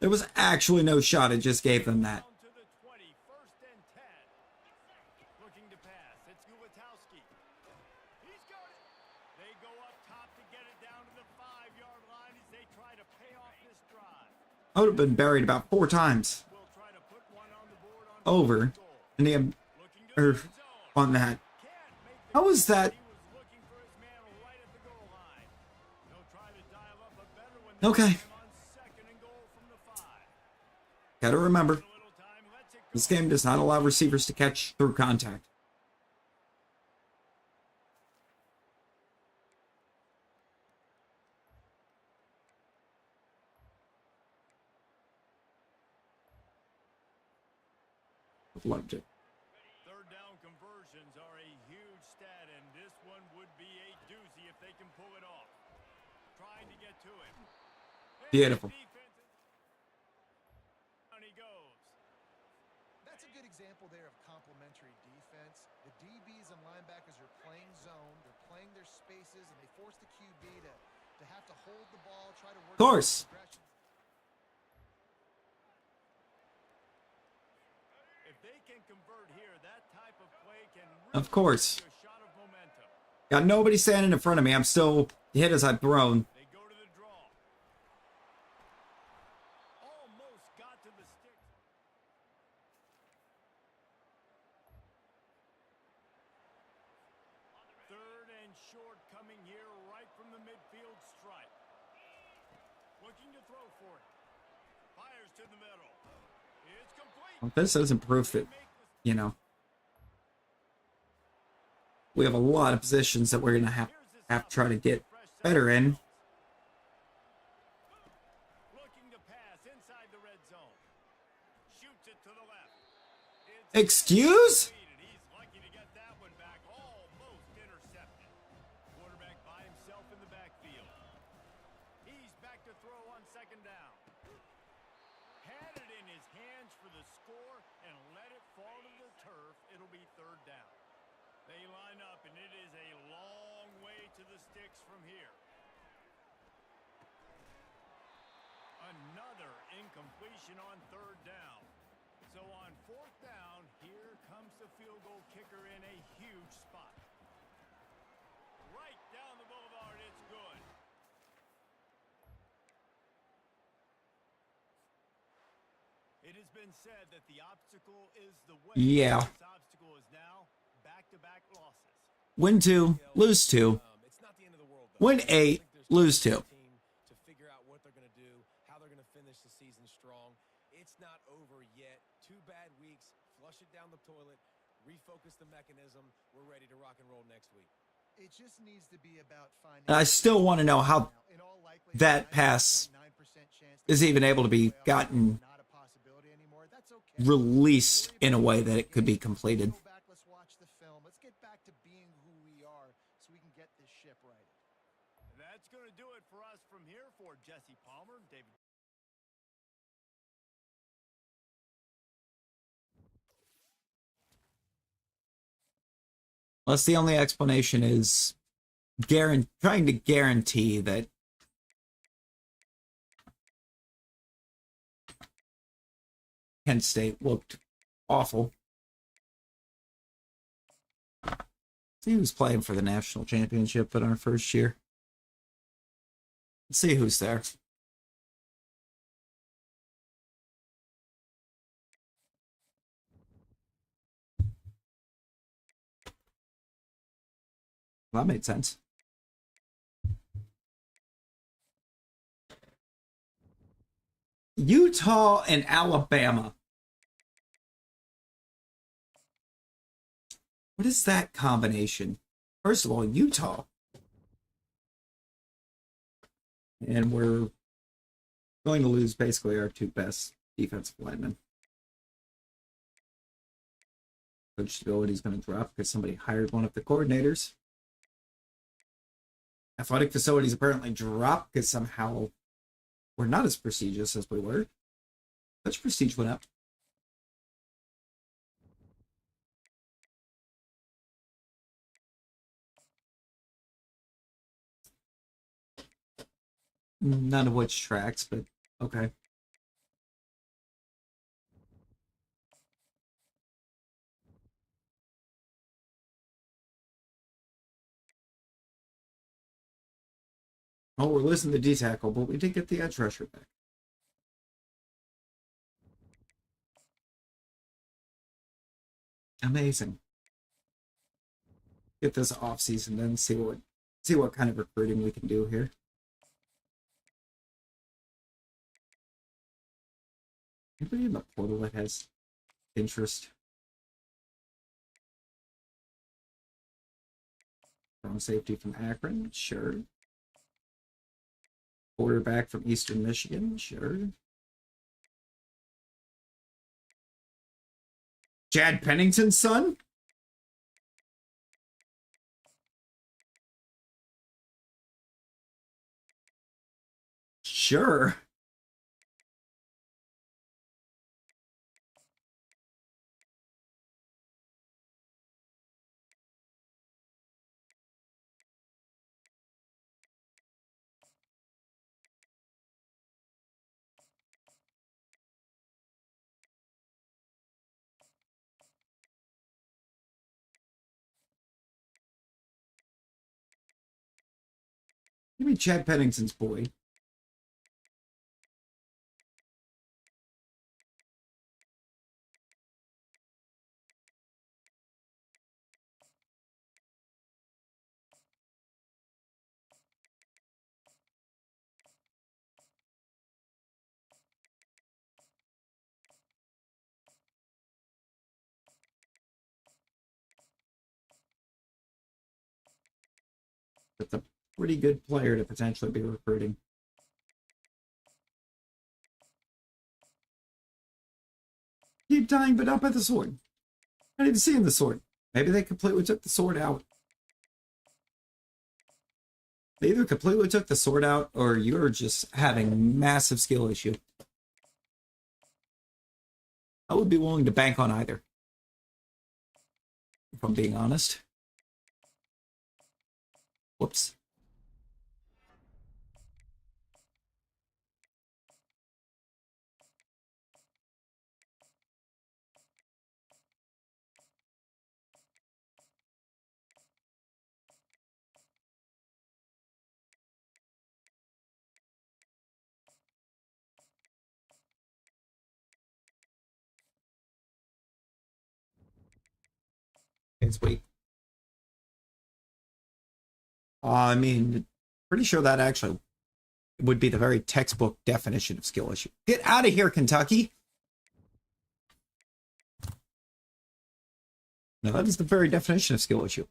There was actually no shot. It just gave them that. Down to the 20, 1st and 10. Looking to pass. It's Gulatowski. He's got it. They go up top to get it down to the 5-yard line as they try to pay off this drive. I would have been buried about 4 times We'll try to put one on the board on over goal. and Looking to or the zone. on that. Can't make the How is that? He was looking for his man right at the goal line. They'll try to dial up a better one this Okay. time on 2nd and goal from the 5. Gotta remember, A little time, lets it go. this game does not allow receivers to catch through contact. Loved it. 3rd down conversions are a huge stat, and this one would be a doozy if they can pull it off. Trying to get to him. And Beautiful. the defense is- Down he goes. That's a good example there of complementary defense. The DBs and linebackers are playing zone, they're playing their spaces, and they force the QB to have to hold the ball, try to work. Of course. progressions. If they can convert here, that type of play can Of really course. give you a shot of momentum. Got nobody standing in front of me. I'm still hit as I've thrown. They go to the draw. Almost got to the sticks. 3rd and short coming here right from the midfield stripe. Looking to throw for it. Fires to the middle. It's complete. Well, this isn't proof that, you know, we have a lot of positions that we're going to have to try to get better in. Looking to pass inside the red zone. Shoots it to the left. It's Excuse? and he's lucky to get that one back. Almost intercepted. Quarterback by himself in the backfield. He's back to throw on 2nd down. Had it in his hands for the score and let it fall to the turf. It'll be 3rd down. They line up, and it is a long way to the sticks from here. Another incompletion on 3rd down. So on 4th down, here comes the field goal kicker in a huge spot. Right down the boulevard, it's good. It has been said that the obstacle is the way. Yeah. This obstacle is now back-to-back losses. Win 2, lose 2. It's not the end of the world, though. Win 8, lose 2. Team to figure out what they're going to do, how they're going to finish the season strong. It's not over yet. 2 bad weeks. Flush it down the toilet. Refocus the mechanism. We're ready to rock and roll next week. It just needs to be about finding. I still want to know how In all likelihood, that pass 9.9% chance is even able to be gotten not a possibility anymore. That's okay. released in a way that it could be completed. Go back, let's watch the film. Let's get back to being who we are so we can get this ship right. That's going to do it for us from here. For Jesse Palmer, David. Unless the only explanation is trying to guarantee that Kent State looked awful. See who's playing for the national championship in our first year. Let's see who's there. Well, that made sense. Utah and Alabama. What is that combination? First of all, Utah. And we're going to lose basically our two best defensive linemen. Coach stability is going to drop because somebody hired one of the coordinators. Athletic facilities apparently dropped because somehow we're not as prestigious as we were. Coach prestige went up. None of which tracks, but okay. Oh, we're losing the D tackle, but we did get the edge rusher back. Amazing. Get this off season, then see what kind of recruiting we can do here. Anybody in the portal that has interest? Strong safety from Akron, sure. Quarterback from Eastern Michigan, sure. Chad Pennington's son? Sure. Give me Chad Pennington's boy. That's a pretty good player to potentially be recruiting. Keep dying, but not by the sword. I didn't see the sword. Maybe they completely took the sword out. They either completely took the sword out, or you're just having massive skill issue. I would be willing to bank on either, if I'm being honest. Whoops. It's weak. I mean, pretty sure that actually would be the very textbook definition of skill issue. Get out of here, Kentucky. No, that is the very definition of skill issue.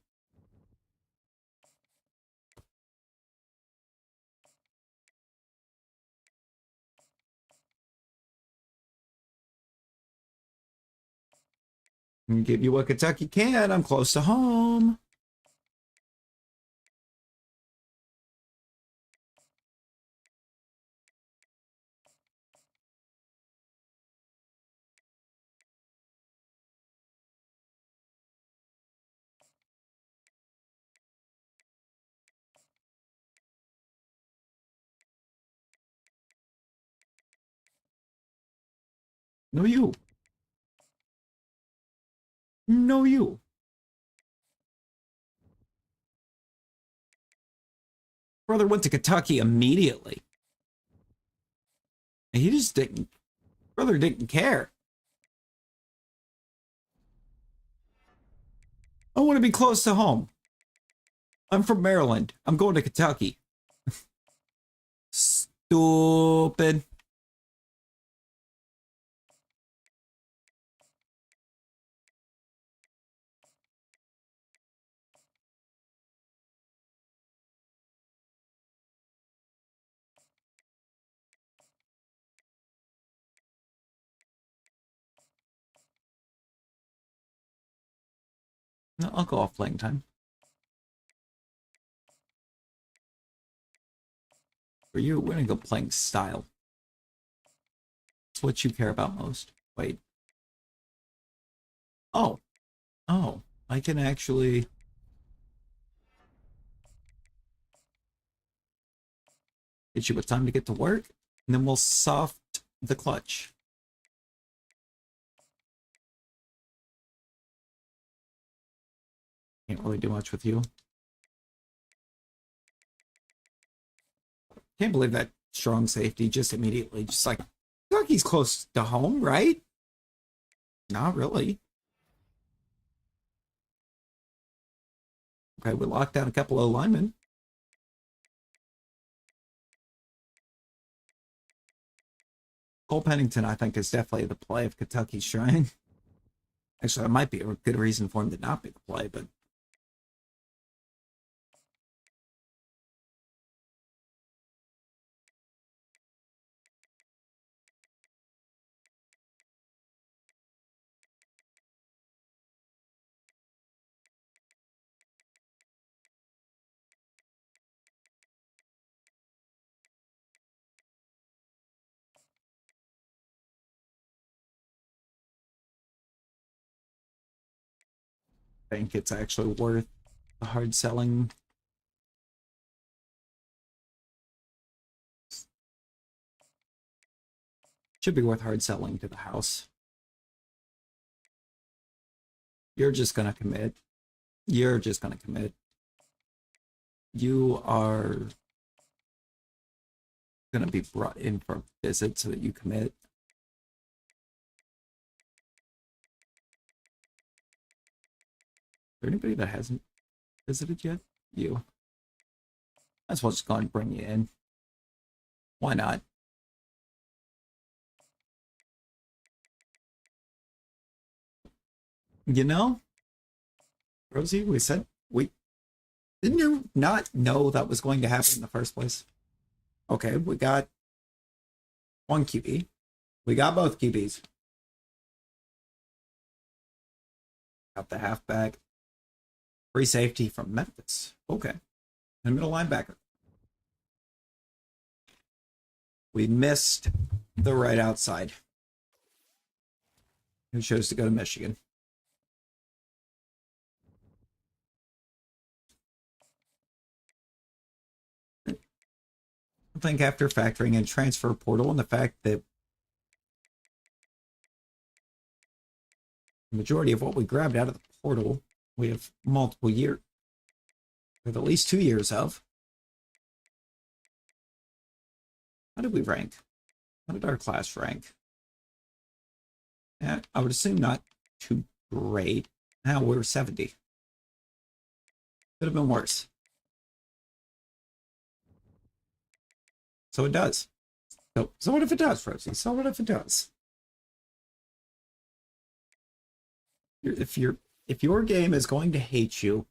Give you what Kentucky can. I'm close to home. No, you. No, you. Brother went to Kentucky immediately. He just didn't. Brother didn't care. I want to be close to home. I'm from Maryland. I'm going to Kentucky. Stupid. I'll go off playing time. For you, we're gonna go playing style. It's what you care about most. Wait. Oh. Oh. I can actually... hit you with time to get to work, and then we'll soft the clutch. Can't really do much with you. Can't believe that strong safety just immediately, just like, Kentucky's close to home, right? Not really. Okay, we locked down a couple of linemen. Cole Pennington, I think, is definitely the play of Kentucky's trying. Actually, that might be a good reason for him to not be the play, but I think it's actually worth the hard selling. Should be worth hard selling to the house. You're just gonna commit. You're just gonna commit. You are gonna be brought in for a visit so that you commit. Is there anybody that hasn't visited yet? You. Might as well just go and bring you in. Why not? You know, Rosie, we said didn't you not know that was going to happen in the first place? Okay, we got one QB. We got both QBs. Got the halfback. Free safety from Memphis. Okay. And middle linebacker. We missed the right outside, who chose to go to Michigan. I think after factoring in transfer portal and the fact that the majority of what we grabbed out of the portal, we have multiple years, with at least 2 years of. How did we rank? How did our class rank? I would assume not too great. Now we're 70. Could have been worse. So it does. So what if it does, Rosie? So what if it does? If your game is going to hate you,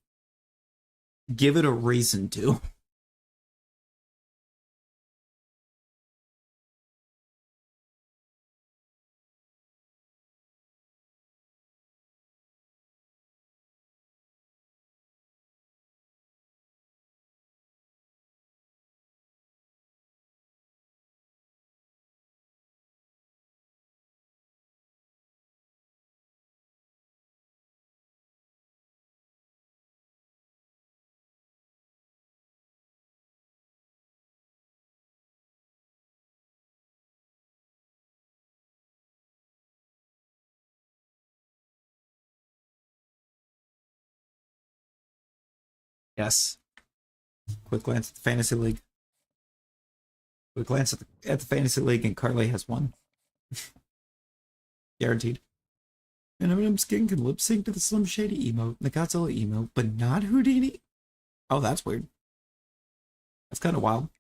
give it a reason to. Yes. Quick glance at the fantasy league. Quick glance at the fantasy league, and Carly has won. Guaranteed. And Eminem Skin can lip sync to the Slim Shady emote, the Godzilla emote, but not Houdini? Oh, that's weird. That's kind of wild.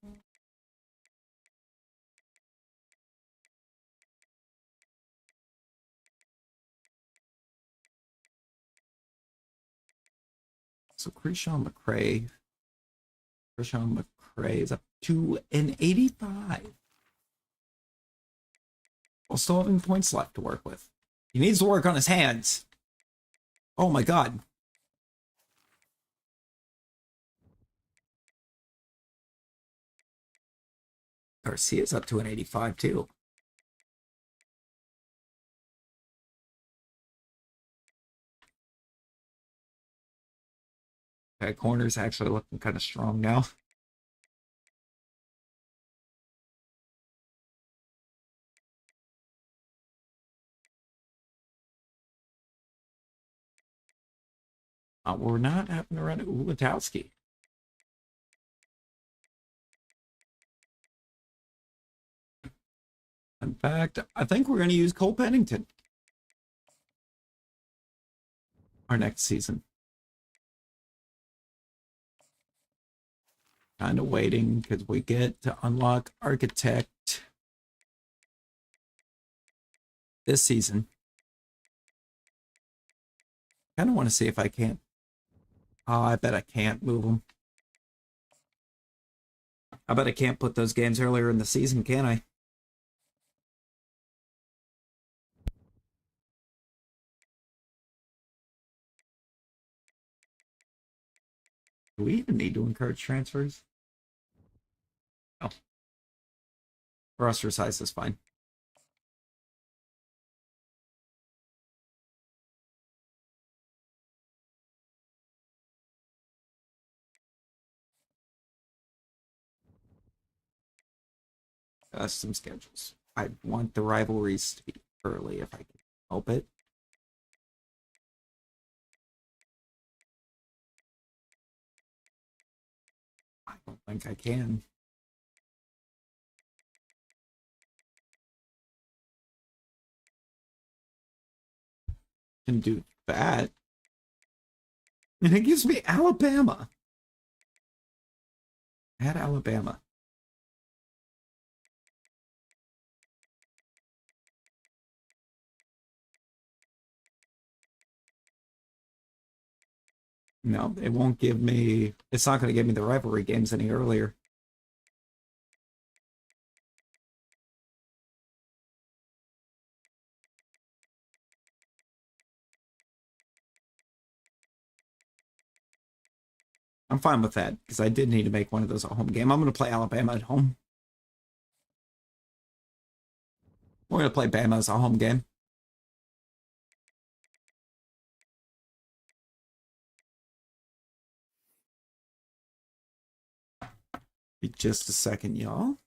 So Krishawn McCray is up to an 85. While still having points left to work with. He needs to work on his hands. Oh my god. Garcia's up to an 85 too. Okay, corner's actually looking kind of strong now. We're not having to run Ulatowski. In fact, I think we're going to use Cole Pennington our next season. Kind of waiting because we get to unlock Architect this season. Kind of want to see if I can't. Oh, I bet I can't move them. I bet I can't put those games earlier in the season, can I? Do we even need to encourage transfers? Oh. Roster size is fine. Custom schedules. I want the rivalries to be early if I can help it. I don't think I can. Can do that. And it gives me Alabama. Add Alabama. No, it won't give me. It's not going to give me the rivalry games any earlier. I'm fine with that because I did need to make one of those a home game. I'm going to play Alabama at home. We're going to play Bama as a home game. Just a second, y'all.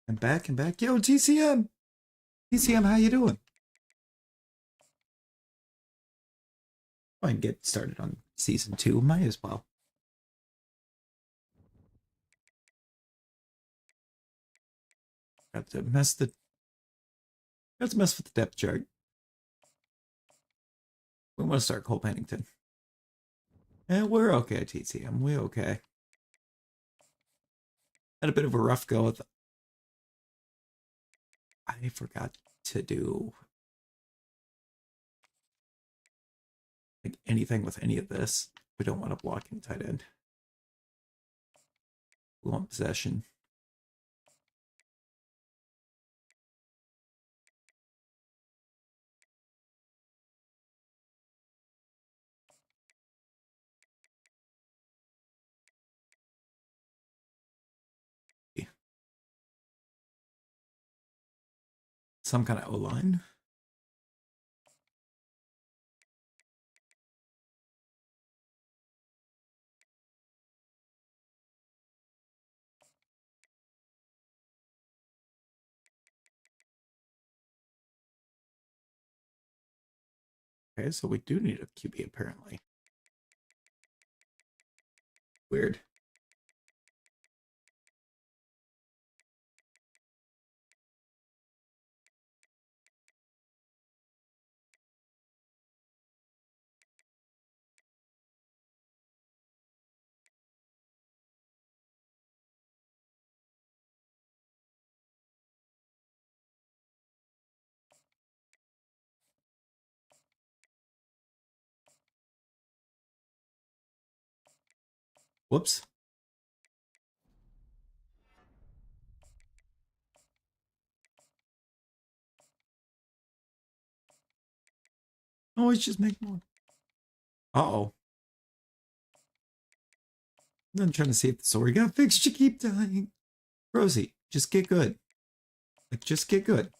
I'm back. Yo, TCM! TCM, how you doing? I can get started on season 2. Might as well. Got to mess with the depth chart. We want to start Cole Pennington. And we're okay, TCM. We're okay. Had a bit of a rough go with. I forgot to do like anything with any of this. We don't want a blocking tight end. We want possession. Some kind of O-line. Okay, so we do need a QB apparently. Weird. Whoops. Always just make more. Uh-oh. I'm trying to see if the story got fixed. You keep dying. Rosie, just get good. Like, just get good.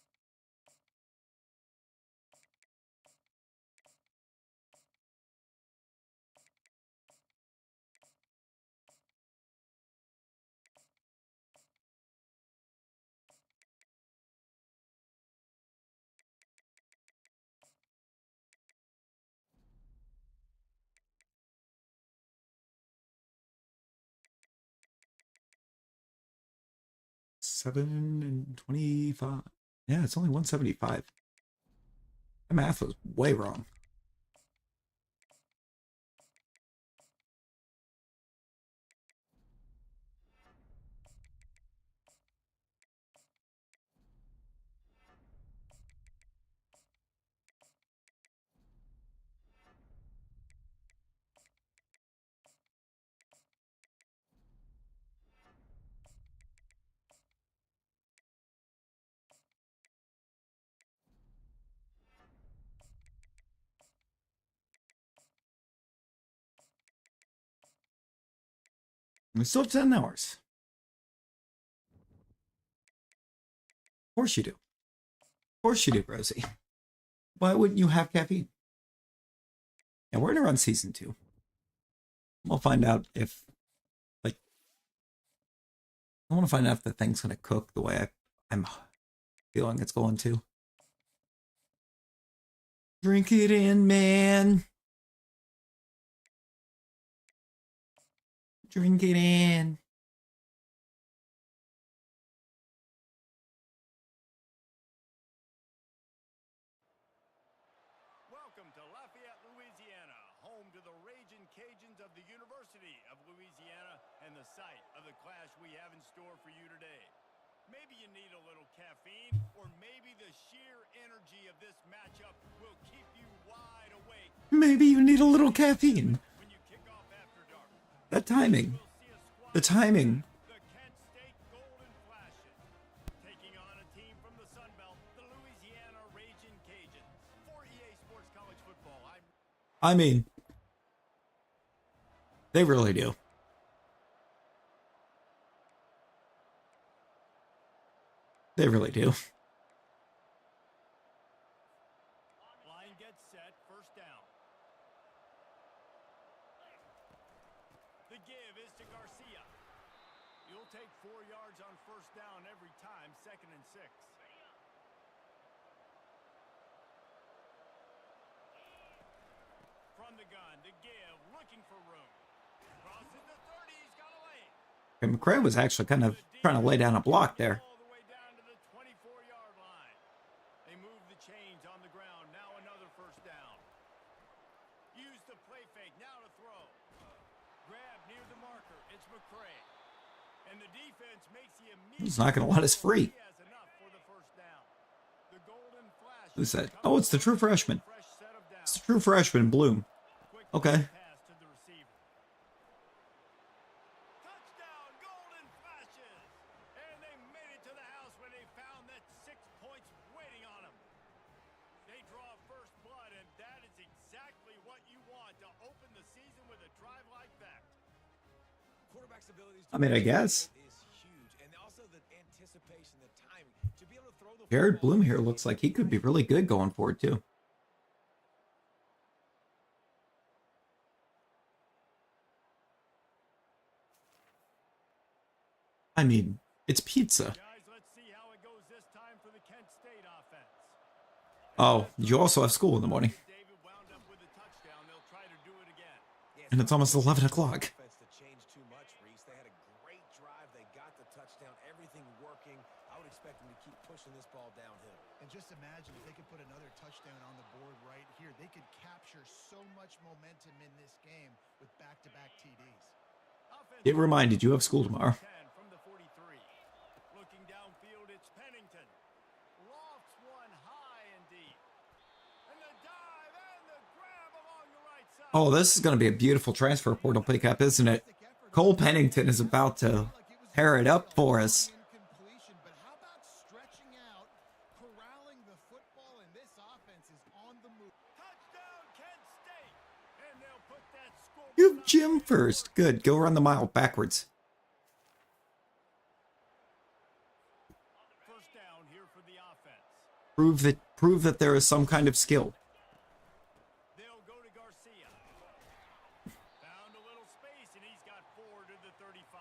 $7.25. Yeah, it's only 175. My math was way wrong. We still have 10 hours. Of course you do. Of course you do, Rosie. Why wouldn't you have caffeine? Yeah, we're gonna run season 2. We'll find out if, like, I want to find out if the thing's gonna cook the way I'm feeling it's going to. Drink it in, man. Drink it in. Welcome to Lafayette, Louisiana, home to the Ragin' Cajuns of the University of Louisiana and the site of the clash we have in store for you today. Maybe you need a little caffeine, or maybe the sheer energy of this matchup will keep you wide awake. Maybe you need a little caffeine. When you kick off after dark, That timing. we'll see a squad The timing. the Kent State Golden Flashes, taking on a team from the Sun Belt, the Louisiana Ragin' Cajuns. For EA Sports College Football, I mean, they really do. They really do. line gets set, first down. The give is to Garcia. You'll take 4 yards on first down every time, 2nd and 6. From the gun to give, looking for room. Crosses the 30, he's got a lane. And McCray was actually kind of trying to lay down a block there. All the way down to the 24-yard line. They move the chains on the ground. Now another first down. Use the play fake. Now to throw. Grab near the marker. It's McCray. And the defense makes the immediate. He's not going to let us free. He has enough for the first down. The golden flash. Who's that? Oh, it's the true freshman. It's the true freshman, Bloom. Okay. Pass to the receiver. Touchdown, golden flashes. And they made it to the house when they found that 6 points waiting on them. They draw first blood, and that is exactly what you want to open the season with a drive like that. Quarterback's abilities I mean, I guess. is huge, and also the anticipation, the timing to be able to throw the Jared football Bloom here looks like he could be really good going forward, too. I mean, it's pizza. Guys, let's see how it goes this time for the Kent State offense. Oh, you also have school in the morning. David wound up with a touchdown. They'll try to do it again. And it's almost 11 o'clock. Offense to change too much, Reese. They had a great drive. They got the touchdown. Everything working. I would expect them to keep pushing this ball downhill. And just imagine if they could put another touchdown on the board right here. They could capture so much momentum in this game with back-to-back TDs. Get reminded you have school tomorrow. 10 from the 43. Looking downfield, it's Pennington. Lofts one high and deep. And the dive and the grab along the right side. Oh, this is going to be a beautiful transfer portal pickup, isn't it? Cole Pennington is about to tear it up for us. Completion, but how about stretching out, corralling the football, and this offense is on the move. Touchdown, Kent State. And they'll put that score. You have Jim first. Good. Go run the mile backwards. First down here for the offense. Prove that there is some kind of skill. They'll go to Garcia. Found a little space, and he's got 4 to the 35.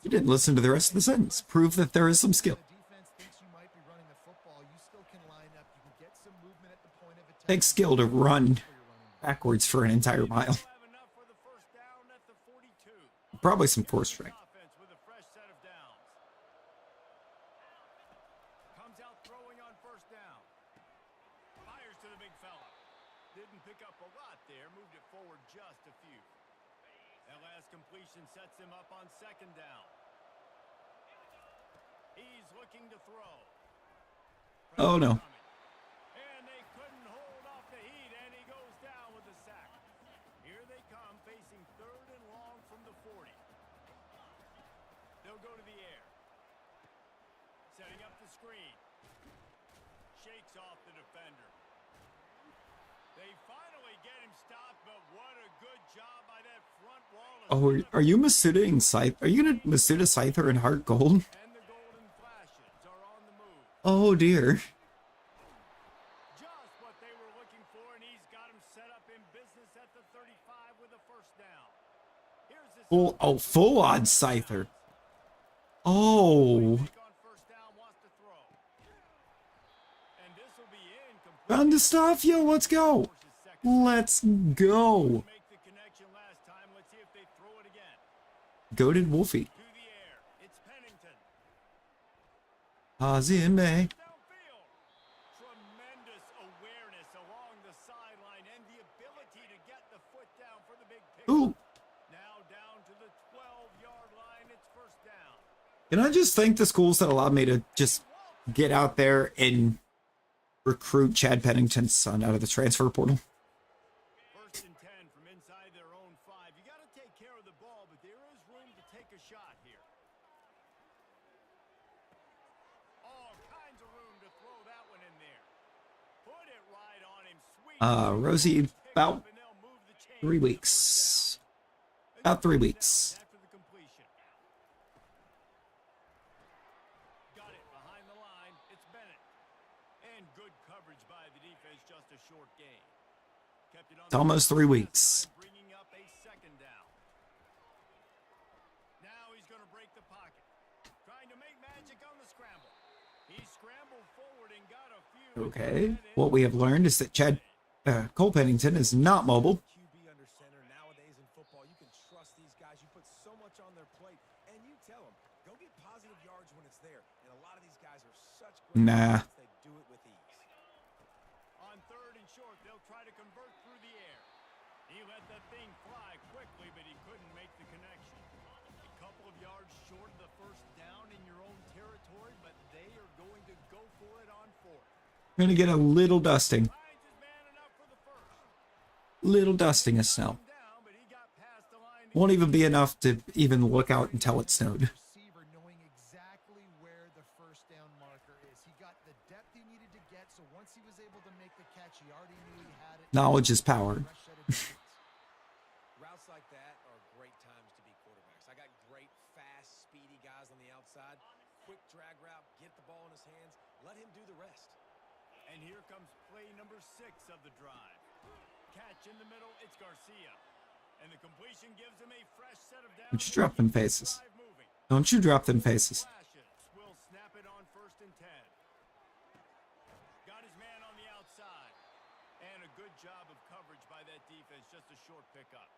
You didn't listen to the rest of the sentence. Prove that there is some skill. The defense thinks you might be running the football. You still can line up. You can get some movement at the point of attack. Takes skill to run backwards for an entire mile. Have enough for the first down at the 42. Probably some force strength. Offense with a fresh set of downs. Comes out throwing on first down. Fires to the big fella. Didn't pick up a lot there. Moved it forward just a few. That last completion sets him up on second down. He's looking to throw. Oh, no. And they couldn't hold off the heat, and he goes down with a sack. Here they come, facing 3rd and long from the 40. They'll go to the air. Setting up the screen. Shakes off the defender. They finally get him stopped, but what a good job by that front wall. Oh, are you Masuda Scythe? Are you gonna Masuda Scyther in Heart Gold? And the golden flashes are on the move. Oh dear. Just what they were looking for, and he's got him set up in business at the 35 with a first down. Here's his Full on Scyther. Oh, on first down, wants to throw. And this will be incomplete. Andestafio, let's go. Let's go. Make the connection last time. Let's see if they throw it again. Goated Wolfie. To the air. It's Pennington. Azime. Downfield. Tremendous awareness along the sideline and the ability to get the foot down for the big pick. Ooh. Now down to the 12-yard line. It's first down. Can I just thank the schools that allowed me to just get out there and recruit Chad Pennington's son out of the transfer portal? First and 10 from inside their own 5. You got to take care of the ball, but there is room to take a shot here. All kinds of room to throw that one in there. Put it right on him. Sweet. Rosie, about And they'll move the chains 3 to the weeks. first down. About 3 weeks. After the completion. Got it behind the line. It's Bennett. And good coverage by the defense. Just a short gain. Kept it on It's almost 3 weeks. bringing up a second down. Now he's going to bring Okay. What we have learned is that Cole Pennington is not mobile. QB under center nowadays in football, you can trust these guys. You put so much on their plate, and you tell them, go get positive yards when it's there. And a lot of these guys are such great Nah. athletes, they do it with ease. On 3rd and short, they'll try to convert through the air. He let that thing fly quickly, but he couldn't make the connection. A couple of yards short of the first down in your own territory, but they are going to go for it on 4th. We're going to get a little dusting. Finds his man enough for the first. Little dusting of snow. Down, but he got past the line to Won't even be enough to even look out until it snowed. Receiver knowing exactly where the first down marker is. He got the depth he needed to get, so once he was able to make the catch, he already knew he had it. Knowledge is power. Fresh set of defense. Routes like that are great times to be quarterbacks. I got great, fast, speedy guys on the outside. Quick drag route, get the ball in his hands, let him do the rest. And here comes play number 6 of the drive. Catch in the middle, it's Garcia. And the completion gives him a fresh set of downs. Don't you drop them faces. Drive moving. Don't you drop them faces. Flashes. Will snap it on 1st and 10. Got his man on the outside. And a good job of coverage by that defense. Just a short pickup.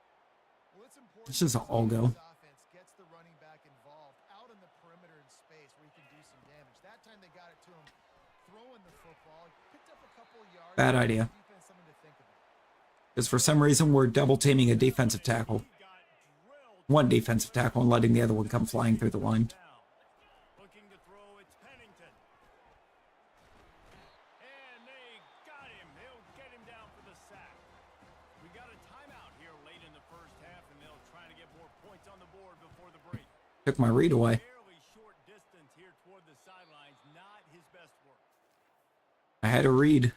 Well, it's important. It's just all go. This offense gets the running back involved out in the perimeter in space where he can do some damage. That time they got it to him throwing the football. Picked up a couple of yards. Bad idea. Defense, something to think about. Because for some reason we're double teaming a defensive tackle. He got drilled. One defensive tackle and letting the other one come flying through the line. Looking to throw, it's Pennington. And they got him. They'll get him down for the sack. We got a timeout here late in the first half, and they'll try to get more points on the board before the break. Took my read away. Fairly short distance here toward the sidelines. Not his best work. I had a read.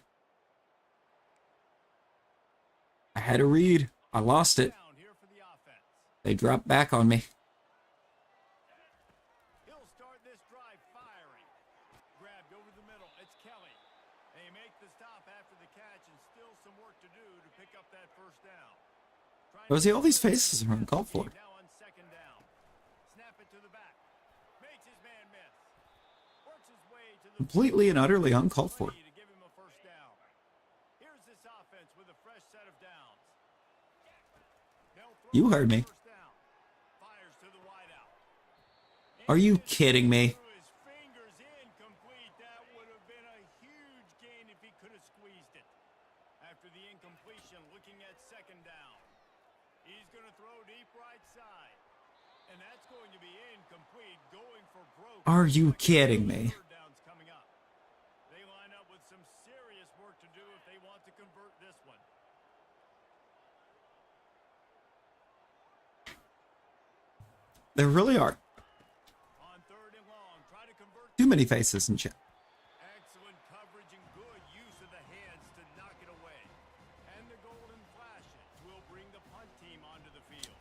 I lost it. Down here for the offense. They dropped back on me. He'll start this drive firing. Grabbed over the middle. It's Kelly. They make the stop after the catch and still some work to do to pick up that first down. Rosie, all these faces are uncalled for. Now on 2nd down. Snap it to the back. Makes his man miss. Works his way to the Completely and utterly uncalled for. to give him a first down. Here's this offense with a fresh set of downs. They'll throw You heard me. first down. Fires to the wideout. Are you kidding me? Threw his fingers incomplete. That would have been a huge gain if he could have squeezed it. After the incompletion, looking at 2nd down. He's going to throw deep right side. And that's going to be incomplete, going for broke. Are you kidding me? 3rd down's coming up. They line up with some serious work to do if they want to convert this one. There really are On 3rd and long, try to convert. too many faces in chat. Excellent coverage and good use of the hands to knock it away. And the golden flashes will bring the punt team onto the field.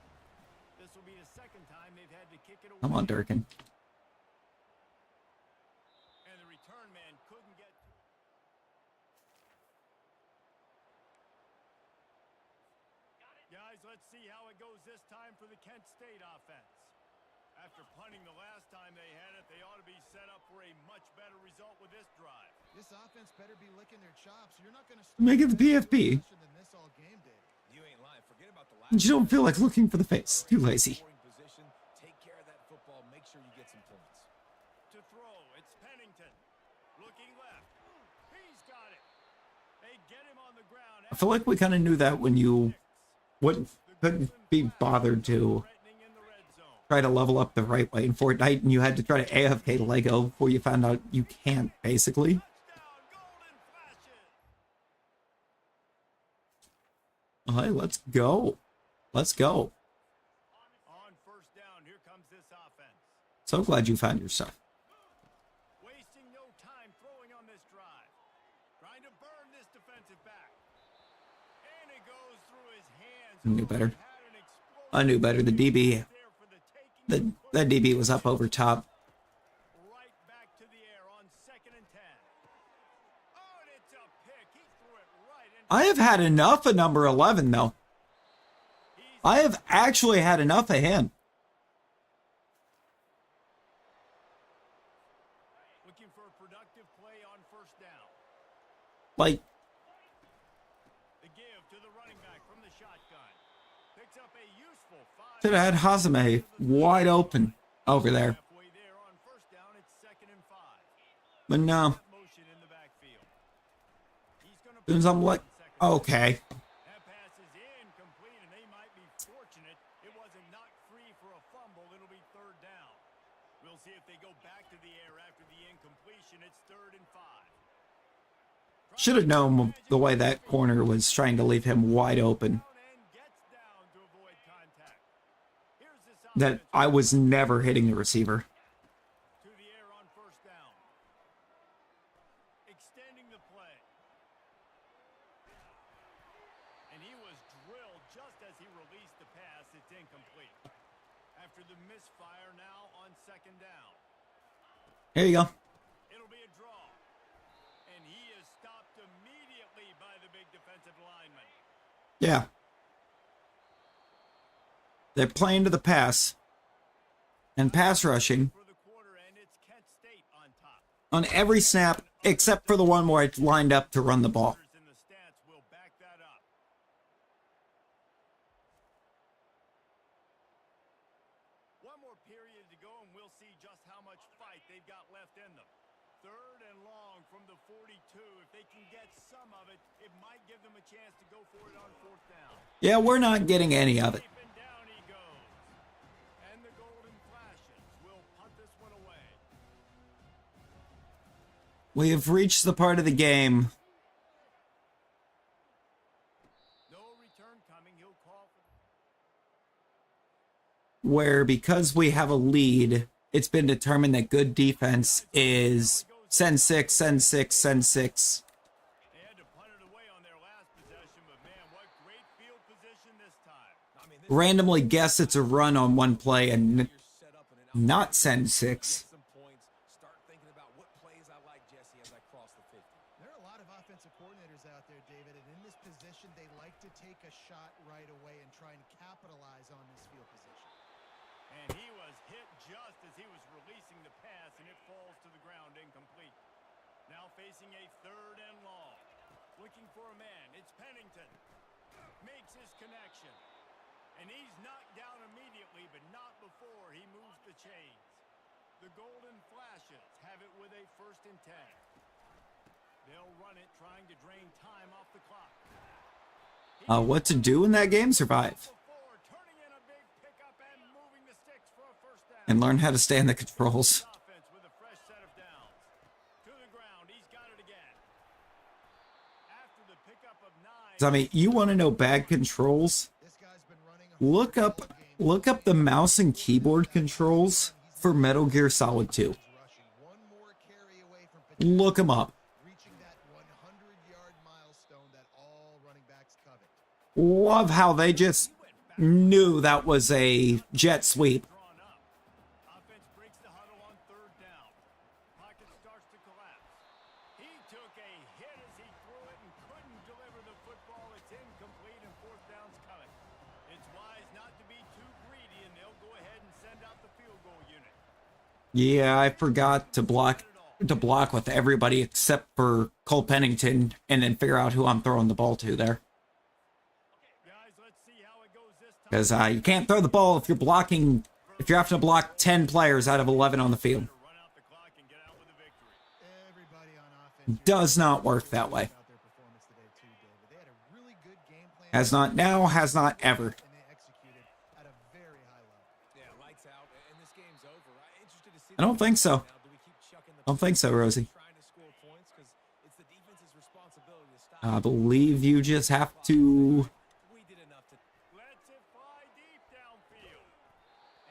This will be the 2nd time they've had to kick it away. Come on, Durkin. And the return man couldn't get to it. Guys, let's see how it goes this time for the Kent State offense. After punting the last time they had it, they ought to be set up for a much better result with this drive. This offense better be licking their chops. You're not going to Make it the PFP. than this all game did. You ain't lying. Forget about the last You don't feel like looking for the face. Too lazy. scoring position. Take care of that football. Make sure you get some points. To throw, it's Pennington. Looking left. He's got it. They get him on the ground. I feel like we kind of knew that when you couldn't be bothered to Threatening in the red zone. try to level up the right way in Fortnite, and you had to try to AFK Lego before you found out you can't, basically. Touchdown, golden flashes. Alright, let's go. Let's go. On 1st down, here comes this offense. So glad you found your stuff. Wasting no time throwing on this drive. Trying to burn this defensive back. And it goes through his hands. I knew better. Had an explosive I knew better. The DB, there for the taking. that DB was up over top. Right back to the air on 2nd and 10. Oh, and it's a pick. He threw it right into I have had enough of number 11, though. I have actually had enough of him. looking for a productive play on 1st down. Like, The give to the running back from the shotgun. Picks up a useful 5. should have had Hazame wide open over there. Halfway there on first down, it's 2nd and 5. But no. Motion in the backfield. He's gonna As soon as I'm like, okay. That pass is incomplete, and they might be fortunate it wasn't knocked free for a fumble. It'll be 3rd down. We'll see if they go back to the air after the incompletion. It's 3rd and 5. Should have known the way that corner was trying to leave him wide open. And gets down to avoid contact. Here's this That I was never hitting the receiver. to the air on first down. Extending the play. And he was drilled just as he released the pass. It's incomplete. After the misfire now on 2nd down. Here you go. It'll be a draw. And he is stopped immediately by the big defensive lineman. Yeah. They're playing to the pass. And pass rushing For the quarter, and it's Kent State on top. on every snap except for the one where I lined up to run the ball. In the stats will back that up. One more period to go, and we'll see just how much fight they've got left in them. 3rd and long from the 42. If they can get some of it, it might give them a chance to go for it on 4th down. Yeah, we're not getting any of it. Deep and down he goes. And the Golden Flashes will punt this one away. We have reached the part of the game No return coming. He'll call for where, because we have a lead, it's been determined that good defense is send 6, send 6, send 6. They had to punt it away on their last possession, but man, what great field position this time. I mean, this Randomly guess it's a run on one play and you're set up in an not send 6. get some points. Start thinking about what plays I like, Jesse, as I cross the 50. There are a lot of offensive coordinators out there, David, and in this position, they like to take a shot right away and try and capitalize on this field position. And he was hit just as he was releasing the pass, and it falls to the ground incomplete. Now facing a 3rd and long. Looking for a man. It's Pennington. Makes his connection. And he's knocked down immediately, but not before he moves the chains. The Golden Flashes have it with a 1st and 10. They'll run it, trying to drain time off the clock. What to do in that game? Survive. Before, turning in a big pickup and moving the sticks for a 1st down. And learn how to stay in the controls. Offense with a fresh set of downs. To the ground, he's got it again. After the pickup of 9. I mean, you want to know bad controls? This guy's been running a Look up the mouse and keyboard controls for Metal Gear Solid 2. rushing one more carry away from Look them up. reaching that 100-yard milestone that all running backs covet. Love how they just knew that was a jet sweep. Drawn up. Offense breaks the huddle on 3rd down. Pocket starts to collapse. He took a hit as he threw it and couldn't deliver the football. It's incomplete and 4th down's coming. It's wise not to be too greedy, and they'll go ahead and send out the field goal unit. Yeah, I forgot to block with everybody except for Cole Pennington and then figure out who I'm throwing the ball to there. Guys, let's see how it goes this time. Because you can't throw the ball if you're having to block 10 players out of 11 on the field. Run out the clock and get out with a victory. Everybody on offense Does not work that way. about their performance today too, David. They had a really good game plan. Has not now, has not ever. And they executed at a very high level. Yeah, lights out, and this game's over. Interested to see I don't think so. now. Do we keep chucking the Don't think so, Rosie. trying to score points? Because it's the defense's responsibility to stop. I believe you just have to... We did enough to. Lets it fly deep downfield.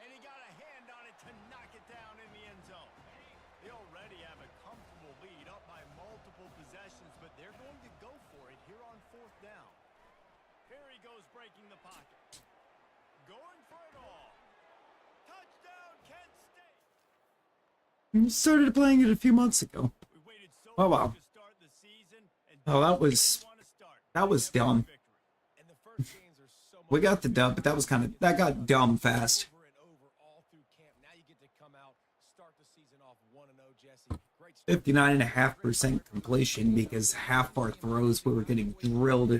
And he got a hand on it to knock it down in the end zone. They already have a comfortable lead up by multiple possessions, but they're going to go for it here on 4th down. Here he goes breaking the pocket. Going for it all. Touchdown, Kent State. You started playing it a few months ago. We waited so Oh, long wow. to start the season, and Oh, that was dumb. And the first games are so much We got the dub, but that got dumb fast. over and over all through camp. Now you get to come out, start the season off 1-0, Jesse. Great 59.5% completion because half our throws we were getting drilled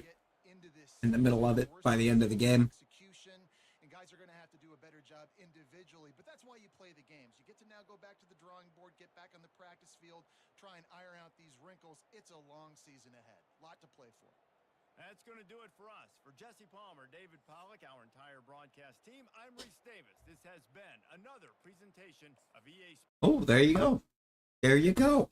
in the middle of it by the end of the game. And guys are going to have to do a better job individually, but that's why you play the games. You get to now go back to the drawing board, get back on the practice field, try and iron out these wrinkles. It's a long season ahead. Lot to play for. That's going to do it for us. For Jesse Palmer, David Pollack, our entire broadcast team, I'm Reese Davis. This has been another presentation of EA Sports. Oh, there you go. There you go.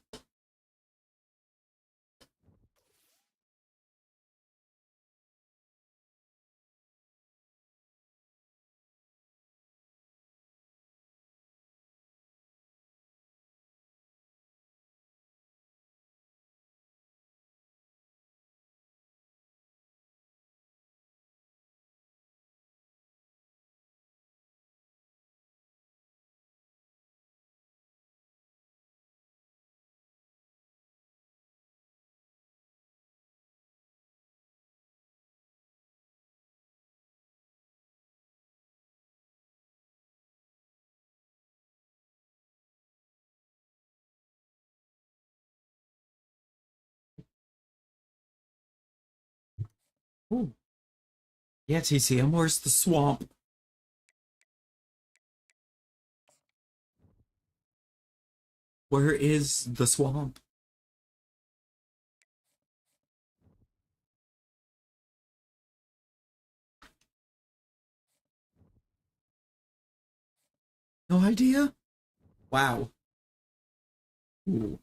Ooh. Yeah, TCM, where's the swamp? Where is the swamp? No idea? Wow. Ooh.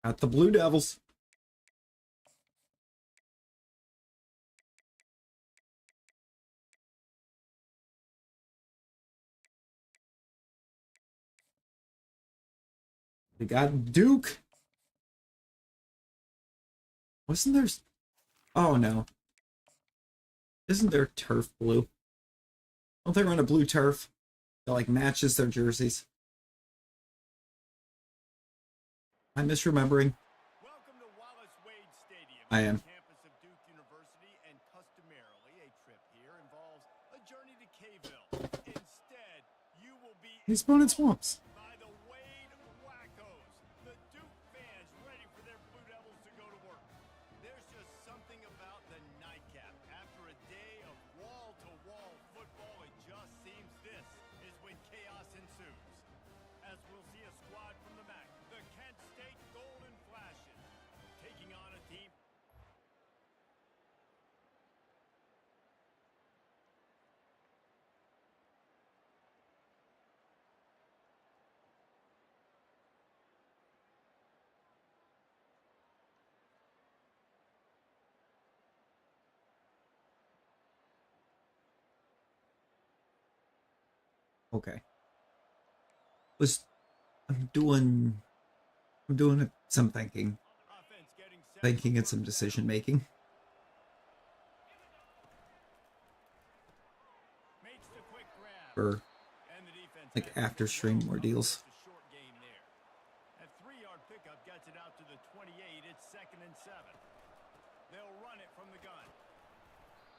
At the Blue Devils. They got Duke. Wasn't there... Oh, no. Isn't there turf blue? Don't they run a blue turf that, like, matches their jerseys? I'm misremembering. Welcome to Wallace Wade Stadium. I am. Campus of Duke University, and customarily a trip here involves a journey to K-ville. Instead, you will be He's born in swamps. by the Wade Wackos, the Duke fans ready for their Blue Devils to go to work. There's just something about the nightcap. After a day of wall-to-wall football, it just seems this is when chaos ensues. As we'll see a squad from the MAC, the Kent State Golden Flashes, taking on a team. Okay. I'm doing some thinking. Offense getting set. Thinking and some decision making. Makes the quick grab. For And the defense like has after the stream ball. ordeals. Just a short gain there. That 3-yard pickup gets it out to the 28. It's 2nd and 7. They'll run it from the gun.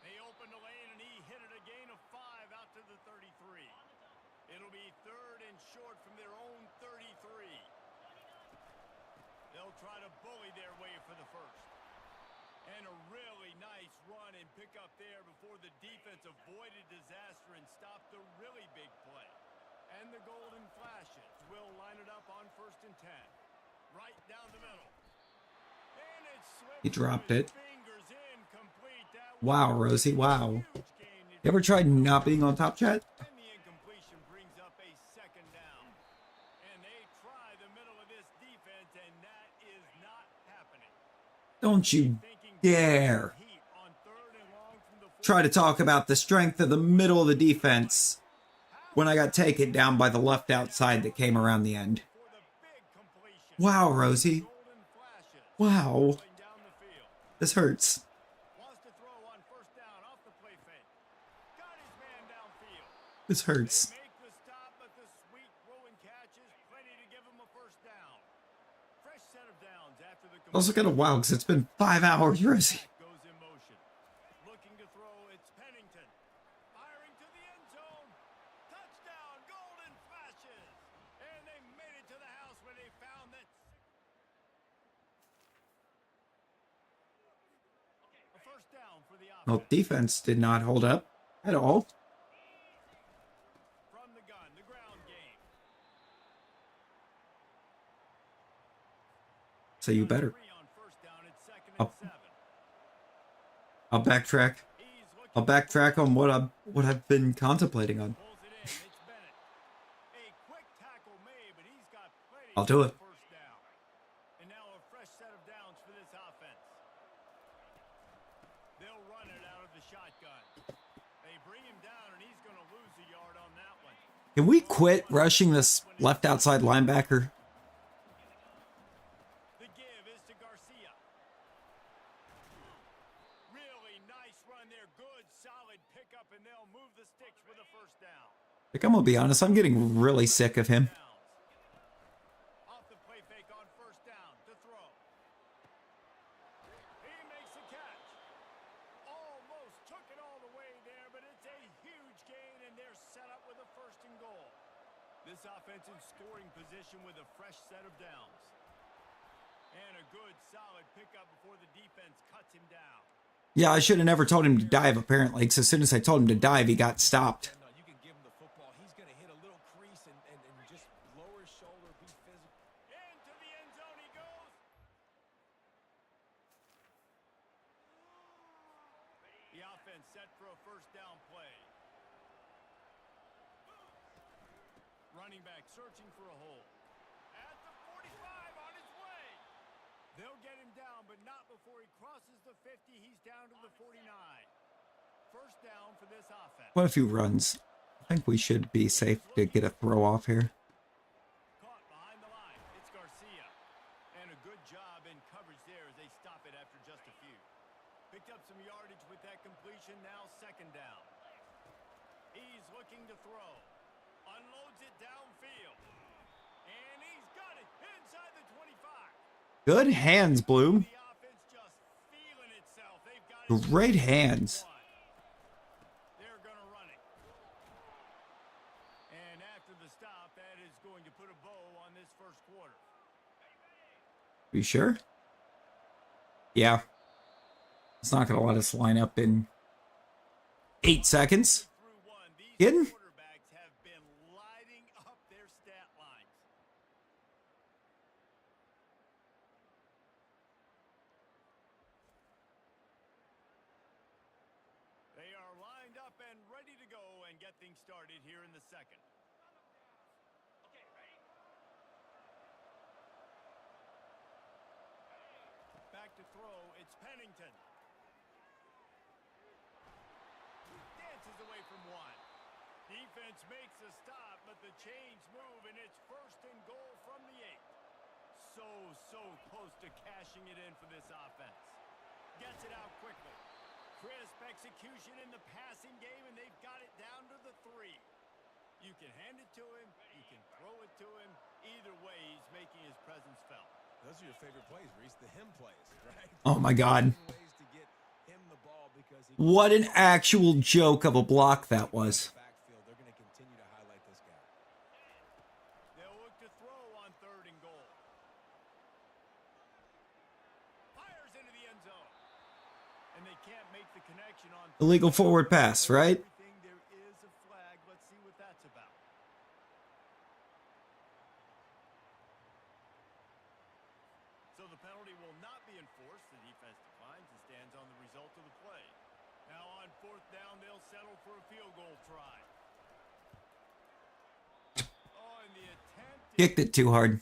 They open the lane and he hit it a gain of 5 out to the 33. It'll be 3rd and short from their own 33. They'll try to bully their way for the first. And a really nice run and pick up there before the defense avoided disaster and stopped the really big play. And the Golden Flashes will line it up on 1st and 10. Right down the middle. And it slipped He dropped through his it. fingers incomplete. That Wow, was a Rosie, wow. huge gain. You ever tried not being on Top Chat? And the incompletion brings up a 2nd down. And they try the middle of this defense, and that is not happening. Don't you dare Heat on 3rd and long from the try to talk about the strength of the middle of the defense when I got taken down by the left outside that came around the end. for the big completion. Wow, Rosie. Golden Flashes Wow. rolling down the field. This hurts. Wants to throw on 1st down off the play fake. Got his man downfield. This hurts. They make the stop, but the sweet rolling catch is plenty to give him a 1st down. Fresh set of downs after the Also kind of wild because it's been 5 hours, Rosie. goes in motion. Looking to throw, it's Pennington. Firing to the end zone. Touchdown, Golden Flashes. And they made it to the house where they found that for the Well, offense. defense did not hold up at all. From the gun, the ground game. So you better. 3 on first down, it's 2nd and I'll, 7. I'll backtrack. He's looking I'll backtrack on what I've been contemplating on. pulls it in. It's Bennett. A quick tackle made, but he's got plenty I'll do it. for first down. And now a fresh set of downs for this offense. They'll run it out of the shotgun. They bring him down, and he's going to lose a yard on that one. Can we quit rushing this left outside linebacker? The give is to Garcia. Really nice run there. Good, solid pickup, and they'll move the sticks with a first down. Like, I'm gonna be honest, I'm getting really sick of him. Off the play fake on first down to throw. He makes a catch. Almost took it all the way there, but it's a huge gain, and they're set up with a 1st and goal. This offense in scoring position with a fresh set of downs. And a good, solid pickup before the defense cuts him down. Yeah, I should have never told him to dive, apparently, because as soon as I told him to dive, he got stopped. No, you can give him the football. He's going to hit a little crease and just lower his shoulder, be physical. Into the end zone he goes. The offense set for a first down play. Running back searching for a hole. At the 45 on his way. They'll get him down, but not before he crosses the 50. He's down to the 49. First down for this offense. What a few runs. I think we should be safe to get a throw off here. Caught behind the line. It's Garcia. And a good job in coverage there as they stop it after just a few. Picked up some yardage with that completion. Now 2nd down. He's looking to throw. Unloads it downfield. And he's got it inside the 25. Good hands, Bloom. The offense just feeling itself. They've got it. Great hands. They're going to run it. And after the stop, that is going to put a bow on this first quarter. You sure? Yeah. It's not going to let us line up in 8 seconds. Through one, these Kidding? quarterbacks have been lighting up their stat lines. They are lined up and ready to go and get things started here in the second. Back to throw, it's Pennington. Dances away from one. Defense makes a stop, but the chains move, and it's 1st and goal from the 8. So close to cashing it in for this offense. Gets it out quickly. Crisp execution in the passing game, and they've got it down to the 3. You can hand it to him, you can throw it to him. Either way, he's making his presence felt. Those are your favorite plays, Reese, the him plays, right? Oh my God. Ways to get him the ball because he What an actual joke of a block that was. backfield. They're going to continue to highlight this guy. They'll look to throw on 3rd and goal. Fires into the end zone. And they can't make the connection on Illegal forward pass, right? everything. There is a flag. Let's see what that's about. So the penalty will not be enforced. The defense declines and stands on the result of the play. Now on 4th down, they'll settle for a field goal try. Oh, and the attempt is Kicked it too hard.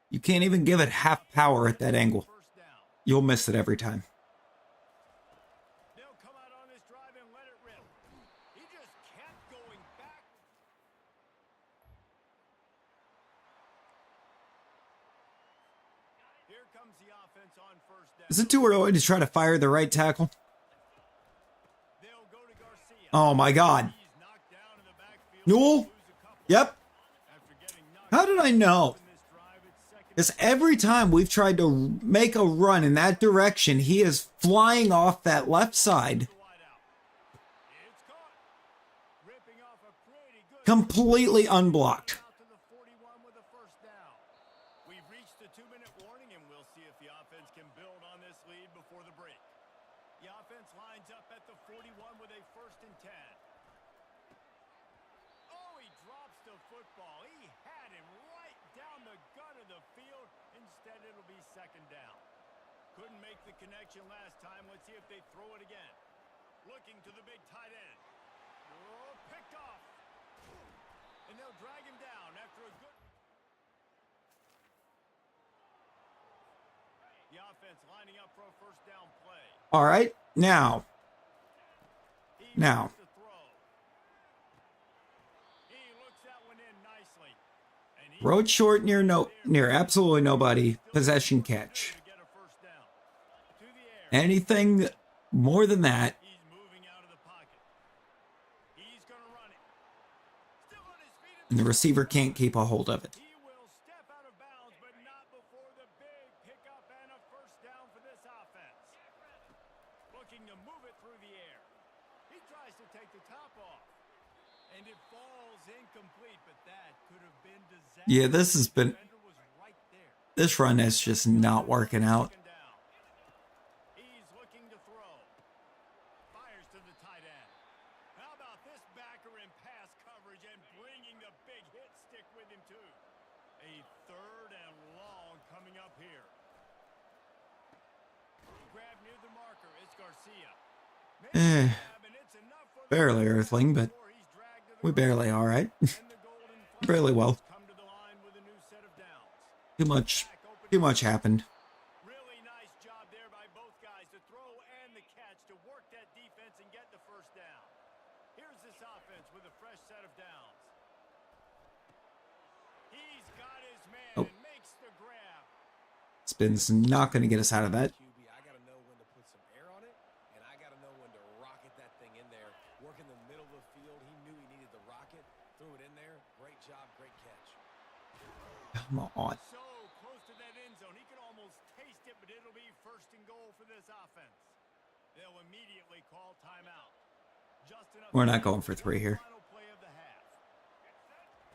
You can't even give it half power at that angle. first down. You'll miss it every time. They'll come out on this drive and let it rip. He just kept going back. Here comes the offense on first down. Is it too early to try to fire the right tackle? They'll go to Garcia. Oh my God. He's knocked down in the backfield. Newell? Lose a couple. Yep. After getting knocked How did I know? in this drive, it's 2nd Because every time we've tried to make a run in that direction, he is flying off that left side, wide out. It's caught. Ripping off a pretty good completely unblocked. out to the 41 with a first down. We've reached the 2-minute warning, and we'll see if the offense can build on before the break. The offense lines up at the 41 with a 1st and 10. Oh, he drops the football. He had him right down the gut of the field. Instead, it'll be 2nd down. Couldn't make the connection last time. Let's see if they throw it again. Looking to the big tight end. Oh, picked off. And they'll drag him down after a good... The offense lining up for a 1st down play. All right, now. Now. He looks that one in nicely. And he Road short near absolutely nobody. Possession catch. to get a 1st down. To the air. Anything more than that, He's moving out of the pocket. He's going to run it. Still on his feet. and the receiver can't keep a hold of it. He will step out of bounds, but not before the big pickup and a 1st down for this offense. Looking to move it through the air. He tries to take the top off. And it falls incomplete, but that could have been disastrous. Yeah, this has been... Defender was right there. This run is just not working out. 2nd down. He's looking to throw. Fires to the tight end. How about this backer in pass coverage and bringing the big hit stick with him too? A 3rd and long coming up here. Grab near the marker. It's Garcia. Eh, Grab, and it's enough for the barely earthling, but before he's dragged to the we barely all right. and the Golden Barely well. Flashes come to the line with a new set of downs. Too much happened. Really nice job there by both guys to throw and the catch to work that defense and get the 1st down. Here's this offense with a fresh set of downs. He's got his man Oh. and makes the grab. Spin's not going to get us out of that. QB, I got to know when to put some air on it, and I got to know when to rocket that thing in there. Work in the middle of the field. He knew he needed the rocket. Threw it in there. Great job. Great catch. Come on. So close to that end zone. He can almost taste it, but it'll be 1st and goal for this offense. They'll immediately call timeout. Just enough We're not time going for 3 here. final play of the half.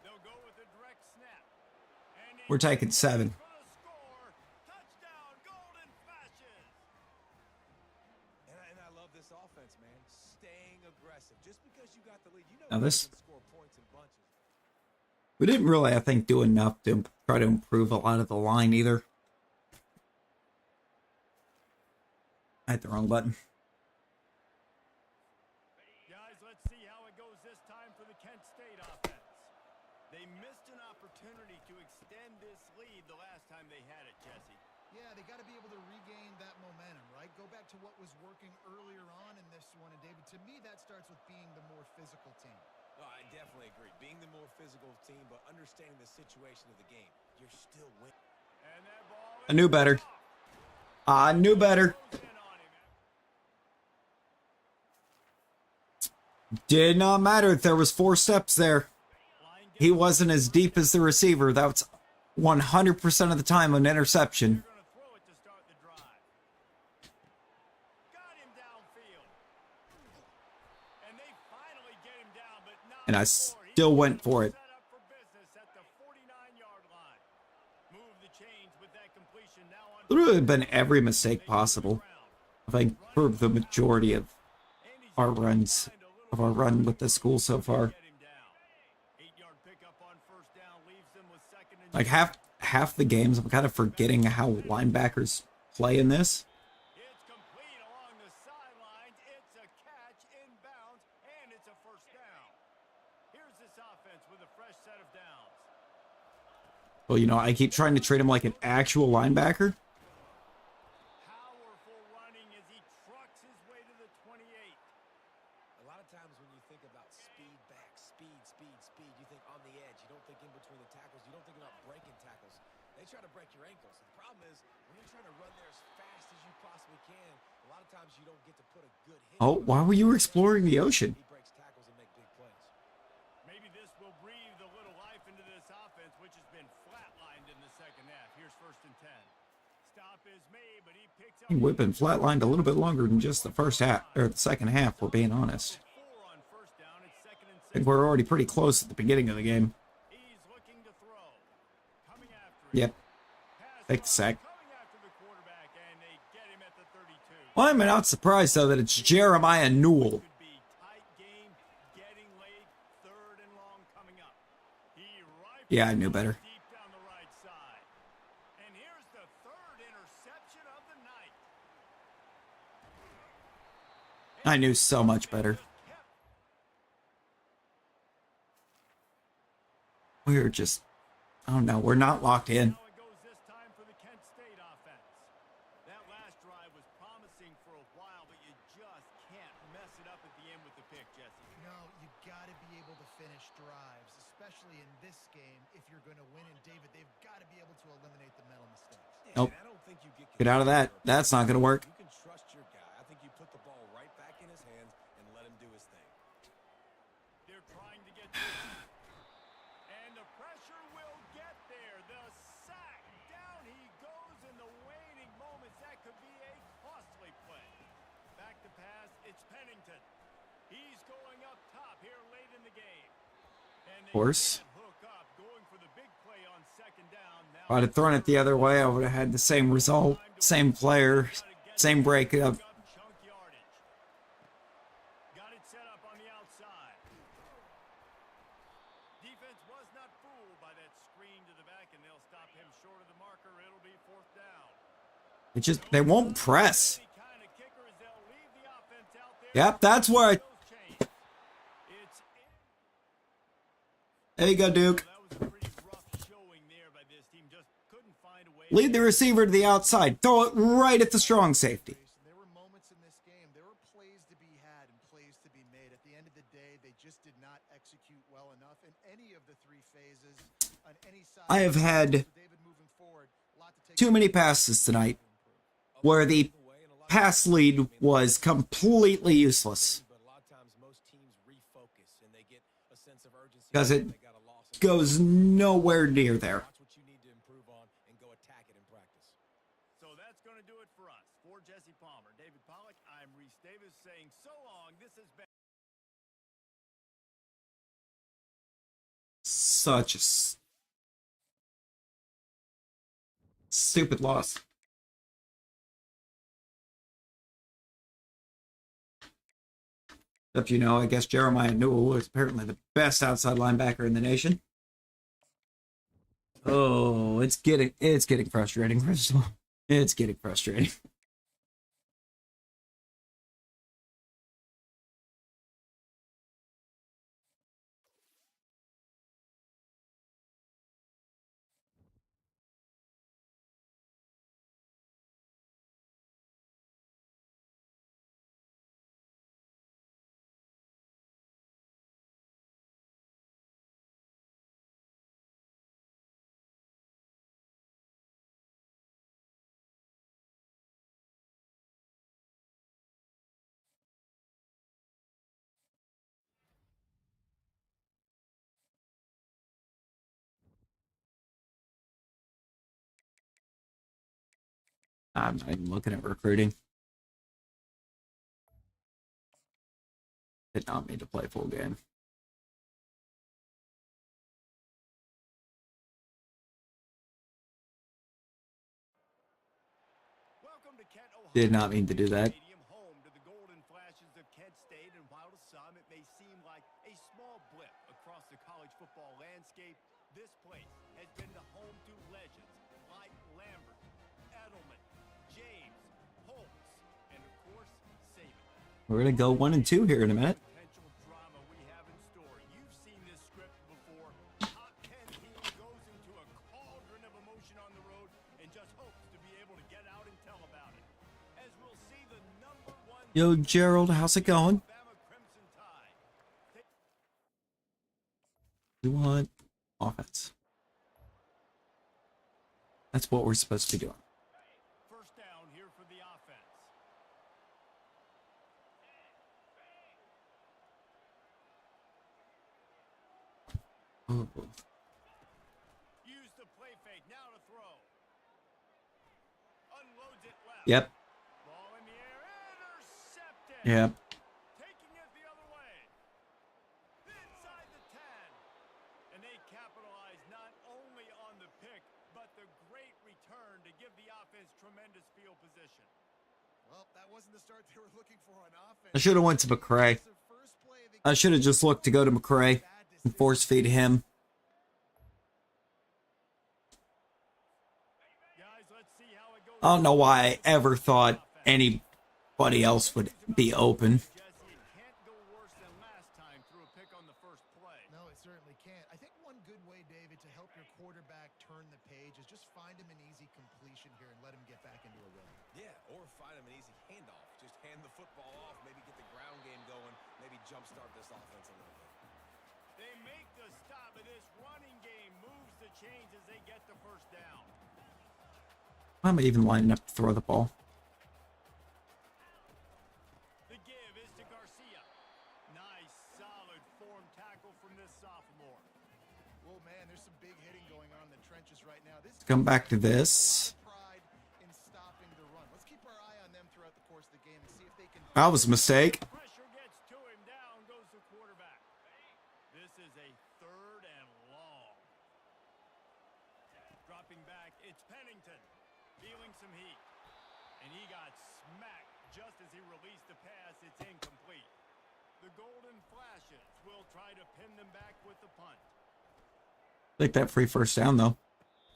They'll go with a direct snap. And he We're taking 7. for the score. Touchdown, Golden Flashes. And I love this offense, man. Staying aggressive. Just because you got the lead, you know Now you this- can score points in bunches. We didn't really, I think, do enough to try to improve a lot of the line either. I hit the wrong button. Guys, let's see how it goes this time for the Kent State offense. They missed an opportunity to extend this lead the last time they had it, Jesse. Yeah, they got to be able to regain that momentum, right? Go back to what was working earlier on in this one. And David, to me, that starts with being the more physical team. No, I definitely agree. Being the more physical team, but understanding the situation of the game. You're still winning. And that ball I knew better. I knew better. goes in on him. Did not matter if there was 4 steps there. Line He wasn't as deep as the receiver. That's 100% of the time an interception. They're going to throw it to start the drive. Got him downfield. And they finally get him down, but not And I before. He's still went for it. set up for business at the 49-yard line. Move the chains with that completion now on There would have been every mistake possible. I think for the majority of our runs, of our run with the school so far. get him down. 8-yard pickup on 1st down leaves them with 2nd and Like half the games, I'm kind of forgetting how linebackers play in this. It's complete along the sidelines. It's a catch inbounds, and it's a 1st down. Here's this offense with a fresh set of downs. Well, you know, I keep trying to treat him like an actual linebacker. Powerful running as he trucks his way to the 28. A lot of times when you think about speed back, speed, you think on the edge. You don't think in between the tackles. You don't think about breaking tackles. They try to break your ankles. The problem is when you're trying to run there as fast as you possibly can, a lot of times you don't get to put a good hit. Oh, why were you exploring the ocean? He breaks tackles and make big plays. Maybe this will breathe a little life into this offense, which has been flatlined in the 2nd half. Here's 1st and 10. Stop is made, but he picks up. We've been flatlined a little bit longer than just the first half, or the second half, we're being honest. 4 on 1st down. It's 2nd and 6. I think we're already pretty close at the beginning of the game. He's looking to throw. Coming after him. Yep. Pass Take the sack. coming after the quarterback, and they get him at the 32. Why am I not surprised, though, that it's Jeremiah Newell? Could be tight game, getting late, third and long coming up. He rifles Yeah, I knew better. deep down the right side. And here's the third interception of the night. I knew so much better. We're just... Oh, no, we're not locked in. How it goes this time for the Kent State offense. That last drive was promising for a while, but you just can't mess it up at the end with the pick, Jesse. No, you got to be able to finish drives, especially in this game. If you're going to win, and David, they've got to be able to eliminate the mental mistakes. Nope. I don't think you Get out of that. That's not going to work. You can trust your guy. I think you put the ball right back in his hands and let him do his thing. They're trying to get through. And the pressure will get there. The sack. Down he goes in the waning moments. That could be a costly play. Back to pass. It's Pennington. He's going up top here late in the game. And they Course. can't hook up. Going for the big play on second down. Now If I'd have thrown it the other way, I would have had the same result. Same player. Same breakup. chunk yardage. Got it set up on the outside. Defense was not fooled by that screen to the back, and they'll stop him short of the marker. It'll be fourth down. It just... They won't press. Any kind of kicker as they'll leave the offense out there. Yep, that's where I... Those chains. It's in. There you go, Duke. That was a pretty rough showing there by this team. Just couldn't find a way. Lead the receiver to the outside. Throw it right at the strong safety. There were moments in this game. There were plays to be had and plays to be made. At the end of the day, they just did not execute well enough in any of the three phases on any side. I have had David moving forward, a lot to take too many passes tonight where the pass lead was completely useless But a lot of times most teams refocus and they get a sense of urgency. because it They got a loss. goes nowhere near there. Watch what you need to improve on and go attack it in practice. So that's going to do it for us. For Jesse Palmer, David Pollack, I'm Reese Davis saying so long. This has been. Such a stupid loss. Except, you know, I guess Jeremiah Newell is apparently the best outside linebacker in the nation. Oh, it's getting frustrating, Crystal. It's getting frustrating. I'm not even looking at recruiting. Did not mean to play full game. Welcome to Kent, Ohio. Did not mean to do that. Stadium, home to the golden flashes of Kent State, and while to some it may seem like a small blip across the college football landscape, this place has been the home to legends like Lambert, Edelman, James, Holtz, and of course, Saban. We're gonna go 1 and 2 here in a minute. Potential drama we have in store. You've seen this script before. Top 10 team goes into a cauldron of emotion on the road and just hopes to be able to get out and tell about it. As we'll see the number one Yo, Gerald, how's it going? Alabama Crimson Tide. We want offense. That's what we're supposed to be doing. First down here for the offense. Oh, Use the play fake. Now to throw. Unloads it left. yep, Ball in the air. Intercepted. yep. Taking it the other way. Inside the 10. And they capitalize not only on the pick, but the great return to give the offense tremendous field position. Well, that wasn't the start they were looking for on offense. I should have went to McCray. I should have just looked to go to McCray and force feed him. I don't know why I ever thought anybody else would be open. No, it certainly can't. I think one good way, David, to help your quarterback turn the page is just find him an easy completion here and let him get back into a rhythm. Yeah, or find him an easy handoff. Just hand the football off, maybe get the ground game going, maybe jumpstart this offense a little bit. They make the stop, and this running game moves the chains as they get the first down. Why am I even lining up to throw the ball? The give is to Garcia. Nice, solid form tackle from this sophomore. Oh, man, there's some big hitting going on in the trenches right now. This Let's come back to this. pride in stopping the run. Let's keep our eye on them throughout the course of the game and see if they can. That was a mistake. Pressure gets to him. Down goes the quarterback. This is a 3rd and long. Dropping back, it's Pennington. Feeling some heat. And he got smacked just as he released the pass. It's incomplete. The Golden Flashes will try to pin them back with the punt. Take that free first down, though.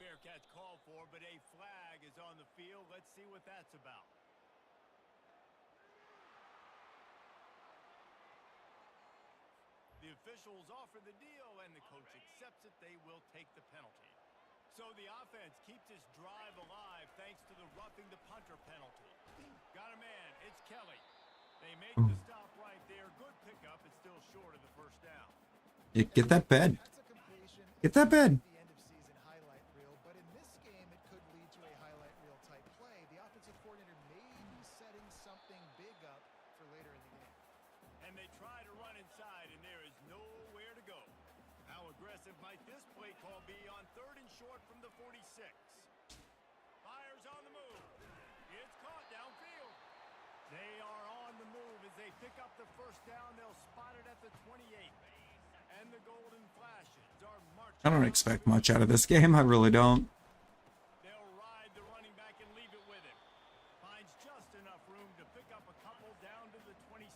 Fair catch called for, but a flag is on the field. Let's see what that's about. The officials offer the deal, and the coach accepts it. They will take the penalty. So the offense keeps its drive alive thanks to the roughing the punter penalty. Got a man. It's Kelly. They make the stop right there. Good pickup. It's still short of the first down. Get that bed. That's a completion. Get that bed. The end of season highlight reel, but in this game, it could lead to a highlight reel type play. The offensive coordinator may be setting something big up for later in the game. And they try to run inside, and there is nowhere to go. How aggressive might this play call be on 3rd and short from the 46? Fires on the move. It's caught downfield. They are on the move as they pick up the first down. They'll spot it at the 28. And the Golden Flashes are marching. I don't expect much out of this game. I really don't. They'll ride the running back and leave it with him. Finds just enough room to pick up a couple down to the 26.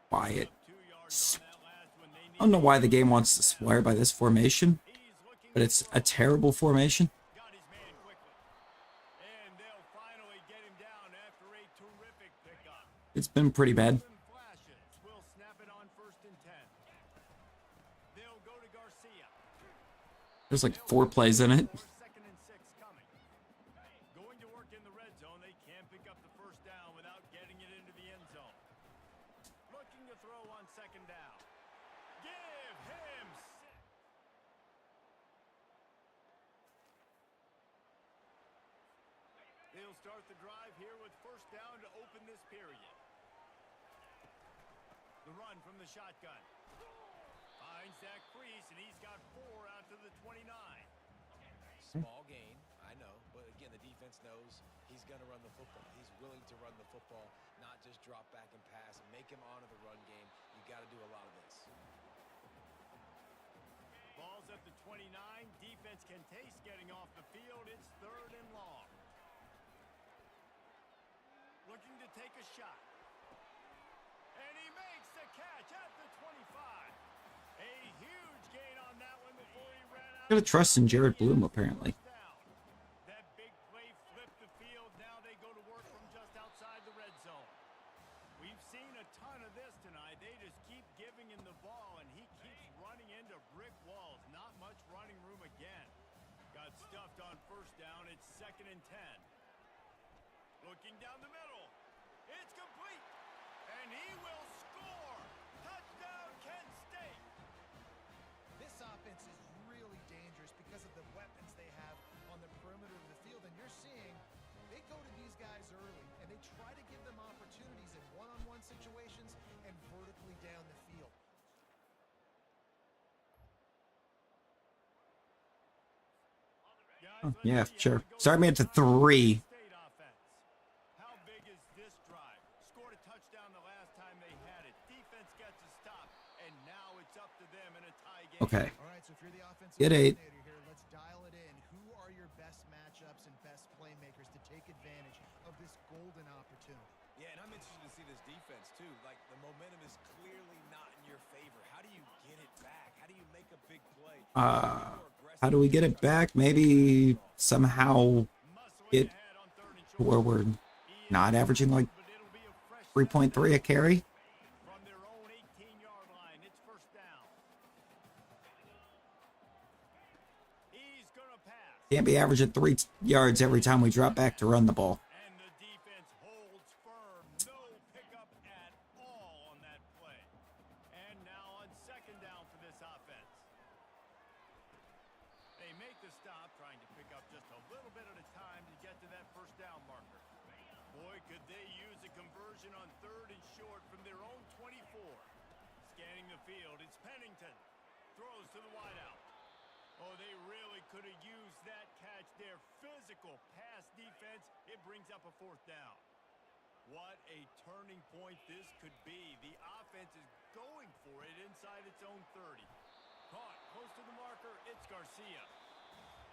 Wyatt. 2 yards on that last one. They I don't know why the game wants to swear by this formation, He's looking but it's a terrible formation. got his man quickly. And they'll finally get him down after a terrific pickup. It's been pretty bad. Golden Flashes will snap it on 1st and 10. They'll go to Garcia. There's like 4 plays in it. 2nd and 6 coming. Going to work in the red zone. They can't pick up the first down without getting it into the end zone. Looking to throw on 2nd down. Give him 6. They'll start the drive here with first down to open this period. The run from the shotgun. Finds that crease, and he's got 4 out to the 29. Small gain, I know, but again, the defense knows he's going to run the football. He's willing to run the football, not just drop back and pass and make him honor the run game. You got to do a lot of this. Ball's at the 29. Defense can taste getting off the field. It's 3rd and long. Looking to take a shot. And he makes the catch at the 25. A huge gain on that one before he ran out. Gotta trust in Jared Bloom, apparently. That big play flipped the field. Now they go to work from just outside the red zone. We've seen a ton of this tonight. They just keep giving him the ball, and he keeps running into brick walls. Not much running room again. Got stuffed on first down. It's 2nd and 10. Looking down the middle. It's complete. And he will score. Touchdown, Kent State. This offense is really dangerous because of the weapons they have on the perimeter of the field. And you're seeing they go to these guys early, and they try to give them opportunities in one-on-one situations and vertically down the field. Oh, yeah, sure. Start me at the 3. How big is this drive? Scored a touchdown the last time they had it. Defense gets a stop, and now it's up to them in a tie game. Okay. All right, so if you're the offensive Get 8. coordinator here, let's dial it in. Who are your best matchups and best playmakers to take advantage of this this golden opportunity. Yeah, and I'm interested to see this defense, too. Like, the momentum is clearly not in your favor. How do you get it back? How do you make a big play? How do we get it back? Maybe somehow get to where we're not averaging like 3.3 a carry. From their own 18-yard line, it's first down. He's gonna pass. Can't be averaging 3 yards every time we drop back to run the ball. And the defense holds firm. No pickup at all on that play. And now on second down for this offense. They make the stop, trying to pick up just a little bit at a time to get to that first down marker. Boy, could they use a conversion on third and short from their own 24. Scanning the field, it's Pennington. Throws to the wideout. Oh, they really could have used that catch there. Physical pass defense. It brings up a fourth down. What a turning point this could be. The offense is going for it inside its own 30. Caught close to the marker. It's Garcia.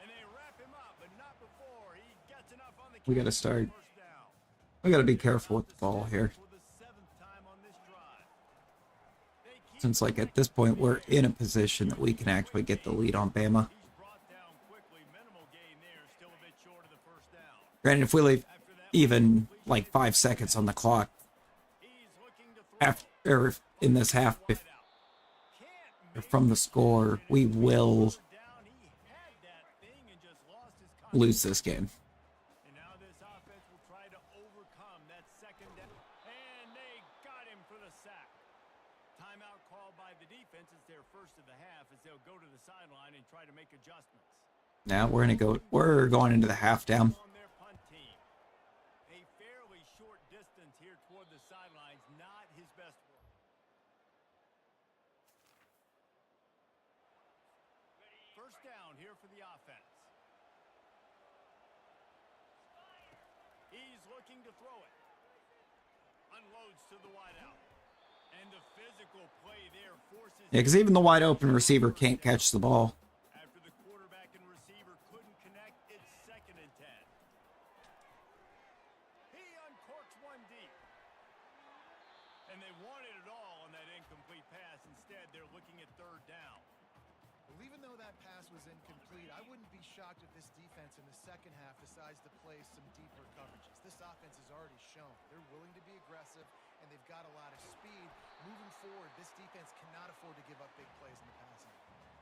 And they wrap him up, but not before he gets enough on the We got to catch. start. First down. We got to be careful with the ball here. For the 7th time on this drive. They keep Since, like, at this point, we're in a position that we can actually get the lead on Bama. He's brought down quickly. Minimal gain there. Still a bit short of the first down. Granted, if we leave After that, even like 5 seconds on the clock he's looking to throw after in this half wide out. Can't from the score, we will down. He had that thing and just lost his lose this game. And now this offense will try to overcome that second down. And they got him for the sack. Timeout called by the defense. It's their first of the half as they'll go to the sideline and try to make adjustments. Now we're going into the half down. On their punt team. A fairly short distance here toward the sidelines. Not his best work. First down here for the offense. He's looking to throw it. Unloads to the wideout. And the physical play there forces... Yeah, because even the wide open receiver can't catch the ball. After the quarterback and receiver couldn't connect, it's 2nd and 10. He uncorks one deep. And they wanted it all on that incomplete pass. Instead, they're looking at 3rd down. Well, even though that pass was incomplete, I wouldn't be shocked if this defense in the second half decides to play some deeper coverages. This offense has already shown they're willing to be aggressive, and they've got a lot of speed. Moving forward, this defense cannot afford to give up big plays in the passing game.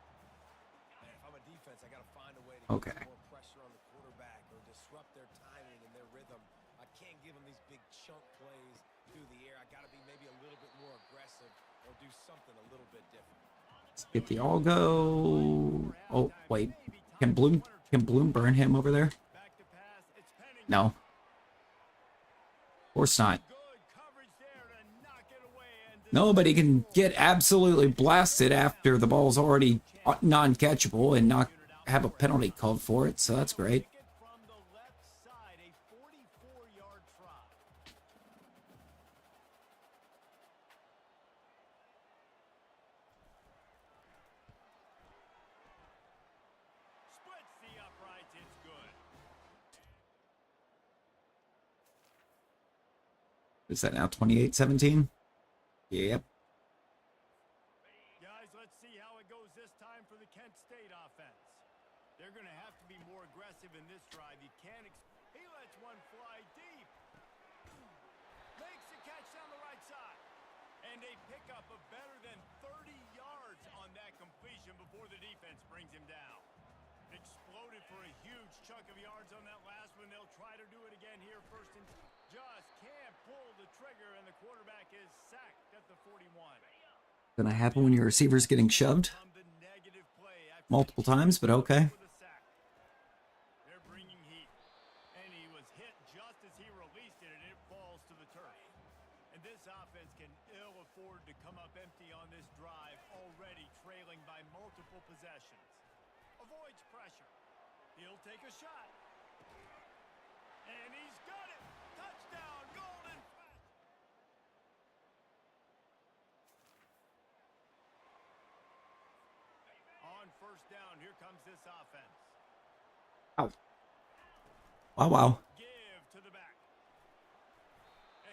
Man, if I'm a defense, I got to find a way to Okay. get more pressure on the quarterback or disrupt their timing and their rhythm. I can't give them these big chunk plays through the air. I got to be maybe a little bit more aggressive or do something a little bit different. Let's get the all go. Oh wait, can Bloom burn him over there? Back to pass. It's Pennington. No, of course not. Good coverage there to knock it away. And Nobody can get absolutely blasted after the ball's already non-catchable and not have a penalty called for it, so that's great. Pick it from the left side, a 44-yard try. Splits the uprights. It's good. Is that now 28-17? Yep. Guys, let's see how it goes this time for the Kent State offense. They're going to have to be more aggressive in this drive. You can't... He lets one fly deep. Makes the catch down the right side. And a pickup of better than 30 yards on that completion before the defense brings him down. Exploded for a huge chunk of yards on that last one. They'll try to do it again here first and... Just can't pull the trigger, and the quarterback is sacked at the 41. Gonna happen when your receiver's getting shoved On the negative play after multiple times, but okay. for the sack. They're bringing heat, and he was hit just as he released it, and it falls to the turf. And this offense can ill afford to come up empty on this drive, already trailing by multiple possessions. Avoids pressure. He'll take a shot. And he's got it. Touchdown, Golden Flash. On first down, here comes this offense. Wow, wow. Give to the back.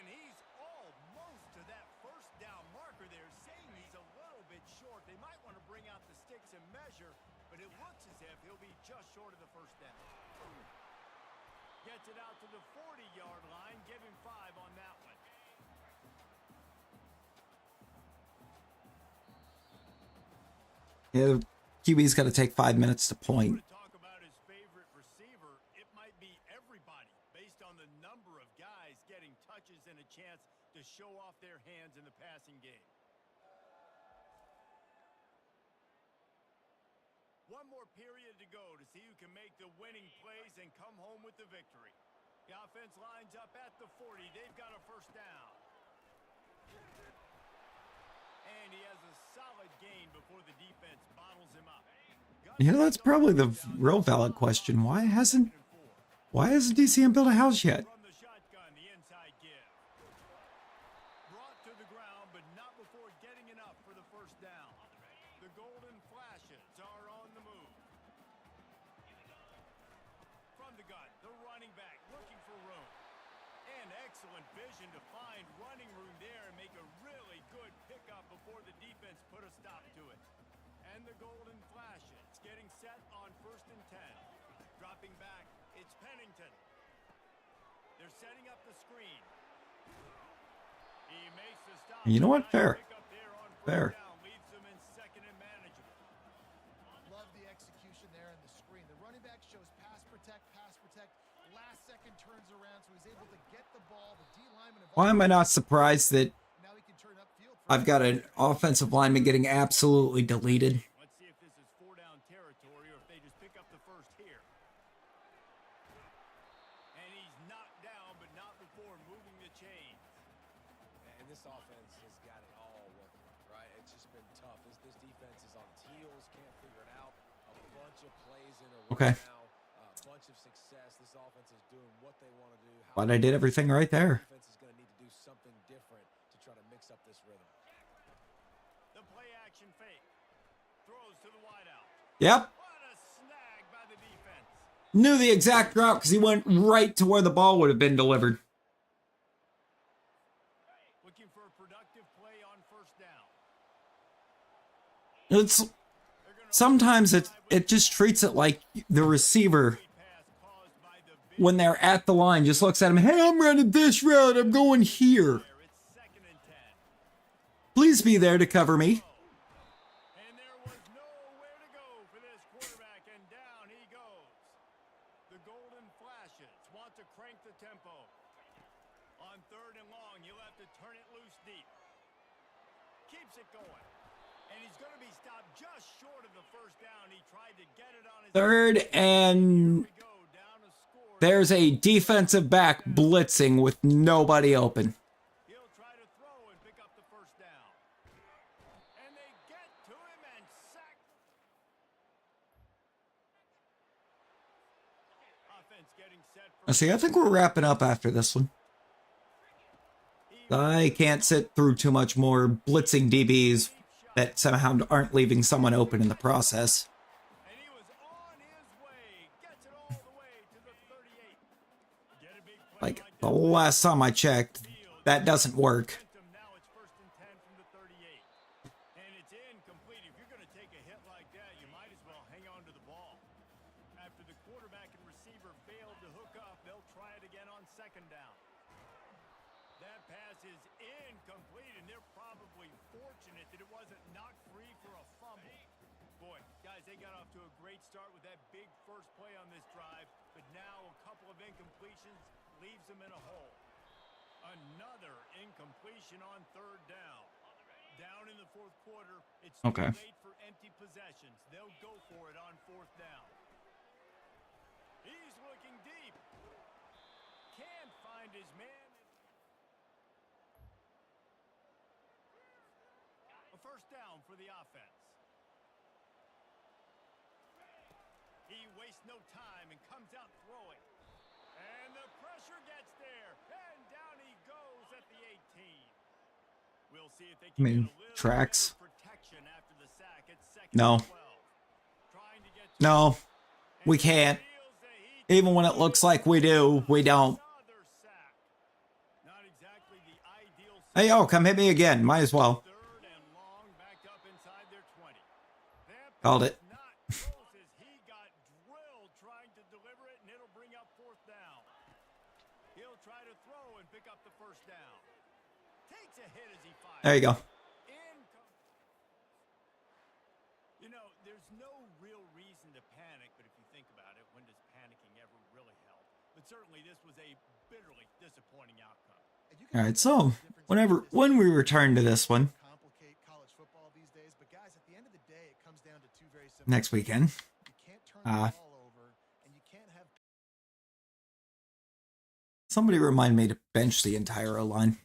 And he's almost to that first down marker there, saying he's a little bit short. They might want to bring out the sticks and measure, but it looks as if he'll be just short of the first down. Gets it out to the 40-yard line. Give him 5 on that one. Yeah, the QB's got to take 5 minutes to point. Talk about his favorite receiver. It might be everybody based on the number of guys getting touches and a chance to show off their hands in the passing game. One more period to go to see who can make the winning plays and come home with the victory. The offense lines up at the 40. They've got a first down. And he has a solid gain before the defense bottles him up. You know, that's probably the real valid question. Why hasn't DCM built a house yet? From the shotgun, the inside give. Brought to the ground, but not before getting enough for the first down. The golden flashes are on the move. From the gun, the running back looking for room. And excellent vision to find running room there and make a really good pickup before the defense put a stop to it. And the golden flashes getting set on 1st and 10. Dropping back, it's Pennington. They're setting up the screen. He makes the stop. You know what? Fair. Fair. Leaves them in 2nd and manageable. Love the execution there in the screen. The running back shows pass protect. Last second turns around, so he's able to get the ball. The D lineman. Why am I not surprised that Now he can turn upfield. I've got an offensive lineman getting absolutely deleted? Let's see if this is 4-down territory or if they just pick up the first here. And he's knocked down, but not before moving the chains. And this offense has got it all working, right? It's just been tough. This defense is on its heels, can't figure it out. A bunch of plays in a row Okay. now, a bunch of success. This offense is doing what they want to do. But I did everything right there. Defense is going to need to do something different to try to mix up this rhythm. The play action fake. Throws to the wideout. Yep. What a snag by the defense. Knew the exact route because he went right to where the ball would have been delivered. Looking for a productive play on 1st down. It's sometimes it just treats it like the receiver, Pass caused by the big when they're at the line, just looks at him. Hey, I'm running this route. I'm going here. player. It's 2nd and 10. Please be there to cover me. And there was nowhere to go for this quarterback, and down he goes. The golden flashes want to crank the tempo. On 3rd and long, you'll have to turn it loose deep. Keeps it going. And he's going to be stopped just short of the first down. He tried to get it on his 3rd and we go, down a score. there's a defensive back blitzing with nobody open. He'll try to throw and pick up the first down. And they get to him and sack. Offense getting set for See, I think we're wrapping up after this one. I can't sit through too much more blitzing DBs that somehow aren't leaving someone open in the process. and he was on his way. Gets it all the way to the 38. Get a big play Like, like the that. last time I checked, that doesn't work. Now it's 1st and 10 from the 38. And it's incomplete. If you're going to take a hit like that, you might as well hang on to the ball. After the quarterback and receiver failed to hook up, they'll try it again on 2nd down. That pass is incomplete, and they're probably fortunate that it wasn't knocked free for a fumble. Boy, guys, they got off to a great start with that big first play on this drive, but now a couple of incompletions leaves them in a hole. Another incompletion on 3rd down. Down in the 4th quarter, it's Okay. too late for empty possessions. They'll go for it on 4th down. He's looking deep. Can't find his man. A first down for the offense. He wastes no time and comes out throwing. And the pressure gets there. And down he goes at the 18. We'll see if they can get a little tracks. better protection after the sack at 2nd No. and 12. Trying to get to No, we can't. feels that he Even when it looks like we do, we don't. another sack. Not exactly the ideal. Hey, yo, come hit me again. Might as well. Third and long, backed up inside their 20. That Called pass it. not close as he got drilled trying to deliver it, and it'll bring up fourth down. He'll try to throw and pick up the first down. Takes a hit as he fires. There you go. You know, there's no real reason to panic, but if you think about it, when does panicking ever really help? But certainly this was a bitterly disappointing outcome. All right, so when we return to this one Complicate college football these days, but guys, at the end of the day, it comes down to two very simple next weekend, You can't turn the ball over, and you can't have somebody remind me to bench the entire O-line.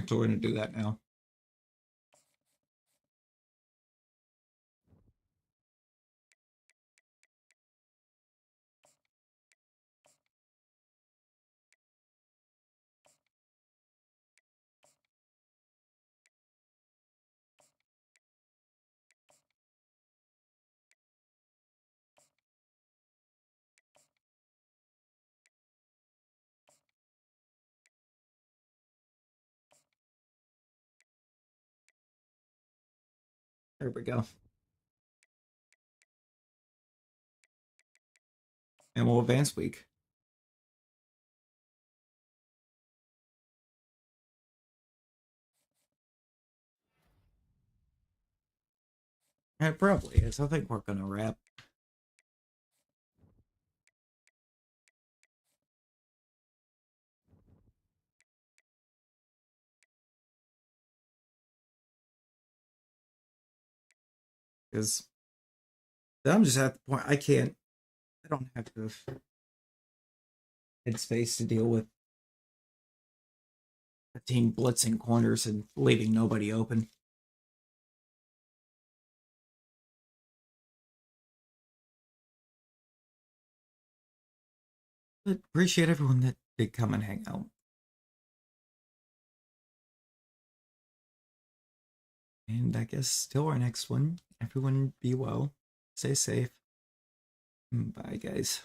So we're going to do that now. There we go. And we'll advance week. It probably is. I think we're going to wrap. Because I'm just at the point I don't have the headspace to deal with a team blitzing corners and leaving nobody open. But appreciate everyone that did come and hang out. And I guess till our next one, everyone be well, stay safe. Bye, guys.